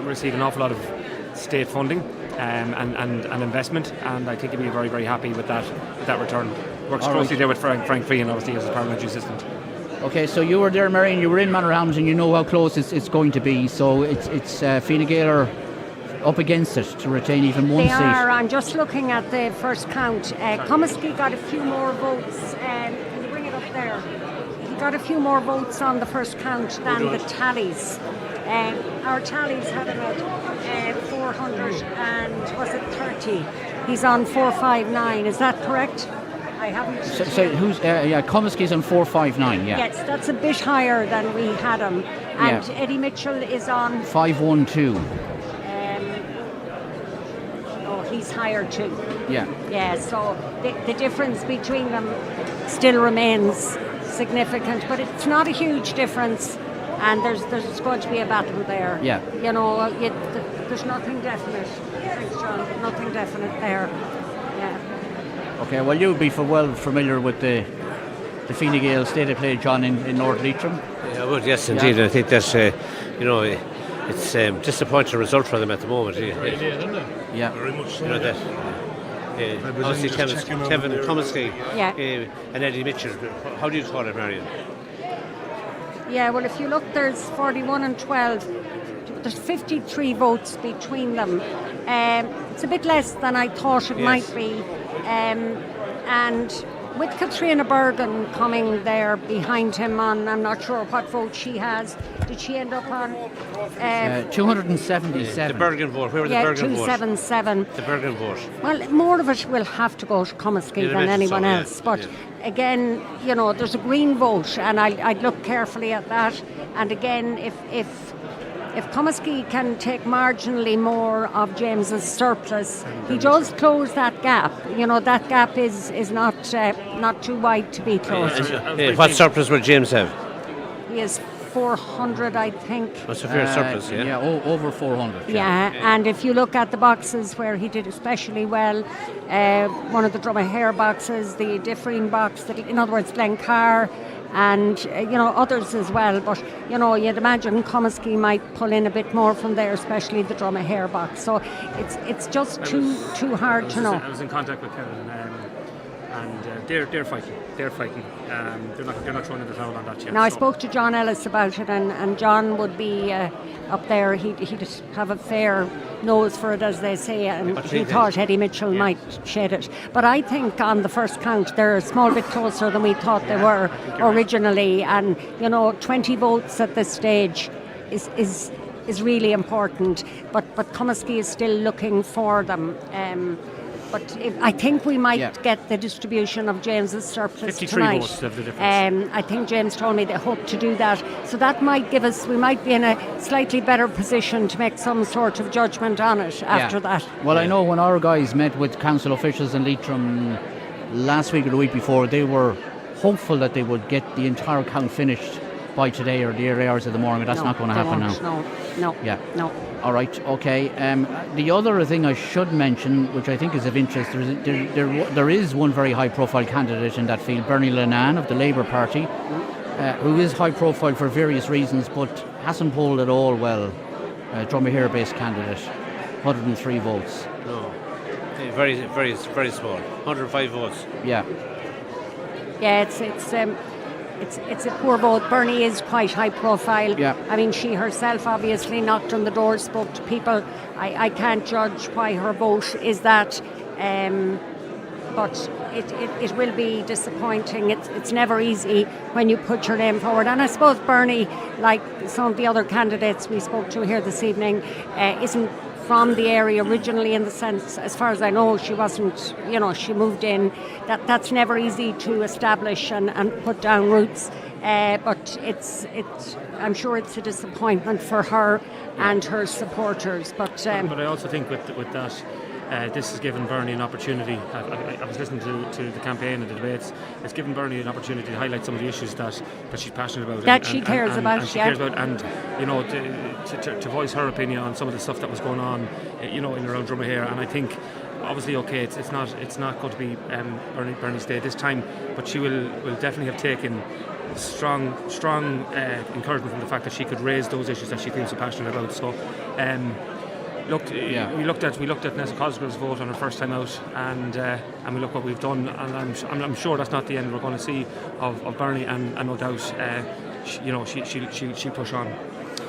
receive an awful lot of state funding and investment, and I think he'll be very, very happy with that return. Works closely there with Frank Feehan, obviously, as a parliamentary assistant. Okay, so you were there, Marion, you were in Manorhamilton, and you know how close it's going to be. So it's Fine Gael are up against it to retain even one seat. They are. I'm just looking at the first count. Comiskey got a few more votes. Can you bring it up there? He got a few more votes on the first count than the tallies. Our tallies had him at 400 and was it 30? He's on 459. Is that correct? I haven't. So who's Comiskey's on 459. Yeah. Yes, that's a bit higher than we had him. And Eddie Mitchell is on 512. He's higher too. Yeah. Yeah, so the difference between them still remains significant, but it's not a huge difference, and there's going to be a battle there. Yeah. You know, there's nothing definite. Thanks, John. Nothing definite there. Yeah. Okay, well, you'd be well familiar with the Fine Gael state of play, John, in North Leitrim. Yeah, I would, yes, indeed. I think that's, it's disappointing result for them at the moment. Yeah. Very much so. You know that. Obviously, Kevin Comiskey and Eddie Mitchell. How do you call it, Marion? Yeah, well, if you look, there's 41 and 12. There's 53 votes between them. It's a bit less than I thought it might be. And with Katrina Bergen coming there behind him on, I'm not sure what vote she has. Did she end up on? 277. The Bergen vote. Where was the Bergen vote? 277. The Bergen vote. Well, more of it will have to go to Comiskey than anyone else. But again, you know, there's a green vote, and I'd look carefully at that. And again, if Comiskey can take marginally more of James's surplus, he does close that gap. You know, that gap is not too wide to be closed. What surplus will James have? He has 400, I think. That's a fair surplus, yeah? Yeah, over 400. Yeah, and if you look at the boxes where he did especially well, one of the Drumahair boxes, the Differing box, in other words, Glencar, and others as well, but you'd imagine Comiskey might pull in a bit more from there, especially the Drumahair box. So it's just too hard to know. I was in contact with Kevin, and they're fighting. They're not throwing in the towel on that yet. Now I spoke to John Ellis about it, and John would be up there. He'd have a fair nose for it, as they say, and he thought Eddie Mitchell might shed it. But I think on the first count they're a small bit closer than we thought they were originally, and 20 votes at this stage is really important. But Comiskey is still looking for them. But I think we might get the distribution of James's surplus 53 tonight. votes of the difference. I think James told me they hope to do that. So that might give us, we might be in a slightly better position to make some sort of judgment on it after that. Well, I know when our guys met with council officials in Leitrim last week or the week before, they were hopeful that they would get the entire count finished by today or the early hours of the morning, but that's not going to happen now. No. Yeah. No. All right, okay. The other thing I should mention, which I think is of interest, there is one very high-profile candidate in that field, Bernie Lennon of the Labour Party, who is high-profile for various reasons, but hasn't polled at all well. Drumahair-based candidate, 103 votes. No, very, very, very small. 105 votes. Yeah. Yeah, it's a poor vote. Bernie is quite high profile. Yeah. I mean, she herself obviously knocked on the door, spoke to people. I can't judge why her vote is that, but it will be disappointing. It's never easy when you put your name forward. And I suppose Bernie, like some of the other candidates we spoke to here this evening, isn't from the area originally, in the sense, as far as I know, she wasn't, she moved in. That's never easy to establish and put down roots. But I'm sure it's a disappointment for her and her supporters. But I also think with that, this has given Bernie an opportunity. I was listening to the campaign and the debates. It's given Bernie an opportunity to highlight some of the issues that she's passionate about. That she cares about, and she cares about, and to voice her opinion on some of the stuff that was going on, in and around Drumahair. And I think, obviously, it's not going to be Bernie's day this time, but she will definitely have taken strong encouragement from the fact that she could raise those issues that she feels so passionate about. So. look, we looked at Nessa Cosgrove's vote on her first time out, and we look what we've done, and I'm sure that's not the end we're going to see of Bernie, and no doubt, she'll push on.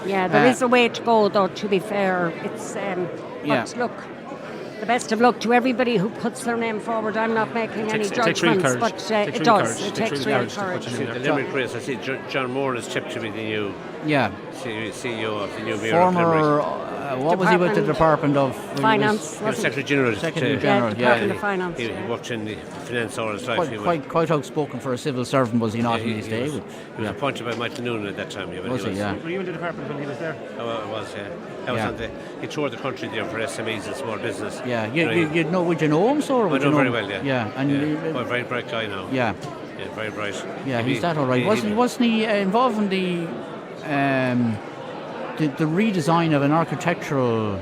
Yeah, there is a way to go, though. To be fair, it's but look. The best of luck to everybody who puts their name forward. I'm not making any judgments, but it does. It takes real courage. The Limerick race, I see John Moore is tipped to be the new CEO of the new Mayor of Limerick. What was he with the Department of Finance? Secretary General. Department of Finance. He worked in the finance all his life. Quite outspoken for a civil servant, was he not in his day? He was appointed by Michael Noonan at that time. Was he? Yeah. Were you in the department when he was there? Oh, I was, yeah. He toured the country there for SMEs and small business. Yeah, would you know him, so? Or I know him very well, yeah. Yeah, and a very bright guy now. Yeah. Yeah, very bright. Yeah, he's that all right. Wasn't he involved in the redesign of an architectural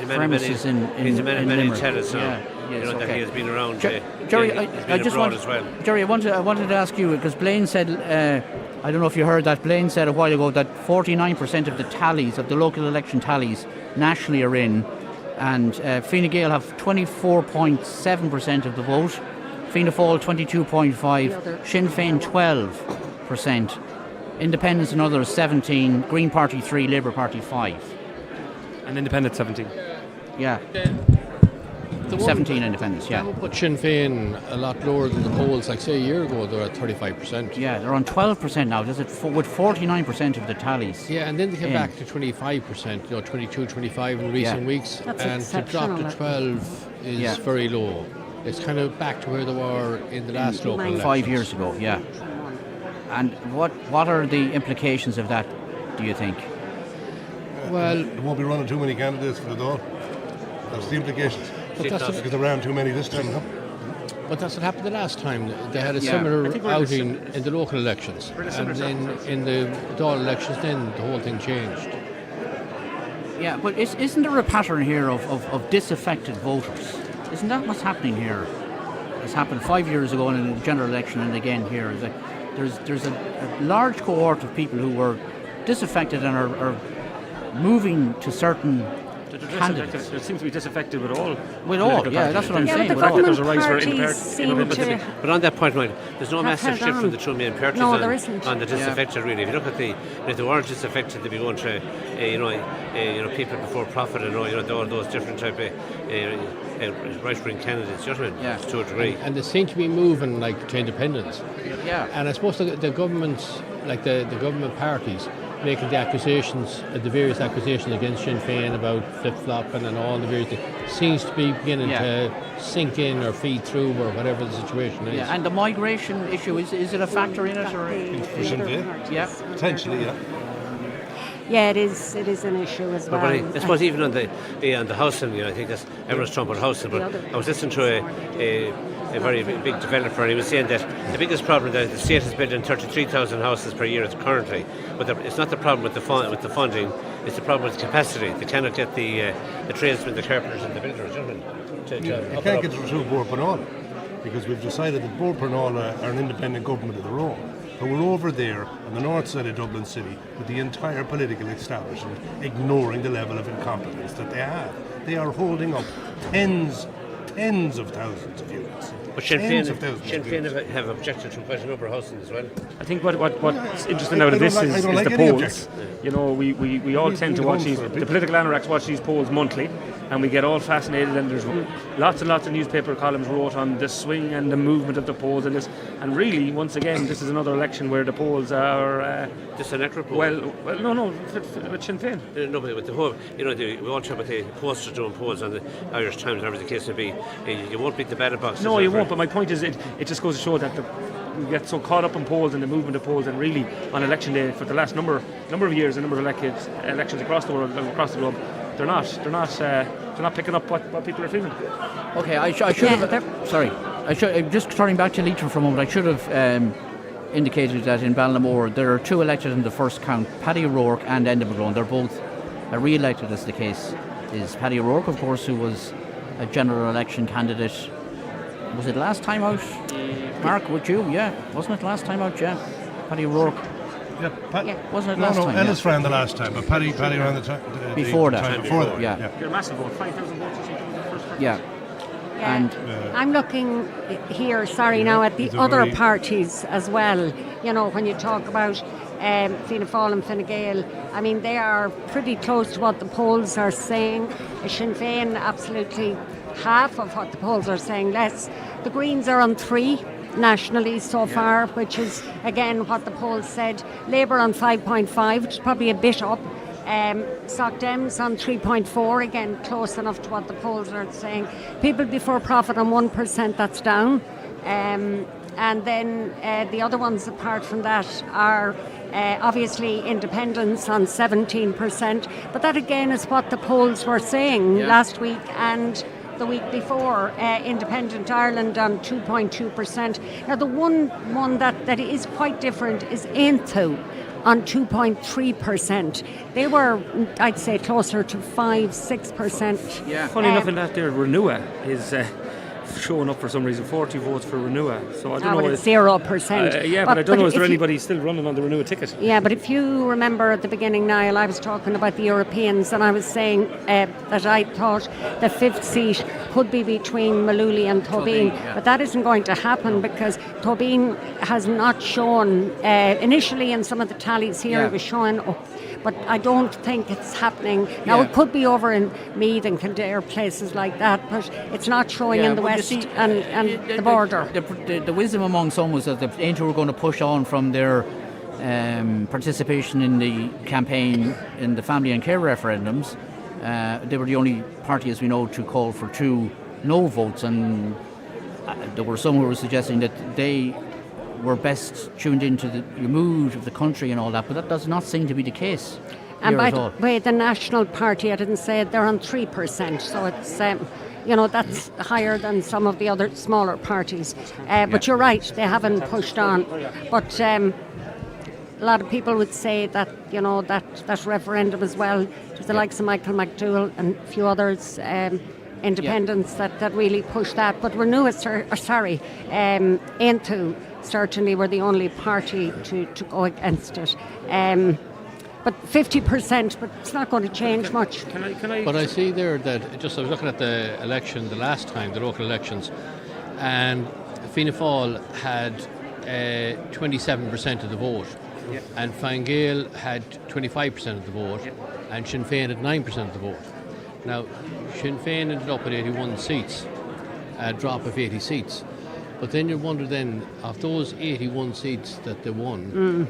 premises in he's a man of many Limerick? talents now. Yes, that he has been around. Jerry, I just wanted, as well. Jerry, I wanted to ask you, because Blaine said, I don't know if you heard that, Blaine said a while ago that 49% of the tallies, of the local election tallies nationally are in, and Fine Gael have 24.7% of the vote, Fianna Fáil 22.5%, Sinn Féin 12%, Independents and others 17%, Green Party 3%, Labour Party 5%. And Independent 17%. Yeah. 17 independents, yeah. That would put Sinn Féin a lot lower than the polls. Like, say, a year ago, they were at 35%. Yeah, they're on 12% now. Does it with 49% of the tallies? Yeah, and then they came back to 25%, 22, 25 in recent weeks. That's and to drop to 12 is very low. It's kind of back to where they were in the last local elections. 5 years ago, yeah. And what are the implications of that, do you think? Well, there won't be running too many candidates for the Dáil. That's the implications. Because there ran too many this time, huh? But that's what happened the last time. They had a similar outing in the local elections. And then in the Dáil elections, then the whole thing changed. Yeah, but isn't there a pattern here of disaffected voters? Isn't that what's happening here? It's happened 5 years ago in a general election and again here. There's a large cohort of people who were disaffected and are moving to certain candidates. There seems to be disaffected with all. Yeah, that's what I'm saying. But the there's a rise for But on that point, there's no massive shift from the two main parties on the disaffected. Really, if you look at if they weren't disaffected, they'd be going to, people before profit and all those different type of right-wing candidates. You know what I mean? Yeah. To a degree. And they seem to be moving to independence. Yeah. And I suppose the governments, like the government parties, making the accusations, the various accusations against Sinn Féin about flip-flopping and all the various things, seems to be beginning to sink in or feed through or whatever the situation is. Yeah, and the migration issue, is it a factor in it? Or for Sinn Féin? Yeah. Potentially, yeah. Yeah, it is an issue as well. But I suppose even on the housing, I think that's everyone's talking about housing. But I was listening to a very big developer, and he was saying that the biggest problem that the state is building 33,000 houses per year currently, but it's not the problem with the funding, it's the problem with capacity. They cannot get the tradesmen, the carpenters and the builders. You can't get through Bord Pernal because we've decided that Bord Pernal are an independent government of their own. But we're over there on the north side of Dublin City with the entire political establishment ignoring the level of incompetence that they have. They are holding up tens of thousands of units. But Sinn Féin have objected to quite a number of housing as well. I think what's interesting out of this is the polls. We all tend to watch these. The political anoraks watch these polls monthly, and we get all fascinated. And there's lots and lots of newspaper columns wrote on the swing and the movement of the polls and this. And really, once again, this is another election where the polls are. Just an electoral poll. Well, no, with Sinn Féin. No, but with the whole, we all talk about the posters doing polls on the Irish Times, whatever the case may be. You won't beat the ballot boxes. No, you won't. But my point is, it just goes to show that we get so caught up in polls and the movement of polls, and really on election day for the last number of years, a number of elections across the world, across the globe, they're not picking up what people are feeling. Okay, I should have. Sorry, just turning back to Leitrim for a moment. I should have indicated that in Ballinamore there are two elected in the first count: Paddy O'Rourke and Enda McGlone. They're both re-elected, as the case is. Paddy O'Rourke, of course, who was a general election candidate. Was it last time out? Mark, would you? Yeah, wasn't it last time out? Yeah, Paddy O'Rourke. Wasn't it No, last time? Ellis ran the last time, but Paddy ran the time Before that. time before that. Yeah. You're a massive vote, 5,000 votes or something in the first part. Yeah. Yeah. And I'm looking here, sorry, now at the it's a other very- parties as well. You know, when you talk about Fianna Fáil and Fine Gael, I mean, they are pretty close to what the polls are saying. Sinn Féin, absolutely half of what the polls are saying, less. The Greens are on 3 nationally so far, which is, again, what the polls said. Labour on 5.5, which is probably a bit up. Soc Dems on 3.4, again close enough to what the polls are saying. People Before Profit on 1%, that's down. And then the other ones apart from that are obviously independents on 17%. But that again is what the polls were saying last week and the week before. Independent Ireland on 2.2%. Now the one that is quite different is Aintu on 2.3%. They were, I'd say, closer to 5-6%. Yeah. Funny enough, in that there, Renua is showing up for some reason, 40 votes for Renua. So I don't know. It's 0%. Yeah, but I don't know, is there if you- anybody still running on the Renua ticket? Yeah, but if you remember at the beginning, Niall, I was talking about the Europeans and I was saying that I thought the 5th seat could be between Maluli and Tobin. But that isn't going to happen because Tobin has not shown, initially in some of the tallies here, it was showing up. But I don't think it's happening. Now, it could be over in Meath and Kildare, places like that, but it's not showing in the but you west see, and the border. The wisdom among some was that the Aintu were going to push on from their participation in the campaign in the family and care referendums. They were the only party, as we know, to call for 2 no votes, and there were some who were suggesting that they were best tuned into the mood of the country and all that, but that does not seem to be the case. And here by at the all. way, the National Party, I didn't say it, they're on 3%, so it's, that's higher than some of the other smaller parties. But you're right, they haven't pushed on. But a lot of people would say that, that referendum as well, to the likes of Michael McDowell and a few others, independents that really pushed that. But Aintu certainly were the only party to go against it. But 50%, but it's not going to change much. But I see there that I was looking at the election the last time, the local elections, and Fianna Fáil had 27% of the vote, and Fine Gael had 25% of the vote, and Sinn Féin had 9% of the vote. Now, Sinn Féin ended up at 81 seats, a drop of 80 seats. But then you wonder then, of those 81 seats that they won,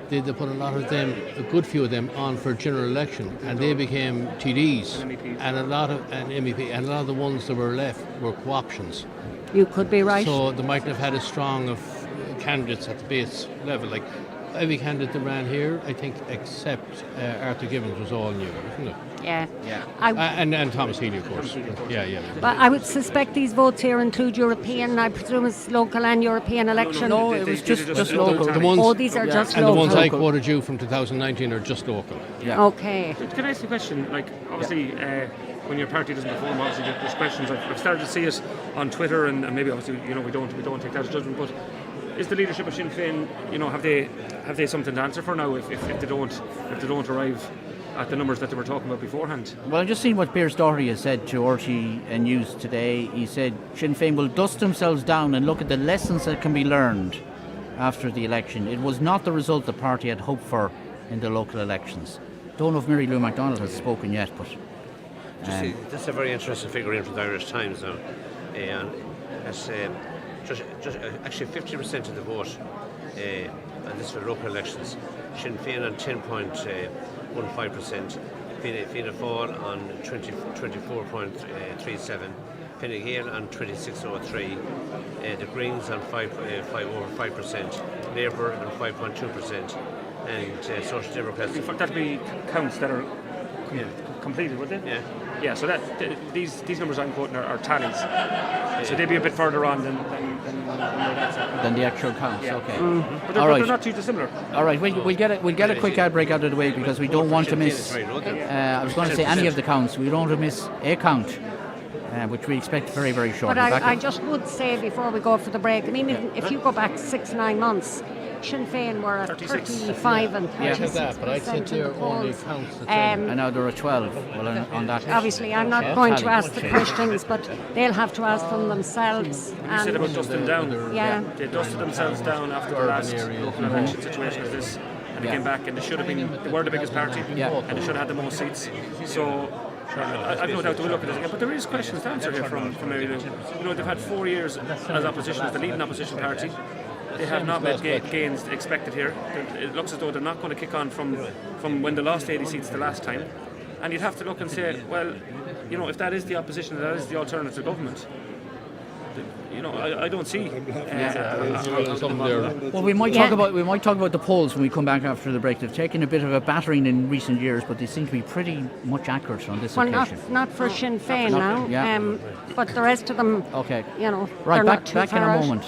they put a lot of them, a good few of them, on for general election, and they became TDs, and a lot of the ones that were left were co-options. You could be right. So they mightn't have had as strong of candidates at the base level. Like every candidate that ran here, I think, except Arthur Gibbons, was all new, isn't it? Yeah. And Thomas Healy, of course. Yeah. But I would suspect these votes here include European. I presume it's local and European election. No, it was just local. The ones, these are just and local. the ones I quoted you from 2019 are just local. Yeah. Okay. Can I ask you a question? Like, obviously, when your party doesn't perform, obviously there's questions. I've started to see it on Twitter, and maybe obviously, we don't take that as judgment. But is the leadership of Sinn Féin, have they something to answer for now if they don't arrive at the numbers that they were talking about beforehand? Well, I've just seen what Piers Doherty has said to RTÉ News today. He said Sinn Féin will dust themselves down and look at the lessons that can be learned after the election. It was not the result the party had hoped for in the local elections. Don't know if Mary Lou MacDonald has spoken yet, but This is a very interesting figure in from the Irish Times now, and it's actually 50% of the vote, and this is for local elections. Sinn Féin on 10.15%, Fianna Fáil on 24.37%, Fine Gael on 26.03%, the Greens on 5% Labour on 5.2%, and Social Democrats. That'd be counts that are completed, would they? Yeah. So that these numbers I'm quoting are tallies. So they'd be a bit further on than the actual counts. Yeah. Okay. But they're not too dissimilar. All right, we'll get a quick ad break out of the way because we don't want to miss. I was going to say any of the counts. We don't want to miss a count, which we expect very, very shortly. But I just would say before we go for the break, I mean, if you go back 6-9 months, Sinn Féin were at 36. 35 and 36%. Yeah, but I think they're only counts the I know there are 12 on that. Obviously, I'm not going to ask the questions, but they'll have to ask them themselves. You said about dusting down. Yeah. They dusted themselves down after the last local election situation as this, and they came back, and they were the biggest party, and they should have had the most seats. So I've no doubt they will look at this again. But there is questions to answer here from Mary Lou. You know, they've had 4 years as opposition, as the leading opposition party. They have not made gains expected here. It looks as though they're not going to kick on from when they lost 80 seats the last time. And you'd have to look and say, well, you know, if that is the opposition, that is the alternative government. You know, I don't see. Well, we might talk about the polls when we come back after the break. They've taken a bit of a battering in recent years, but they seem to be pretty much accurate on this occasion. Well, not for Sinn Féin now, but the rest of them. Okay. You know, right, they're back not too in far a out. moment.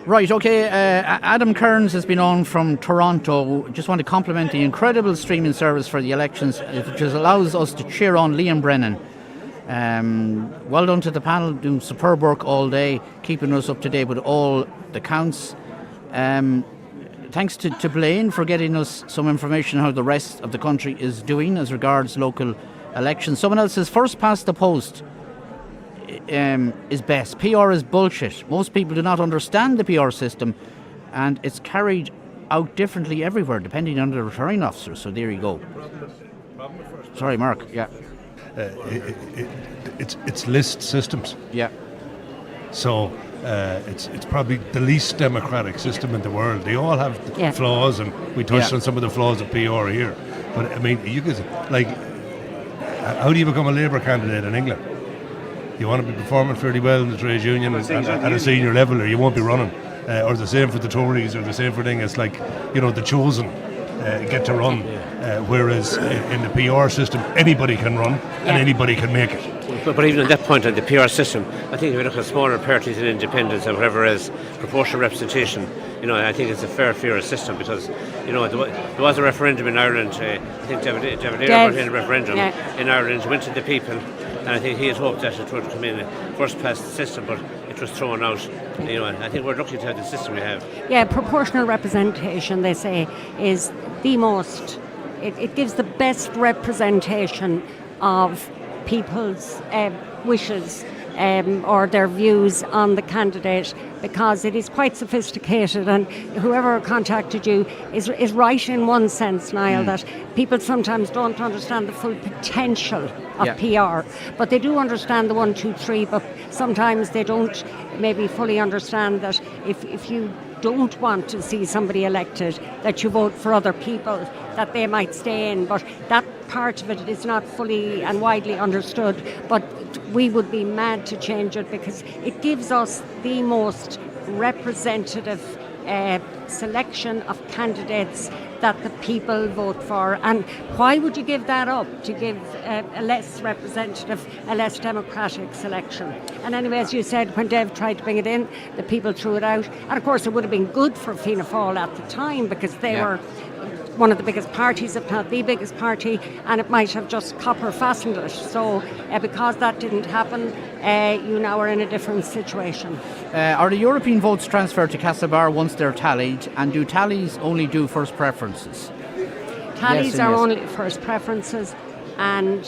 Right, okay, Adam Kearns has been on from Toronto. Just want to compliment the incredible streaming service for the elections. It just allows us to cheer on Liam Brennan. Well done to the panel, doing superb work all day, keeping us up to date with all the counts. Thanks to Blaine for getting us some information on how the rest of the country is doing as regards local elections. Someone else says, first past the post is best. PR is bullshit. Most people do not understand the PR system, and it's carried out differently everywhere depending on the returning officer. So there you go. Sorry, Mark. Yeah. It's list systems. Yeah. So it's probably the least democratic system in the world. They all have flaws, and we touched on some of the flaws of PR here. But I mean, you could how do you become a Labour candidate in England? You want to be performing fairly well in the trade union at a senior level, or you won't be running. or the same for the Tories, or the same for thing. It's like, the chosen get to run, whereas in the PR system, anybody can run and anybody can make it. But even at that point on the PR system, I think if you look at smaller parties and independents and whatever as proportional representation, I think it's a fairer system because, there was a referendum in Ireland. I think David brought in a referendum in Ireland, went to the people, and I think he had hoped that it would come in first past the system, but it was thrown out. I think we're lucky to have the system we have. Yeah, proportional representation, they say, is the most. It gives the best representation of people's wishes or their views on the candidate, because it is quite sophisticated, and whoever contacted you is right in one sense, Niall, that people sometimes don't understand the full potential of PR, but they do understand the 1, 2, 3, but sometimes they don't maybe fully understand that if you don't want to see somebody elected, that you vote for other people, that they might stay in, but that part of it is not fully and widely understood, but we would be mad to change it because it gives us the most representative selection of candidates that the people vote for. And why would you give that up to give a less representative, a less democratic selection? And anyway, as you said, when Dev tried to bring it in, the people threw it out. And of course it would have been good for Fianna Fáil at the time because they were one of the biggest parties, if not the biggest party, and it might have just copper fastened it. So because that didn't happen, you now are in a different situation. Are the European votes transferred to Castlebar once they're tallied, and do tallies only do first preferences? Tallies are only first preferences, and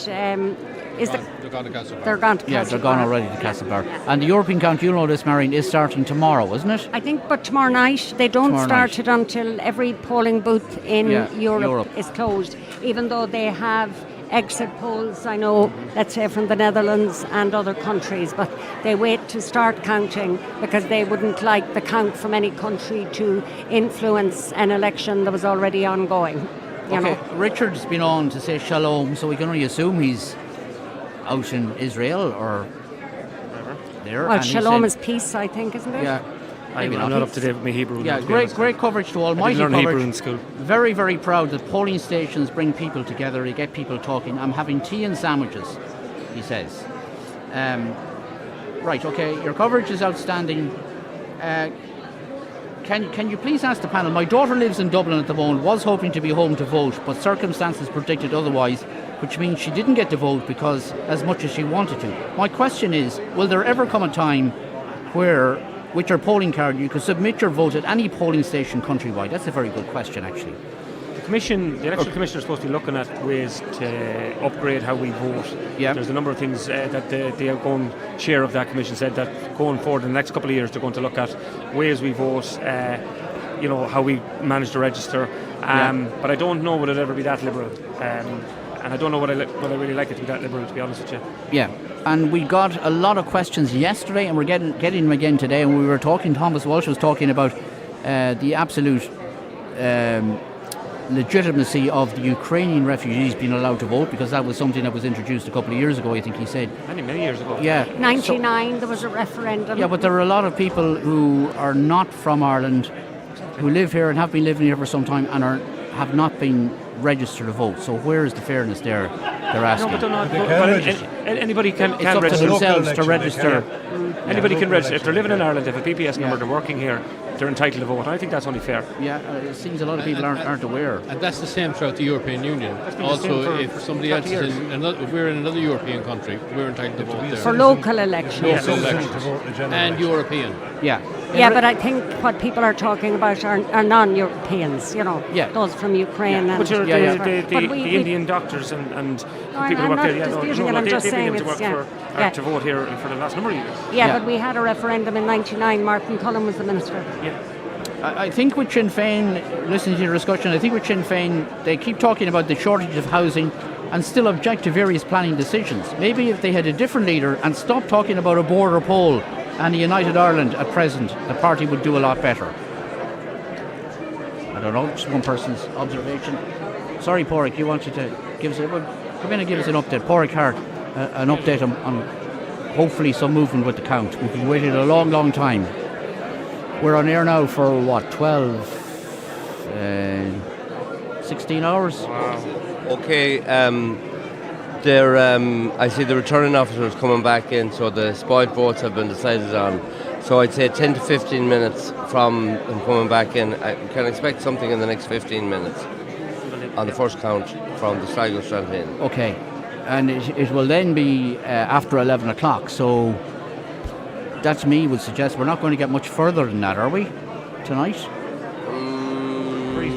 they're gone to Castlebar. They're gone to Castlebar. Yeah, they're gone already to Castlebar. And the European count, you'll know this, Marion, is starting tomorrow, isn't it? I think, but tomorrow night. They don't start it until every polling booth in Europe is closed, even though they have exit polls, I know, let's say from the Netherlands and other countries, but they wait to start counting because they wouldn't like the count from any country to influence an election that was already ongoing. Okay, Richard's been on to say shalom, so we can only assume he's out in Israel or there. Well, shalom is peace, I think, isn't it? Yeah. I'm not up to date with my Hebrew. Yeah, great coverage to almighty coverage. Hebrew in school. Very, very proud that polling stations bring people together, they get people talking. I'm having tea and sandwiches, he says. Right, okay, your coverage is outstanding. Can you please ask the panel, my daughter lives in Dublin at the moment, was hoping to be home to vote, but circumstances predicted otherwise, which means she didn't get to vote because as much as she wanted to. My question is, will there ever come a time where, with your polling card, you could submit your vote at any polling station countrywide? That's a very good question, actually. The Election Commission is supposed to be looking at ways to upgrade how we vote. Yeah. There's a number of things that the outgoing chair of that commission said that going forward in the next couple of years they're going to look at ways we vote, how we manage to register. But I don't know would it ever be that liberal. And I don't know what I really like it to be that liberal, to be honest with you. Yeah, and we got a lot of questions yesterday, and we're getting them again today. And we were talking, Thomas Walsh was talking about the absolute legitimacy of the Ukrainian refugees being allowed to vote, because that was something that was introduced a couple of years ago, I think he said. Many years ago. Yeah. 99, there was a referendum. Yeah, but there are a lot of people who are not from Ireland, who live here and have been living here for some time and have not been registered to vote. So where is the fairness there? They're asking. No, but anybody can it's up register to themselves to register. Anybody can register. If they're living in Ireland, if a PPS number, they're working here, they're entitled to vote. I think that's only fair. Yeah, it seems a lot of people aren't aware. And that's the same throughout the European Union. Also, if somebody else is if we're in another European country, we're entitled to vote there. For local elections. Local elections. And European. Yeah. Yeah, but I think what people are talking about are non-Europeans, those from Ukraine. Yeah. And the Indian doctors and people who work there. I'm just saying to vote here for the last number of years. Yeah, but we had a referendum in 99. Martin Cullen was the minister. Yeah. I think with Sinn Féin, listening to your discussion, I think with Sinn Féin, they keep talking about the shortage of housing and still object to various planning decisions. Maybe if they had a different leader and stopped talking about a border poll and a united Ireland at present, the party would do a lot better. I don't know, just one person's observation. Sorry, Pádraig, you wanted to give us come in and give us an update. Pádraig Hart, an update on hopefully some movement with the count. We've been waiting a long, long time. We're on air now for what, 16 hours? Wow. Okay, I see the returning officers coming back in, so the spoiled votes have been decided on. So I'd say 10 to 15 minutes from them coming back in. I can expect something in the next 15 minutes on the first count from the Sligo Strandhill. Okay, and it will then be after 11 o'clock, so that's me would suggest we're not going to get much further than that, are we, tonight?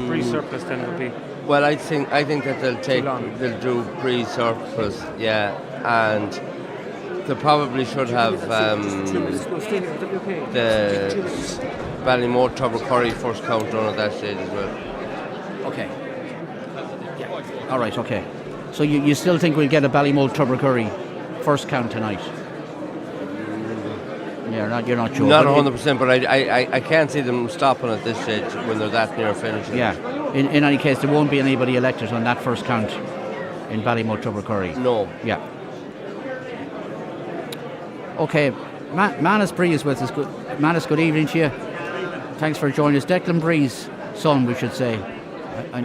Pre-surplus then would be. Well, I think that they'll do pre-surplus, yeah, and they probably should have the Ballymore Tubbercurry first count done at that stage as well. Okay. All right, okay. So you still think we'll get a Ballymore Tubbercurry first count tonight? Yeah, you're not sure. Not 100%, but I can't see them stopping at this stage when they're that near finishing. Yeah. In any case, there won't be anybody elected on that first count in Ballymore Tubbercurry. No. Yeah. Okay. Manus Bree is with us. Manus, good evening to you. Thanks for joining us. Declan Bree's son, we should say. I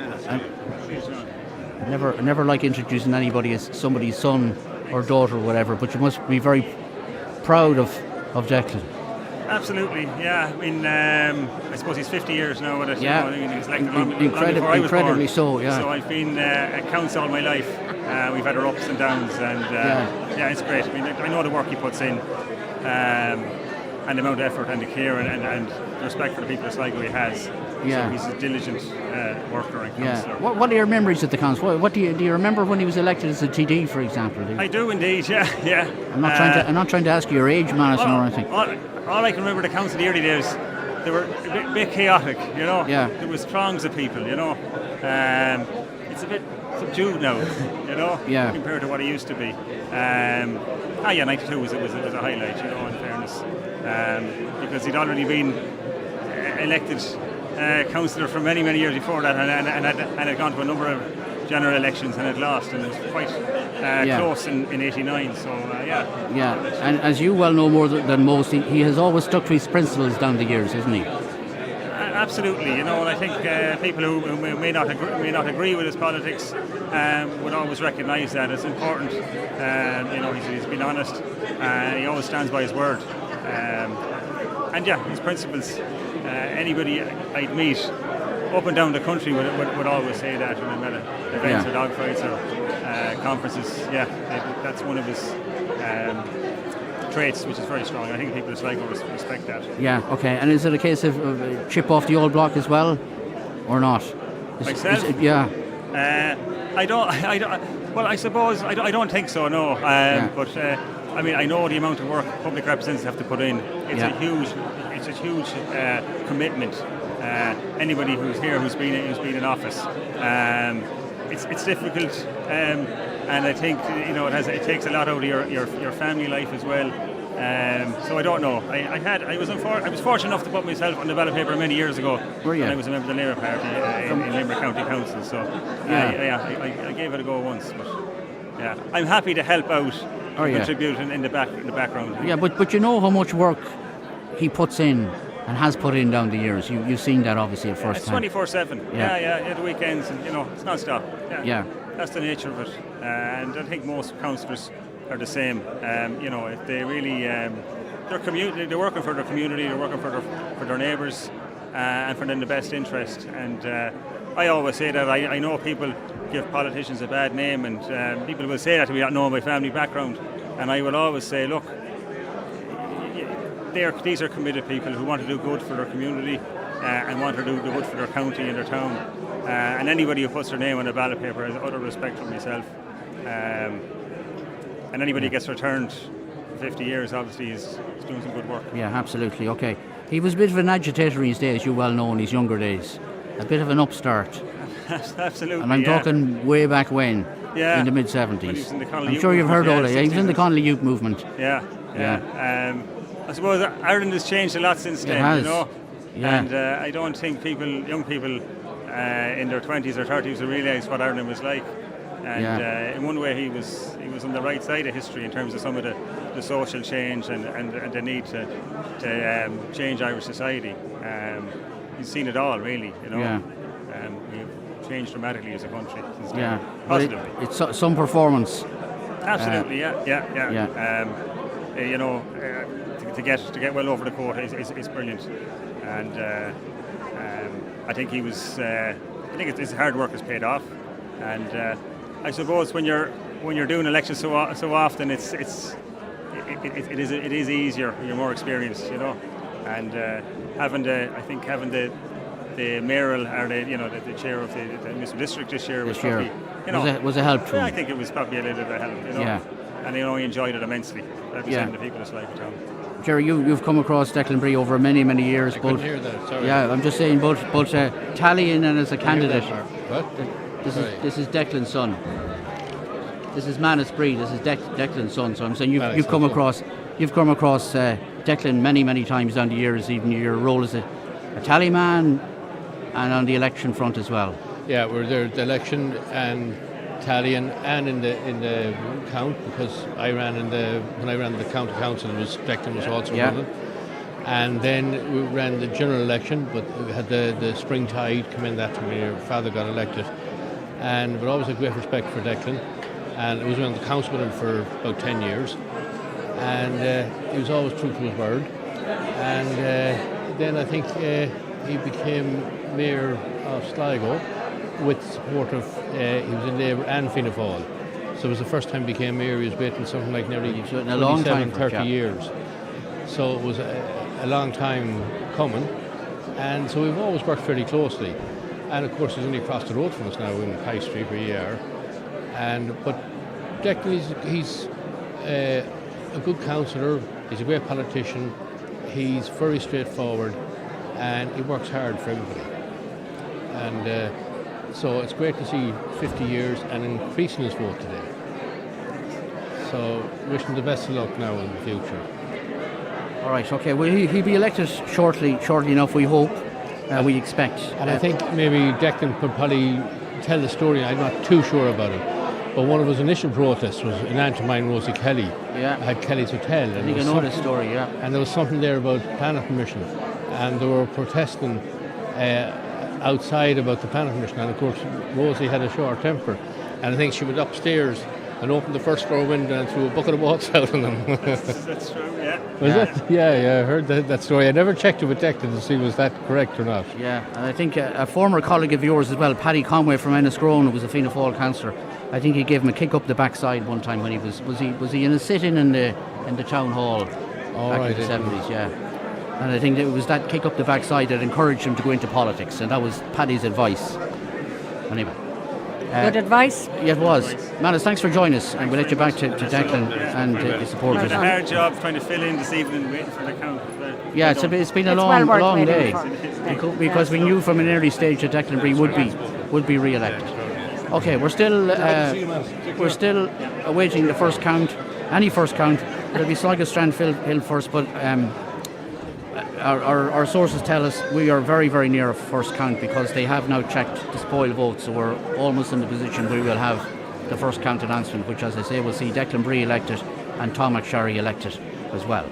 never like introducing anybody as somebody's son or daughter or whatever, but you must be very proud of Declan. Absolutely, yeah. I mean, I suppose he's 50 years now with it. Yeah, you know, he's like long before I was incredibly born. so. Yeah. So I've been at Counts all my life. We've had our ups and downs, and yeah, it's great. I mean, I know the work he puts in, and the amount of effort and the care and the respect for the people of Sligo he has. Yeah. So he's a diligent worker and councillor. Yeah. What are your memories at the council? What do you remember when he was elected as a TD, for example? I do indeed. Yeah. I'm not trying to ask you your age, Manus, or anything. All I can remember the council in the early days, they were a bit chaotic, you know. Yeah. There was throngs of people, you know. It's a bit subdued now, you know, compared to what it used to be. 92 was a highlight, you know, in fairness, because he'd already been elected councillor for many years before that, and had gone to a number of general elections and had lost, and it was quite close in 89. So yeah. And as you well know more than most, he has always stuck to his principles down the years, hasn't he? Absolutely, you know, and I think people who may not agree with his politics would always recognise that it's important. You know, he's been honest, and he always stands by his word. And yeah, his principles. Anybody I'd meet up and down the country would always say that when I met at events or dogfights or conferences. Yeah, that's one of his traits, which is very strong. I think people in Sligo respect that. Yeah, okay. And is it a case of chip off the old block as well, or not? Myself? I don't. Well, I suppose I don't think so. No. But I mean, I know the amount of work public representatives have to put in. It's a huge commitment. Anybody who's here who's been in office, it's difficult, and I think you know it takes a lot out of your family life as well. So I don't know. I was fortunate enough to put myself on the ballot paper many years ago when I was a member of the Labour Party in Limerick County Council. So I gave it a go once, but yeah, I'm happy to help out, contribute in the background. Yeah, but you know how much work he puts in and has put in down the years. You've seen that obviously at first time. It's 24/7. Yeah, the weekends, and you know, it's non-stop. Yeah. That's the nature of it, and I think most councillors are the same. You know, if they really they're working for their community, they're working for their neighbours, and for them the best interest. And I always say that I know people give politicians a bad name, and people will say that to me, not knowing my family background, and I will always say, look, these are committed people who want to do good for their community and want to do good for their county and their town. And anybody who puts their name on a ballot paper has utter respect for myself. And anybody who gets returned for 50 years obviously is doing some good work. Yeah, absolutely. Okay. He was a bit of an agitator in his days, you well know, in his younger days. A bit of an upstart. Absolutely. And I'm talking way back when, in the mid-70s. I'm sure you've heard all that. He was in the Connolly Youth movement. Yeah. I suppose Ireland has changed a lot since then, you know. Yeah. And I don't think young people in their 20s or 30s will realise what Ireland was like. And in one way, he was on the right side of history in terms of some of the social change and the need to change Irish society. He's seen it all, really. We've changed dramatically as a country since then. Positively. It's some performance. Absolutely, to get well over the quota is brilliant, and I think his hard work has paid off, and I suppose when you're doing elections so often, it is easier. You're more experienced, and having the mayoral or the chair of the municipal district this year was probably was a help to him. I think it was probably a little bit of help, and he enjoyed it immensely, representing the people of Sligo town. Jerry, you've come across Declan Bree over many years. I couldn't hear that, sorry. Yeah, I'm just saying, but tallying and as a candidate. What? This is Declan's son. This is Manus Bree. This is Declan's son. So I'm saying you've come across Declan many times down the years, even your role as a tally man and on the election front as well. Yeah, we're there at the election and tallying and in the count, because when I ran the county council, Declan was also running. And then we ran the general election, but we had the spring tide come in after my father got elected. And but always a great respect for Declan, and I was on the council with him for about 10 years, and he was always true to his word. And then I think he became mayor of Sligo with support of he was in Labour and Fianna Fáil. So it was the first time he became mayor. He was waiting something like nearly 30 years. So it was a long time coming, and so we've always worked fairly closely. And of course, he's only across the road from us now in High Street, where you are. But Declan, he's a good councillor. He's a great politician. He's very straightforward, and he works hard for everybody. And so it's great to see 50 years and increasing his vote today. So wish him the best of luck now in the future. All right. Okay. Well, he'll be elected shortly enough, we hope. We expect. And I think maybe Declan could probably tell the story. I'm not too sure about it. But one of his initial protests was an aunt of mine, Rosie Kelly. Had Kelly's Hotel. I think I know this story, And there was something there about planning permission. And they were protesting outside about the planning permission. And of course, Rosie had a short temper. And I think she went upstairs and opened the first floor window and threw a bucket of water out on them. That's true, Was it? Yeah, I heard that story. I never checked it with Declan to see was that correct or not. Yeah, and I think a former colleague of yours as well, Paddy Conway from Enniscrone, who was a Fianna Fáil councillor, I think he gave him a kick up the backside one time when he was he in a sit-in in the town hall back in the 70s, And I think it was that kick up the backside that encouraged him to go into politics, and that was Paddy's advice. Anyway. Good advice. Yeah, it was. Manus, thanks for joining us, and we'll let you back to Declan and his supporters. It's a hard job trying to fill in this evening waiting for the count. Yeah, it's been a long day because we knew from an early stage that Declan Bree would be re-elected. Okay, we're still awaiting the first count. Any first count, it'll be Sligo Strand Hill first, but our sources tell us we are very near a first count because they have now checked the spoil votes, so we're almost in the position where we will have the first count announcement, which, as I say, will see Declan Bree elected and Tom McSherry elected as well.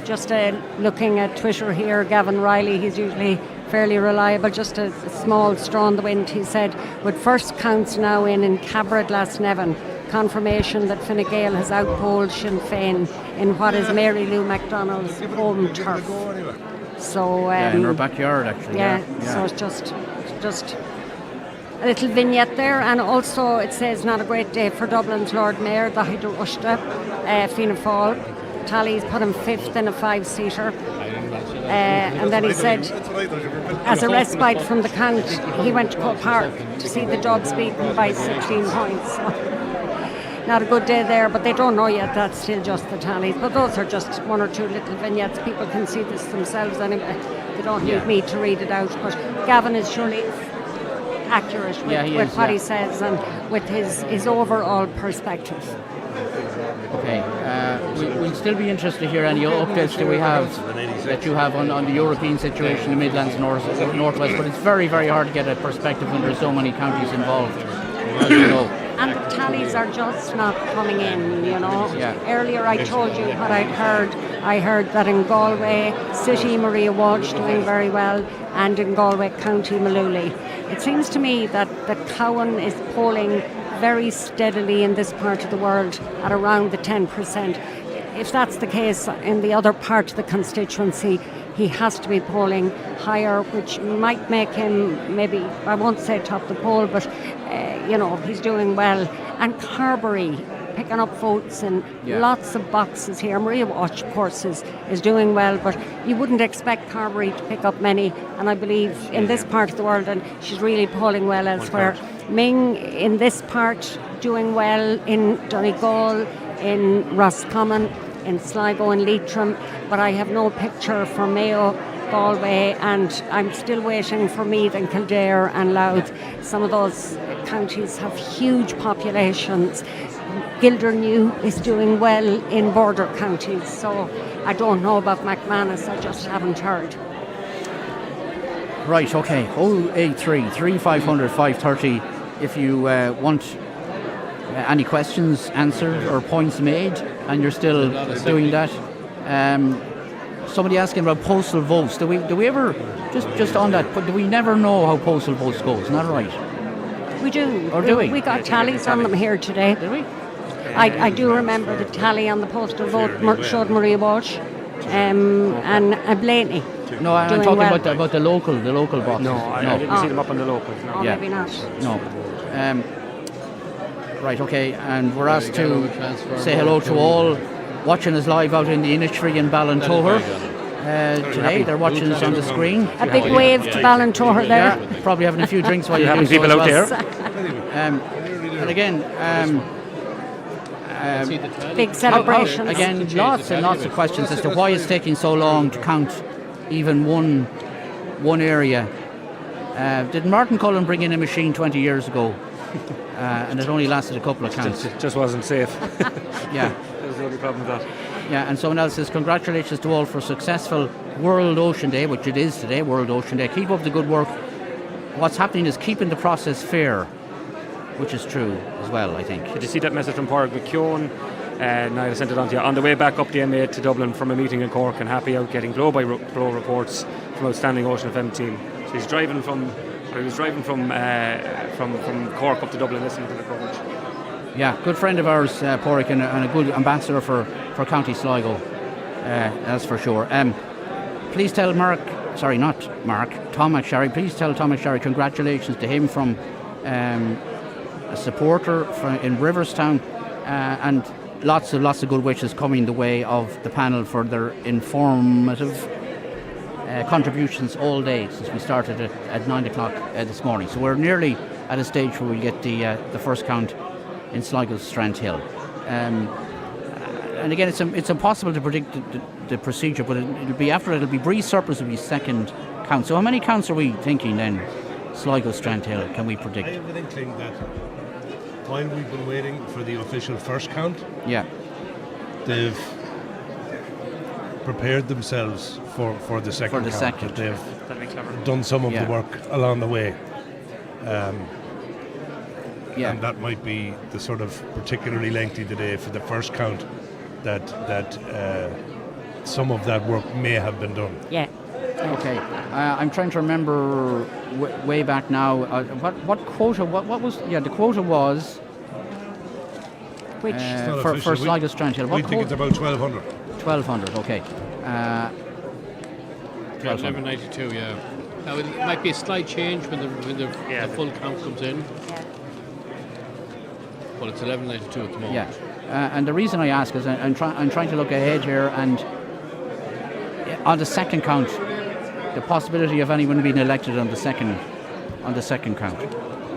Just looking at Twitter here, Gavin Riley, he's usually fairly reliable, just a small straw in the wind. He said, with first counts now in Cabra Glasnevin, confirmation that Fine Gael has outpolled Sinn Féin in what is Mary Lou MacDonald's home turf. So in her backyard, actually. So it's just a little vignette there, and also it says not a great day for Dublin's Lord Mayor, the Haider Ushta, Fianna Fáil. Tally's put him fifth in a 5-seater. And then he said, as a respite from the count, he went to Croke Park to see the Dubs beaten by 16 points. Not a good day there, but they don't know yet. That's still just the tallies. But those are just one or two little vignettes. People can see this themselves anyway. They don't need me to read it out. But Gavin is surely accurate with what he says and with his overall perspective. Okay, we'll still be interested to hear any updates that you have on the European situation in the Midlands Northwest, but it's very hard to get a perspective when there's so many counties involved, as you know. And the tallies are just not coming in, you know. Yeah. Earlier I told you what I'd heard. I heard that in Galway City, Maria Walsh doing very well, and in Galway County, Malooly. It seems to me that Cowan is polling very steadily in this part of the world at around the 10%. If that's the case in the other part of the constituency, he has to be polling higher, which might make him maybe, I won't say top the poll, but he's doing well. And Carberry picking up votes in lots of boxes here. Maria Walsh, of course, is doing well, but you wouldn't expect Carberry to pick up many, and I believe in this part of the world, and she's really polling well elsewhere. Ming in this part doing well in Donegal, in Roscommon, in Sligo and Leitrim, but I have no picture for Mayo, Galway, and I'm still waiting for Meath and Kildare and Louth. Some of those counties have huge populations. Gildernew is doing well in border counties, so I don't know about McManus, I just haven't heard. Right, okay, 083 3500 530 if you want any questions answered or points made, and you're still doing that. Somebody asking about postal votes. Do we ever, just on that, but do we never know how postal votes goes? Isn't that right? We do. Or do we? We got tallies on them here today. Did we? I do remember the tally on the postal vote showed Maria Walsh and Blaney. No, I'm doing talking well. about the local boxes. No, I didn't see them up on the locals. No. Maybe not. No. Right, okay, and we're asked to say hello to all watching us live out in the Innisfree in Ballintoher. Today they're watching us on the screen. A big wave to Ballintoher there. Yeah, probably having a few drinks while you're having doing people so out as there. And again, big celebrations. Again, lots and lots of questions as to why it's taking so long to count even one area. Did Martin Cullen bring in a machine 20 years ago? And it only lasted a couple of counts. It just wasn't safe. Yeah. That was the only problem with that. Yeah, and someone else says, congratulations to all for a successful World Ocean Day, which it is today, World Ocean Day. Keep up the good work. What's happening is keeping the process fair, which is true as well, I think. Did you see that message from Pádraig McKeown? Niall sent it on to you. On the way back up the M8 to Dublin from a meeting in Cork, and happy out getting blow-by-blow reports from outstanding Ocean FM team. So he was driving from Cork up to Dublin listening to the coverage. Yeah, good friend of ours, Pádraig, and a good ambassador for County Sligo, that's for sure. Please tell Tom McSherry, please tell Tom McSherry congratulations to him from a supporter in Riverstown, and lots of good wishes coming the way of the panel for their informative contributions all day since we started at 9 o'clock this morning. So we're nearly at a stage where we get the first count in Sligo's Strand Hill. And again, it's impossible to predict the procedure, but it'll be Bree Surplus will be second count. So how many counts are we thinking then, Sligo Strand Hill, can we predict? I have an inkling that while we've been waiting for the official first count, they've prepared themselves for the second count. Second. That they've done some of the work along the way. And that might be the sort of particularly lengthy today for the first count that some of that work may have been done. Yeah. Okay. I'm trying to remember way back now. What quota? What was? Yeah, the quota was. Which for Sligo Strand Hill. We think it's about 1,200. 1,200. Okay. 1192. Yeah. Now it might be a slight change when the full count comes in. Well, it's 1192 at the moment. Yeah. And the reason I ask is I'm trying to look ahead here, and on the second count, the possibility of anyone being elected on the second count.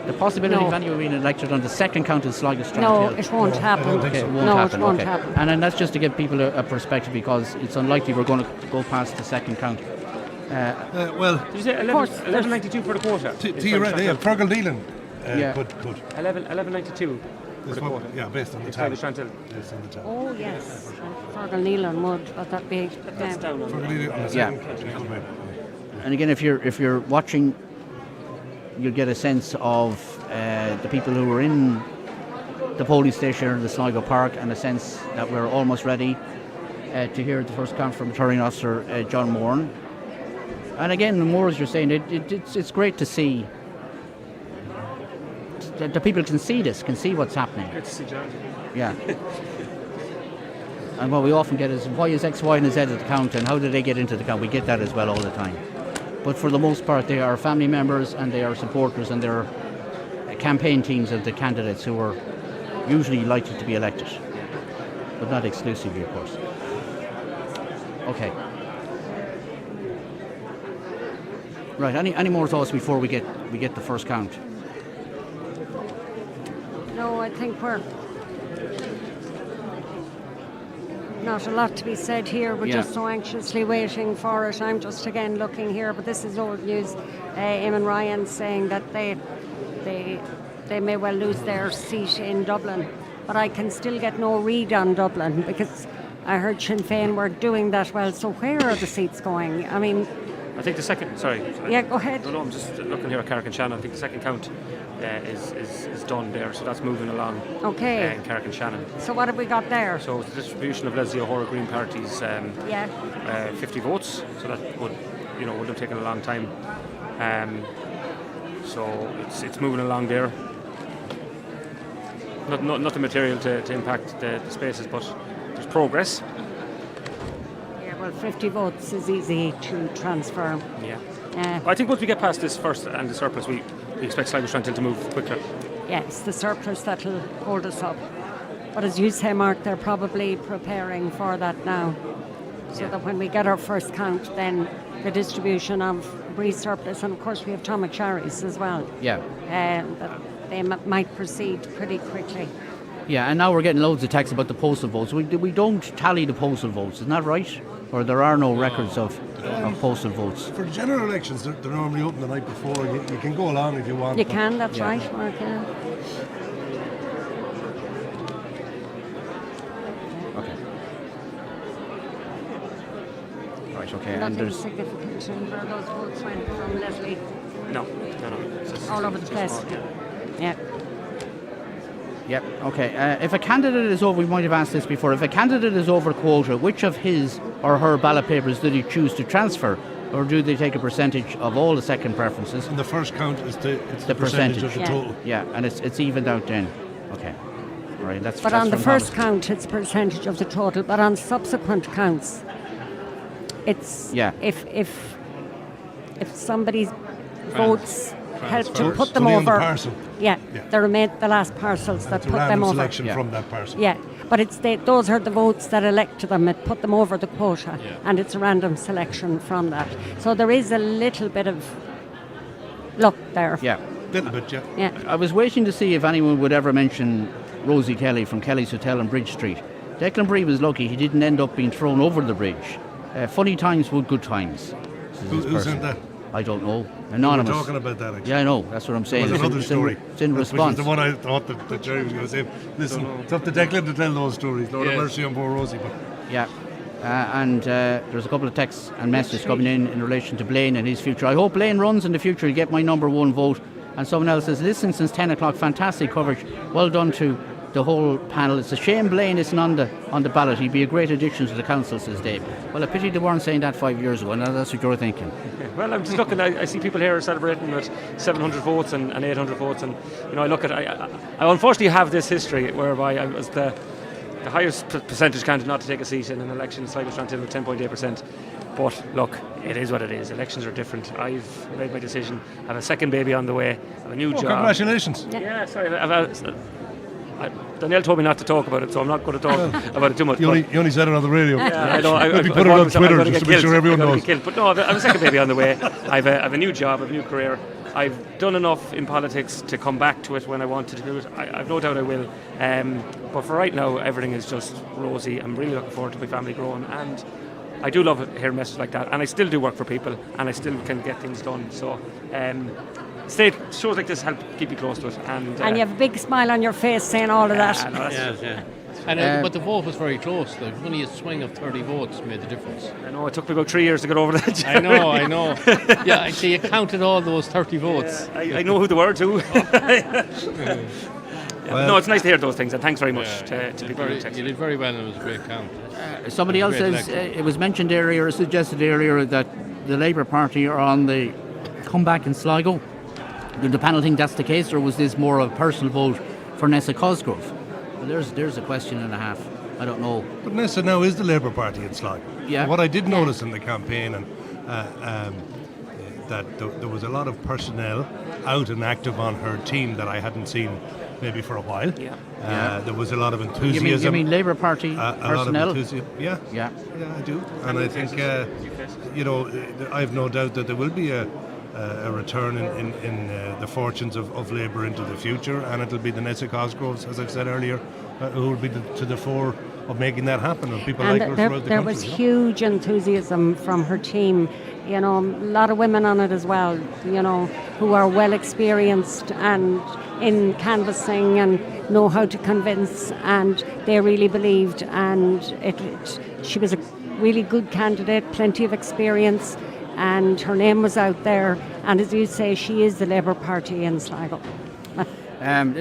The possibility of anyone being elected on the second count is Sligo Strand Hill. No, it won't happen. It won't happen. And then that's just to give people a perspective, because it's unlikely we're going to go past the second count. Did you say 1192 for the quota? To your right, Fergal Neelan. Good. 1192 for the quota. Yeah, based on the tab. Oh yes, Fergal Neelan would, but that be that's down on And again, if you're watching, you'll get a sense of the people who were in the polling station in the Sligo Park, and a sense that we're almost ready to hear the first count from Returning Officer John Moran. And again, more as you're saying, it's great to see that the people can see this, can see what's happening. Good to see John. Yeah. And what we often get is, why is X, Y, and Z at the count, and how do they get into the count? We get that as well all the time. But for the most part, they are family members, and they are supporters, and they're campaign teams of the candidates who are usually likely to be elected, but not exclusively, of course. Okay. Right. Any more thoughts before we get the first count? No, I think we're not a lot to be said here. We're just so anxiously waiting for it. I'm just again looking here, but this is old news. Eamon Ryan saying that they may well lose their seat in Dublin, but I can still get no read on Dublin because I heard Sinn Féin were doing that well. So where are the seats going? I mean, I think the second. Sorry. Yeah, go ahead. No, I'm just looking here at Carrick and Shannon. I think the second count is done there, so that's moving along. Okay. In Carrick and Shannon. So what have we got there? So it's the distribution of Leslie O'Hora Green Party's 50 votes. So that would have taken a long time. So it's moving along there. Nothing material to impact the spaces, but there's progress. Well, 50 votes is easy to transfer. Yeah. I think once we get past this first and the surplus, we expect Sligo Strantil to move quicker. Yeah, it's the surplus that'll hold us up. But as you say, Mark, they're probably preparing for that now. So that when we get our first count, then the distribution of Breeze surplus, and of course we have Tom McSharry's as well. Yeah. That they might proceed pretty quickly. Yeah, and now we're getting loads of texts about the postal votes. We don't tally the postal votes, isn't that right? Or there are no records of postal votes? For general elections, they're normally open the night before. You can go along if you want. You can, that's right, Mark, yeah. Okay. Right, okay. Nothing and there's significant in where those votes went from Leslie. No. All over the place. Yeah. Yep, okay. If a candidate is over, we might have asked this before, if a candidate is over quota, which of his or her ballot papers do they choose to transfer, or do they take a percentage of all the second preferences? And the first count is the percentage of the total. Yeah, and it's evened out then. Okay. All right, but on the first count, it's percentage of the total, but on subsequent counts, it's if somebody's votes help to put them over. The parcel. Yeah. The last parcels that put them over. Selection from that parcel. Yeah, but those are the votes that elect to them. It put them over the quota, and it's a random selection from that. So there is a little bit of luck there. Yeah, little bit. Yeah. I was waiting to see if anyone would ever mention Rosie Kelly from Kelly's Hotel on Bridge Street. Declan Bree was lucky; he didn't end up being thrown over the bridge. Funny times with good times. Who sent that? I don't know. Anonymous. We were talking about that, actually. Yeah, I know. That's what I'm saying. There's another story. It's in response. Which was the one I thought that Jerry was going to say. Listen, it's up to Declan to tell those stories. Lord have mercy on poor Rosie. But. Yeah. And there's a couple of texts and messages coming in relation to Blaine and his future. I hope Blaine runs in the future. He'll get my number one vote. And someone else says, listen since 10 o'clock. Fantastic coverage. Well done to the whole panel. It's a shame Blaine isn't on the ballot. He'd be a great addition to the council, says Dave. Well, a pity they weren't saying that 5 years ago, and that's what you're thinking. Well, I'm just looking. I see people here celebrating with 700 votes and 800 votes, and I look at. I unfortunately have this history whereby I was the highest percentage candidate not to take a seat in an election in Sligo Strantil with 10.8%. But look, it is what it is. Elections are different. I've made my decision. I have a second baby on the way. I have a new job. Congratulations! Yeah, sorry. Danielle told me not to talk about it, so I'm not going to talk about it too much. You only said it on the radio. Yeah, I know. Maybe put it on Twitter just to make sure everyone knows. But no, I have a second baby on the way. I have a new job, I have a new career. I've done enough in politics to come back to it when I wanted to do it. I've no doubt I will. But for right now, everything is just rosy. I'm really looking forward to my family growing, and I do love hearing messages like that. And I still do work for people, and I still can get things done. So. Shows like this help keep you close to it, and you have a big smile on your face saying all of that. But the vote was very close. Like, only a swing of 30 votes made the difference. I know it took me about 3 years to get over that. I know. Yeah, so you counted all those 30 votes. I know who they were too. Well, no, it's nice to hear those things, and thanks very much to people who texted. You did very well, and it was a great count. Somebody else says it was mentioned earlier, suggested earlier, that the Labour Party are on the comeback in Sligo. Did the panel think that's the case, or was this more a personal vote for Nessa Cosgrove? Well, there's a question and a half. I don't know. But Nessa now is the Labour Party in Sligo. Yeah. What I did notice in the campaign, and that there was a lot of personnel out and active on her team that I hadn't seen maybe for a while. Yeah. There was a lot of enthusiasm. You mean Labour Party personnel? A lot of enthusiasm. Yeah, I do. And I think, I have no doubt that there will be a return in the fortunes of Labour into the future, and it'll be the Nessa Cosgroves, as I've said earlier, who will be to the fore of making that happen, and people like her throughout the there country. was huge enthusiasm from her team. A lot of women on it as well, who are well experienced and in canvassing and know how to convince, and they really believed, and she was a really good candidate, plenty of experience, and her name was out there, and as you say, she is the Labour Party in Sligo.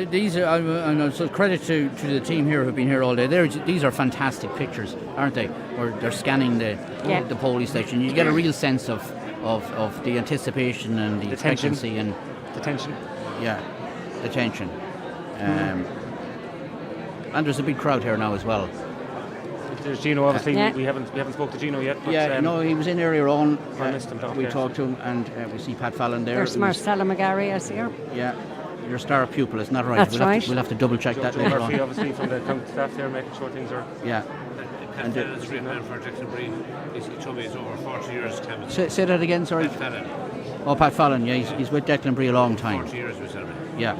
These are, and so credit to the team here who've been here all day. These are fantastic pictures, aren't they? Where they're scanning the polling station. You get a real sense of the anticipation and the expectancy and the tension. Yeah, the tension. And there's a big crowd here now as well. There's Gino. Obviously, we haven't spoke to Gino yet. But, no, he was in earlier on. I missed him. We talked to him, and we see Pat Fallon there. There's Marcella McGarry, I see her. Yeah. Your star pupil, isn't that right? That's right. We'll have to double check that later Murphy, on. obviously, from the account staff there, making sure things are. Yeah. Pat Fallon's great man for Declanbree. He told me he's over 40 years canvassing. Say that again, sorry. Pat Fallon. Oh, Pat Fallon, yeah, he's with Declanbree a long time. 40 years we celebrate. Yeah.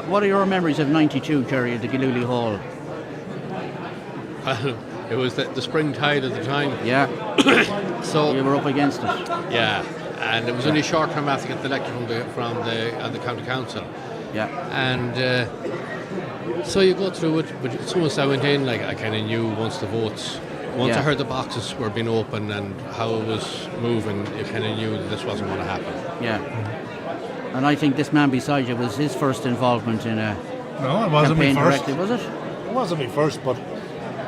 What are your memories of '92, Jerry, at the Gillooly Hall? It was the spring tide at the time. Yeah. So you were up against it. Yeah, and it was only short-term after get the election from the county council. Yeah. And so you go through it, but as soon as I went in, I kind of knew once I heard the boxes were being opened and how it was moving, you kind of knew that this wasn't going to happen. Yeah. And I think this man beside you was his first involvement in a No, it wasn't me campaign first. directly, was it? It wasn't me first, but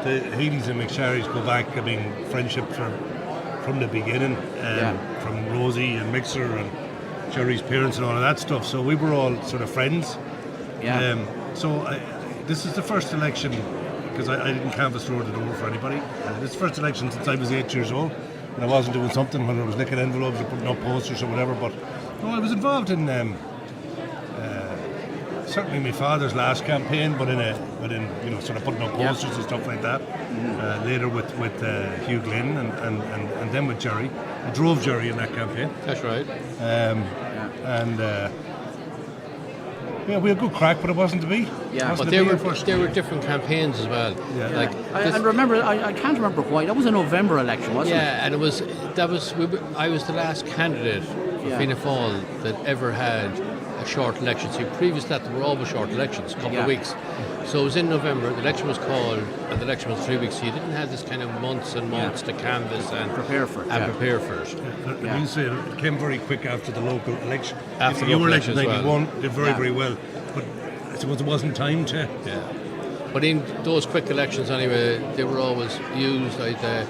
the Healy's and McSherry's go back. I mean, friendships from the beginning, from Rosie and Mixer and Jerry's parents and all of that stuff. So we were all sort of friends. Yeah. This is the first election, because I didn't canvass door to door for anybody. This is the first election since I was 8 years old, and I wasn't doing something, whether I was licking envelopes or putting up posters or whatever. But no, I was involved in certainly my father's last campaign, but in sort of putting up posters and stuff like that. Later with Hugh Glynn and then with Jerry. I drove Jerry in that campaign. That's right. We had good crack, but it wasn't to be. Yeah, but there were different campaigns as well. Yeah. I remember. I can't remember why. That was a November election, wasn't it? Yeah, and I was the last candidate for Fianna Fáil that ever had a short election. See, previous to that, there were always short elections, a couple of weeks. So it was in November, the election was called, and the election was 3 weeks. So you didn't have this kind of months and months to canvass and prepare for it. Prepare for it. You say it came very quick after the local election. After the you local were elected in election as 91, did very well. But I suppose it wasn't time to. Yeah. But in those quick elections anyway, they were always used like the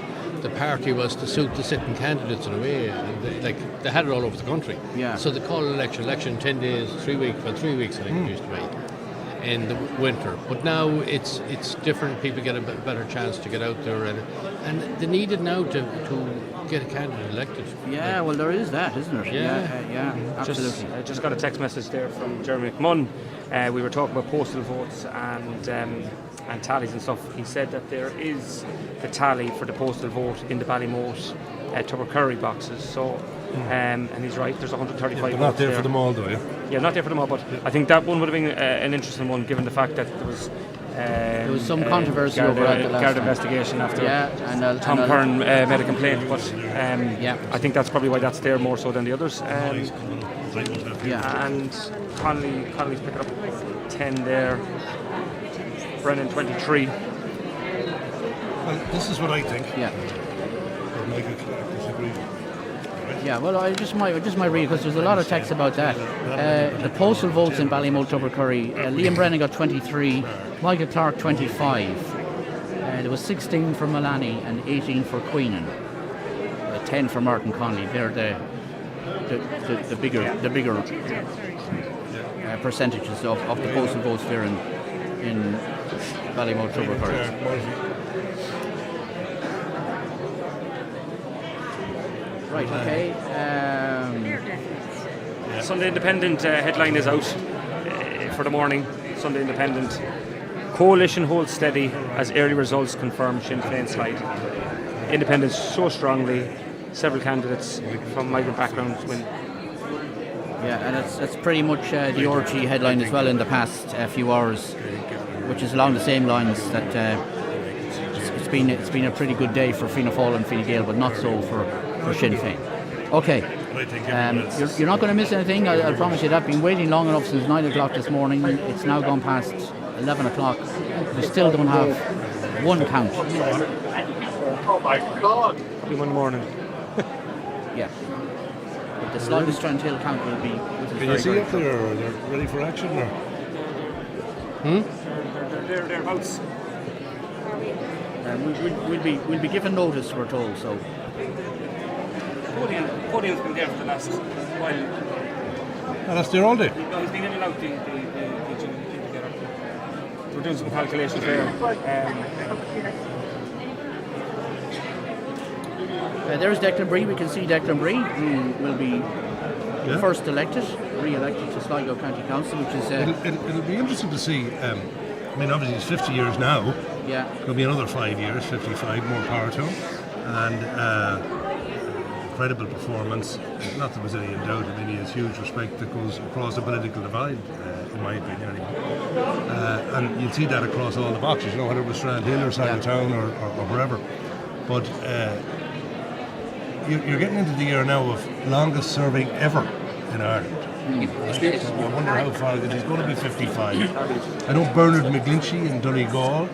party was to suit the sitting candidates in a way. And they had it all over the country. Yeah. So they called election 10 days, 3 weeks, well 3 weeks I think it used to be in the winter. But now it's different. People get a better chance to get out there and they need it now to get a candidate elected. Yeah, well there is that, isn't it? Yeah, absolutely. I just got a text message there from Jeremy McMunn. We were talking about postal votes and tallies and stuff. He said that there is the tally for the postal vote in the Ballymote Tubbercurry boxes. So, and he's right. There's 135 votes. Not there for them all, though. Yeah, not there for them all. But I think that one would have been an interesting one, given the fact that there was some controversy over that the last Guard time. investigation after and Tom Byrne made a complaint. But I think that's probably why that's there more so than the others. And Connolly's picking up 10 there. Brennan 23. Well, this is what I think. Yeah. Michael Clark disagreed. Yeah, well, I just might read because there's a lot of text about that. The postal votes in Ballymote, Tubbercurry, Liam Brennan got 23, Michael Clark 25. There was 16 for Malani and 18 for Queenan. 10 for Martin Conley. They're the bigger percentages of the postal votes there in Ballymote, Tubbercurry. Right, okay. Sunday Independent headline is out for the morning. Sunday Independent. Coalition holds steady as early results confirm Sinn Féin slide. Independents so strongly. Several candidates from migrant backgrounds win. Yeah, and that's pretty much the RT headline as well in the past few hours, which is along the same lines that it's been a pretty good day for Fianna Fáil and Fine Gael, but not so for Sinn Féin. Okay, you're not going to miss anything, I promise you that. Been waiting long enough since 9 o'clock this morning. It's now gone past 11 o'clock. We still don't have one count. Oh my God! Probably one morning. Yeah. But the Sligo Strandhill count will be... Can you see up there, or they're ready for action, or? They're thereabouts. We'll be given notice, we're told, so... Podium's been there for the last while. Oh, that's there all day? No, he's been in and out the gym together. We're doing some calculations there. There's Declan Bree. We can see Declan Bree, who will be first re-elected to Sligo County Council, which is... It'll be interesting to see. I mean, obviously he's 50 years now. Yeah. It'll be another 5 years, 55, more power to him. And incredible performance. Not that there was any doubt. I mean, he has huge respect that goes across the political divide, in my opinion, anyway. And you'd see that across all the boxes, you know, whether it was Strandhill or Sligo Town or wherever. But you're getting into the year now of longest serving ever in Ireland. I wonder how far, because he's going to be 55. I know Bernard McGlinchey in Donegal,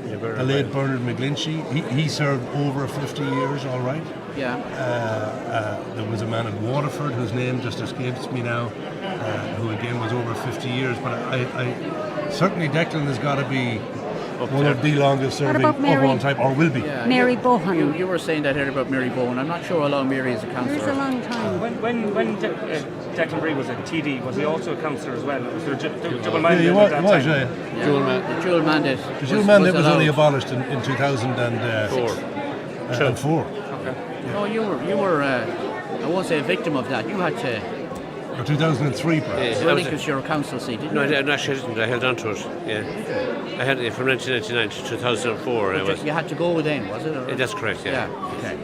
the late Bernard McGlinchey, he served over 50 years, all right. Yeah. There was a man at Waterford whose name just escapes me now, who again was over 50 years. But I certainly Declan has got to be one of the longest serving of all time, or will be. Yeah, Mary Bohan. You were saying that earlier about Mary Bohan. I'm not sure how long Mary is a councillor. It's a long time. When Declan Bree was a TD, was he also a councillor as well? Was there double mandate he at was, that was, time? The dual mandate. The dual mandate was only abolished in 2004. Okay. No, you were. I won't say a victim of that. You had to. Or 2003, perhaps. Relinquish your council seat, didn't No, you? I actually didn't. I held on to it. Yeah. I had it from 1999 to 2004. You had to go then, was it? Or? That's correct. Yeah. Okay.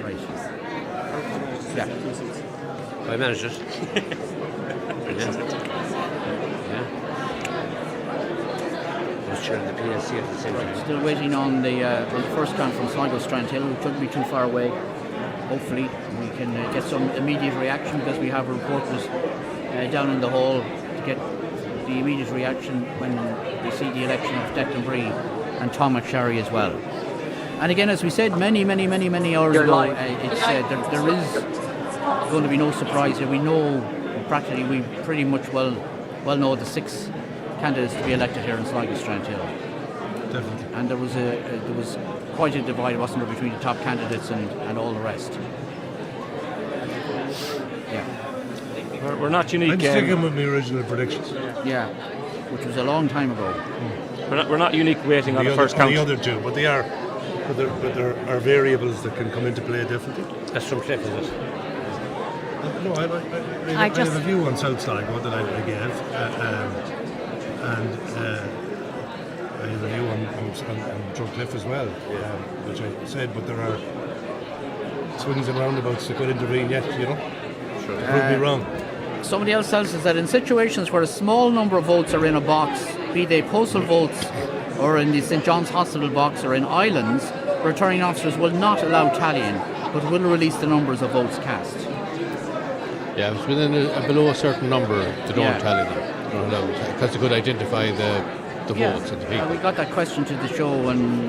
Right. Yeah. I managed it. I was chairing the PLC at the same time. Still waiting on the first count from Sligo Strandhill, which shouldn't be too far away. Hopefully we can get some immediate reaction, because we have reporters down in the hall to get the immediate reaction when we see the election of Declan Bree and Tom McSharry as well. And again, as we said many hours ago, there is going to be no surprise here. We know we pretty much well know the 6 candidates to be elected here in Sligo Strandhill. Definitely. And there was quite a divide, wasn't there, between the top candidates and all the rest. Yeah. We're not unique. I'm sticking with my original predictions. Yeah, which was a long time ago. We're not unique waiting on the first count. The other two, but there are variables that can come into play differently. That's from Cliff, is it? No, I have a view on South Sligo that I gave, and I have a view on Drumcliff as well, which I said, but there are swings and roundabouts that could intervene yet, you know. Sure. Prove me wrong. Somebody else tells us that in situations where a small number of votes are in a box, be they postal votes or in the St John's Hospital box or in islands, returning officers will not allow tallying, but will release the numbers of votes cast. Yeah, if it's within below a certain number, they don't tally them. They don't allow them, because they could identify the votes of the people. We got that question to the show on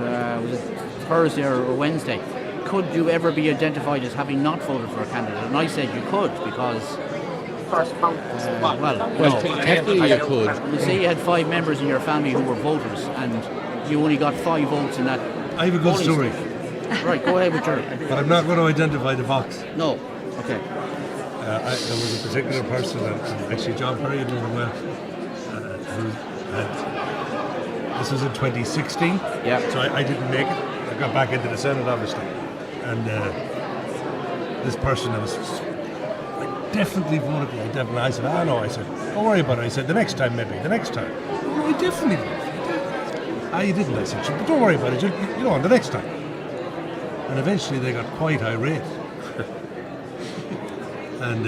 was it Thursday or Wednesday, could you ever be identified as having not voted for a candidate? And I said you could because. Technically you could. You say you had 5 members in your family who were voters, and you only got 5 votes in that. I have a good story. Right, go ahead with your. But I'm not going to identify the box. No. Okay. There was a particular person, and actually John Perry had known him well, who had. This was in 2016. Yeah. So I didn't make it. I got back into the Senate, obviously, and this person was. Definitely voted. I said, no. I said, don't worry about it. I said, the next time, maybe. The next time. No, I definitely voted. You didn't. I said, but don't worry about it. The next time. And eventually they got quite irate. And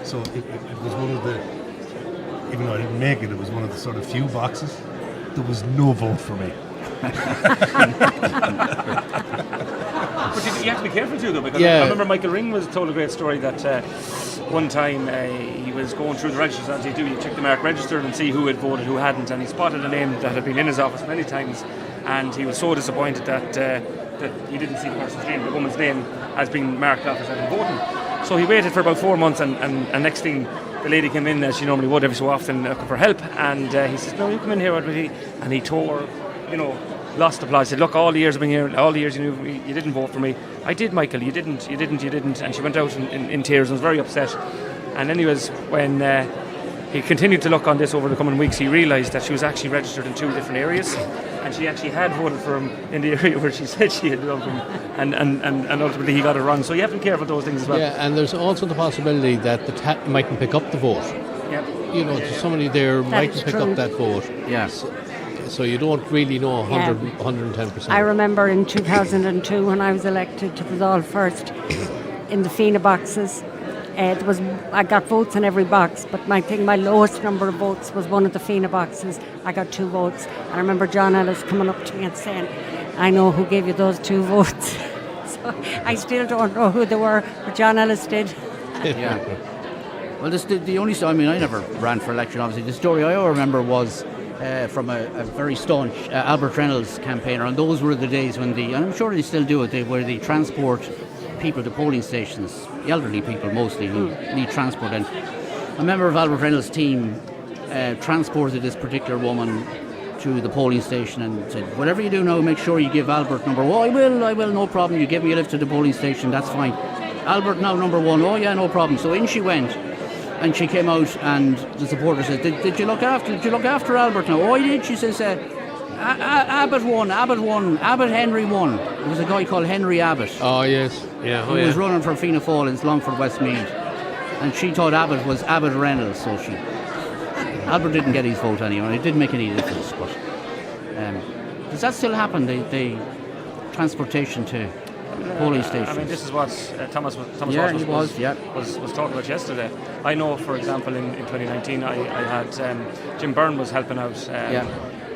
so it was one of the, even though I didn't make it, it was one of the sort of few boxes. There was no vote for me. But you have to be careful too, though, because I remember Michael Ring was told a great story that one time he was going through the registers, as you do, you check the mark register and see who had voted, who hadn't, and he spotted a name that had been in his office many times, and he was so disappointed that he didn't see the person's name, the woman's name, as being marked off as having voted. So he waited for about 4 months, and next thing, the lady came in, as she normally would every so often, looking for help, and he says, no, you come in here, and he tore, lost the plot. He said, look, all the years I've been here, all the years you didn't vote for me. I did, Michael, you didn't. And she went out in tears and was very upset. And anyways, when he continued to look on this over the coming weeks, he realised that she was actually registered in 2 different areas, and she actually had voted for him in the area where she said she had done for him, and ultimately he got it wrong. So you have to be careful of those things as well. Yeah, and there's also the possibility that the tat mightn't pick up the vote. Yeah. Somebody there mightn't pick up that vote. Yes. So you don't really know 110%. I remember in 2002 when I was elected to Resolve first in the FINA boxes. I got votes in every box, but my lowest number of votes was one of the FINA boxes. I got 2 votes. I remember John Ellis coming up to me and saying, I know who gave you those 2 votes. So I still don't know who they were, but John Ellis did. Yeah. Well, the only story, I never ran for election, obviously. The story I remember was from a very staunch Albert Reynolds campaigner, and those were the days when and I'm sure they still do it, where they transport people to polling stations, elderly people mostly, who need transport. And a member of Albert Reynolds' team transported this particular woman to the polling station and said, whatever you do now, make sure you give Albert number 1. I will, no problem. You give me a lift to the polling station, that's fine. Albert now number 1, oh yeah, no problem. So in she went. And she came out, and the supporter said, did you look after Albert now? Oh, I did. She says, Abbott won, Abbott Henry won. There was a guy called Henry Abbott. Oh, yes. Who was running for Fianna Fáil in Longford Westmeath. And she thought Abbott was Abbott Reynolds, so Albert didn't get his vote anyway. It didn't make any difference. But does that still happen? The transportation to polling stations. This is what Thomas was talking about yesterday. I know, for example, in 2019, I had Jim Byrne was helping out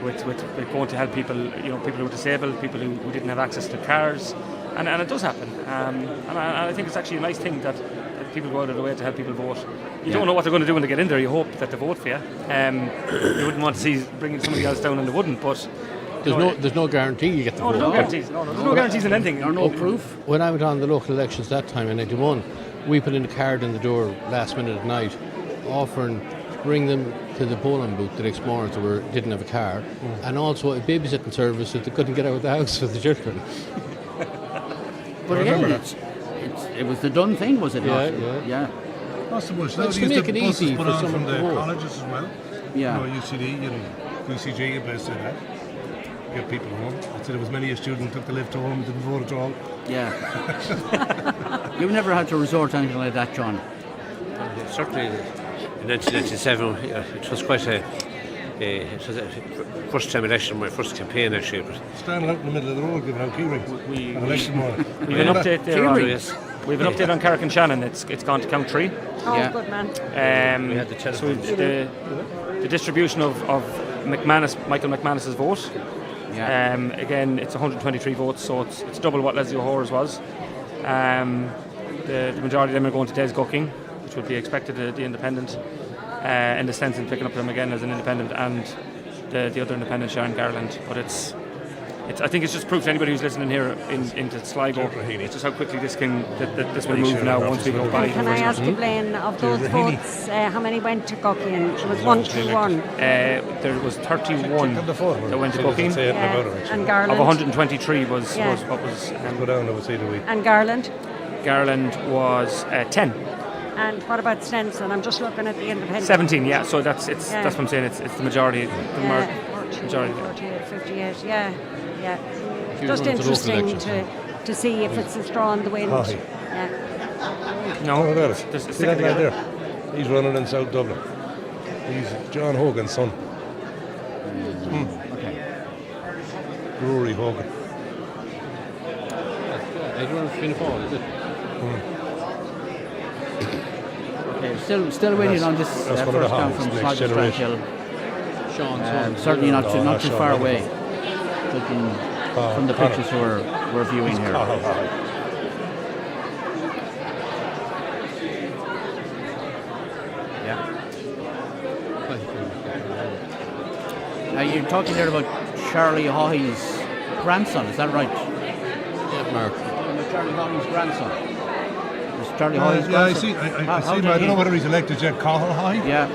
with going to help people, people who were disabled, people who didn't have access to cars, and it does happen. And I think it's actually a nice thing that people go out of the way to help people vote. You don't know what they're going to do when they get in there. You hope that they vote for you. You wouldn't want to see bringing somebody else down and they wouldn't, but. There's no guarantee you get the vote. There's no guarantees. There's no guarantees in anything. Or no proof. When I went on the local elections that time in 91, we put in a card in the door last minute at night, offering to bring them to the polling booth the next morning who didn't have a car, and also a babysitting service if they couldn't get out of the house with the children. But again, it was the done thing, was it not? Yeah. Not so much. Let's make it easy for on someone from to the vote. colleges as well. Yeah. UCD and BCG, you best say that. Get people home. I said there was many a student who took the lift home and didn't vote at all. Yeah. You've never had to resort to anything like that, John? Certainly in 1997 it was quite a first time election, my first campaign actually. But standing out in the middle of the road giving out key rings. We election morning. We have an update there. We have an update on Carrick and Shannon. It's gone to count 3. Oh, good man. We had the the distribution of Michael McManus's vote. Yeah. Again, it's 123 votes, so it's double what Leslie O'Hora's was. The majority of them are going to Des Gucking, which would be expected at the independent, in the sense in picking up them again as an independent, and the other independent, Sharon Garland. But it's I think it's just proof to anybody who's listening here into Sligo. It's just how quickly this will move now once we go by. Can I ask you, Blaine, of those votes, how many went to Guckin? It was 1-2-1. There was 31 that went to Guckin. And Garland? Of 123 was what was... Go down and we'll see the week. And Garland? Garland was 10. And what about Stenson? I'm just looking at the independent. 17, yeah. So that's what I'm saying. It's the majority. Majority. 48, 58, yeah. Just interesting to see if it's a straw in the wind. Yeah. No, see that lad there? He's running in South Dublin. He's John Hogan's son. Okay. Rory Hogan. I don't know if it's been a fall, is it? Okay, still waiting on this first count from Sligo Strandhill. Certainly not too far away. Looking from the pictures we're viewing here. Now you're talking there about Charlie Haughey's grandson, is that right? Yeah, Mark. Charlie Haughey's grandson. Is Charlie Haughey's grandson? I see him. I don't know whether he's elected yet. Cathal Haughey? Yeah.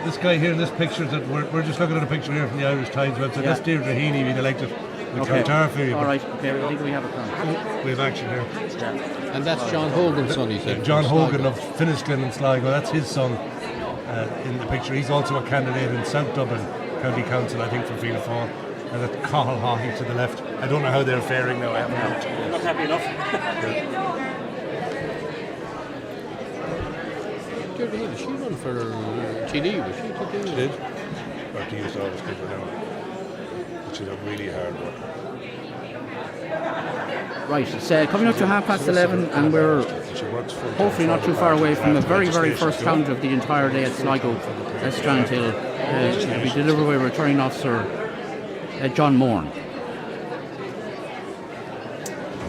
This guy here in this picture, that we're just looking at a picture here from the Irish Times website. That's Deirdre Heaney being elected with Cartarfleet. All right, okay, I think we have a count. We have action here. And that's John Hogan's son, he said. John Hogan of Finnisglyn and Sligo, that's his son in the picture. He's also a candidate in South Dublin County Council, I think, for Fianna Fáil. And that's Cathal Haughey to the left. I don't know how they're faring now, I haven't looked. Not happy enough. Deirdre Heaney, she run for TD, was she? She did. Or she used to always keep her down. But she did really hard work. Right, it's coming up to 11:30 and we're hopefully not too far away from the very, very first count of the entire day at Sligo Strandhill. It will be delivered by returning officer John Moran.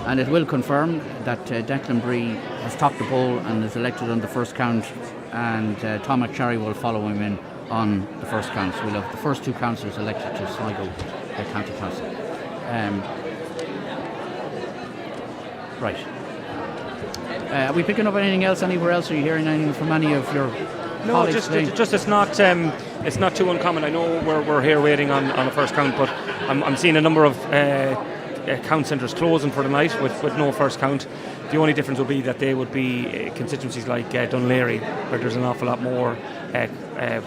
And it will confirm that Declan Bree has topped the poll and is elected on the first count, and Tom McSherry will follow him in on the first count. So we'll have the first two councillors elected to Sligo County Council. Right. Are we picking up anything else anywhere else? Are you hearing anything from any of your colleagues today? Just it's not too uncommon. I know we're here waiting on a first count, but I'm seeing a number of count centres closing for the night with no first count. The only difference would be that they would be constituencies like Dunleary, where there's an awful lot more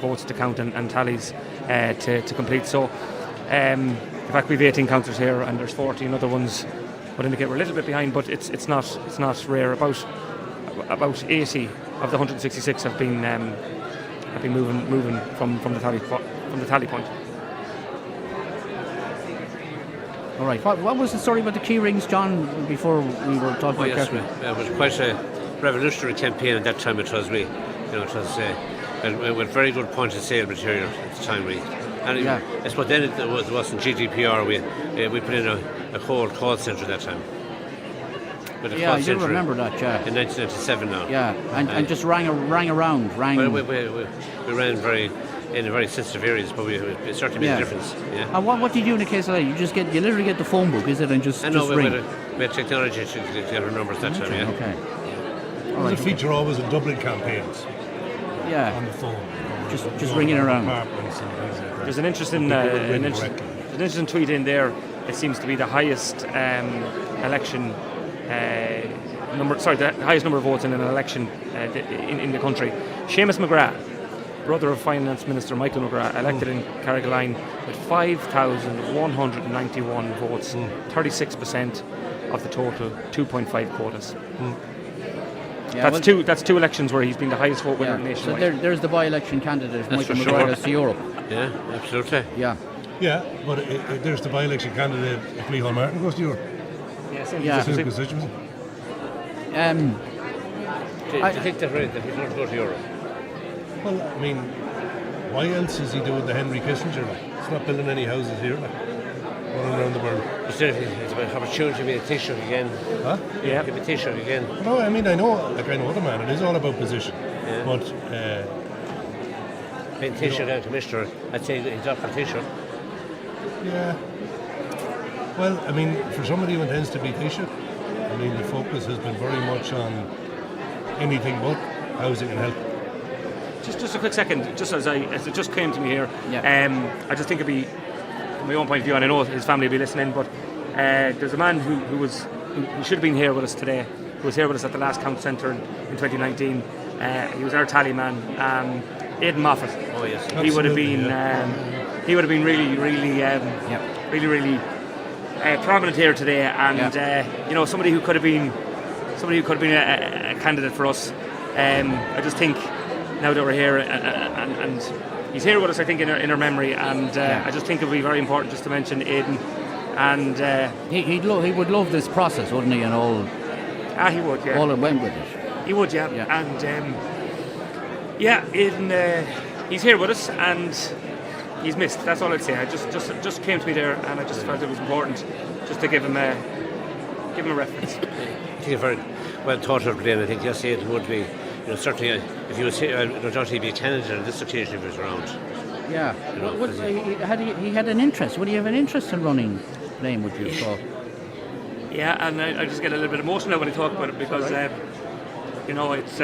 votes to count and tallies to complete. So, in fact, we've 18 councillors here, and there's 40 and other ones would indicate we're a little bit behind, but it's not rare. About 80 of the 166 have been moving from the tally point. All right. What was the story about the key rings, John? Before we were talking about yes, it was quite a revolutionary campaign at that time. It was with very good point of sale material at the time. And I suppose then it wasn't GDPR. We put in a whole call centre at that time. Yeah, I do remember that. Yeah. In 1997 now. Yeah, and just rang around. Well, we ran in a very sensitive areas, but we certainly made a difference. Yeah. And what do you do in a case like that? You literally get the phone book, is it, and just ring? We had technology to get our numbers that time. Yeah. Okay. It was a feature always in Dublin campaigns. Yeah. On the phone. Just ringing around. There's an interesting tweet in there. It seems to be the highest election the highest number of votes in an election in the country. Seamus McGrath, brother of Finance Minister Michael McGrath, elected in Carrigaline with 5,191 votes, 36% of the total 2.5 quotas. Yeah, that's two elections where he's been the highest vote winner nationwide. So there's the by-election candidate, Michael McGrath, goes to Europe. Yeah, absolutely. Yeah. Yeah, but there's the by-election candidate if Micheál Martin goes to Europe. Yeah. Same constituency. Do you think that he's going to go to Europe? Well, I mean, why else is he doing the Henry Kissinger? He's not building any houses here, running around the world. It's about opportunity to be a Taoiseach again. Huh? Yeah. To be a Taoiseach again. No, I mean, I know the man. It is all about position. Yeah. But being Taoiseach and Commissioner, I'd say he's up for Taoiseach. Yeah, Well, I mean, for somebody who intends to be Taoiseach, I mean, the focus has been very much on anything but housing and health. Just a quick second, just as it just came to me here, I just think it'd be, from my own point of view, and I know his family will be listening, but there's a man who should have been here with us today, who was here with us at the last Count Centre in 2019. He was our tally man, Aidan Moffat. Oh yes, he would have been really prominent here today, and you know, somebody who could have been a candidate for us. I just think now that we're here and he's here with us, I think in our memory, and I just think it would be very important just to mention Aidan. And he would love this process, wouldn't he? And all. He would, yeah. All that went with it. He would, yeah. And Aidan, he's here with us, and he's missed. That's all I'd say. I just came to me there, and I just felt it was important just to give him a reference. I think a very well thought of, and I think yes, Aidan would be. You know, certainly, if he was here, no doubt he'd be a candidate on this occasion if he was around. Yeah. You know, he had an interest. Would he have an interest in running Lane, would you have thought? Yeah, and I just get a little bit emotional when I talk about it because, you know, it's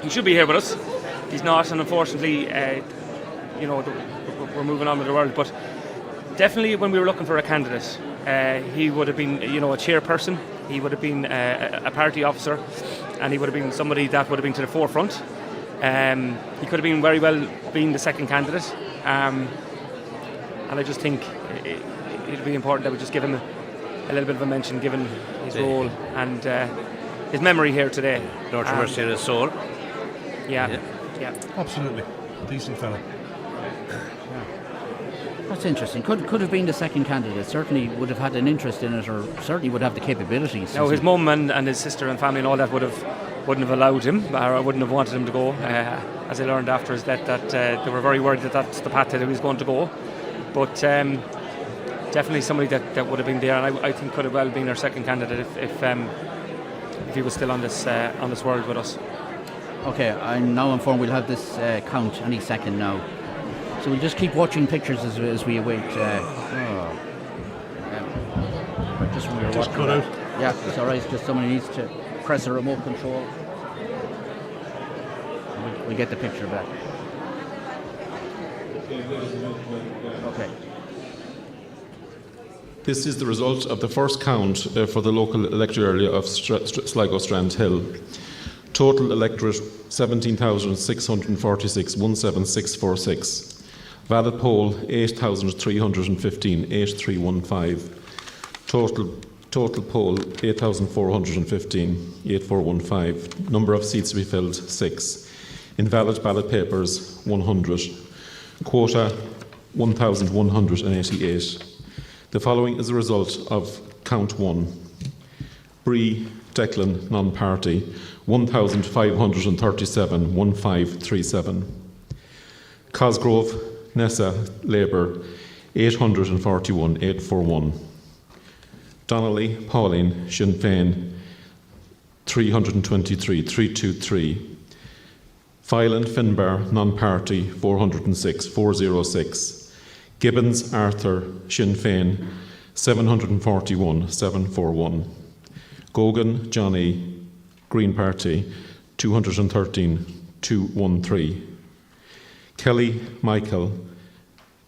he should be here with us. He's not, and unfortunately, you know, we're moving on with the world. But definitely, when we were looking for a candidate, he would have been, you know, a chairperson. He would have been a party officer, and he would have been somebody that would have been to the forefront. He could have been very well being the second candidate, and I just think it'd be important that we just give him a little bit of a mention, given his role and his memory here today. Lord mercy on his soul. Yeah. Absolutely, decent fella. That's interesting. Could have been the second candidate. Certainly would have had an interest in it, or certainly would have the capabilities. No, his mum and his sister and family and all that wouldn't have allowed him, or wouldn't have wanted him to go. As I learned after his death, that they were very worried that that's the path that he was going to go. But definitely somebody that would have been there, and I think could have well been our second candidate if he was still on this world with us. Okay, I'm now informed we'll have this count any second now. So we'll just keep watching pictures as we await. Just cut out. Yeah, it's all right. It's just somebody needs to press a remote control. We get the picture back. Okay. This is the result of the first count for the local electoral area of Sligo Strand Hill. Total electorate 17,646, 17646. Valid poll 8,315, 8315. Total poll 8,415, 8415. Number of seats to be filled 6. Invalid ballot papers 100. Quota 1,188. The following is the result of count 1. Bree Declan, non-party, 1,537, 1537. Cosgrove Nessa, Labour, 841, 841. Donnelly Pauline, Sinn Féin, 323, 323. Phelan Finbar, non-party, 406, 406. Gibbons Arthur, Sinn Féin, 741, 741. Gogan Johnny, Green Party, 213, 213. Kelly Michael,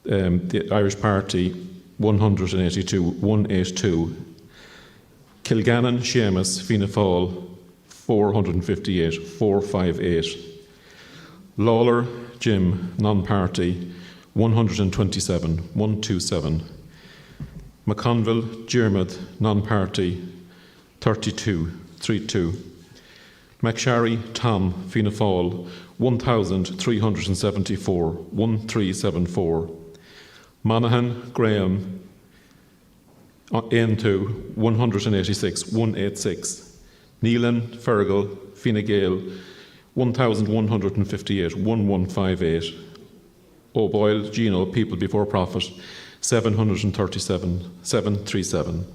the Irish Party, 182, 182. Kilgannon Seamus, Fianna Fáil, 458, 458. Lawler Jim, non-party, 127, 127. McConville Dermot, non-party, 32, 32. McSharry Tom, Fianna Fáil, 1,374, 1374. Monaghan Graham, N2, 186, 186. Neelan Fergal, Fine Gael, 1,158, 1158. O'Boyle Gino, People Before Profit, 737, 737.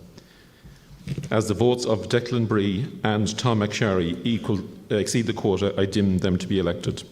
As the votes of Declan Bree and Tom McSharry exceed the quota, I deem them to be elected.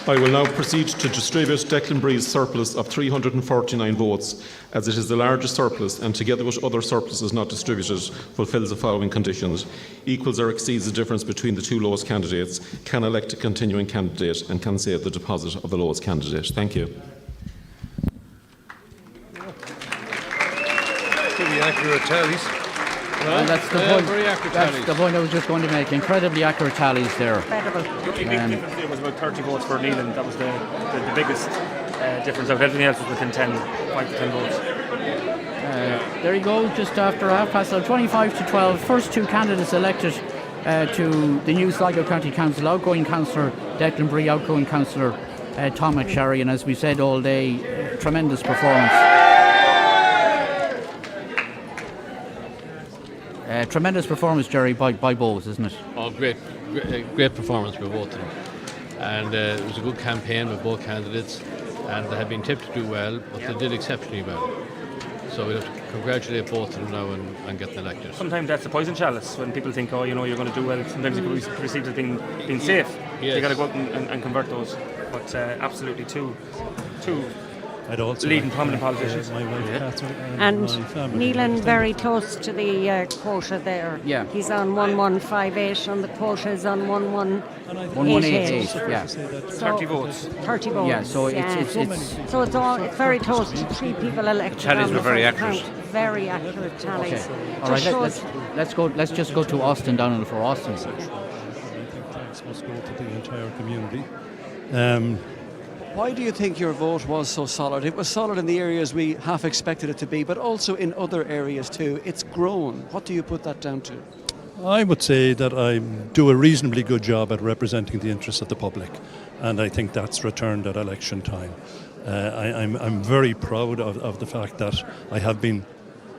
I will now proceed to distribute Declanbree's surplus of 349 votes, as it is the largest surplus and, together with other surpluses not distributed, fulfils the following conditions: equals or exceeds the difference between the two lowest candidates, can elect a continuing candidate, and can save the deposit of the lowest candidate. Thank you. Pretty accurate tallies. Well, that's the point. Very accurate That's tallies. the point I was just going to make. Incredibly accurate tallies there. Incredible. The only big difference there was about 30 votes for Leland. That was the biggest difference. Everything else was within 5 to 10 votes. There you go, just after half past 25 to 12. First two candidates elected to the new Sligo County Council. Outgoing Councillor Declan Bree, outgoing Councillor Tom McSherry. And as we said all day, tremendous performance. Tremendous performance, Jerry, by both, isn't it? Oh, great performance by both of them. And it was a good campaign with both candidates, and they had been tipped to do well, but they did exceptionally well. So we have to congratulate both of them now and getting elected. Sometimes that's the poison chalice when people think, oh, you're going to do well. Sometimes you could be perceived as being safe. Yes. You got to go out and convert those. But absolutely two I'd also leading prominent politicians. My wife Catherine And my family. Neelan very close to the quota there. Yeah. He's on 1158 and the quota is on 1188. 1188, yeah. So 30 votes. 30 votes. Yeah, so it's very close to 3 people elected. Tallies on were the very first accurate. count. Very accurate tallies. Okay. All right, let's go. Let's just go to Austin down on the floor. Austin. I think thanks must go to the entire community. Why do you think your vote was so solid? It was solid in the areas we half expected it to be, but also in other areas too. It's grown. What do you put that down to? I would say that I do a reasonably good job at representing the interests of the public, and I think that's returned at election time. I'm very proud of the fact that I have been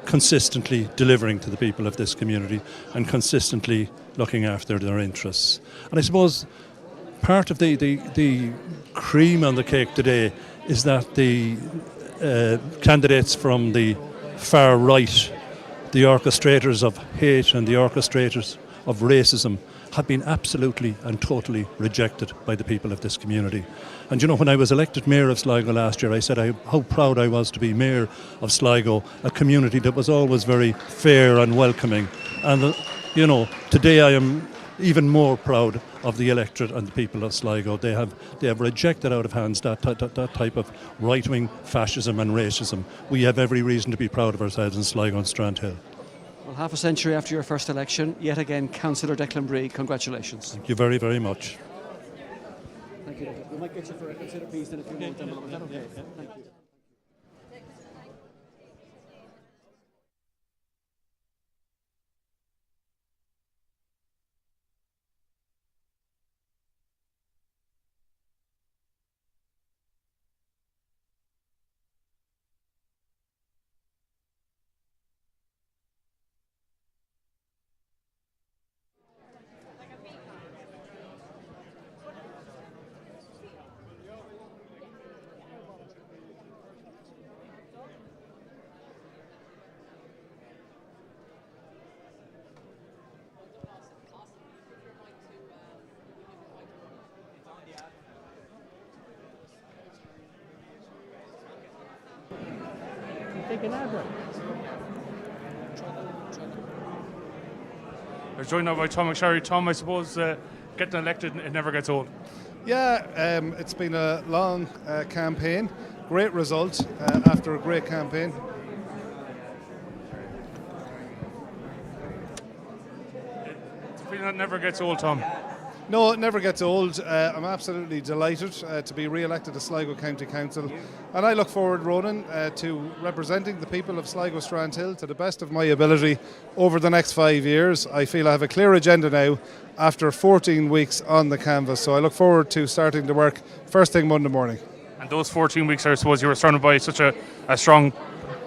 consistently delivering to the people of this community and consistently looking after their interests. And I suppose part of the cream on the cake today is that the candidates from the far right, the orchestrators of hate and the orchestrators of racism, have been absolutely and totally rejected by the people of this community. And you know, when I was elected Mayor of Sligo last year, I said how proud I was to be Mayor of Sligo, a community that was always very fair and welcoming. And you know, today I am even more proud of the electorate and the people of Sligo. They have rejected out of hands that type of right-wing fascism and racism. We have every reason to be proud of ourselves in Sligo and Strandhill. Well, half a century after your first election, yet again, Councillor Declan Bree, congratulations. Thank you very, very much. Thank you. We might get you for a consider piece in a few moments. Is that okay? Thank you. Take an ad break. We're joined now by Tom McSherry. Tom, I suppose getting elected, it never gets old. Yeah, it's been a long campaign. Great result after a great campaign. It's a feeling that never gets old, Tom. No, it never gets old. I'm absolutely delighted to be re-elected to Sligo County Council, and I look forward, Ronan, to representing the people of Sligo Strandhill to the best of my ability over the next 5 years. I feel I have a clear agenda now after 14 weeks on the canvas, so I look forward to starting to work first thing Monday morning. And those 14 weeks, I suppose you were surrounded by such a strong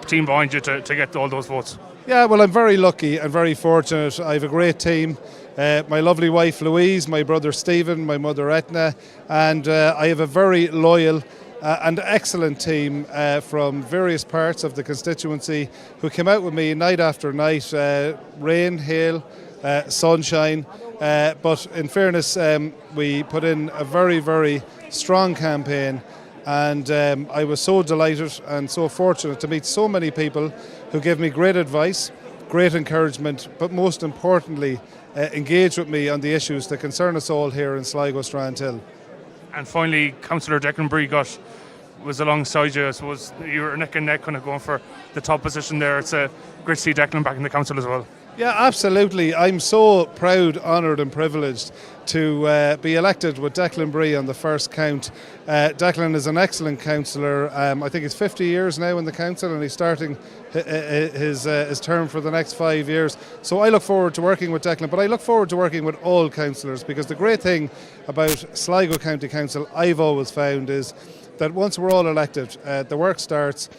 team behind you to get all those votes. Yeah, well, I'm very lucky and very fortunate. I have a great team. My lovely wife Louise, my brother Stephen, my mother Etna, and I have a very loyal and excellent team from various parts of the constituency who came out with me night after night, rain, hail, sunshine, But in fairness, we put in a very, very strong campaign, and I was so delighted and so fortunate to meet so many people who gave me great advice, great encouragement, but most importantly, engage with me on the issues that concern us all here in Sligo Strandhill. And finally, Councillor Declan Bree was alongside you. I suppose you were neck and neck kind of going for the top position there. It's great to see Declan back in the council as well. Yeah, absolutely. I'm so proud, honoured and privileged to be elected with Declan Bree on the first count. Declan is an excellent councillor. I think he's 50 years now in the council, and he's starting his term for the next 5 years. So I look forward to working with Declan, but I look forward to working with all councillors, because the great thing about Sligo County Council, I've always found, is that once we're all elected, the work starts.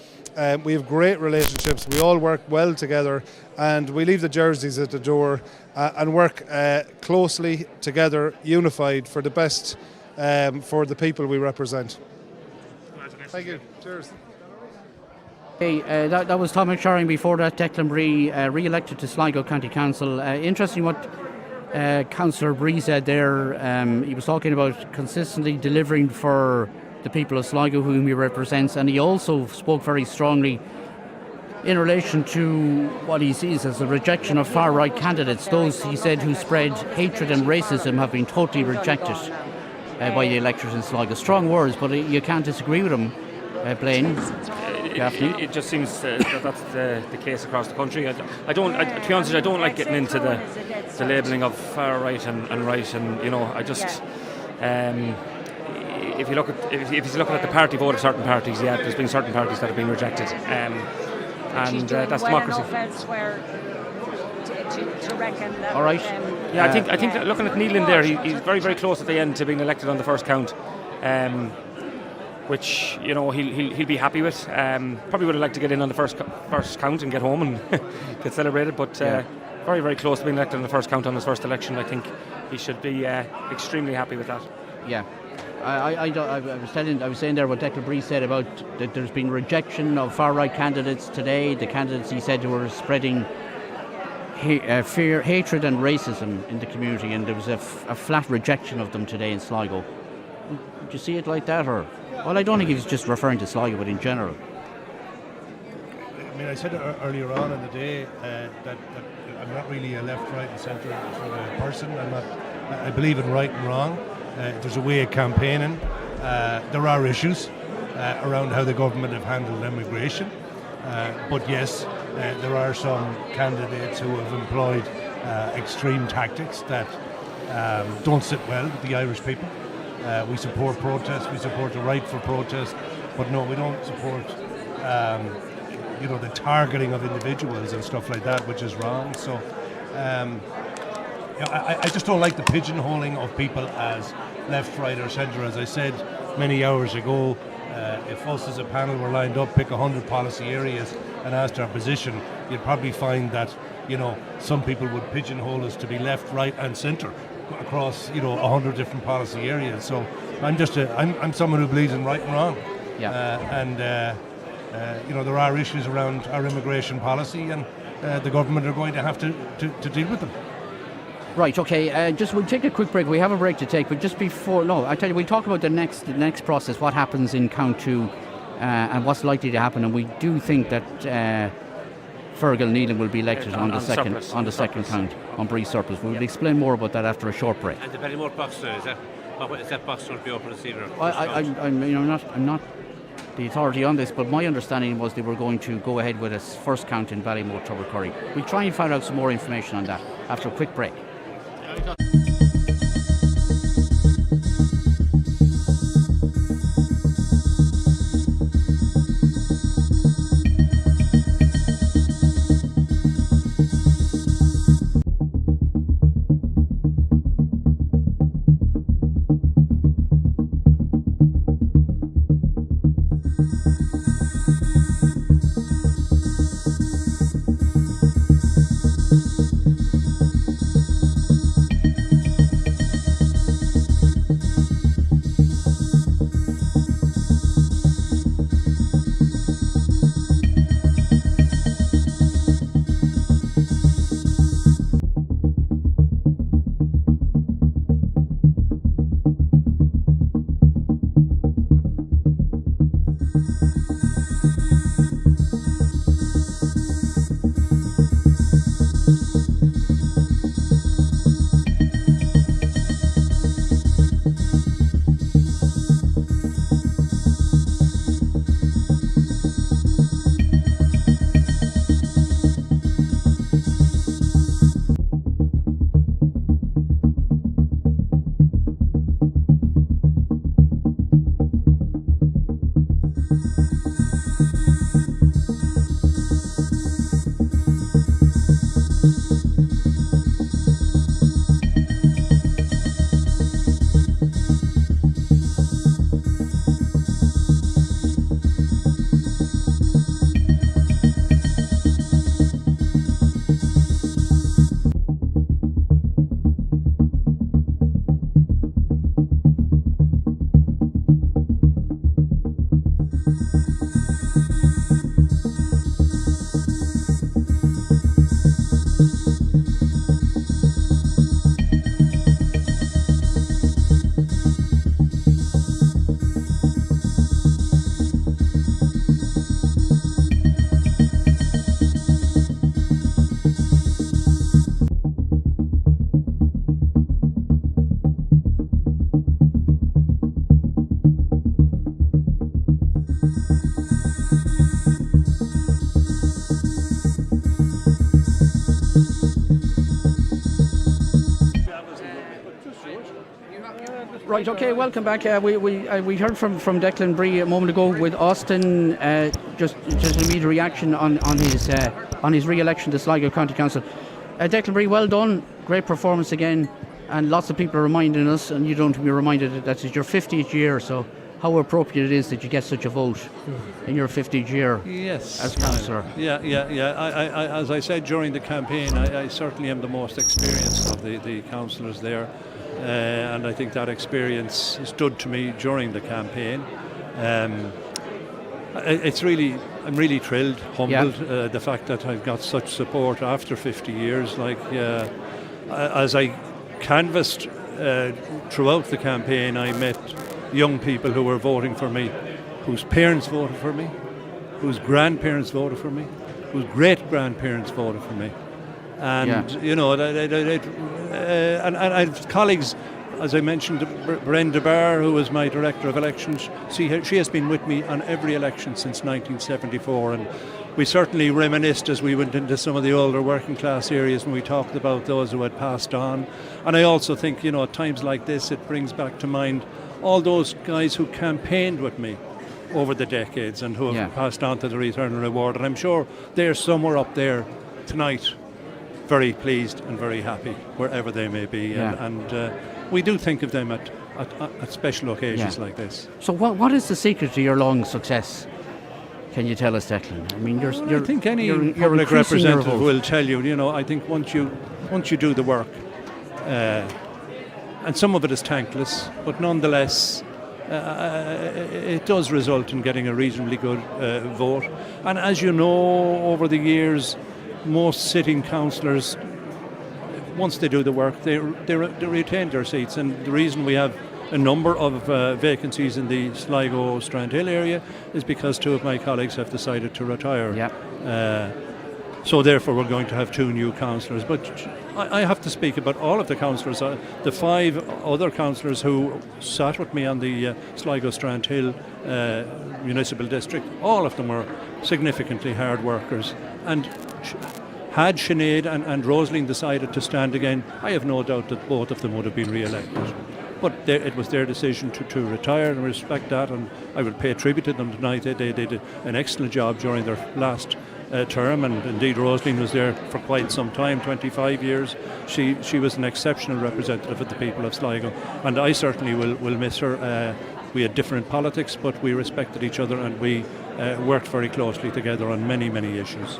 We have great relationships, we all work well together, and we leave the jerseys at the door and work closely together, unified, for the best for the people we represent. Thank you. Cheers. Hey, that was Tom McSharing. Before that, Declan Bree, re-elected to Sligo County Council. Interesting what Councillor Bree said there. He was talking about consistently delivering for the people of Sligo whom he represents, and he also spoke very strongly in relation to what he sees as a rejection of far-right candidates. Those, he said, who spread hatred and racism have been totally rejected by the electorate in Sligo. Strong words, but you can't disagree with him, Blaine. It just seems that that's the case across the country. To be honest, I don't like getting into the labelling of far right and right, and I just. If you look at the party vote of certain parties, there's been certain parties that have been rejected, and that's democracy. To reckon that. All right. I think that looking at Neil in there, he's very, very close at the end to being elected on the first count, which he'll be happy with. Probably would have liked to get in on the first count and get home and get celebrated, but very, very close to being elected on the first count on his first election. I think he should be extremely happy with that. Yeah. I was saying there what Declan Bree said about that there's been rejection of far-right candidates today. The candidates, he said, were spreading fear, hatred and racism in the community, and there was a flat rejection of them today in Sligo. Did you see it like that? Or? Well, I don't think he was just referring to Sligo, but in general. I mean, I said earlier on in the day that I'm not really a left, right and centre sort of person. I believe in right and wrong. There's a way of campaigning. There are issues around how the government have handled immigration. But yes, there are some candidates who have employed extreme tactics that don't sit well with the Irish people. We support protest, we support the right for protest, but no, we don't support the targeting of individuals and stuff like that, which is wrong. So I just don't like the pigeonholing of people as left, right or centre. As I said many hours ago, if us as a panel were lined up, pick 100 policy areas and asked our position, you'd probably find that some people would pigeonhole us to be left, right and centre across 100 different policy areas. So I'm someone who believes in right and wrong. There are issues around our immigration policy, and the government are going to have to deal with them. Right, okay, we'll take a quick break. We have a break to take, but just before, I tell you, we'll talk about the next process, what happens in count 2 and what's likely to happen, and we do think that Fergal Neelan will be elected on the second count on Bree surplus. We'll explain more about that after a short break. And the Ballymore box there, is that box going to be open this evening? I'm not the authority on this, but my understanding was they were going to go ahead with a first count in Ballymore Tubbercurry. We'll try and find out some more information on that after a quick break. Right, okay, welcome back. We heard from Declan Bree a moment ago with Austin, just an immediate reaction on his re-election to Sligo County Council. Declan Bree, well done, great performance again, and lots of people are reminding us, and you don't be reminded that it's your 50th year, so how appropriate it is that you get such a vote in your 50th year as councillor. Yeah. I, as I said during the campaign, I certainly am the most experienced of the councillors there. And I think that experience stood to me during the campaign. I'm really thrilled, humbled, the fact that I've got such support after 50 years. As I canvassed throughout the campaign, I met young people who were voting for me, whose parents voted for me, whose grandparents voted for me, whose great-grandparents voted for me. And you know, and I have colleagues, as I mentioned, Brenda Barr, who was my director of elections. She has been with me on every election since 1974, and we certainly reminisced as we went into some of the older working class areas when we talked about those who had passed on. And I also think, you know, at times like this, it brings back to mind all those guys who campaigned with me over the decades and who have passed on to the Return Reward. And I'm sure they're somewhere up there tonight, very pleased and very happy wherever they may be, and we do think of them at special occasions like this. So what is the secret to your long success? Can you tell us, Declan? I mean, I think any public representative will tell you. You know, I think once you do the work, and some of it is thankless, but nonetheless, it does result in getting a reasonably good vote. And as you know, over the years, most sitting councillors, once they do the work, they retain their seats. And the reason we have a number of vacancies in the Sligo Strandhill area is because two of my colleagues have decided to retire. So therefore we're going to have two new councillors. But I have to speak about all of the councillors. The 5 other councillors who sat with me on the Sligo Strandhill municipal district, all of them were significantly hard workers. And had Sinead and Rosaleen decided to stand again, I have no doubt that both of them would have been re-elected. But it was their decision to retire, and I respect that, and I will pay tribute to them tonight. They did an excellent job during their last term, and indeed Rosaleen was there for quite some time, 25 years. She was an exceptional representative of the people of Sligo, and I certainly will miss her. We had different politics, but we respected each other, and we worked very closely together on many, many issues.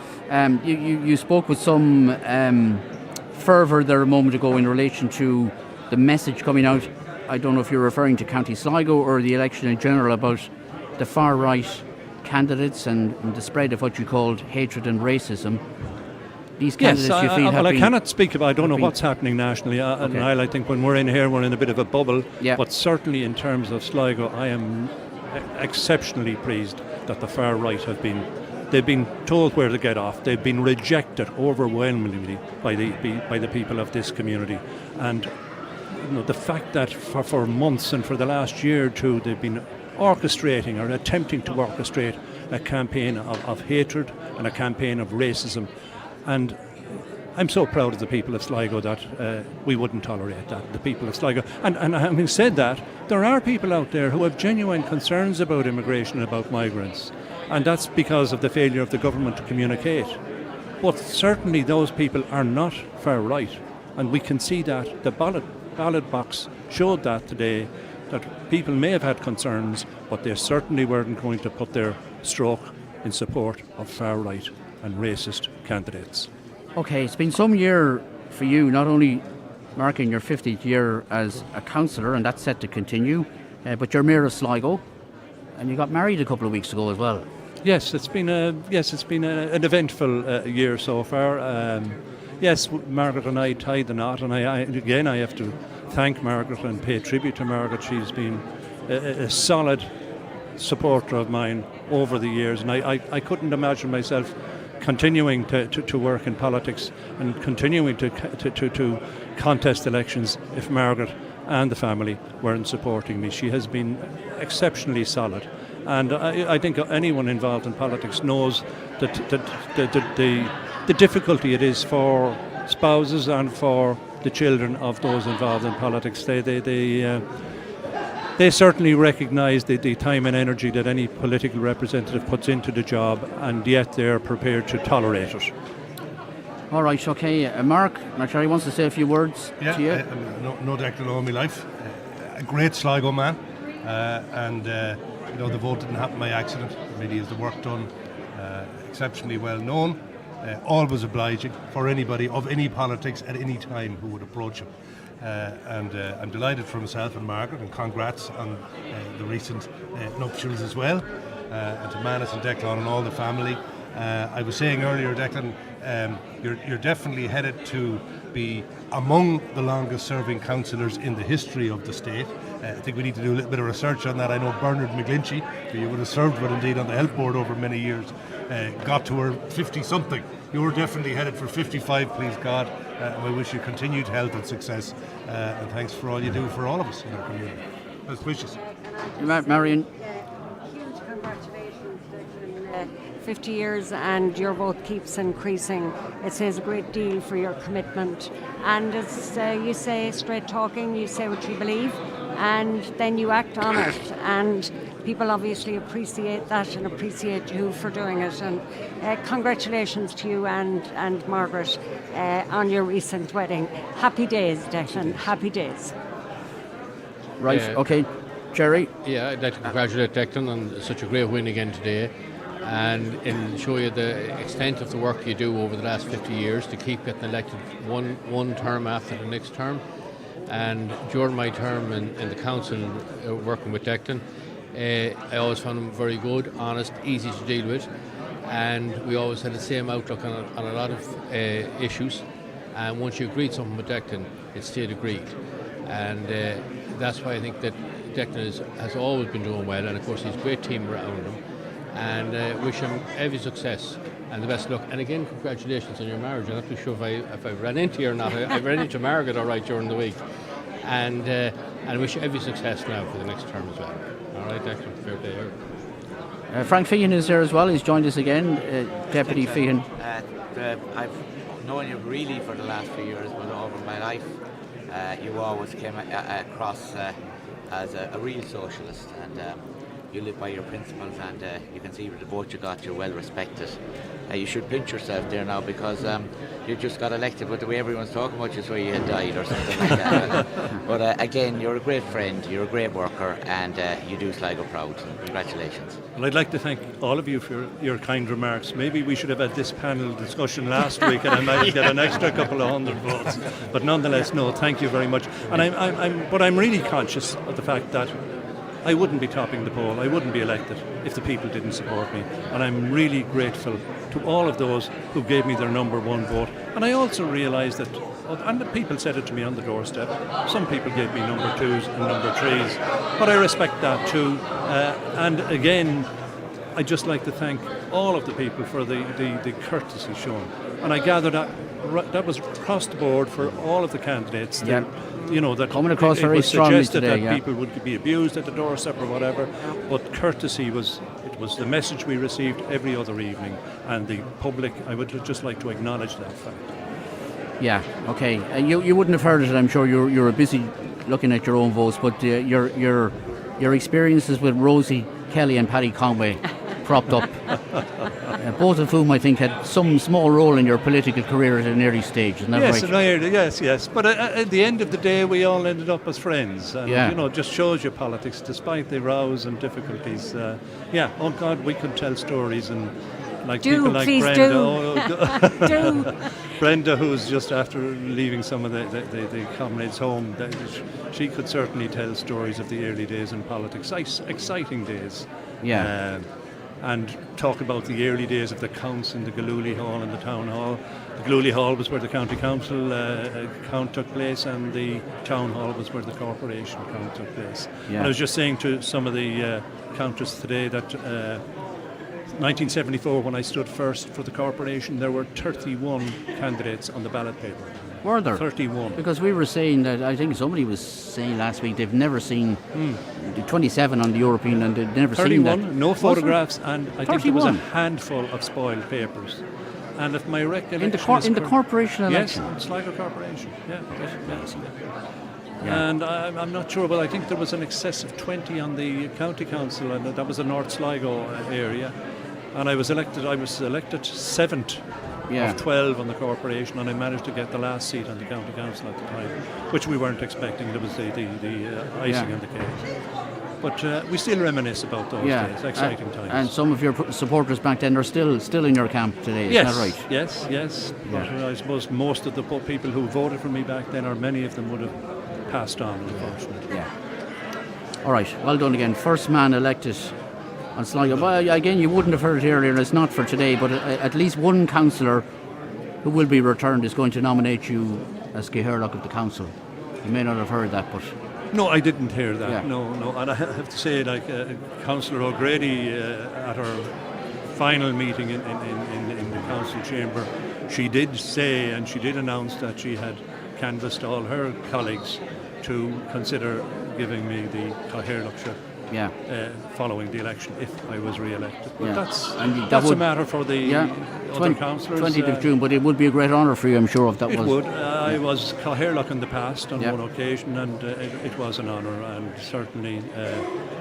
You spoke with some fervour there a moment ago in relation to the message coming out. I don't know if you're referring to County Sligo or the election in general, about the far right candidates and the spread of what you called hatred and racism. These candidates, you feel, have I been, cannot speak about. I don't know what's happening nationally. Niall, I think when we're in here, we're in a bit of a bubble. But certainly in terms of Sligo, I am exceptionally pleased that the far right they've been told where to get off. They've been rejected overwhelmingly by the people of this community. And you know, the fact that for months and for the last year or two, they've been orchestrating or attempting to orchestrate a campaign of hatred and a campaign of racism. And I'm so proud of the people of Sligo that we wouldn't tolerate that, the people of Sligo. And having said that, there are people out there who have genuine concerns about immigration and about migrants. And that's because of the failure of the government to communicate. But certainly those people are not far right. And we can see that. The ballot box showed that today, that people may have had concerns, but they certainly weren't going to put their stroke in support of far right and racist candidates. Okay, it's been some year for you, not only marking your 50th year as a councillor, and that's set to continue, but you're Mayor of Sligo, and you got married a couple of weeks ago as well. Yes, it's been an eventful year so far. Yes, Margaret and I tied the knot, and I have to thank Margaret and pay tribute to Margaret. She's been a solid supporter of mine over the years, and I couldn't imagine myself continuing to work in politics and continuing to contest elections if Margaret and the family weren't supporting me. She has been exceptionally solid, And I think anyone involved in politics knows that the difficulty it is for spouses and for the children of those involved in politics. They certainly recognise the time and energy that any political representative puts into the job, and yet they're prepared to tolerate it. All right, okay. Mark Sherry wants to say a few words to you. No Declan all my life. A great Sligo man, and the vote didn't happen by accident. Really, is the work done, exceptionally well known, always obliging for anybody of any politics at any time who would approach him. And I'm delighted for myself and Margaret, and congrats on the recent nuptials as well, and to Manus and Declan and all the family. I was saying earlier, Declan, you're definitely headed to be among the longest serving councillors in the history of the state. I think we need to do a little bit of research on that. I know Bernard McGlinchey, who you would have served with indeed on the health board over many years, got to her 50-something. You're definitely headed for 55, please God. I wish you continued health and success, and thanks for all you do for all of us in our community. Best wishes. Marion. Huge congratulations, Declan. 50 years and your vote keeps increasing. It says a great deal for your commitment. And as you say, straight talking, you say what you believe, and then you act on it. And people obviously appreciate that and appreciate you for doing it. And congratulations to you and Margaret on your recent wedding. Happy days, Declan. Happy days. Right, okay. Jerry? Yeah, I'd like to congratulate Declan on such a great win again today, and show you the extent of the work you do over the last 50 years to keep getting elected one term after the next term. And during my term in the council working with Declan, I always found him very good, honest, easy to deal with, and we always had the same outlook on a lot of issues. And once you agreed something with Declan, it stayed agreed. And that's why I think that Declan has always been doing well, and of course he's a great team around him. And wish him every success and the best luck. And again, congratulations on your marriage. I'm not too sure if I ran into you or not. I ran into Margaret all right during the week. And wish you every success now for the next term as well. All right, Declan, fair day here. Frank Feehan is there as well. He's joined us again, Deputy Feehan. I've known you really for the last few years, but over my life, you always came across as a real socialist, and you live by your principles, and you can see with the vote you got, you're well respected. You should pinch yourself there now, because you just got elected, but the way everyone's talking about you is where you had died or something like that. But again, you're a great friend, you're a great worker, and you do Sligo proud. Congratulations. Well, I'd like to thank all of you for your kind remarks. Maybe we should have had this panel discussion last week, and I might get an extra couple of hundred votes. But nonetheless, no, thank you very much. And I'm really conscious of the fact that I wouldn't be topping the poll, I wouldn't be elected if the people didn't support me. And I'm really grateful to all of those who gave me their number one vote. And I also realise that, and the people said it to me on the doorstep, some people gave me number twos and number threes, but I respect that too. And again, I'd just like to thank all of the people for the courtesy shown. And I gather that was across the board for all of the candidates. Yeah. You know, that coming across very was strongly suggested today, that people would be abused at the doorstep or whatever, but courtesy was the message we received every other evening, and the public, I would just like to acknowledge that fact. Yeah, okay. You wouldn't have heard it, I'm sure. You're busy looking at your own votes, but your experiences with Rosie Kelly and Paddy Conway propped up, both of whom I think had some small role in your political career at an early stage, isn't that right? Yes. But at the end of the day, we all ended up as friends. And, you know, it just shows you politics, despite the rows and difficulties. Oh God, we could tell stories, and like people like Brenda. Brenda, who's just after leaving some of the comrades home, she could certainly tell stories of the early days in politics, exciting days. Yeah. And talk about the early days of the counts in the Galooli Hall and the Town Hall. The Galooli Hall was where the County Council count took place, and the Town Hall was where the Corporation count took place. Yeah. And I was just saying to some of the counters today that 1974, when I stood first for the Corporation, there were 31 candidates on the ballot paper. Were there? 31. Because we were saying that, I think somebody was saying last week, they've never seen the 27 on the European, and they've never seen that. 31, no photographs, and I think there was a 31. handful of spoiled papers. And if my recollection in the corporation yes, election? in Sligo Corporation, yeah. Yeah. And I'm not sure, but I think there was an excess of 20 on the county council, and that was the North Sligo area. And I was elected 7th of 12 on the corporation, and I managed to get the last seat on the county council at the time, which we weren't expecting. There was the icing on the cake. But we still reminisce about those days, exciting times. And some of your supporters back then are still in your camp today, is that right? Yes. But I suppose most of the people who voted for me back then, or many of them, would have passed on, unfortunately. Yeah. All right, well done again. First man elected on Sligo. Well, again, you wouldn't have heard it earlier, and it's not for today, but at least one councillor who will be returned is going to nominate you as Cahirlock of the council. You may not have heard that, but... No, I didn't hear that. Yeah. No. And I have to say, like Councillor O'Grady at her final meeting in the council chamber, she did say and she did announce that she had canvassed all her colleagues to consider giving me the Cahirlockshire following the election if I was re-elected. But that's a matter for the other councillors. 20th of June, but it would be a great honour for you, I'm sure, if that was... It would. I was Cahirlock in the past on one occasion, and it was an honour, and certainly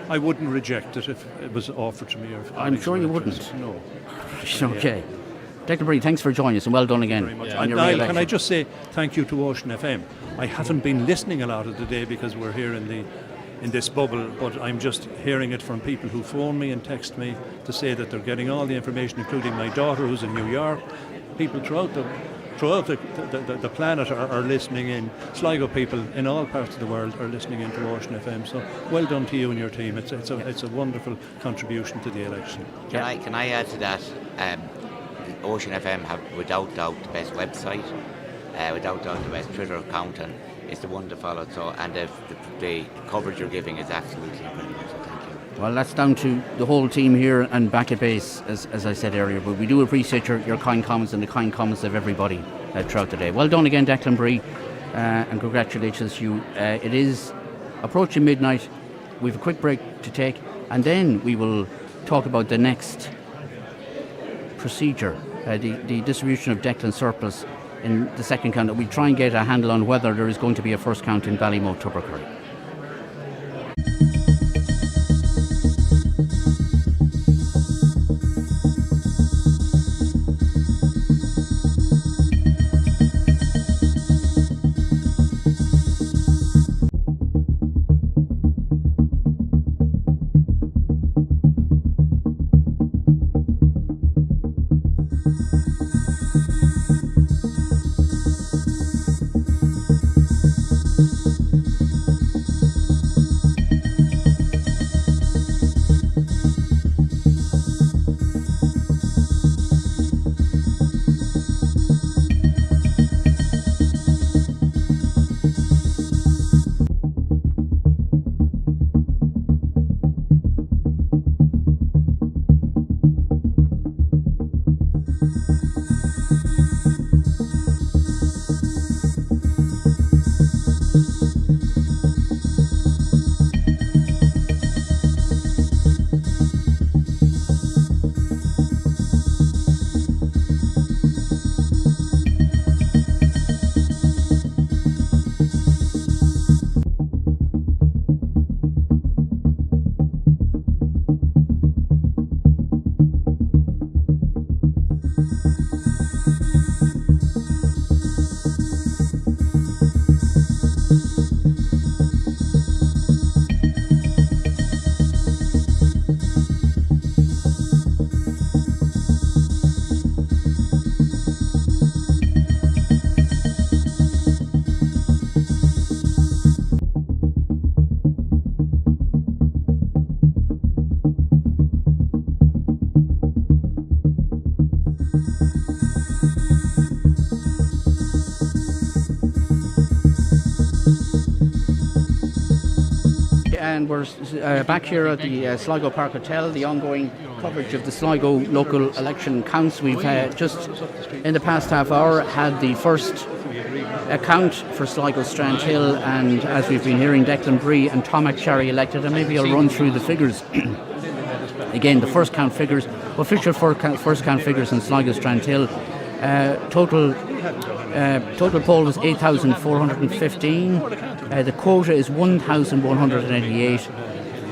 I wouldn't reject it if it was offered to me. Or if I'm sure you wouldn't. No. Okay. Declan Bree, thanks for joining us, and well done again. Very much. On your Niall, re-election. can I just say thank you to Ocean FM? I haven't been listening a lot of the day because we're here in this bubble, but I'm just hearing it from people who phone me and text me to say that they're getting all the information, including my daughter who's in New York. People throughout the planet are listening in. Sligo people in all parts of the world are listening in to Ocean FM. So well done to you and your team. It's a wonderful contribution to the election. Can I add to that? Ocean FM have without doubt the best website, without doubt the best Twitter account, and it's the one to follow. So, and the coverage you're giving is absolutely brilliant. So thank you. Well, that's down to the whole team here and back at base, as I said earlier. But we do appreciate your kind comments and the kind comments of everybody throughout the day. Well done again, Declan Bree, and congratulations to you. It is approaching midnight. We have a quick break to take, and then we will talk about the next procedure, the distribution of Declan surplus in the second count. We try and get a handle on whether there is going to be a first count in Ballymote, Tubbercurry. And we're back here at the Sligo Park Hotel, the ongoing coverage of the Sligo local election counts. We've just, in the past half hour, had the first count for Sligo Strandhill, and as we've been hearing, Declan Bree and Tom McSherry elected, and maybe I'll run through the figures. Again, the first count figures, official first count figures in Sligo Strandhill. Total poll was 8,415. The quota is 1,188.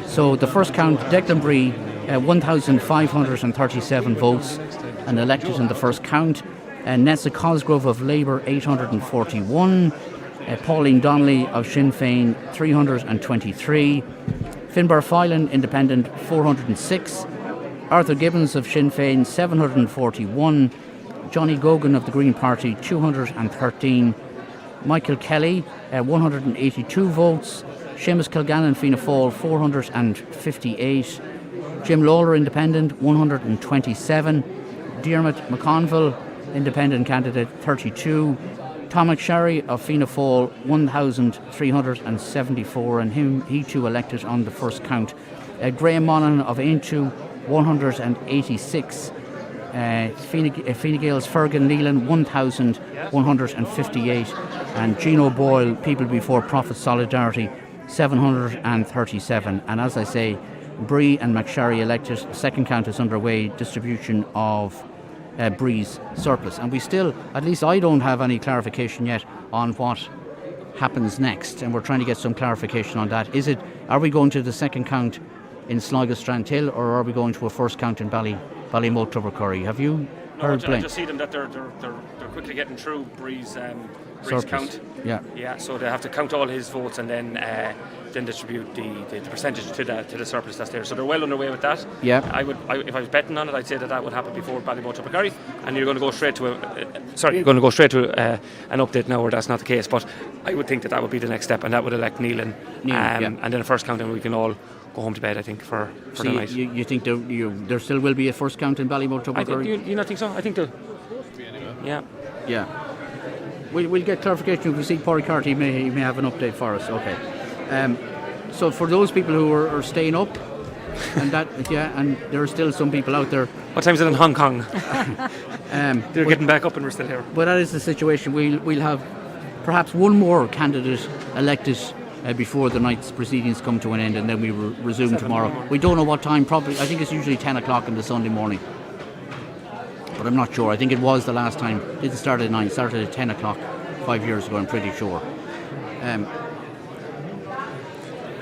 So the first count, Declan Bree, 1,537 votes and elected in the first count. Nessa Cosgrove of Labour, 841. Pauline Donnelly of Sinn Féin, 323. Finbar Filan, Independent, 406. Arthur Gibbons of Sinn Féin, 741. Johnny Gogan of the Green Party, 213. Michael Kelly, 182 votes. Seamus Kilgannon, Fianna Fáil, 458. Jim Lawler, Independent, 127. Diarmuid McConville, Independent candidate, 32. Tom McSherry of Fianna Fáil, 1,374, and he too elected on the first count. Graham Monaghan of Aintu, 186. Fine Gael's Fergan Neelan, 1,158. And Gino Boyle, People Before Profit Solidarity, 737. And as I say, Bree and McSherry elected. The second count is underway, distribution of Bree's surplus. And we still, at least I don't have any clarification yet on what happens next, and we're trying to get some clarification on that. Are we going to the second count in Sligo Strandhill, or are we going to a first count in Ballymote Tubbercurry? Have you heard? I just see them that they're quickly getting through Bree's count. Yeah. So they have to count all his votes and then distribute the percentage to the surplus that's there. So they're well underway with that. Yeah. If I was betting on it, I'd say that would happen before Ballymote Tubbercurry, and you're going to go straight to an update now where that's not the case. But I would think that would be the next step, and that would elect Neelan, and then a first count, and we can all go home to bed, I think, for the night. You think there still will be a first count in Ballymote Tubbercurry? You not think so? I think yeah. We'll get clarification if we see Pádraig Carty may have an update for us. Okay. So for those people who are staying up, and and there are still some people out there. What time is it in Hong Kong? They're getting back up and we're still here. But that is the situation. We'll have perhaps one more candidate elected before the night's proceedings come to an end, and then we resume tomorrow. We don't know what time. Probably, I think it's usually 10 o'clock on the Sunday morning. But I'm not sure. I think it was the last time. It didn't start at 9, it started at 10 o'clock 5 years ago, I'm pretty sure.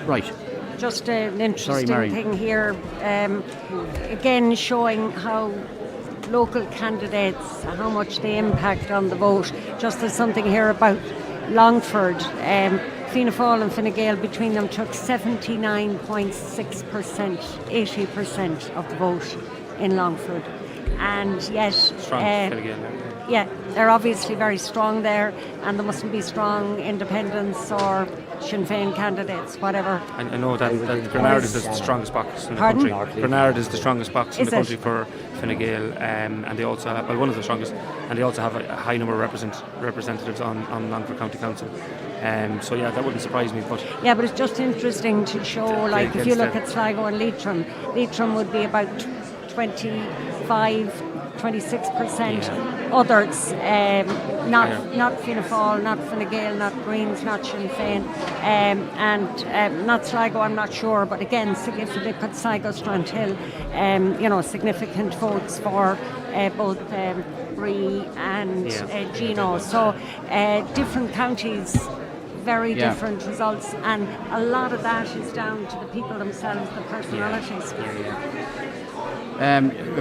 Right. Just an interesting thing here, again showing how local candidates, how much they impact on the vote. Just there's something here about Longford. Fianna Fáil and Fine Gael between them took 79.6%, 80% of the vote in Longford. And yet, they're obviously very strong there, and there mustn't be strong independents or Sinn Féin candidates, whatever. I know that Granard is the strongest box in the country. Granard is the strongest box in the country for Fine Gael, and they also have, one of the strongest, and they also have a high number of representatives on Longford County Council. So that wouldn't surprise me. But it's just interesting to show, like if you look at Sligo and Leitrim would be about 26%. Others, not Fianna Fáil, not Fine Gael, not Greens, not Sinn Féin, and not Sligo, I'm not sure. But again, if they put Sligo Strandhill, significant votes for both Bree and Gino. So different counties, very different results, and a lot of that is down to the people themselves, the personalities.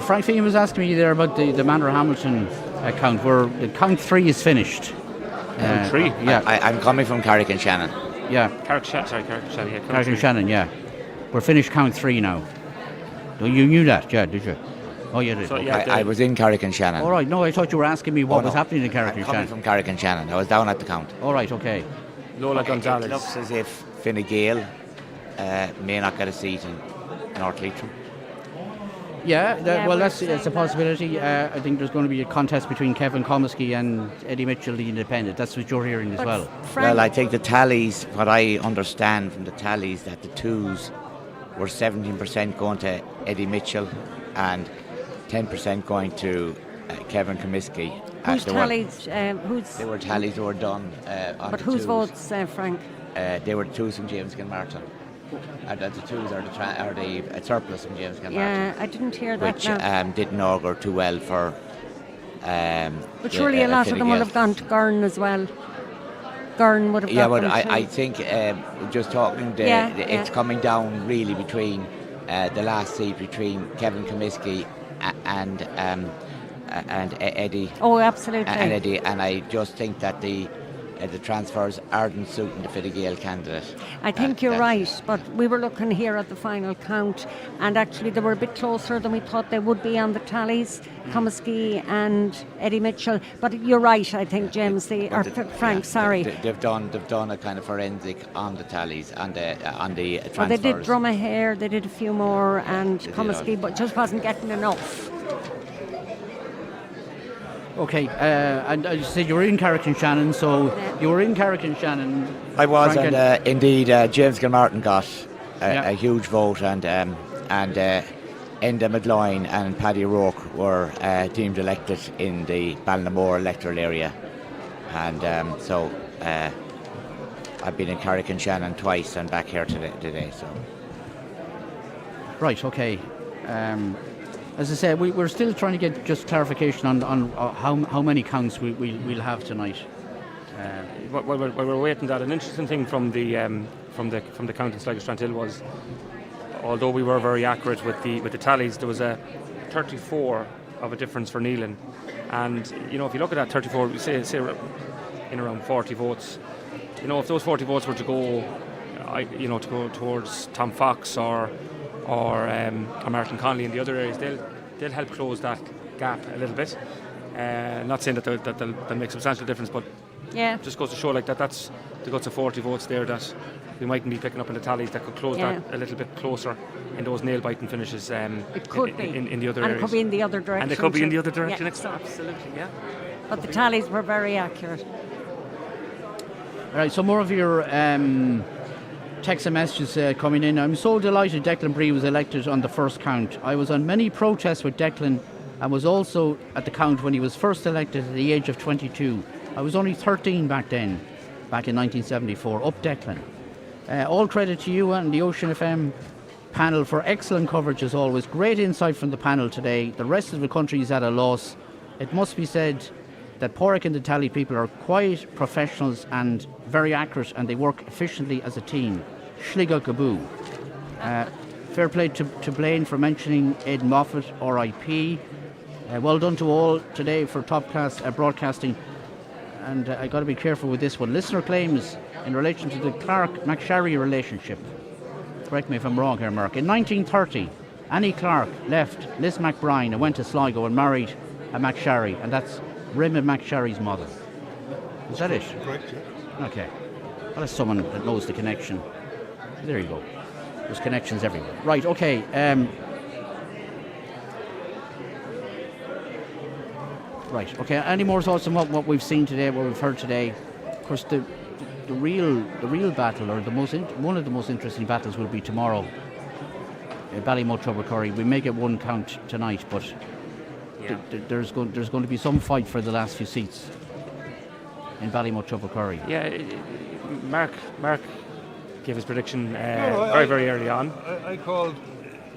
Frank Feeney was asking me there about the Manor Hamilton count, where the count 3 is finished. Count 3? Yeah. I'm coming from Carrick and Shannon. Yeah. Carrick and Shannon, yeah. We're finished count 3 now. You knew that, did you? Oh, you did. So, I was in Carrick and Shannon. All right, no, I thought you were asking me what was happening in Carrick and Shannon. I'm coming from Carrick and Shannon. I was down at the count. All right, okay. Lola Gonzalez. It looks as if Fine Gael may not get a seat in North Leitrim. That's a possibility. I think there's going to be a contest between Kevin Comiskey and Eddie Mitchell, the Independent. That's what you're hearing as well. Well, I think the tallies, what I understand from the tallies, that the twos were 17% going to Eddie Mitchell and 10% going to Kevin Comiskey. Whose tallies? They were tallies that were done on But the whose twos. votes, Frank? They were the twos from James Gilmartin. The twos are the surplus from James Gilmartin. Yeah, I didn't hear that. Which now. didn't augur too well for. But surely a lot of them would have gone to Gurn as well. Gurn would have Yeah, got but them too. I think just talking, it's coming down really between the last seat between Kevin Comiskey and Eddie. Oh, absolutely. And Eddie, and I just think that the transfers aren't suiting the Fine Gael candidate. I think you're right, but we were looking here at the final count, and actually they were a bit closer than we thought they would be on the tallies, Comiskey and Eddie Mitchell. But you're right, I think, James. Frank, sorry. They've done a kind of forensic on the tallies, on the transfers. Well, they did Drumahair, they did a few more, and Comiskey, but just wasn't getting enough. Okay, and you said you were in Carrick-on-Shannon, so you were in Carrick-on-Shannon. I was, Frank, and indeed, James Gilmartin got a huge vote, and Enda McGloin and Paddy O'Rourke were deemed elected in the Ballinamore electoral area, and so I've been in Carrick-on-Shannon twice and back here today. So. Right. Okay. As I said, we're still trying to get just clarification on how many counts we'll have tonight. While we're waiting, that an interesting thing from the count in Sligo Strandhill was, although we were very accurate with the tallies, there was a 34 of a difference for Neelan, and if you look at that 34, we say in around 40 votes. If those 40 votes were to go, to go towards Tom Fox or Martin Connolly in the other areas, they'll help close that gap a little bit. Not saying that they'll make substantial difference, but just goes to show that's the guts of 40 votes there that we mightn't be picking up in the tallies that could close that a little bit closer in those nail-biting finishes. It could be in the other and areas. it could be in the other direction. And it could be in the other direction. Yeah. Absolutely, yeah. But the tallies were very accurate. All right, so more of your text and messages coming in. I'm so delighted Declan Bree was elected on the first count. I was on many protests with Declan and was also at the count when he was first elected at the age of 22. I was only 13 back then, back in 1974. Up Declan. All credit to you and the Ocean FM panel for excellent coverage as always. Great insight from the panel today. The rest of the country is at a loss. It must be said that Porrick and the Tally people are quiet professionals and very accurate, and they work efficiently as a team. Sligo Kaboo. Fair play to Blaine for mentioning Ed Moffat, RIP. Well done to all today for top class broadcasting. And I got to be careful with this one. Listener claims in relation to the Clark-McSharry relationship. Correct me if I'm wrong here, Mark. In 1930, Annie Clark left Liz McBride and went to Sligo and married a McSharry, and that's Raymond McSharry's mother. Is that it? Correct, yeah. Okay. Well, that's someone that knows the connection. There you go. There's connections everywhere. Right, okay. Right, okay. Any more thoughts on what we've seen today, what we've heard today? Of course, the real battle, or one of the most interesting battles, will be tomorrow. Ballymote Tubbercurry. We may get one count tonight, but there's going to be some fight for the last few seats in Ballymote Tubbercurry. Yeah, Mark gave his prediction very early on. I called.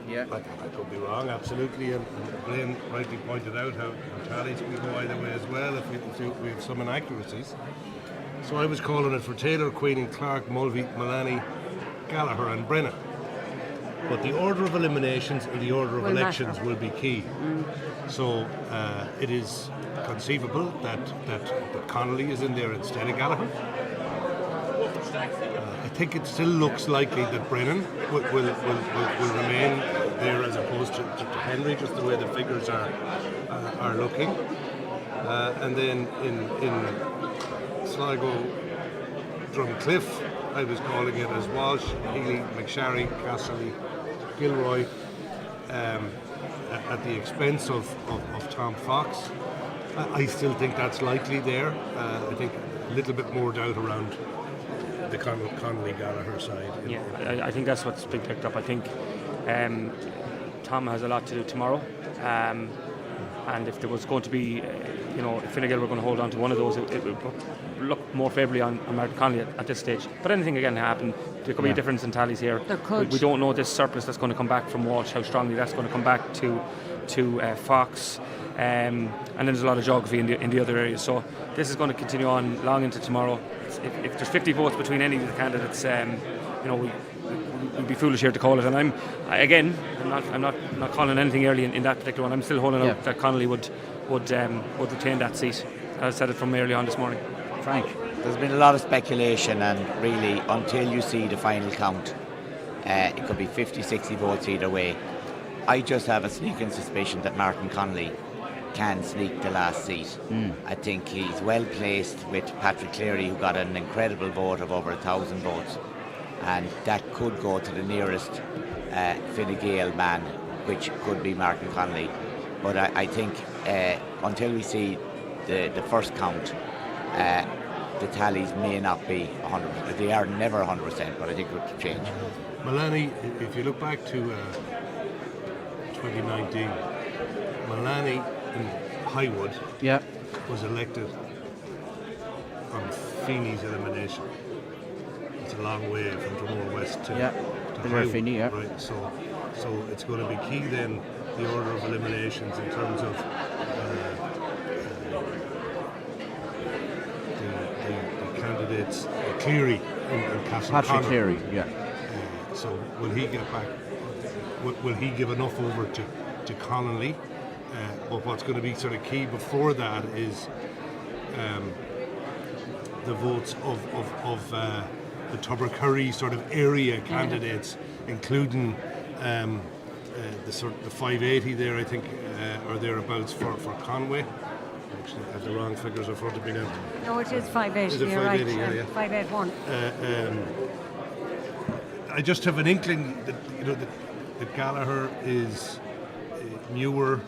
Yeah, I could be wrong, absolutely, and Blaine rightly pointed out how tallies can go either way as well if we have some inaccuracies. So I was calling it for Taylor, Queen, Clark, Mulvey, Mullaney, Gallagher and Brennan. But the order of eliminations and the order of elections will be key. So it is conceivable that Connolly is in there instead of Gallagher. I think it still looks likely that Brennan will remain there as opposed to Henry, just the way the figures are looking. And then in Sligo, Drumcliff, I was calling it as Walsh, Healy, McSharry, Casserly, Gilroy, at the expense of Tom Fox. I still think that's likely there. I think a little bit more doubt around the Connolly-Gallagher side. Yeah, I think that's what's been picked up. I think Tom has a lot to do tomorrow. And if there was going to be, if Fine Gael were going to hold on to one of those, it would look more favourably on Martin Connolly at this stage. But anything again can happen. There could be a difference in tallies here. There could. We don't know this surplus that's going to come back from Walsh, how strongly that's going to come back to Fox. And then there's a lot of geography in the other areas. So this is going to continue on long into tomorrow. If there's 50 votes between any of the candidates, we'd be foolish here to call it. And I'm not calling anything early in that particular one. I'm still holding out that Connolly would retain that seat. I said it from early on this morning. Frank, there's been a lot of speculation, and really, until you see the final count, it could be 50-60 votes either way. I just have a sneaking suspicion that Martin Connolly can sneak the last seat. I think he's well placed with Patrick Cleary, who got an incredible vote of over 1,000 votes, and that could go to the nearest Fine Gael man, which could be Martin Connolly. But I think until we see the first count, the tallies may not be 100%. They are never 100%, but I think it would change. Malani, if you look back to 2019, Malani in Highwood was elected on Feeney's elimination. It's a long way from Dromore West to Highwood. Feeney, right? So it's going to be key then, the order of eliminations in terms of the candidates. Cleary in Castle Patrick Cleary, so will he get back? Will he give enough over to Connolly? But what's going to be sort of key before that is the votes of the Tubbercurry sort of area candidates, including the 580 there, I think, or thereabouts for Conway. Actually, I have the wrong figures in front of me now. No, it is 580. Is it 580? Right. Yeah. 581. I just have an inkling that that Gallagher is newer.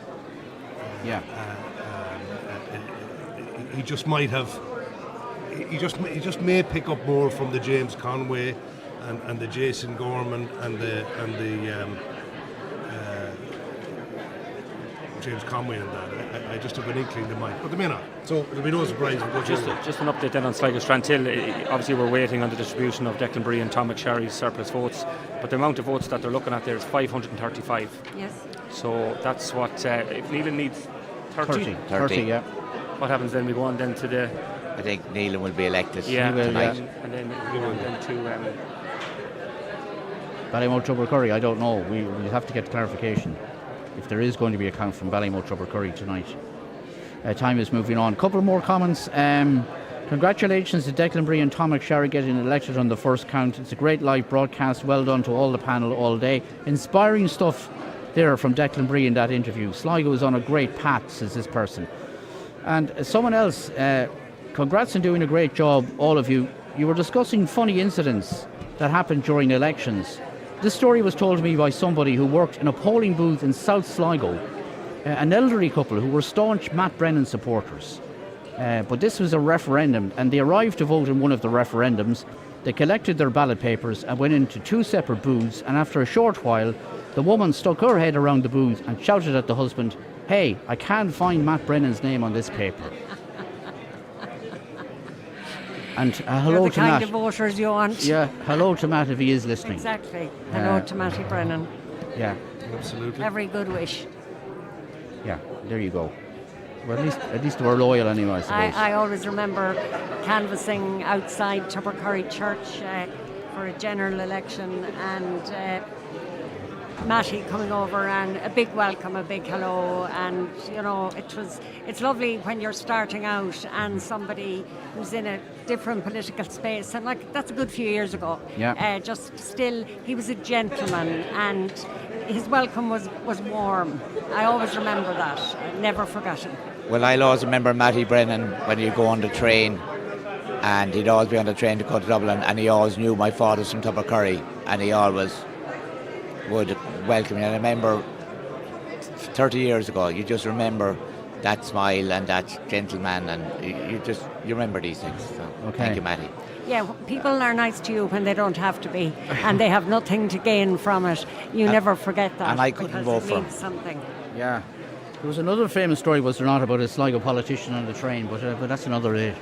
He just might have. He just may pick up more from the James Conway and the Jason Gorman and the James Conway and that. I just have an inkling they might, but they may not. So there'll be no surprise. Just an update then on Sligo Strandhill. Obviously, we're waiting on the distribution of Declan Bree and Tom McSherry's surplus votes, but the amount of votes that they're looking at there is 535. Yes. So that's what if Neelan needs 30. 30, yeah. What happens then? We go on then to the. I think Neelan will be elected tonight. Yeah. And then we go on then to. Ballymount Tubbercurry, I don't know. We'll have to get clarification if there is going to be a count from Ballymount Tubbercurry tonight. Time is moving on. Couple more comments. Congratulations to Declan Bree and Tom McSherry getting elected on the first count. It's a great live broadcast. Well done to all the panel all day. Inspiring stuff there from Declan Bree in that interview. Sligo is on a great path, says this person. And someone else, congrats on doing a great job, all of you. You were discussing funny incidents that happened during elections. This story was told to me by somebody who worked in a polling booth in South Sligo, an elderly couple who were staunch Matt Brennan supporters. But this was a referendum, and they arrived to vote in one of the referendums. They collected their ballot papers and went into two separate booths, and after a short while, the woman stuck her head around the booth and shouted at the husband, "Hey, I can't find Matt Brennan's name on this paper." And hello You're the to kind Matt. of voters you want. Yeah, hello to Matt if he is listening. Exactly. Hello to Matty Brennan. Yeah. Absolutely. Every good wish. Yeah, there you go. Well, at least we're loyal anyway, I suppose. I always remember canvassing outside Tubbercurry Church for a general election, and Matty coming over and a big welcome, a big hello, and it's lovely when you're starting out and somebody who's in a different political space, and that's a good few years ago. Yeah. Just still, he was a gentleman and his welcome was warm. I always remember that. I never forgot him. Well, I'll always remember Matty Brennan when you go on the train, and he'd always be on the train to go to Dublin, and he always knew my father's from Tubbercurry, and he always would welcome me. And I remember 30 years ago, you just remember that smile and that gentleman, and you remember these things. So Thank you, Matty. Yeah, people are nice to you when they don't have to be, and they have nothing to gain from it. You never forget that. And I couldn't vote for him. Something. Yeah. There was another famous story, was there not, about a Sligo politician on the train, but that's another day.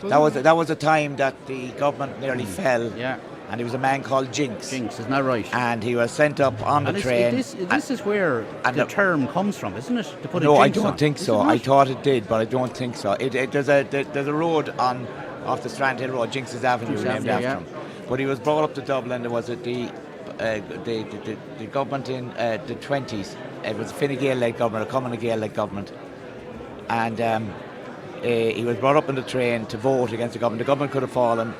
That was a time that the government nearly fell. Yeah. And he was a man called Jinx. Jinx, isn't that right? And he was sent up on the train. This is where the term comes from, isn't it? To put No, a I jinx don't on. think Is so. it not? I thought it did, but I don't think so. There's a road off the Strand Hill Road, Jinx's Avenue, Jinx named Avenue, after him. But he was brought up to Dublin. There was the government in the 20s. It was a Fine Gael-led government, a Cumann Gael-led government, and he was brought up in the train to vote against the government. The government could have fallen.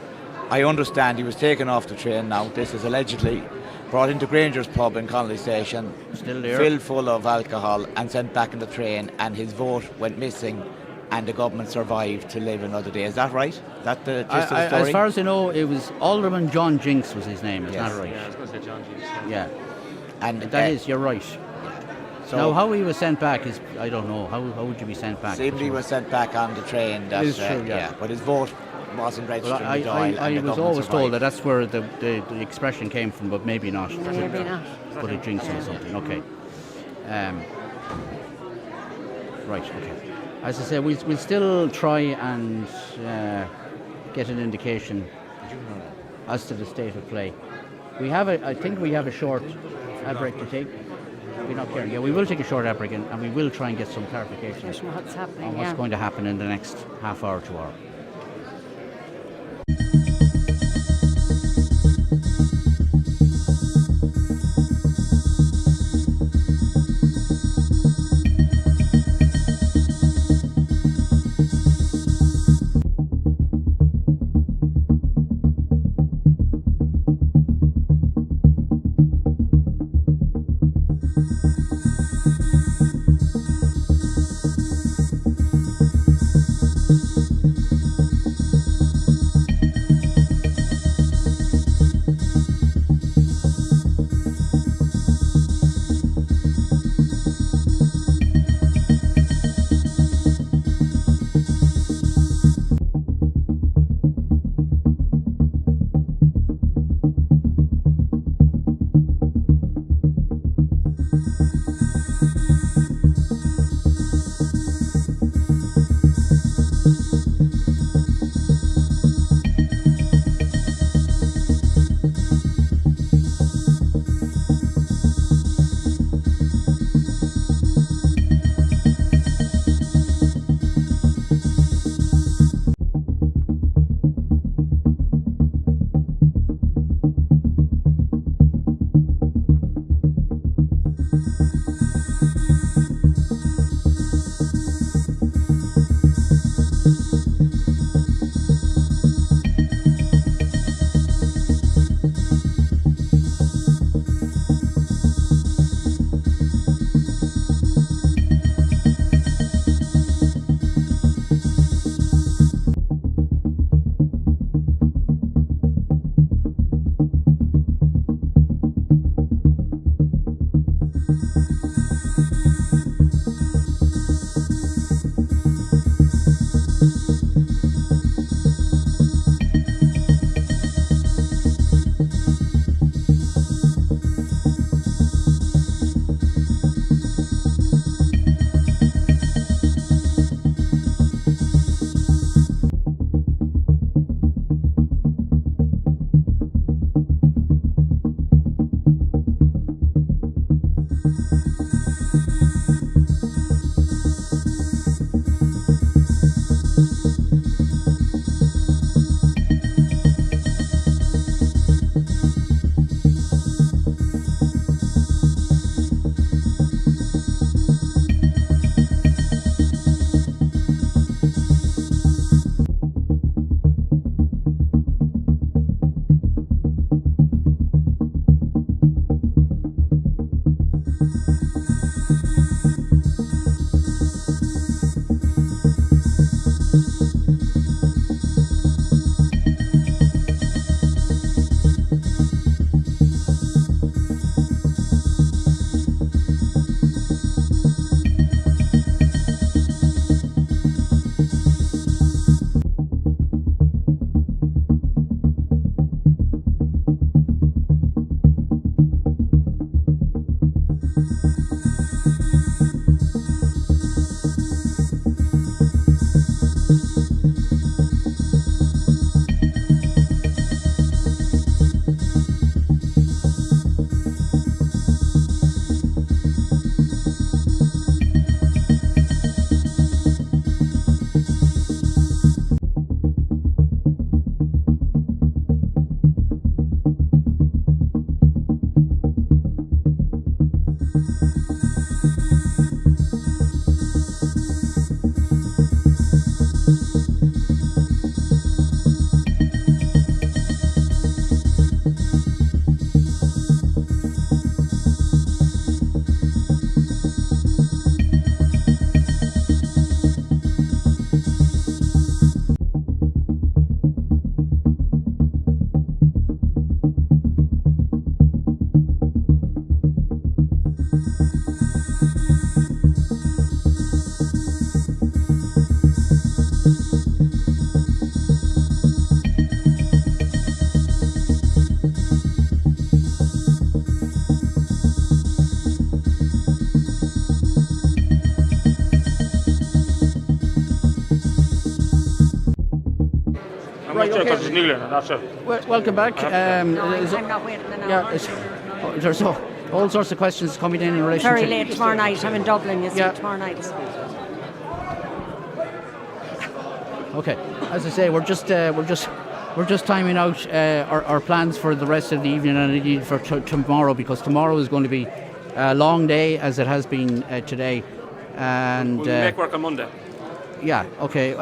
I understand he was taken off the train now. This is allegedly brought into Granger's pub in Connolly Station, Still there. filled full of alcohol and sent back in the train, and his vote went missing, and the government survived to live another day. Is that right? Is that the gist of the story? As far as I know, it was Alderman John Jinx was his name, is Yes. that right? Yeah, I was going to say John Jinx. Yeah. And That is, you're right. So- now, how he was sent back is, I don't know. How would you be sent back? Seemed he was sent back on the train. That, It is true, yeah. But his vote wasn't registered Well, in the Dáil, and I the was government always told survived. that that's where the expression came from, but maybe not. Maybe not. Put a jinx on something, okay. Right, okay. As I say, we'll still try and get an indication as to the state of play. I think we have a short ad break to take. We're not caring. Yeah, we will take a short ad break and we will try and get some clarification What's happening? on what's going to happen in the next half hour to hour. Welcome back. I'm not waiting an hour. There's all sorts of questions coming in relation Very to... late tomorrow night. I'm in Dublin, you see, tomorrow night. Okay, as I say, we're just timing out our plans for the rest of the evening and indeed for tomorrow, because tomorrow is going to be a long day as it has been today. And we'll make work on Monday. Yeah. Okay.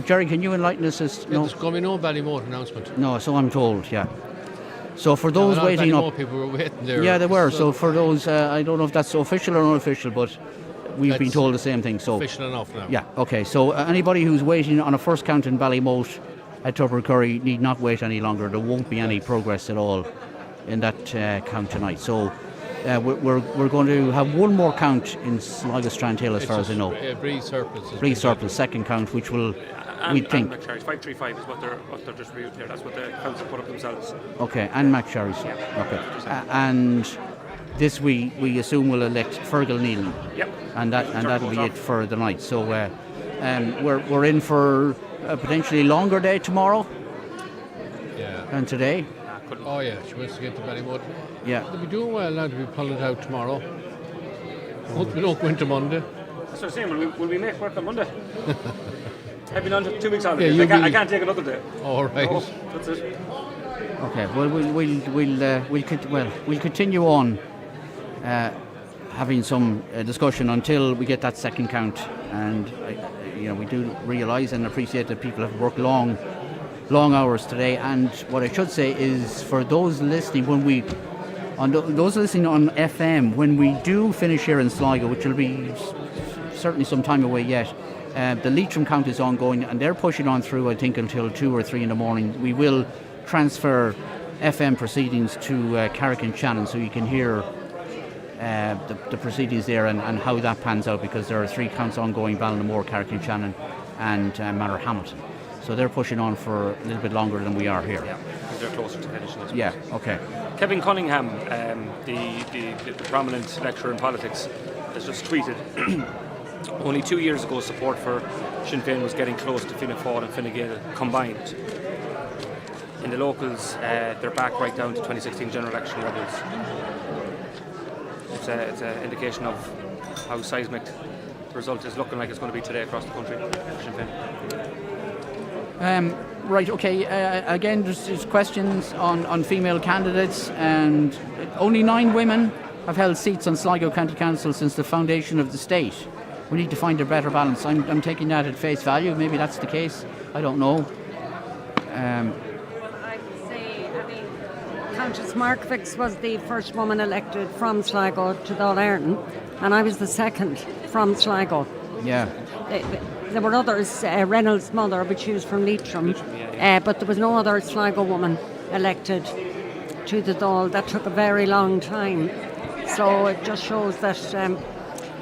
Jerry, can you enlighten us as no? There's going to be no Ballymote announcement. No, so I'm told. Yeah. So for those waiting up, people were waiting there. Yeah, they were. So for those, I don't know if that's official or unofficial, but we've been told the same thing. So official enough now. Yeah. Okay. So anybody who's waiting on a first count in Ballymote at Tubbercurry need not wait any longer. There won't be any progress at all in that count tonight. So we're going to have one more count in Sligo Strandhill, as far as I know. Breeze Surplus. Breeze Surplus, second count, which will, we think. And McSherry's 535 is what they're distributing there. That's what the council put up themselves. Okay, and McSherry's. Yeah. Okay. And this we assume will elect Fergal Nealon. Yep. And that'll be it for the night. So we're in for a potentially longer day tomorrow. Yeah. Than today. Oh yeah, she wants to get to Ballymote. Yeah. They'll be doing well now to be pulling it out tomorrow. Hope we don't go into Monday. That's what I'm saying. Will we make work on Monday? I've been on 2 weeks holidays. Yeah, I can't take another day. All right. No, that's it. Okay. Well, we'll continue on having some discussion until we get that second count, and we do realise and appreciate that people have worked long hours today. And what I should say is, for those listening, those listening on FM, when we do finish here in Sligo, which will be certainly some time away yet, the Leitrim count is ongoing, and they're pushing on through, I think, until 2 or 3 in the morning. We will transfer FM proceedings to Carrick and Shannon, so you can hear the proceedings there and how that pans out, because there are 3 counts ongoing: Ballinamore, Carrick and Shannon, and Manor Hamilton. So they're pushing on for a little bit longer than we are here. Yeah, because they're closer to finishing. Yeah, okay. Kevin Cunningham, the prominent lecturer in politics, has just tweeted only 2 years ago support for Sinn Féin was getting close to Fianna Fáil and Fine Gael combined. In the locals, they're back right down to 2016 general election levels. It's an indication of how seismic the result is looking like it's going to be today across the country for Sinn Féin. Right, okay. Again, there's questions on female candidates, and only 9 women have held seats on Sligo County Council since the foundation of the state. We need to find a better balance. I'm taking that at face value. Maybe that's the case. I don't know. Countess Markovic was the first woman elected from Sligo to Dáil Éireann, and I was the second from Sligo. Yeah. There were others, Reynolds' mother, but she was from Leitrim, but there was no other Sligo woman elected to the Dáil. That took a very long time. So it just shows that,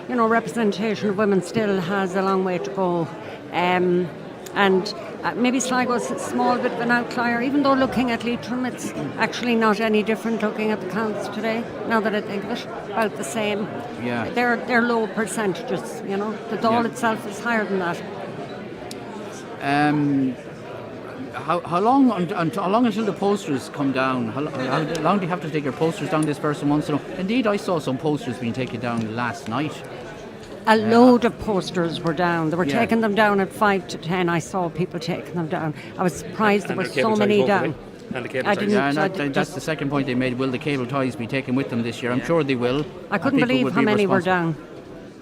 representation of women still has a long way to go. And maybe Sligo's a small bit of an outlier, even though looking at Leitrim, it's actually not any different looking at the counts today, now that I think of it, about the same. Yeah. They're low percentages, The Dáil itself is higher than that. How long until the posters come down? How long do you have to take your posters down? This person wants to know. Indeed, I saw some posters being taken down last night. A load of posters were down. They were taking them down at 5 to 10. I saw people taking them down. I was surprised there were so many down. And the cable I ties. didn't. Yeah, and I that's the second point they made. Will the cable ties be taken with them this year? I'm sure they will. I couldn't believe how many were down.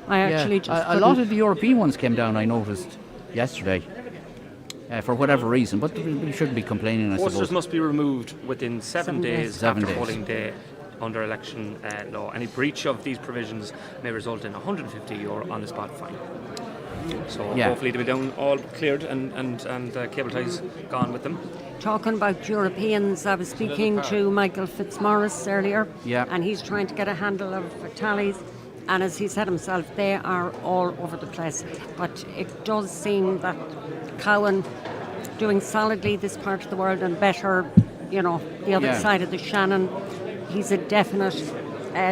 I actually just a lot of the European ones came down, I noticed yesterday, for whatever reason, but we shouldn't be complaining, I Posters suppose. must be removed within 7 days 7 after days. polling day under election law. Any breach of these provisions may result in €150 on the spot fine. So hopefully they'll be down all cleared and cable ties gone with them. Talking about Europeans, I was speaking to Michael Fitzmaurice earlier, Yeah. and he's trying to get a handle of tallies. And as he said himself, they are all over the place. But it does seem that Cowan doing solidly this part of the world and better, the other side of the Shannon. He's a definite.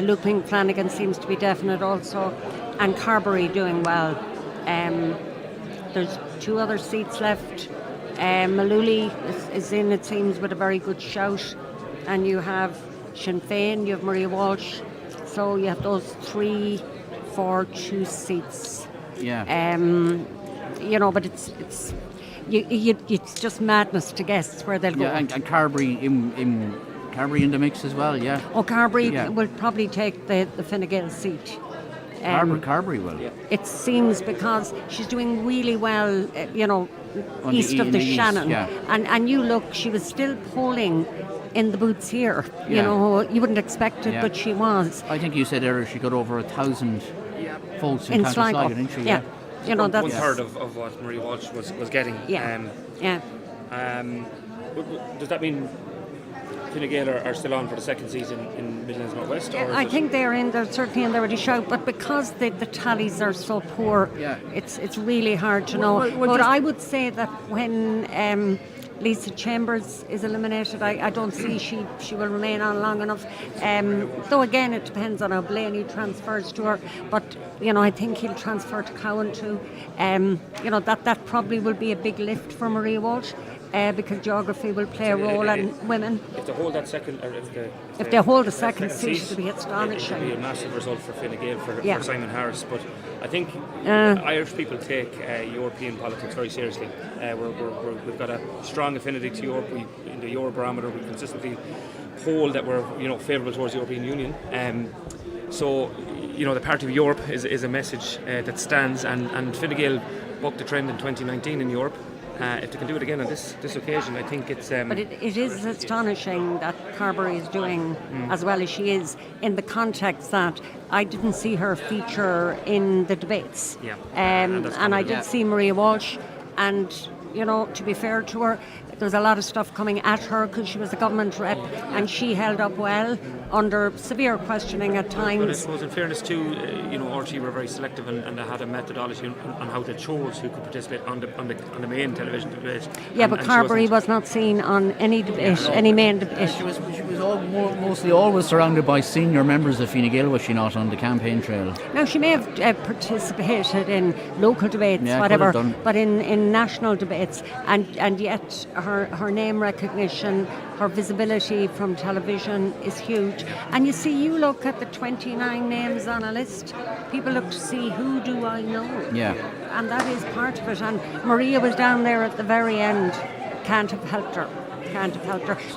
Lupin Flanagan seems to be definite also. And Carberry doing well. There's 2 other seats left. Malooly is in, it seems, with a very good shout. And you have Sinn Féin, you have Maria Walsh. So you have those 3 for 2 seats. Yeah. But it's just madness to guess where they'll go. Yeah, and Carberry Carberry in the mix as well, yeah. Oh, Carberry will probably take the Fine Gael seat. Carberry will. It seems because she's doing really well, east of the Shannon. East, and you look, she was still polling in the booths here. You wouldn't expect it, but she was. I think you said earlier she got over 1,000 votes in County Sligo, didn't she? Yeah. That's one third of what Marie Walsh was getting. Does that mean Fine Gael are still on for the second season in Midlands North West? I think they're certainly in there already shout, but because the tallies are so poor, it's really hard to know. But I would say that when Lisa Chambers is eliminated, I don't see she will remain on long enough. Though again, it depends on how Blaney transfers to her. But I think he'll transfer to Cowan too. That probably will be a big lift for Maria Walsh. Because geography will play a role in women. If they hold that second, or if they hold a second seat, it'll be astonishing. It'll be a massive result for Fine Gael for Simon Harris. But I think Irish people take European politics very seriously. We've got a strong affinity to Europe. In the Eurobarometer, we consistently poll that we're favourable towards the European Union. So the Party of Europe is a message that stands, and Fine Gael bucked the trend in 2019 in Europe. If they can do it again on this occasion, I think it's... But it is astonishing that Carberry is doing as well as she is, in the context that I didn't see her feature in the debates. Yeah. And I did see Maria Walsh, and, to be fair to her, there was a lot of stuff coming at her because she was a government rep, and she held up well under severe questioning at times. But I suppose, in fairness to RT were very selective and they had a methodology on how they chose who could participate on the main television debate. Yeah, but Carberry was not seen on any debate, any main debate. She was mostly always surrounded by senior members of Fine Gael, was she not, on the campaign trail? Now, she may have participated in local debates, whatever, but in national debates, and yet her name recognition, her visibility from television is huge. And you see, you look at the 29 names on a list, people look to see who do I know. Yeah. And that is part of it. And Maria was down there at the very end, can't have helped her.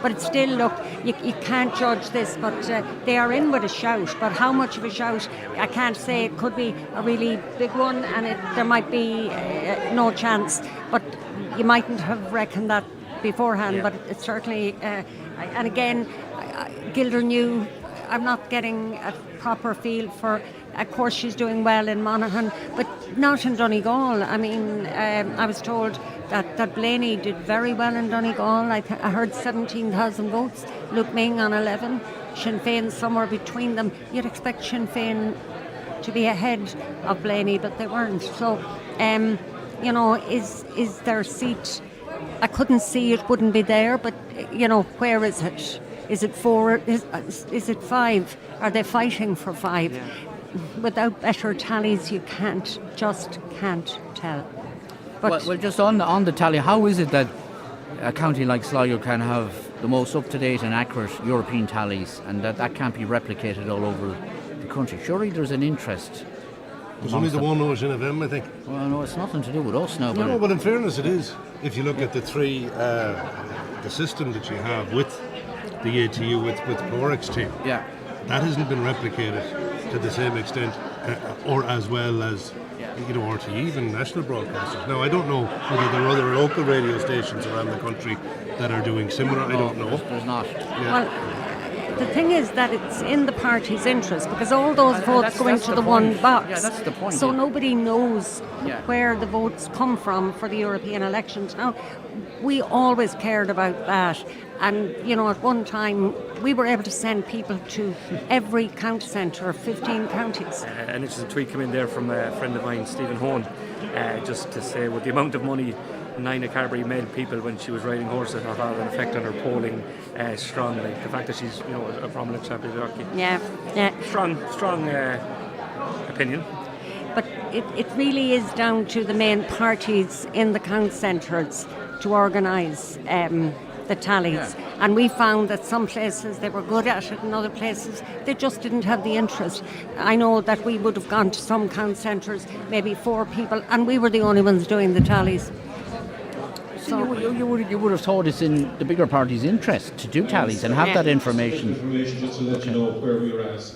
But it's still, look, you can't judge this, but they are in with a shout. But how much of a shout, I can't say. It could be a really big one, and there might be no chance. But you mightn't have reckoned that beforehand, but it's certainly, and again, Gilder knew. I'm not getting a proper feel for. Of course, she's doing well in Monaghan, but not in Donegal. I mean, I was told that Blaney did very well in Donegal. I heard 17,000 votes. Luke Ming on 11. Sinn Féin somewhere between them. You'd expect Sinn Féin to be ahead of Blaney, but they weren't. So, is their seat? I couldn't see it wouldn't be there, but where is it? Is it 4? Is it 5? Are they fighting for 5? Yeah. Without better tallies, you just can't tell. But well, just on the tally, how is it that a county like Sligo can have the most up-to-date and accurate European tallies, and that can't be replicated all over the country? Surely there's an interest. There's only the one Ocean of M, I think. Well, no, it's nothing to do with us now. No, but in fairness, it is. If you look at the the system that you have with the ATU, with Porrick's team. Yeah. That hasn't been replicated to the same extent or as well as RTE, even national broadcasters. Now, I don't know whether there are other local radio stations around the country that are doing similar. I don't know. There's not. Well, the thing is that it's in the party's interest because all those votes go into the one box. Yeah, that's the point. So nobody knows Yeah. where the votes come from for the European elections. Now, we always cared about that. And, at one time, we were able to send people to every county centre of 15 counties. An interesting tweet came in there from a friend of mine, Stephen Hone, just to say with the amount of money Nina Carberry made people when she was riding horses have had an effect on her polling strongly. The fact that she's a prominent champion of hockey. Yeah. Strong opinion. But it really is down to the main parties in the county centres to organise the tallies. And we found that some places they were good at it and other places they just didn't have the interest. I know that we would have gone to some county centres, maybe 4 people, and we were the only ones doing the tallies. So you would have thought it's in the bigger party's interest to do tallies and have that information. Just to let you know where we are at.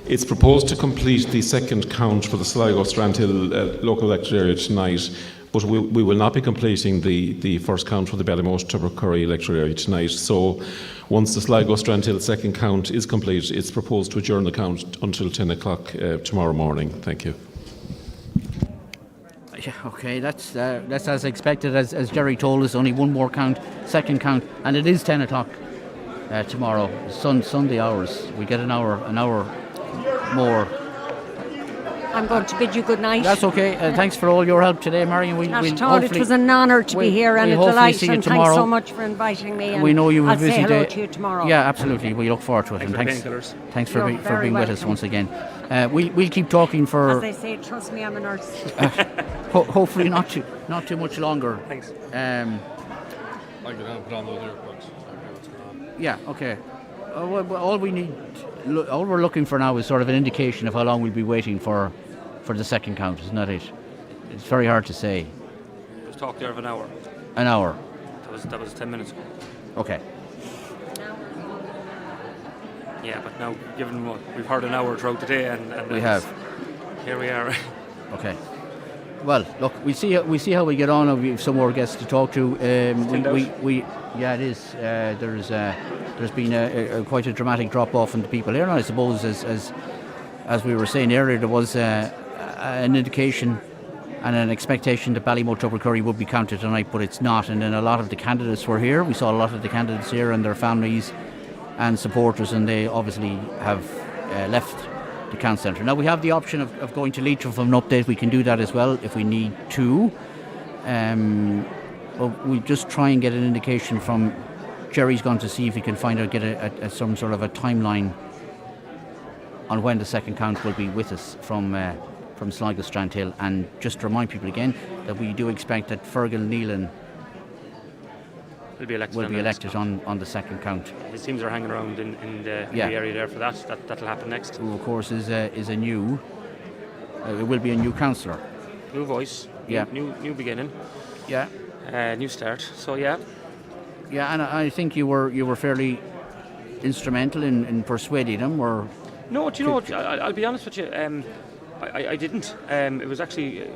It's proposed to complete the second count for the Sligo Strandhill local electorate area tonight, but we will not be completing the first count for the Ballymote Tubbercurry electorate area tonight. So once the Sligo Strandhill second count is complete, it's proposed to adjourn the count until 10 o'clock tomorrow morning. Thank you. Yeah, okay, that's as expected. As Jerry told us, only one more count, second count, and it is 10 o'clock tomorrow. Sunday hours. We get an hour more. I'm going to bid you good night. That's okay. Thanks for all your help today, Marion. Not at all. It was an honour to be here and a delight. And thanks so much for inviting me. And we know you have a busy I'll say hello day. to you tomorrow. Yeah, absolutely. We look forward to it. Thanks for being with us once again. We'll keep talking for. As they say, trust me, I'm a nurse. Hopefully not too much longer. Thanks. I go down and put on those earplugs. Yeah. Okay. All we're looking for now is sort of an indication of how long we'll be waiting for the second count. Isn't that it? It's very hard to say. There was talk there of an hour. An hour. That was 10 minutes ago. Okay. Yeah, but now, given what we've heard an hour throughout the day, and we have. Here we are. Okay. Well, look, we see how we get on. We have some more guests to talk to. Yeah, it is. There's been quite a dramatic drop off in the people here, and I suppose as we were saying earlier, there was an indication and an expectation that Ballymote Tubbercurry would be counted tonight, but it's not. And then a lot of the candidates were here. We saw a lot of the candidates here and their families and supporters, and they obviously have left the count centre. Now we have the option of going to Leitrim for an update. We can do that as well if we need to. But we just try and get an indication from Jerry's going to see if he can find out, get some sort of a timeline on when the second count will be with us from Sligo Strandhill. And just to remind people again that we do expect that Fergal Nealon will be elected on the second count. His teams are hanging around in the area there for that. That'll happen next. Who, of course, is a new. It will be a new councillor. New voice. Yeah. New beginning. Yeah. New start. So yeah. Yeah, and I think you were fairly instrumental in persuading them, or. No, do you know what? I'll be honest with you. I didn't. It was actually.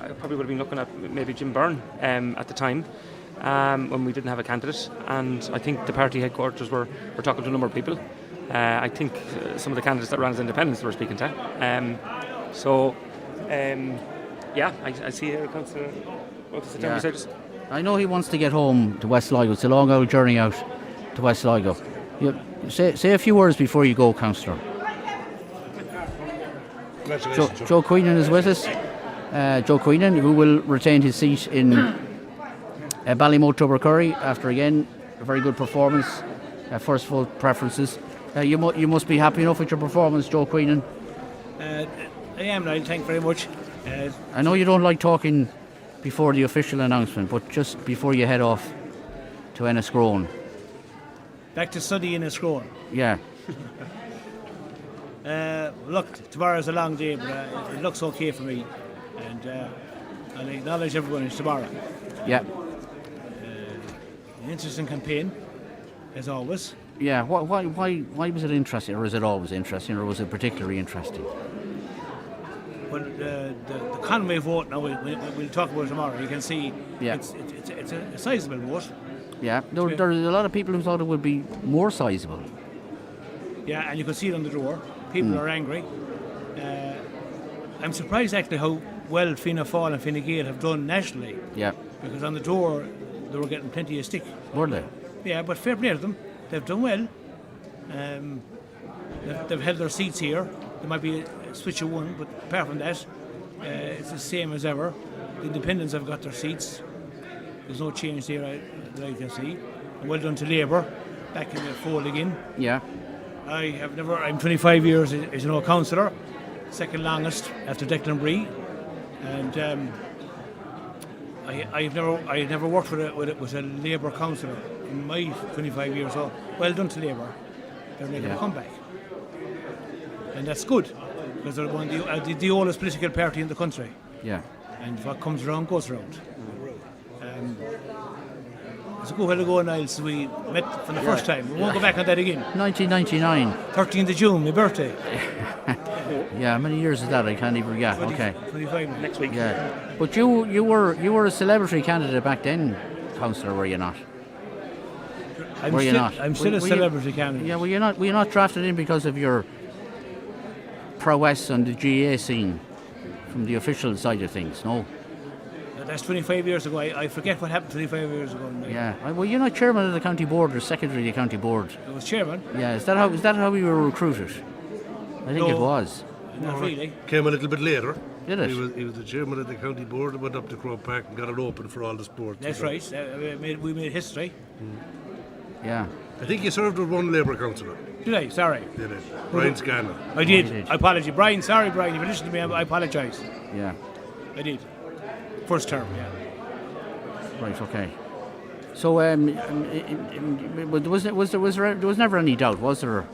I probably would have been looking at maybe Jim Byrne at the time. When we didn't have a candidate, and I think the party headquarters were talking to a number of people. I think some of the candidates that ran as independents were speaking to. I see here Councillor. I know he wants to get home to West Sligo. It's a long old journey out to West Sligo. Say a few words before you go, Councillor. Joe Queenan is with us. Joe Queenan, who will retain his seat in Ballymote Tubbercurry after again a very good performance. First full preferences. You must be happy enough with your performance, Joe Queenan. I am, Niall. Thank you very much. I know you don't like talking before the official announcement, but just before you head off to Enniscrone. Back to study in Enniscrone. Yeah. Look, tomorrow's a long day, but it looks okay for me, and I'll acknowledge everyone it's tomorrow. Yeah. An interesting campaign, as always. Yeah, why was it interesting, or is it always interesting, or was it particularly interesting? Well, the Conway vote, now we'll talk about it tomorrow. You can see it's a sizable vote. Yeah, there are a lot of people who thought it would be more sizable. Yeah, and you can see it on the door. People are angry. I'm surprised actually how well Fianna Fáil and Fine Gael have done nationally. Yeah. Because on the door, they were getting plenty of stick. Were they? Yeah, but fair play to them. They've done well. They've held their seats here. There might be a switch of one, but apart from that, it's the same as ever. The independents have got their seats. There's no change there that I can see. And well done to Labour, back in the fold again. Yeah. I'm 25 years as you know, councillor, second longest after Declan Bree, and I've never worked with a Labour councillor in my 25 years. So well done to Labour. They're making a comeback, and that's good because they're one of the oldest political party in the country. Yeah. And what comes around goes around. It's a good while ago, Niall, since we met for the first time. We won't go back on that again. 1999. 13th of June, my birthday. Yeah, how many years is that? I can't even. Yeah, 20, okay. 25 next week. Yeah, but you were a celebrity candidate back then, councillor, were you not? I'm still a celebrity candidate. Yeah, were you not drafted in because of your prowess on the GA scene, from the official side of things? No. That's 25 years ago. I forget what happened 25 years ago. Yeah. Well, you're not chairman of the county board or secretary of the county board. I was chairman. Yeah. Is that how you were recruited? I think it was. Not really. Came a little bit later. Did it? He was the chairman of the county board and went up to Croke Park and got it open for all the sports. That's right. We made history. Yeah. I think you served with one Labour councillor. Did I? Sorry. Did it? Brian Scanlon. I did. I apologise. Brian, sorry, Brian. If you listen to me, I apologise. Yeah. I did. First term, yeah. Right. Okay. So, there was never any doubt, was there,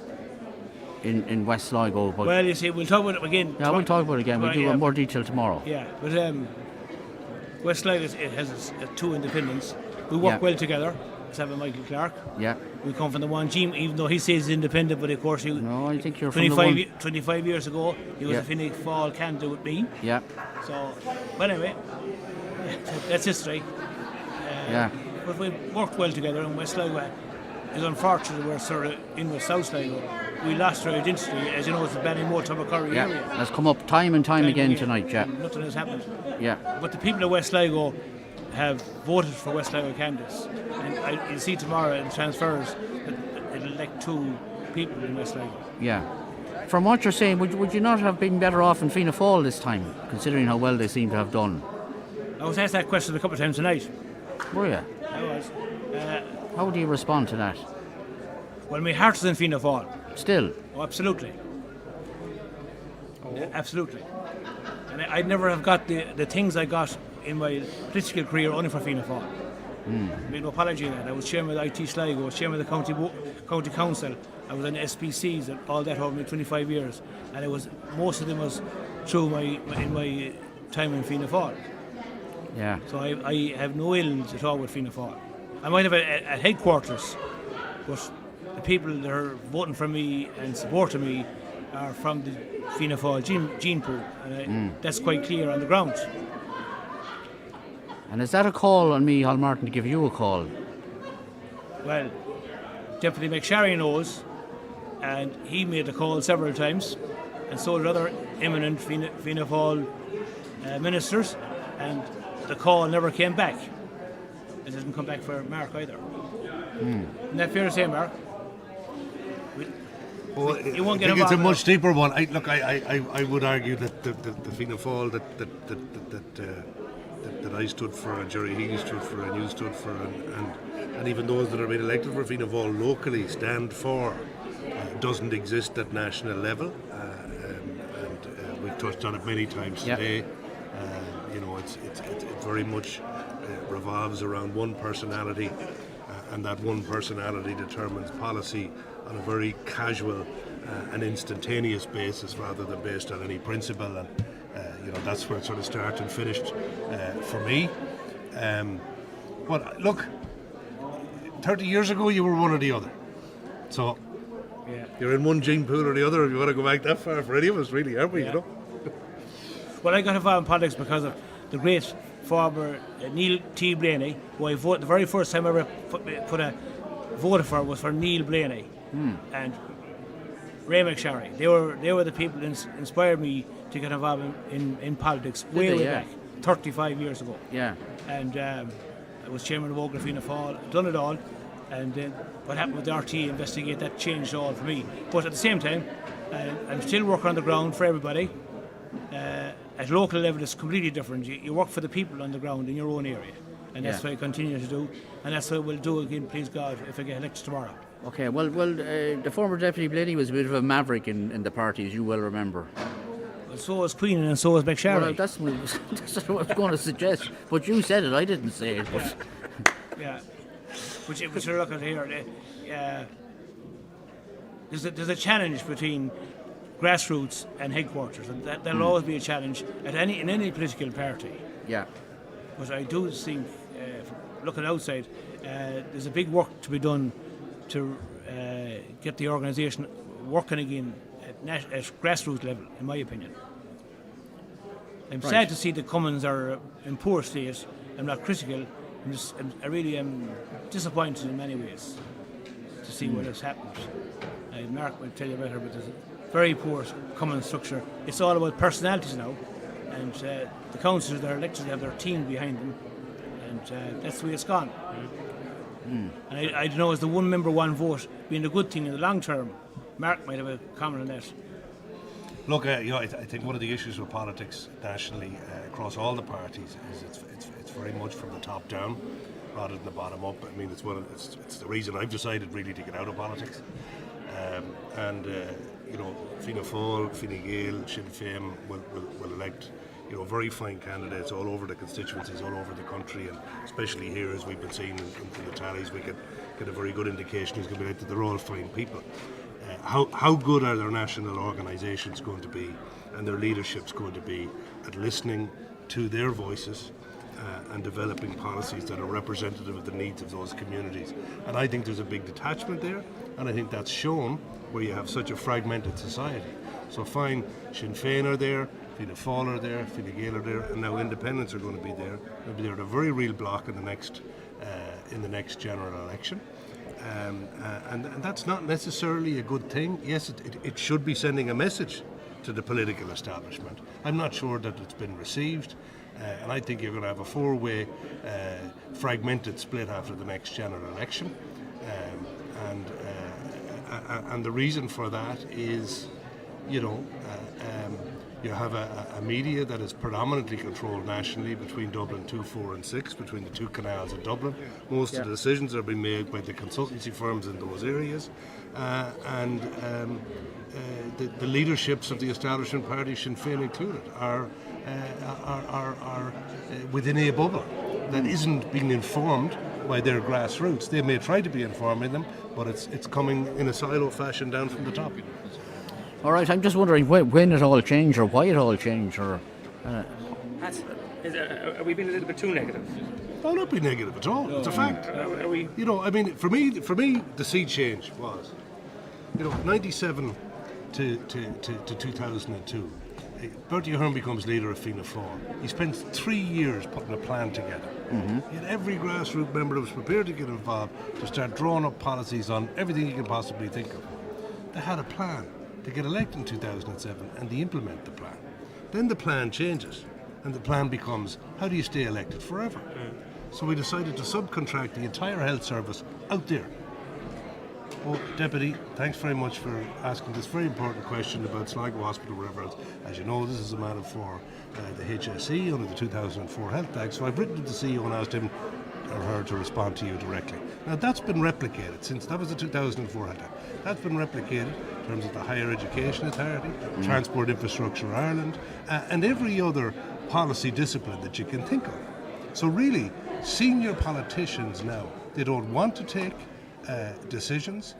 in West Sligo? But well, you see, we'll talk about it again. Yeah, we'll talk about it again. We'll do more detail tomorrow. Yeah, but West Sligo has two independents. We work well together. Except for Michael Clark. Yeah. We come from the one team, even though he says he's independent, but of course he. No, I think you're 25 years ago, he was a Fianna Fáil candidate with me. Yeah. So, but anyway, that's history. Yeah. But we worked well together, and West Sligo is unfortunate we're sort of in with South Sligo. We lost our identity, as you know, it's the Ballymore Tubbercurry area. That's come up time and time again tonight. Yeah. Nothing has happened. Yeah. But the people of West Sligo have voted for West Sligo candidates, and you'll see tomorrow in transfers that it'll elect two people in West Sligo. Yeah. From what you're saying, would you not have been better off in Fianna Fáil this time, considering how well they seem to have done? I was asked that question a couple of times tonight. Were you? I was. How do you respond to that? Well, my heart is in Fianna Fáil. Still? Oh, absolutely. Yeah, absolutely. And I'd never have got the things I got in my political career only for Fianna Fáil. I made no apology in that. I was chairman of IT Sligo, I was chairman of the county council, I was in SPCs and all that over my 25 years, and most of them was through in my time in Fianna Fáil. Yeah. So I have no ills at all with Fianna Fáil. I might have at headquarters, but the people that are voting for me and supporting me are from the Fianna Fáil gene pool, and that's quite clear on the ground. And is that a call on me, Hal Martin, to give you a call? Well, Deputy McSharry knows, and he made a call several times, and so did other eminent Fianna Fáil ministers, and the call never came back. It didn't come back for Mark either. Isn't that fair to say, Mark? Well, you won't I get think it's a involved. much deeper one. I would argue that the Fianna Fáil that I stood for, and Jerry Healy stood for, and you stood for, and even those that are being elected for Fianna Fáil locally stand for, doesn't exist at national level, and we've touched on it many times today. You know, it very much revolves around one personality, and that one personality determines policy on a very casual and instantaneous basis rather than based on any principle, and you know, that's where it sort of started and finished for me. But look, 30 years ago, you were one or the other. So, you're in one gene pool or the other if you want to go back that far for any of us, really, aren't we, you know? Well, I got involved in politics because of the great former Neil T. Blaney, who I voted, the very first time I ever voted for was for Neil Blaney and Ray McSharry. They were the people that inspired me to get involved in politics way back, 35 years ago. Yeah. And I was chairman of Ógra Fianna Fáil, I've done it all. And then what happened with the RT investigate, that changed all for me. But at the same time, I'm still working on the ground for everybody. At local level, it's completely different. You work for the people on the ground in your own area. And that's what I continue to do. And that's what we'll do again, please God, if I get elected tomorrow. Okay, well, the former Deputy Blaney was a bit of a maverick in the party, as you well remember. Well, so was Queenan and so was McSharry. Well, that's what I was going to suggest. But you said it, I didn't say it. But. Yeah. Which you're looking at here, there's a challenge between grassroots and headquarters, and there'll always be a challenge in any political party. Yeah. But I do think, looking outside, there's a big work to be done to get the organisation working again at grassroots level, in my opinion. I'm sad to see the Commons are in poor state. I'm not critical. I really am disappointed in many ways to see what has happened. Mark will tell you better, but there's a very poor common structure. It's all about personalities now, and the councillors that are elected have their team behind them, and that's the way it's gone. And I don't know, is the one member, one vote being a good thing in the long term? Mark might have a comment on that. Look, I think one of the issues with politics nationally across all the parties is it's very much from the top down rather than the bottom up. I mean, it's the reason I've decided really to get out of politics. Fianna Fáil, Fine Gael, Sinn Féin will elect very fine candidates all over the constituencies, all over the country, and especially here, as we've been seeing in the tallies, we get a very good indication who's going to be elected. They're all fine people. How good are their national organisations going to be, and their leaderships going to be at listening to their voices and developing policies that are representative of the needs of those communities? And I think there's a big detachment there, and I think that's shown where you have such a fragmented society. So fine, Sinn Féin are there, Fianna Fáil are there, Fine Gael are there, and now independents are going to be there. They'll be there at a very real block in the next general election. And that's not necessarily a good thing. Yes, it should be sending a message to the political establishment. I'm not sure that it's been received, and I think you're going to have a four-way fragmented split after the next general election. And the reason for that is, you have a media that is predominantly controlled nationally between Dublin 2, 4 and 6, between the two canals of Dublin. Most of the decisions are being made by the consultancy firms in those areas. The leaderships of the establishment party, Sinn Féin included, are within a bubble that isn't being informed by their grassroots. They may try to be informing them, but it's coming in a silo fashion down from the top. All right, I'm just wondering when it all changed, or why it all changed, or. Are we being a little bit too negative? No, not be negative at all. It's a fact. Are we? For me, the sea change was, 97 to 2002. Bertie Ahern becomes leader of Fianna Fáil. He spends 3 years putting a plan together. Mm-hmm. Yet every grassroots member was prepared to get involved to start drawing up policies on everything you can possibly think of. They had a plan to get elected in 2007, and they implement the plan. Then the plan changes, and the plan becomes, how do you stay elected forever? So we decided to subcontract the entire health service out there. Well, Deputy, thanks very much for asking this very important question about Sligo Hospital, wherever else. As you know, this is a matter for the HSE under the 2004 Health Act, so I've written to the CEO and asked him or her to respond to you directly. Now, that's been replicated since that was the 2004 Health Act. That's been replicated in terms of the Higher Education Authority, Transport Infrastructure Ireland, and every other policy discipline that you can think of. So really, senior politicians now, they don't want to take decisions.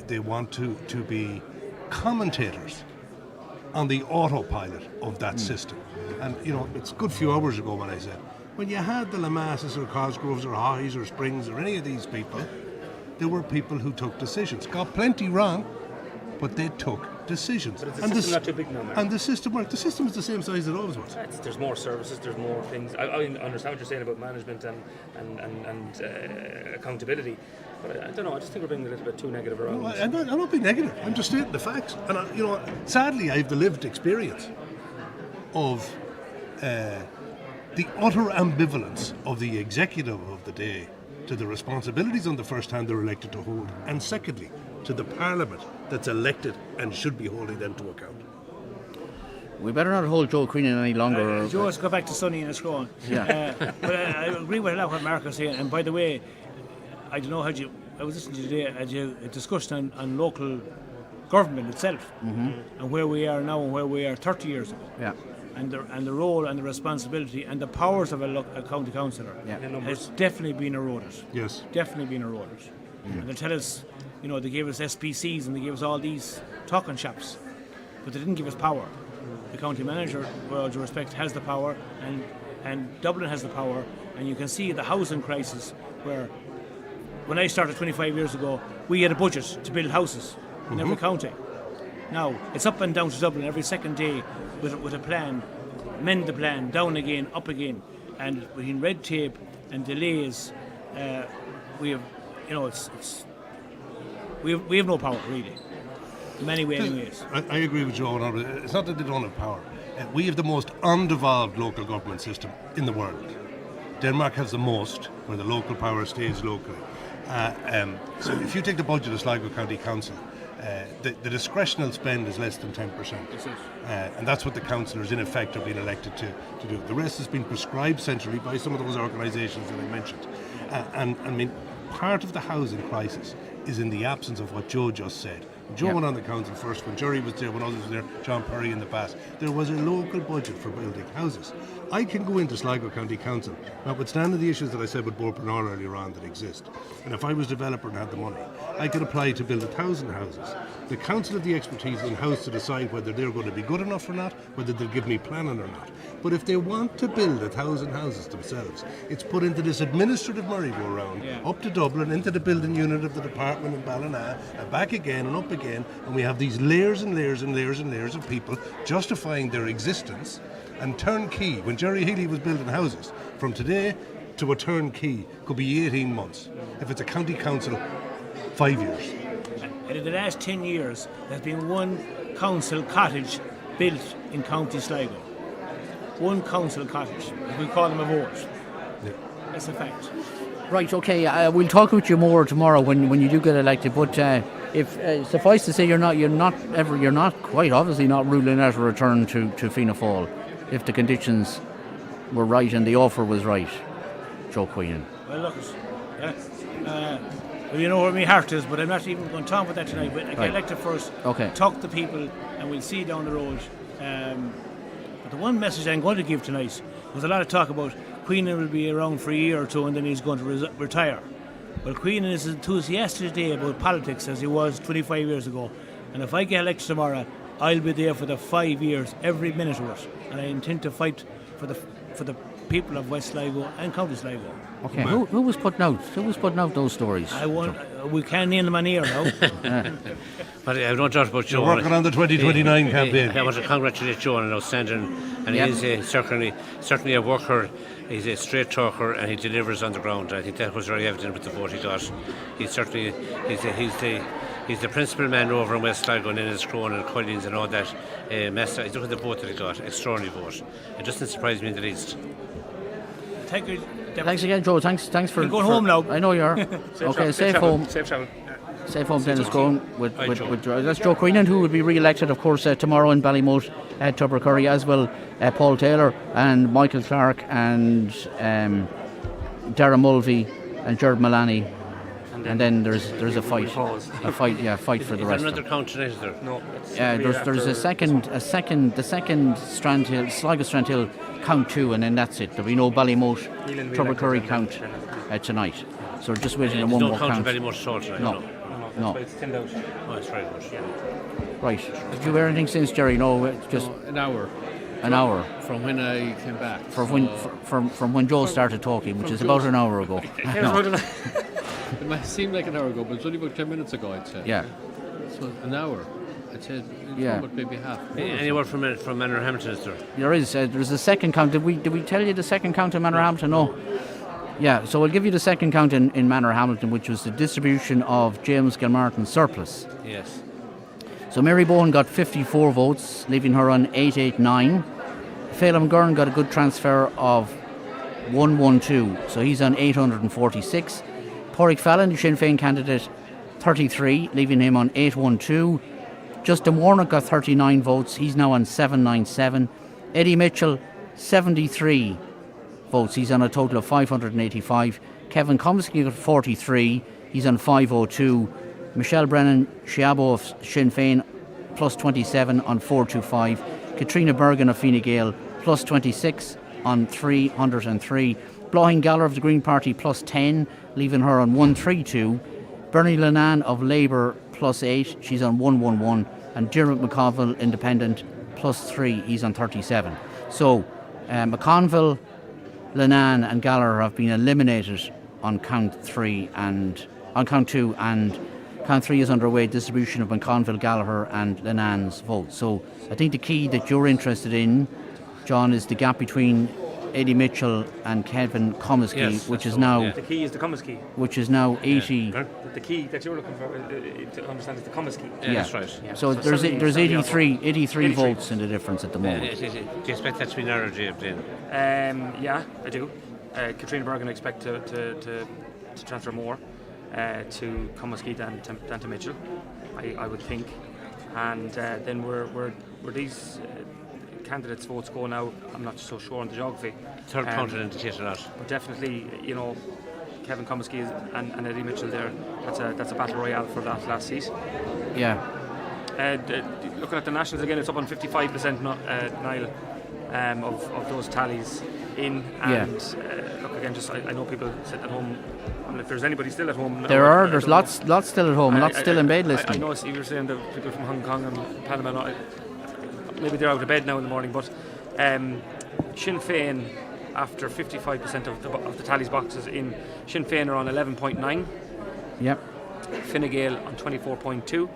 They want to be commentators on the autopilot of that system. And, it's a good few hours ago when I said, when you had the Lamasses or Cosgroves or Highs or Springs or any of these people, there were people who took decisions. Got plenty wrong, but they took decisions. But is the system not too big now, Mark? And the system worked. The system is the same size it always was. There's more services, there's more things. I understand what you're saying about management and accountability, but I don't know, I just think we're being a little bit too negative around. No, I'm not being negative. I'm just stating the facts. And, sadly, I have the lived experience of the utter ambivalence of the executive of the day to the responsibilities on the first hand they're elected to hold, and secondly, to the Parliament that's elected and should be holding them to account. We better not hold Joe Queenan any longer. Joe, let's go back to Sonny and Scrone. Yeah. But I agree with a lot of what Mark was saying. And by the way, I don't know how I was listening to you today as you discussed on local government itself and where we are now and where we are 30 years ago. Yeah. And the role and the responsibility and the powers of a county councillor has definitely been eroded. Yes. Definitely been eroded. And they tell us, they gave us SPCs and they gave us all these talking shops, but they didn't give us power. The county manager, with all due respect, has the power, and Dublin has the power, and you can see the housing crisis where, when I started 25 years ago, we had a budget to build houses in every county. Now, it's up and down to Dublin every second day with a plan, mend the plan, down again, up again, and between red tape and delays, we have, we have no power really. In many ways, anyways. I agree with Joe. It's not that they don't have power. We have the most undevolved local government system in the world. Denmark has the most, where the local power stays locally. So if you take the budget of Sligo County Council, the discretional spend is less than 10%. And that's what the councillors in effect are being elected to do. The rest has been prescribed centrally by some of those organisations that I mentioned. And I mean, part of the housing crisis is in the absence of what Joe just said. Joe went on the council first, when Jerry was there, when others were there, John Perry in the past. There was a local budget for building houses. I can go into Sligo County Council, notwithstanding the issues that I said with Borpreneur earlier on that exist. And if I was a developer and had the money, I could apply to build 1,000 houses. The council have the expertise in-house to decide whether they're going to be good enough or not, whether they'll give me planning or not. But if they want to build 1,000 houses themselves, it's put into this administrative merry-go-round, up to Dublin, into the building unit of the department in Ballina, and back again and up again, and we have these layers and layers and layers and layers of people justifying their existence. And turnkey, when Jerry Healy was building houses, from today to a turnkey could be 18 months. If it's a county council, 5 years. And in the last 10 years, there's been one council cottage built in County Sligo. One council cottage. We call them a vote. Yeah. That's a fact. Right, okay, we'll talk with you more tomorrow when you do get elected, but if suffice to say you're not quite obviously not ruling out a return to Fianna Fáil if the conditions were right and the offer was right, Joe Queenan. Well, look, well, you know where my heart is, but I'm not even going to talk about that tonight. But I get elected first, talk to people, and we'll see down the road. But the one message I'm going to give tonight, there's a lot of talk about Queenan will be around for a year or two and then he's going to retire. Well, Queenan is as enthusiastic today about politics as he was 25 years ago. And if I get elected tomorrow, I'll be there for the 5 years, every minute of it. And I intend to fight for the people of West Sligo and County Sligo. Okay, who was putting out those stories? We can't name them on here now. But I don't doubt about Joe. You're working on the 2029 campaign. I want to congratulate Joe on an outstanding, and he's certainly a worker. He's a straight talker, and he delivers on the ground. I think that was very evident with the vote he got. He's certainly he's the principal man over in West Sligo and Enniscrone and Collins and all that mess. Look at the vote that he got, extraordinary vote. It doesn't surprise me in the least. Thank you. Thanks again, Joe. Thanks for. You're going home now. I know you are. Okay, safe home. Safe travel. Safe home, Dennis Cohen. That's Joe Queenan, who will be re-elected, of course, tomorrow in Ballymote at Tubbercurry, as well Paul Taylor and Michael Clark and Darragh Mulvey and Gerard Mullaney. And then there's a fight for the rest. Another count tonight, is there? No. There's the second Strandhill, Sligo Strandhill count 2, and then that's it. There'll be no Ballymote Tubbercurry count tonight. So we're just waiting on one more count. Ballymote at all tonight. No. It's 10 out. Oh, it's very good. Yeah. Right. Did you hear anything since, Jerry? No, just an hour. An hour from when I came back. From when Joe started talking, which is about an hour ago. It might seem like an hour ago, but it's only about 10 minutes ago, I'd say. Yeah. So an hour. I'd say Yeah. maybe half. Anywhere from Manor Hamilton, is there? There is. There's a second count. Did we tell you the second count in Manor Hamilton? No. Yeah, so I'll give you the second count in Manor Hamilton, which was the distribution of James Gilmartin's surplus. Yes. So Mary Bowen got 54 votes, leaving her on 889. Phelim Gurn got a good transfer of 112, so he's on 846. Pádraig Fallon, the Sinn Féin candidate, 33, leaving him on 812. Justin Warnock got 39 votes, he's now on 797. Eddie Mitchell, 73 votes, he's on a total of 585. Kevin Comiskey got 43, he's on 502. Michelle Brennan Schiabo of Sinn Féin, plus 27 on 425. Katrina Bergen of Fine Gael, plus 26 on 303. Blahin Gallagher of the Green Party, plus 10, leaving her on 132. Bernie Lenan of Labour, plus 8, she's on 111. And Dermot McConville, Independent, plus 3, he's on 37. So McConville, Lenan and Gallagher have been eliminated on count 2, and count 3 is underway, distribution of McConville, Gallagher and Lenan's votes. So I think the key that you're interested in, John, is the gap between Eddie Mitchell and Kevin Comiskey, Yes, which is now the key is the Comiskey. which is now 80. The key that you're looking for to understand is the Comiskey. Yeah. That's right. Yeah. So there's 83 votes in the difference at the moment. Do you expect that to be narrowed, Jane? Yeah, I do. Katrina Bergen, I expect to transfer more to Comiskey than to Mitchell, I would think. And then where these candidates' votes go now, I'm not so sure on the geography. Third counted indicated that. But definitely, Kevin Comiskey and Eddie Mitchell there, that's a battle royale for that last seat. Yeah. Looking at the Nationals again, it's up on 55%, Niall, of those tallies in. And look again, just I know people sit at home. And if there's anybody still at home, There's lots still at home, lots still in bed I listening. know you were saying the people from Hong Kong and Panama, maybe they're out of bed now in the morning, but Sinn Féin, after 55% of the tallies boxes in, Sinn Féin are on 11.9. Yep. Fine Gael on 24.2.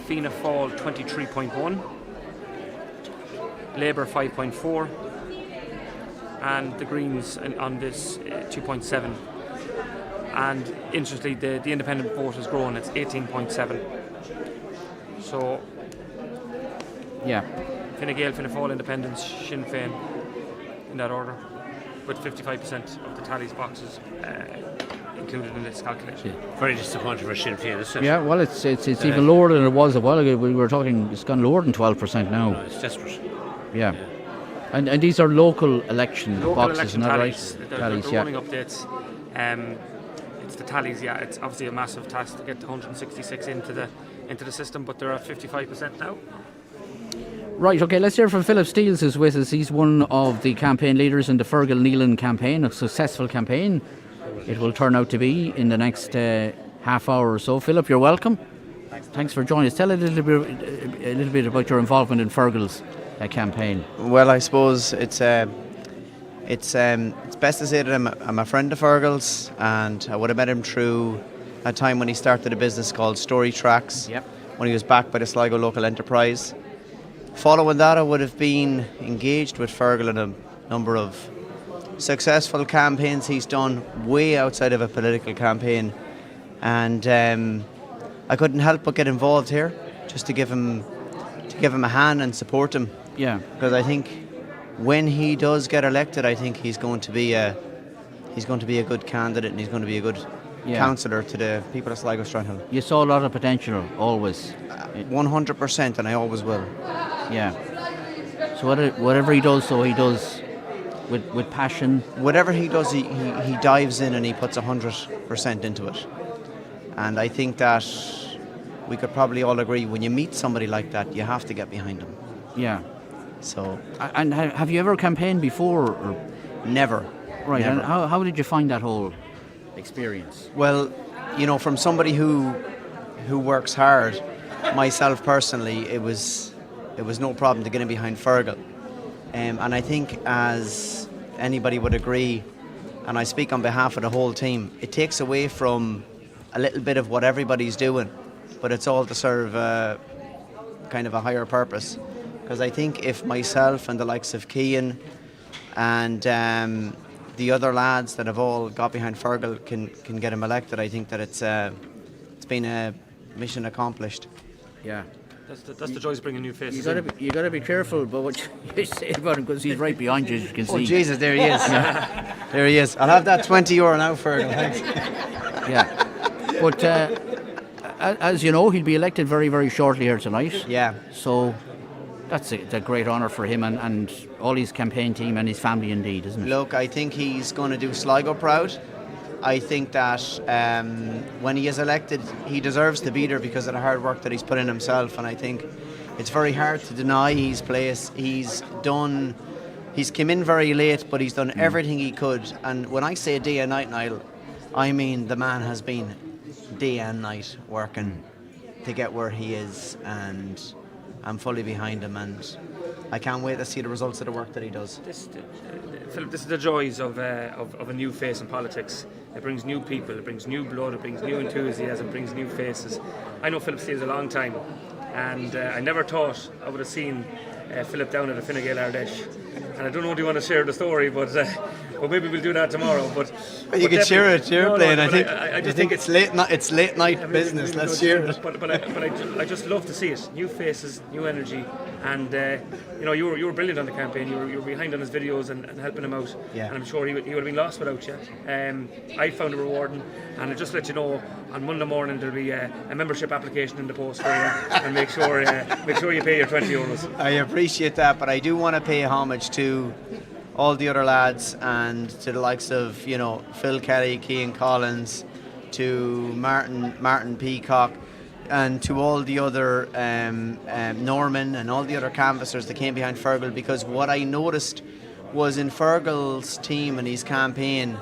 Fianna Fáil 23.1. Labour 5.4. And the Greens on this 2.7. And interestingly, the independent vote has grown, it's 18.7. So yeah, Fine Gael, Fianna Fáil, Independents, Sinn Féin in that order, with 55% of the tallies boxes included in this calculation. Very disappointing for Sinn Féin, isn't it? Yeah, well, it's even lower than it was a while ago. We were talking, it's gone lower than 12% now. No, it's desperate. Yeah. And these are local election boxes, election not tallies. right? They're running updates. It's the tallies. Yeah, it's obviously a massive task to get the 166 into the system, but they're at 55% now. Right, okay, let's hear from Philip Steels, who's with us. He's one of the campaign leaders in the Fergal Nealon campaign, a successful campaign it will turn out to be in the next half hour or so. Philip, you're welcome. Thanks for joining us. Tell a little bit about your involvement in Fergal's campaign. Well, I suppose it's best to say that I'm a friend of Fergal's, and I would have met him through a time when he started a business called Story Tracks. Yep. When he was backed by the Sligo local enterprise. Following that, I would have been engaged with Fergal in a number of successful campaigns he's done way outside of a political campaign, and I couldn't help but get involved here just to give him a hand and support him. Yeah. Because I think when he does get elected, I think he's going to be a good candidate, and he's going to be a good councillor to the people of Sligo Strandhill. You saw a lot of potential, always. 100%, and I always will. Yeah. So whatever he does, he does with passion. Whatever he does, he dives in and he puts 100% into it. And I think that we could probably all agree, when you meet somebody like that, you have to get behind him. Yeah. So. And have you ever campaigned before? Or? Never. Right. Never. And how did you find that whole experience? Well, from somebody who works hard, myself personally, it was no problem to get in behind Fergal. And I think, as anybody would agree, and I speak on behalf of the whole team, it takes away from a little bit of what everybody's doing, but it's all to serve kind of a higher purpose. Because I think if myself and the likes of Cian and the other lads that have all got behind Fergal can get him elected, I think that it's been a mission accomplished. Yeah. That's the joys of bringing new faces. You got to be careful about what you say about him, because he's right behind you, as you can see. Oh Jesus, there he is. There he is. I'll have that €20 now, Fergal. Thanks. Yeah. But as you know, he'll be elected very, very shortly here tonight. Yeah. So that's a great honour for him and all his campaign team and his family indeed, isn't it? Look, I think he's going to do Sligo proud. I think that when he is elected, he deserves to be there because of the hard work that he's put in himself, and I think it's very hard to deny his place. He's come in very late, but he's done everything he could, and when I say day and night, Niall, I mean the man has been day and night working to get where he is, and I'm fully behind him, and I can't wait to see the results of the work that he does. Philip, this is the joys of a new face in politics. It brings new people, it brings new blood, it brings new enthusiasm, it brings new faces. I know Philip Steele's a long time, and I never thought I would have seen Philip down at the Fine Gael Ardèche. And I don't know if you want to share the story, but maybe we'll do that tomorrow. But you can share it, Blaine. I just think it's late night business. Let's share it. But I just love to see it. New faces, new energy, and you were brilliant on the campaign. You were behind on his videos and helping him out. Yeah. And I'm sure he would have been lost without you. I found it rewarding, and I just let you know on Monday morning there'll be a membership application in the post for you, and make sure you pay your €20. I appreciate that, but I do want to pay homage to all the other lads and to the likes of Phil Kelly, Cian Collins, to Martin Peacock, and to all the other Norman and all the other canvassers that came behind Fergal, because what I noticed was in Fergal's team and his campaign,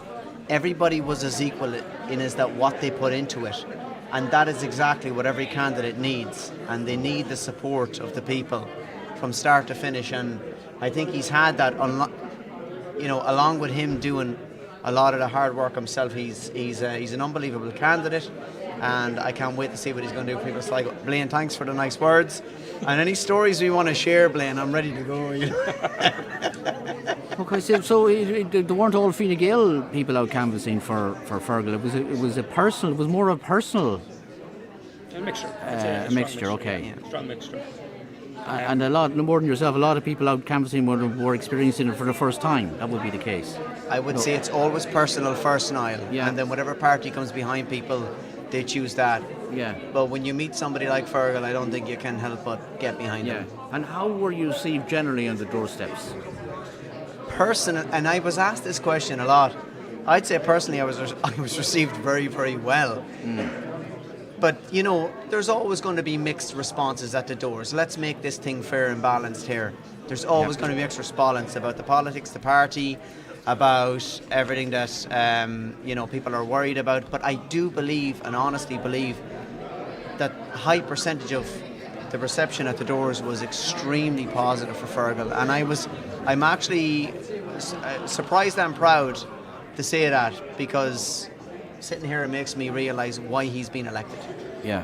everybody was as equal in as that what they put into it, and that is exactly what every candidate needs, and they need the support of the people from start to finish, and I think he's had that along with him doing a lot of the hard work himself. He's an unbelievable candidate, and I can't wait to see what he's going to do for people. Sligo. Blaine, thanks for the nice words, and any stories we want to share, Blaine, I'm ready to go. Okay, so there weren't all Fine Gael people out canvassing for Fergal. It was more of a personal. A mixture. A mixture. Okay. Yeah. Strong mixture. And a lot, no more than yourself, a lot of people out canvassing were experiencing it for the first time. That would be the case. I would say it's always personal first, Niall. Yeah. And then whatever party comes behind people, they choose that. Yeah. But when you meet somebody like Fergal, I don't think you can help but get behind him. And how were you received generally on the doorsteps? And I was asked this question a lot. I'd say personally I was received very, very well. But, there's always going to be mixed responses at the doors. Let's make this thing fair and balanced here. There's always going to be mixed response about the politics, the party, about everything that, people are worried about. But I do believe, and honestly believe, that high percentage of the reception at the doors was extremely positive for Fergal. And I'm actually surprised and proud to say that, because sitting here, it makes me realise why he's been elected. Yeah.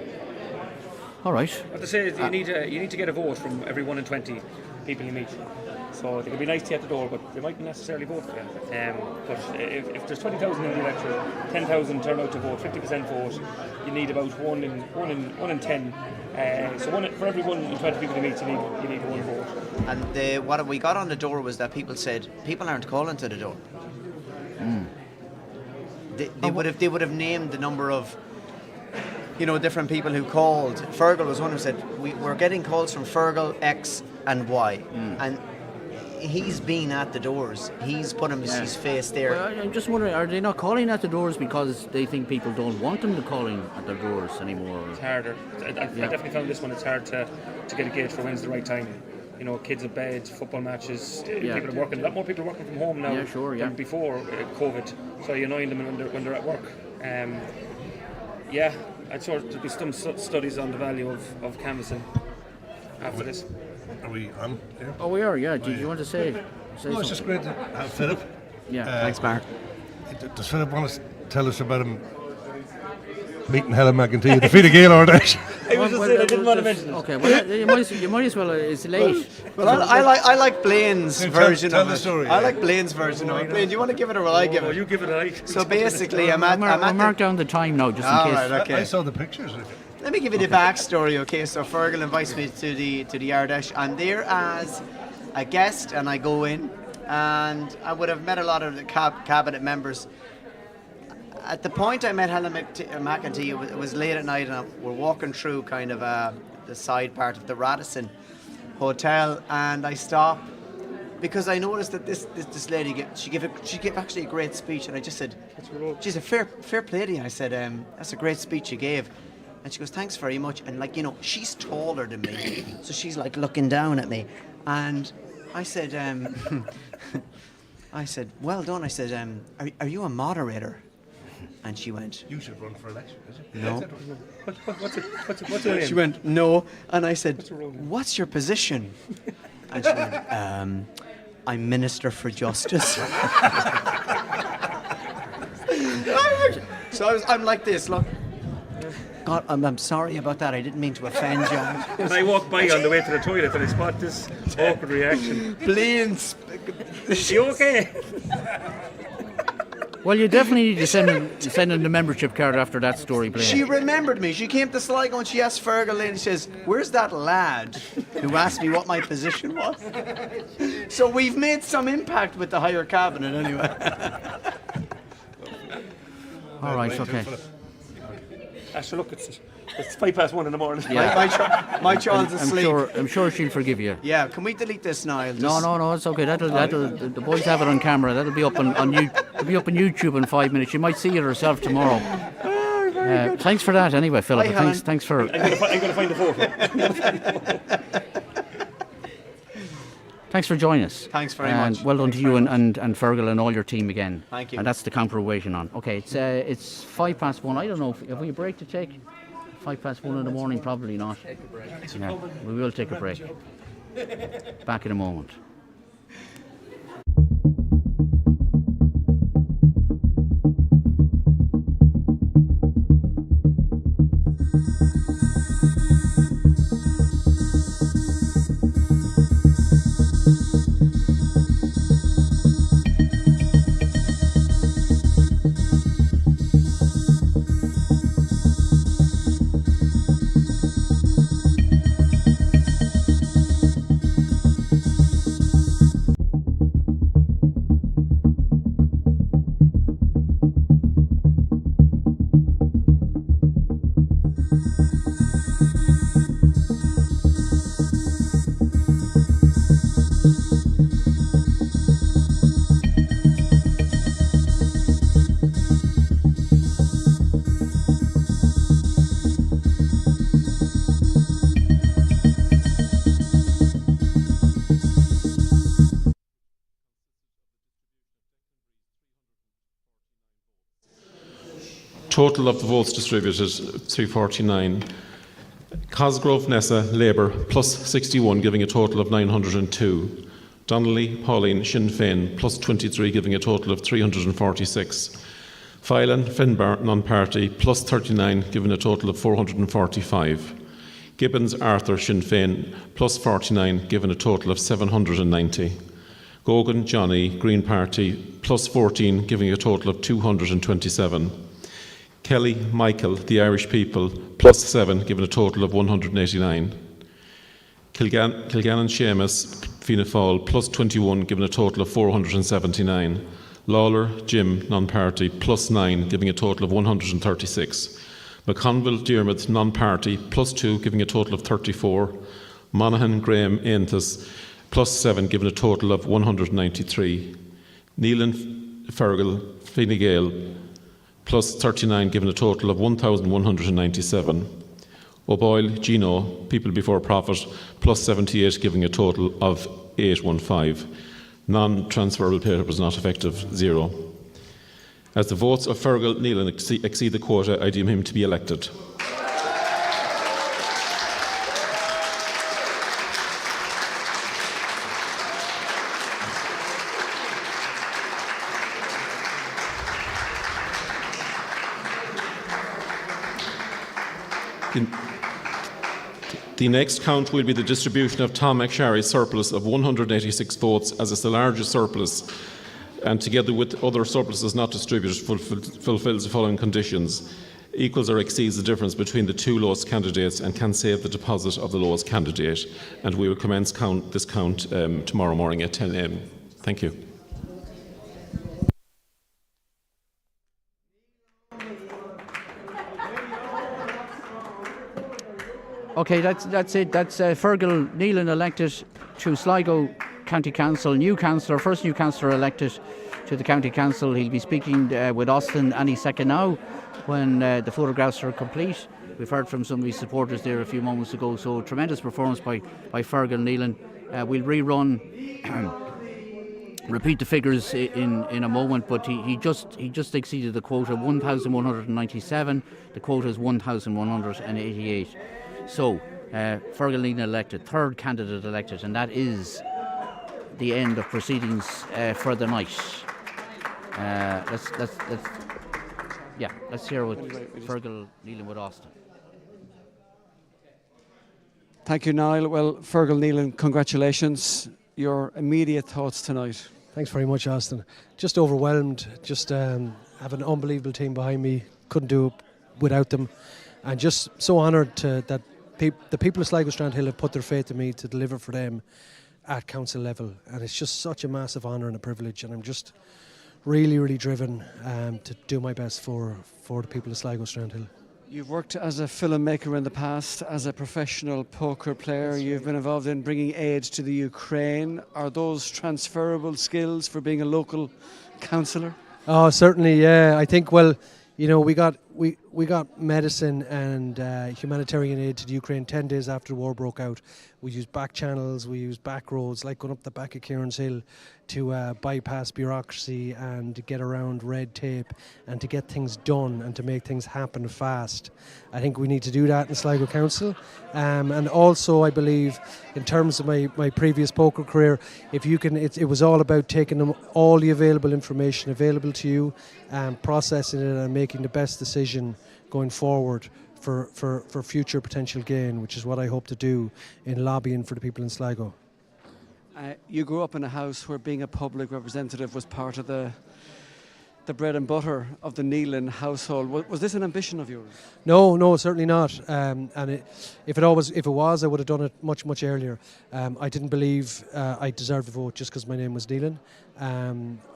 All right. I have to say, you need to get a vote from every 1 in 20 people you meet. So they can be nice to you at the door, but they mightn't necessarily vote for you. But if there's 20,000 in the election, 10,000 turn out to vote, 50% vote, you need about 1 in 10. So for every 1 in 20 people you meet, you need one vote. And what we got on the door was that people said people aren't calling to the door. They would have named the number of different people who called. Fergal was one who said we're getting calls from Fergal X and Y, and he's been at the doors. He's put his face there. Well, I'm just wondering, are they not calling at the doors because they think people don't want them to calling at their doors anymore? It's harder. I definitely found this one. It's hard to get a gauge for when's the right time. Kids at bed, football matches, people are working. A lot more people are working from home now than before COVID. So you're annoying them when they're at work. I'd sort of there'll be some studies on the value of canvassing after this. Are we on here? Oh, we are, yeah. Did you want to say No, it's just great to have Philip. Yeah. Thanks, Mark. Does Philip want to tell us about him meeting Helen McEntee at the Fine Gael or that? I was just saying I didn't want to mention it. Okay, well, you might as well. It's late. Well, I like Blaine's version tell of the it. story, I yeah. like Blaine's version of it. Blaine, do you want to give it or will I give it? You give it a like. So basically, I'm at We'll mark down the time now, just in All case. right, okay. I saw the pictures. Let me give you the backstory, okay? So Fergal invites me to the Ardèche. I'm there as a guest, and I go in, and I would have met a lot of the cabinet members. At the point I met Helen McEntee, it was late at night, and we're walking through kind of the side part of the Radisson Hotel, and I stop because I noticed that this lady she gave actually a great speech, and I just said, "She's a fair play to you." I said, "That's a great speech you gave." And she goes, "Thanks very much." And she's taller than me, so she's like looking down at me. And I said, "Well done." I said, "Are you a moderator?" And she went, "You should run for election, is it?" No. What's your name? She went, "No." And I said, "What's your position?" And she went, "I'm Minister for Justice." So I'm like this, look. God, I'm sorry about that. I didn't mean to offend you. And I walked by on the way to the toilet and I spot this awkward reaction. Blaine's. Is she okay? Well, you definitely need to send in the membership card after that story, Blaine. She remembered me. She came to Sligo and she asked Fergal, and she says, "Where's that lad who asked me what my position was?" So we've made some impact with the higher cabinet anyway. All right, okay. Asher, look, it's 1:05 in the morning. Yeah. My child's asleep. I'm sure she'll forgive you. Yeah, can we delete this now? No, it's okay. That'll the boys have it on camera. That'll be up on YouTube in 5 minutes. You might see it herself tomorrow. Thanks for that, anyway, Philip. Thanks for. I'm going to find the photo. Thanks for joining us. Thanks very much. Well done to you and Fergal and all your team again. Thank you. And that's the count we're waiting on. Okay, it's 1:05. I don't know if we a break to take. 1:05 in the morning, probably not. Yeah, we will take a break. Back in a moment. Total of the votes distributed, 349. Cosgrove Nessa, Labour, plus 61, giving a total of 902. Donnelly, Pauline, Sinn Féin, plus 23, giving a total of 346. Phelan, Finbar, non-party, plus 39, giving a total of 445. Gibbons, Arthur, Sinn Féin, plus 49, giving a total of 790. Gogan, Johnny, Green Party, plus 14, giving a total of 227. Kelly, Michael, the Irish People, plus 7, giving a total of 189. Kilgannon, Seamus, Fianna Fáil, plus 21, giving a total of 479. Lawler, Jim, non-party, plus 9, giving a total of 136. McConville, Diarmid, non-party, plus 2, giving a total of 34. Monaghan, Graham, Aenthus, plus 7, giving a total of 193. Neelan, Fergal, Fine Gael, plus 39, giving a total of 1,197. O'Boyle, Gino, People Before Profit, plus 78, giving a total of 815. Non-transferable papers not effective, 0. As the votes of Fergal Neelan exceed the quota, I deem him to be elected. The next count will be the distribution of Tom McSharry's surplus of 186 votes, as it's the largest surplus, and together with other surpluses not distributed fulfills the following conditions: equals or exceeds the difference between the two lowest candidates and can save the deposit of the lowest candidate. And we will commence this count tomorrow morning at 10 a.m. Thank you. Okay, that's it. That's Fergal Nealon elected to Sligo County Council, new councillor, first new councillor elected to the County Council. He'll be speaking with Austin any second now when the photographs are complete. We've heard from some of his supporters there a few moments ago, so tremendous performance by Fergal Nealon. We'll rerun, repeat the figures in a moment, but he just exceeded the quota, 1,197. The quota is 1,188. So, Fergal Nealon elected, third candidate elected, and that is the end of proceedings for the night. Let's hear what Fergal Nealon with Austin. Thank you, Niall. Well, Fergal Nealon, congratulations. Your immediate thoughts tonight? Thanks very much, Austin. Just overwhelmed. Just have an unbelievable team behind me. Couldn't do it without them, and just so honoured that the people of Sligo Strandhill have put their faith in me to deliver for them at council level, and it's just such a massive honour and a privilege, and I'm just really, really driven to do my best for the people of Sligo Strandhill. You've worked as a filmmaker in the past, as a professional poker player. You've been involved in bringing aid to the Ukraine. Are those transferable skills for being a local councillor? Oh, certainly, yeah. I think, well, you know, we got medicine and humanitarian aid to the Ukraine 10 days after the war broke out. We used back channels, we used back roads, like going up the back of Kieran's Hill, to bypass bureaucracy and get around red tape and to get things done and to make things happen fast. I think we need to do that in Sligo Council. And also, I believe, in terms of my previous poker career, if you can, it was all about taking all the available information available to you, processing it and making the best decision going forward for future potential gain, which is what I hope to do in lobbying for the people in Sligo. You grew up in a house where being a public representative was part of the bread and butter of the Nealon household. Was this an ambition of yours? No, certainly not. If it was, I would have done it much earlier. I didn't believe I deserved a vote just because my name was Nealon.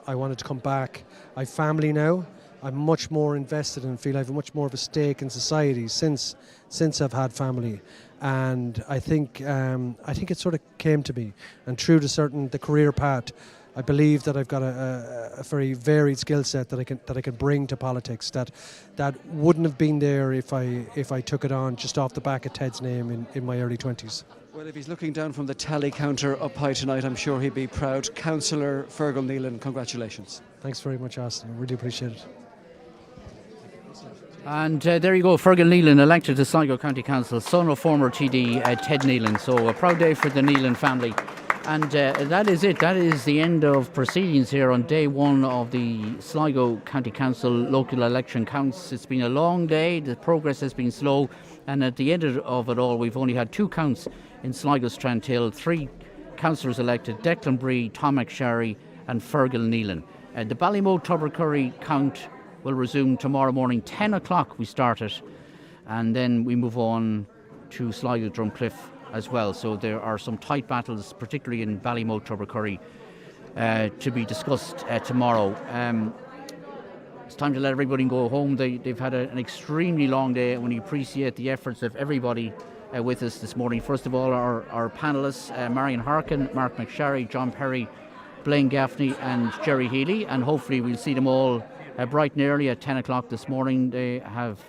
I wanted to come back. I have family now. I'm much more invested and feel I have much more of a stake in society since I've had family, and I think it sort of came to me. And true to the career path, I believe that I've got a very varied skill set that I can bring to politics that wouldn't have been there if I took it on just off the back of Ted's name in my early 20s. Well, if he's looking down from the tally counter up high tonight, I'm sure he'd be proud. Councillor Fergal Nealon, congratulations. Thanks very much, Austin. I really appreciate it. And there you go, Fergal Nealon elected to Sligo County Council, son of former TD Ted Nealon. So a proud day for the Nealon family. And that is it. That is the end of proceedings here on day one of the Sligo County Council local election counts. It's been a long day. The progress has been slow. And at the end of it all, we've only had two counts in Sligo Strandhill. 3 councillors elected: Declan Bree, Tom McSharry and Fergal Nealon. The Ballymote Tubbercurry count will resume tomorrow morning, 10 o'clock we start it, and then we move on to Sligo Drumcliff as well. So there are some tight battles, particularly in Ballymote Tubbercurry, to be discussed tomorrow. It's time to let everybody go home. They've had an extremely long day, and we appreciate the efforts of everybody with us this morning. First of all, our panellists, Marion Harkin, Mark McSharry, John Perry, Blaine Gaffney and Jerry Healy, and hopefully we'll see them all bright and early at 10 o'clock this morning. They have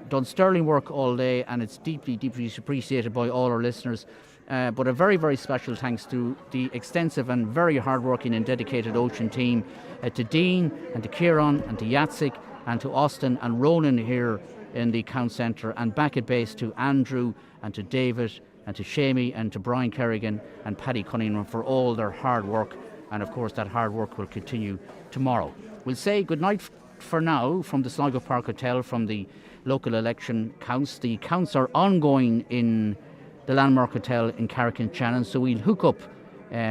done sterling work all day, and it's deeply, deeply appreciated by all our listeners. But a very, very special thanks to the extensive and very hard-working and dedicated Ocean team, to Dean and to Kieran and to Yatsik and to Austin and Ronan here in the Count Centre, and back at base to Andrew and to David and to Shamey and to Brian Kerrigan and Paddy Cunningham for all their hard work. And of course that hard work will continue tomorrow. We'll say good night for now from the Sligo Park Hotel, from the local election counts. The counts are ongoing in the Landmark Hotel in Carrick-on-Shannon, so we'll hook up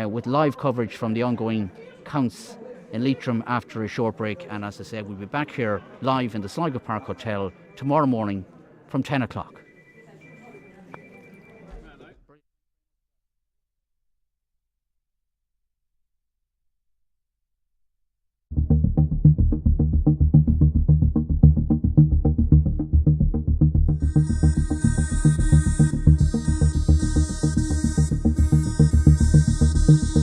with live coverage from the ongoing counts in Leitrim after a short break. And as I said, we'll be back here live in the Sligo Park Hotel tomorrow morning from 10 o'clock. Thank you.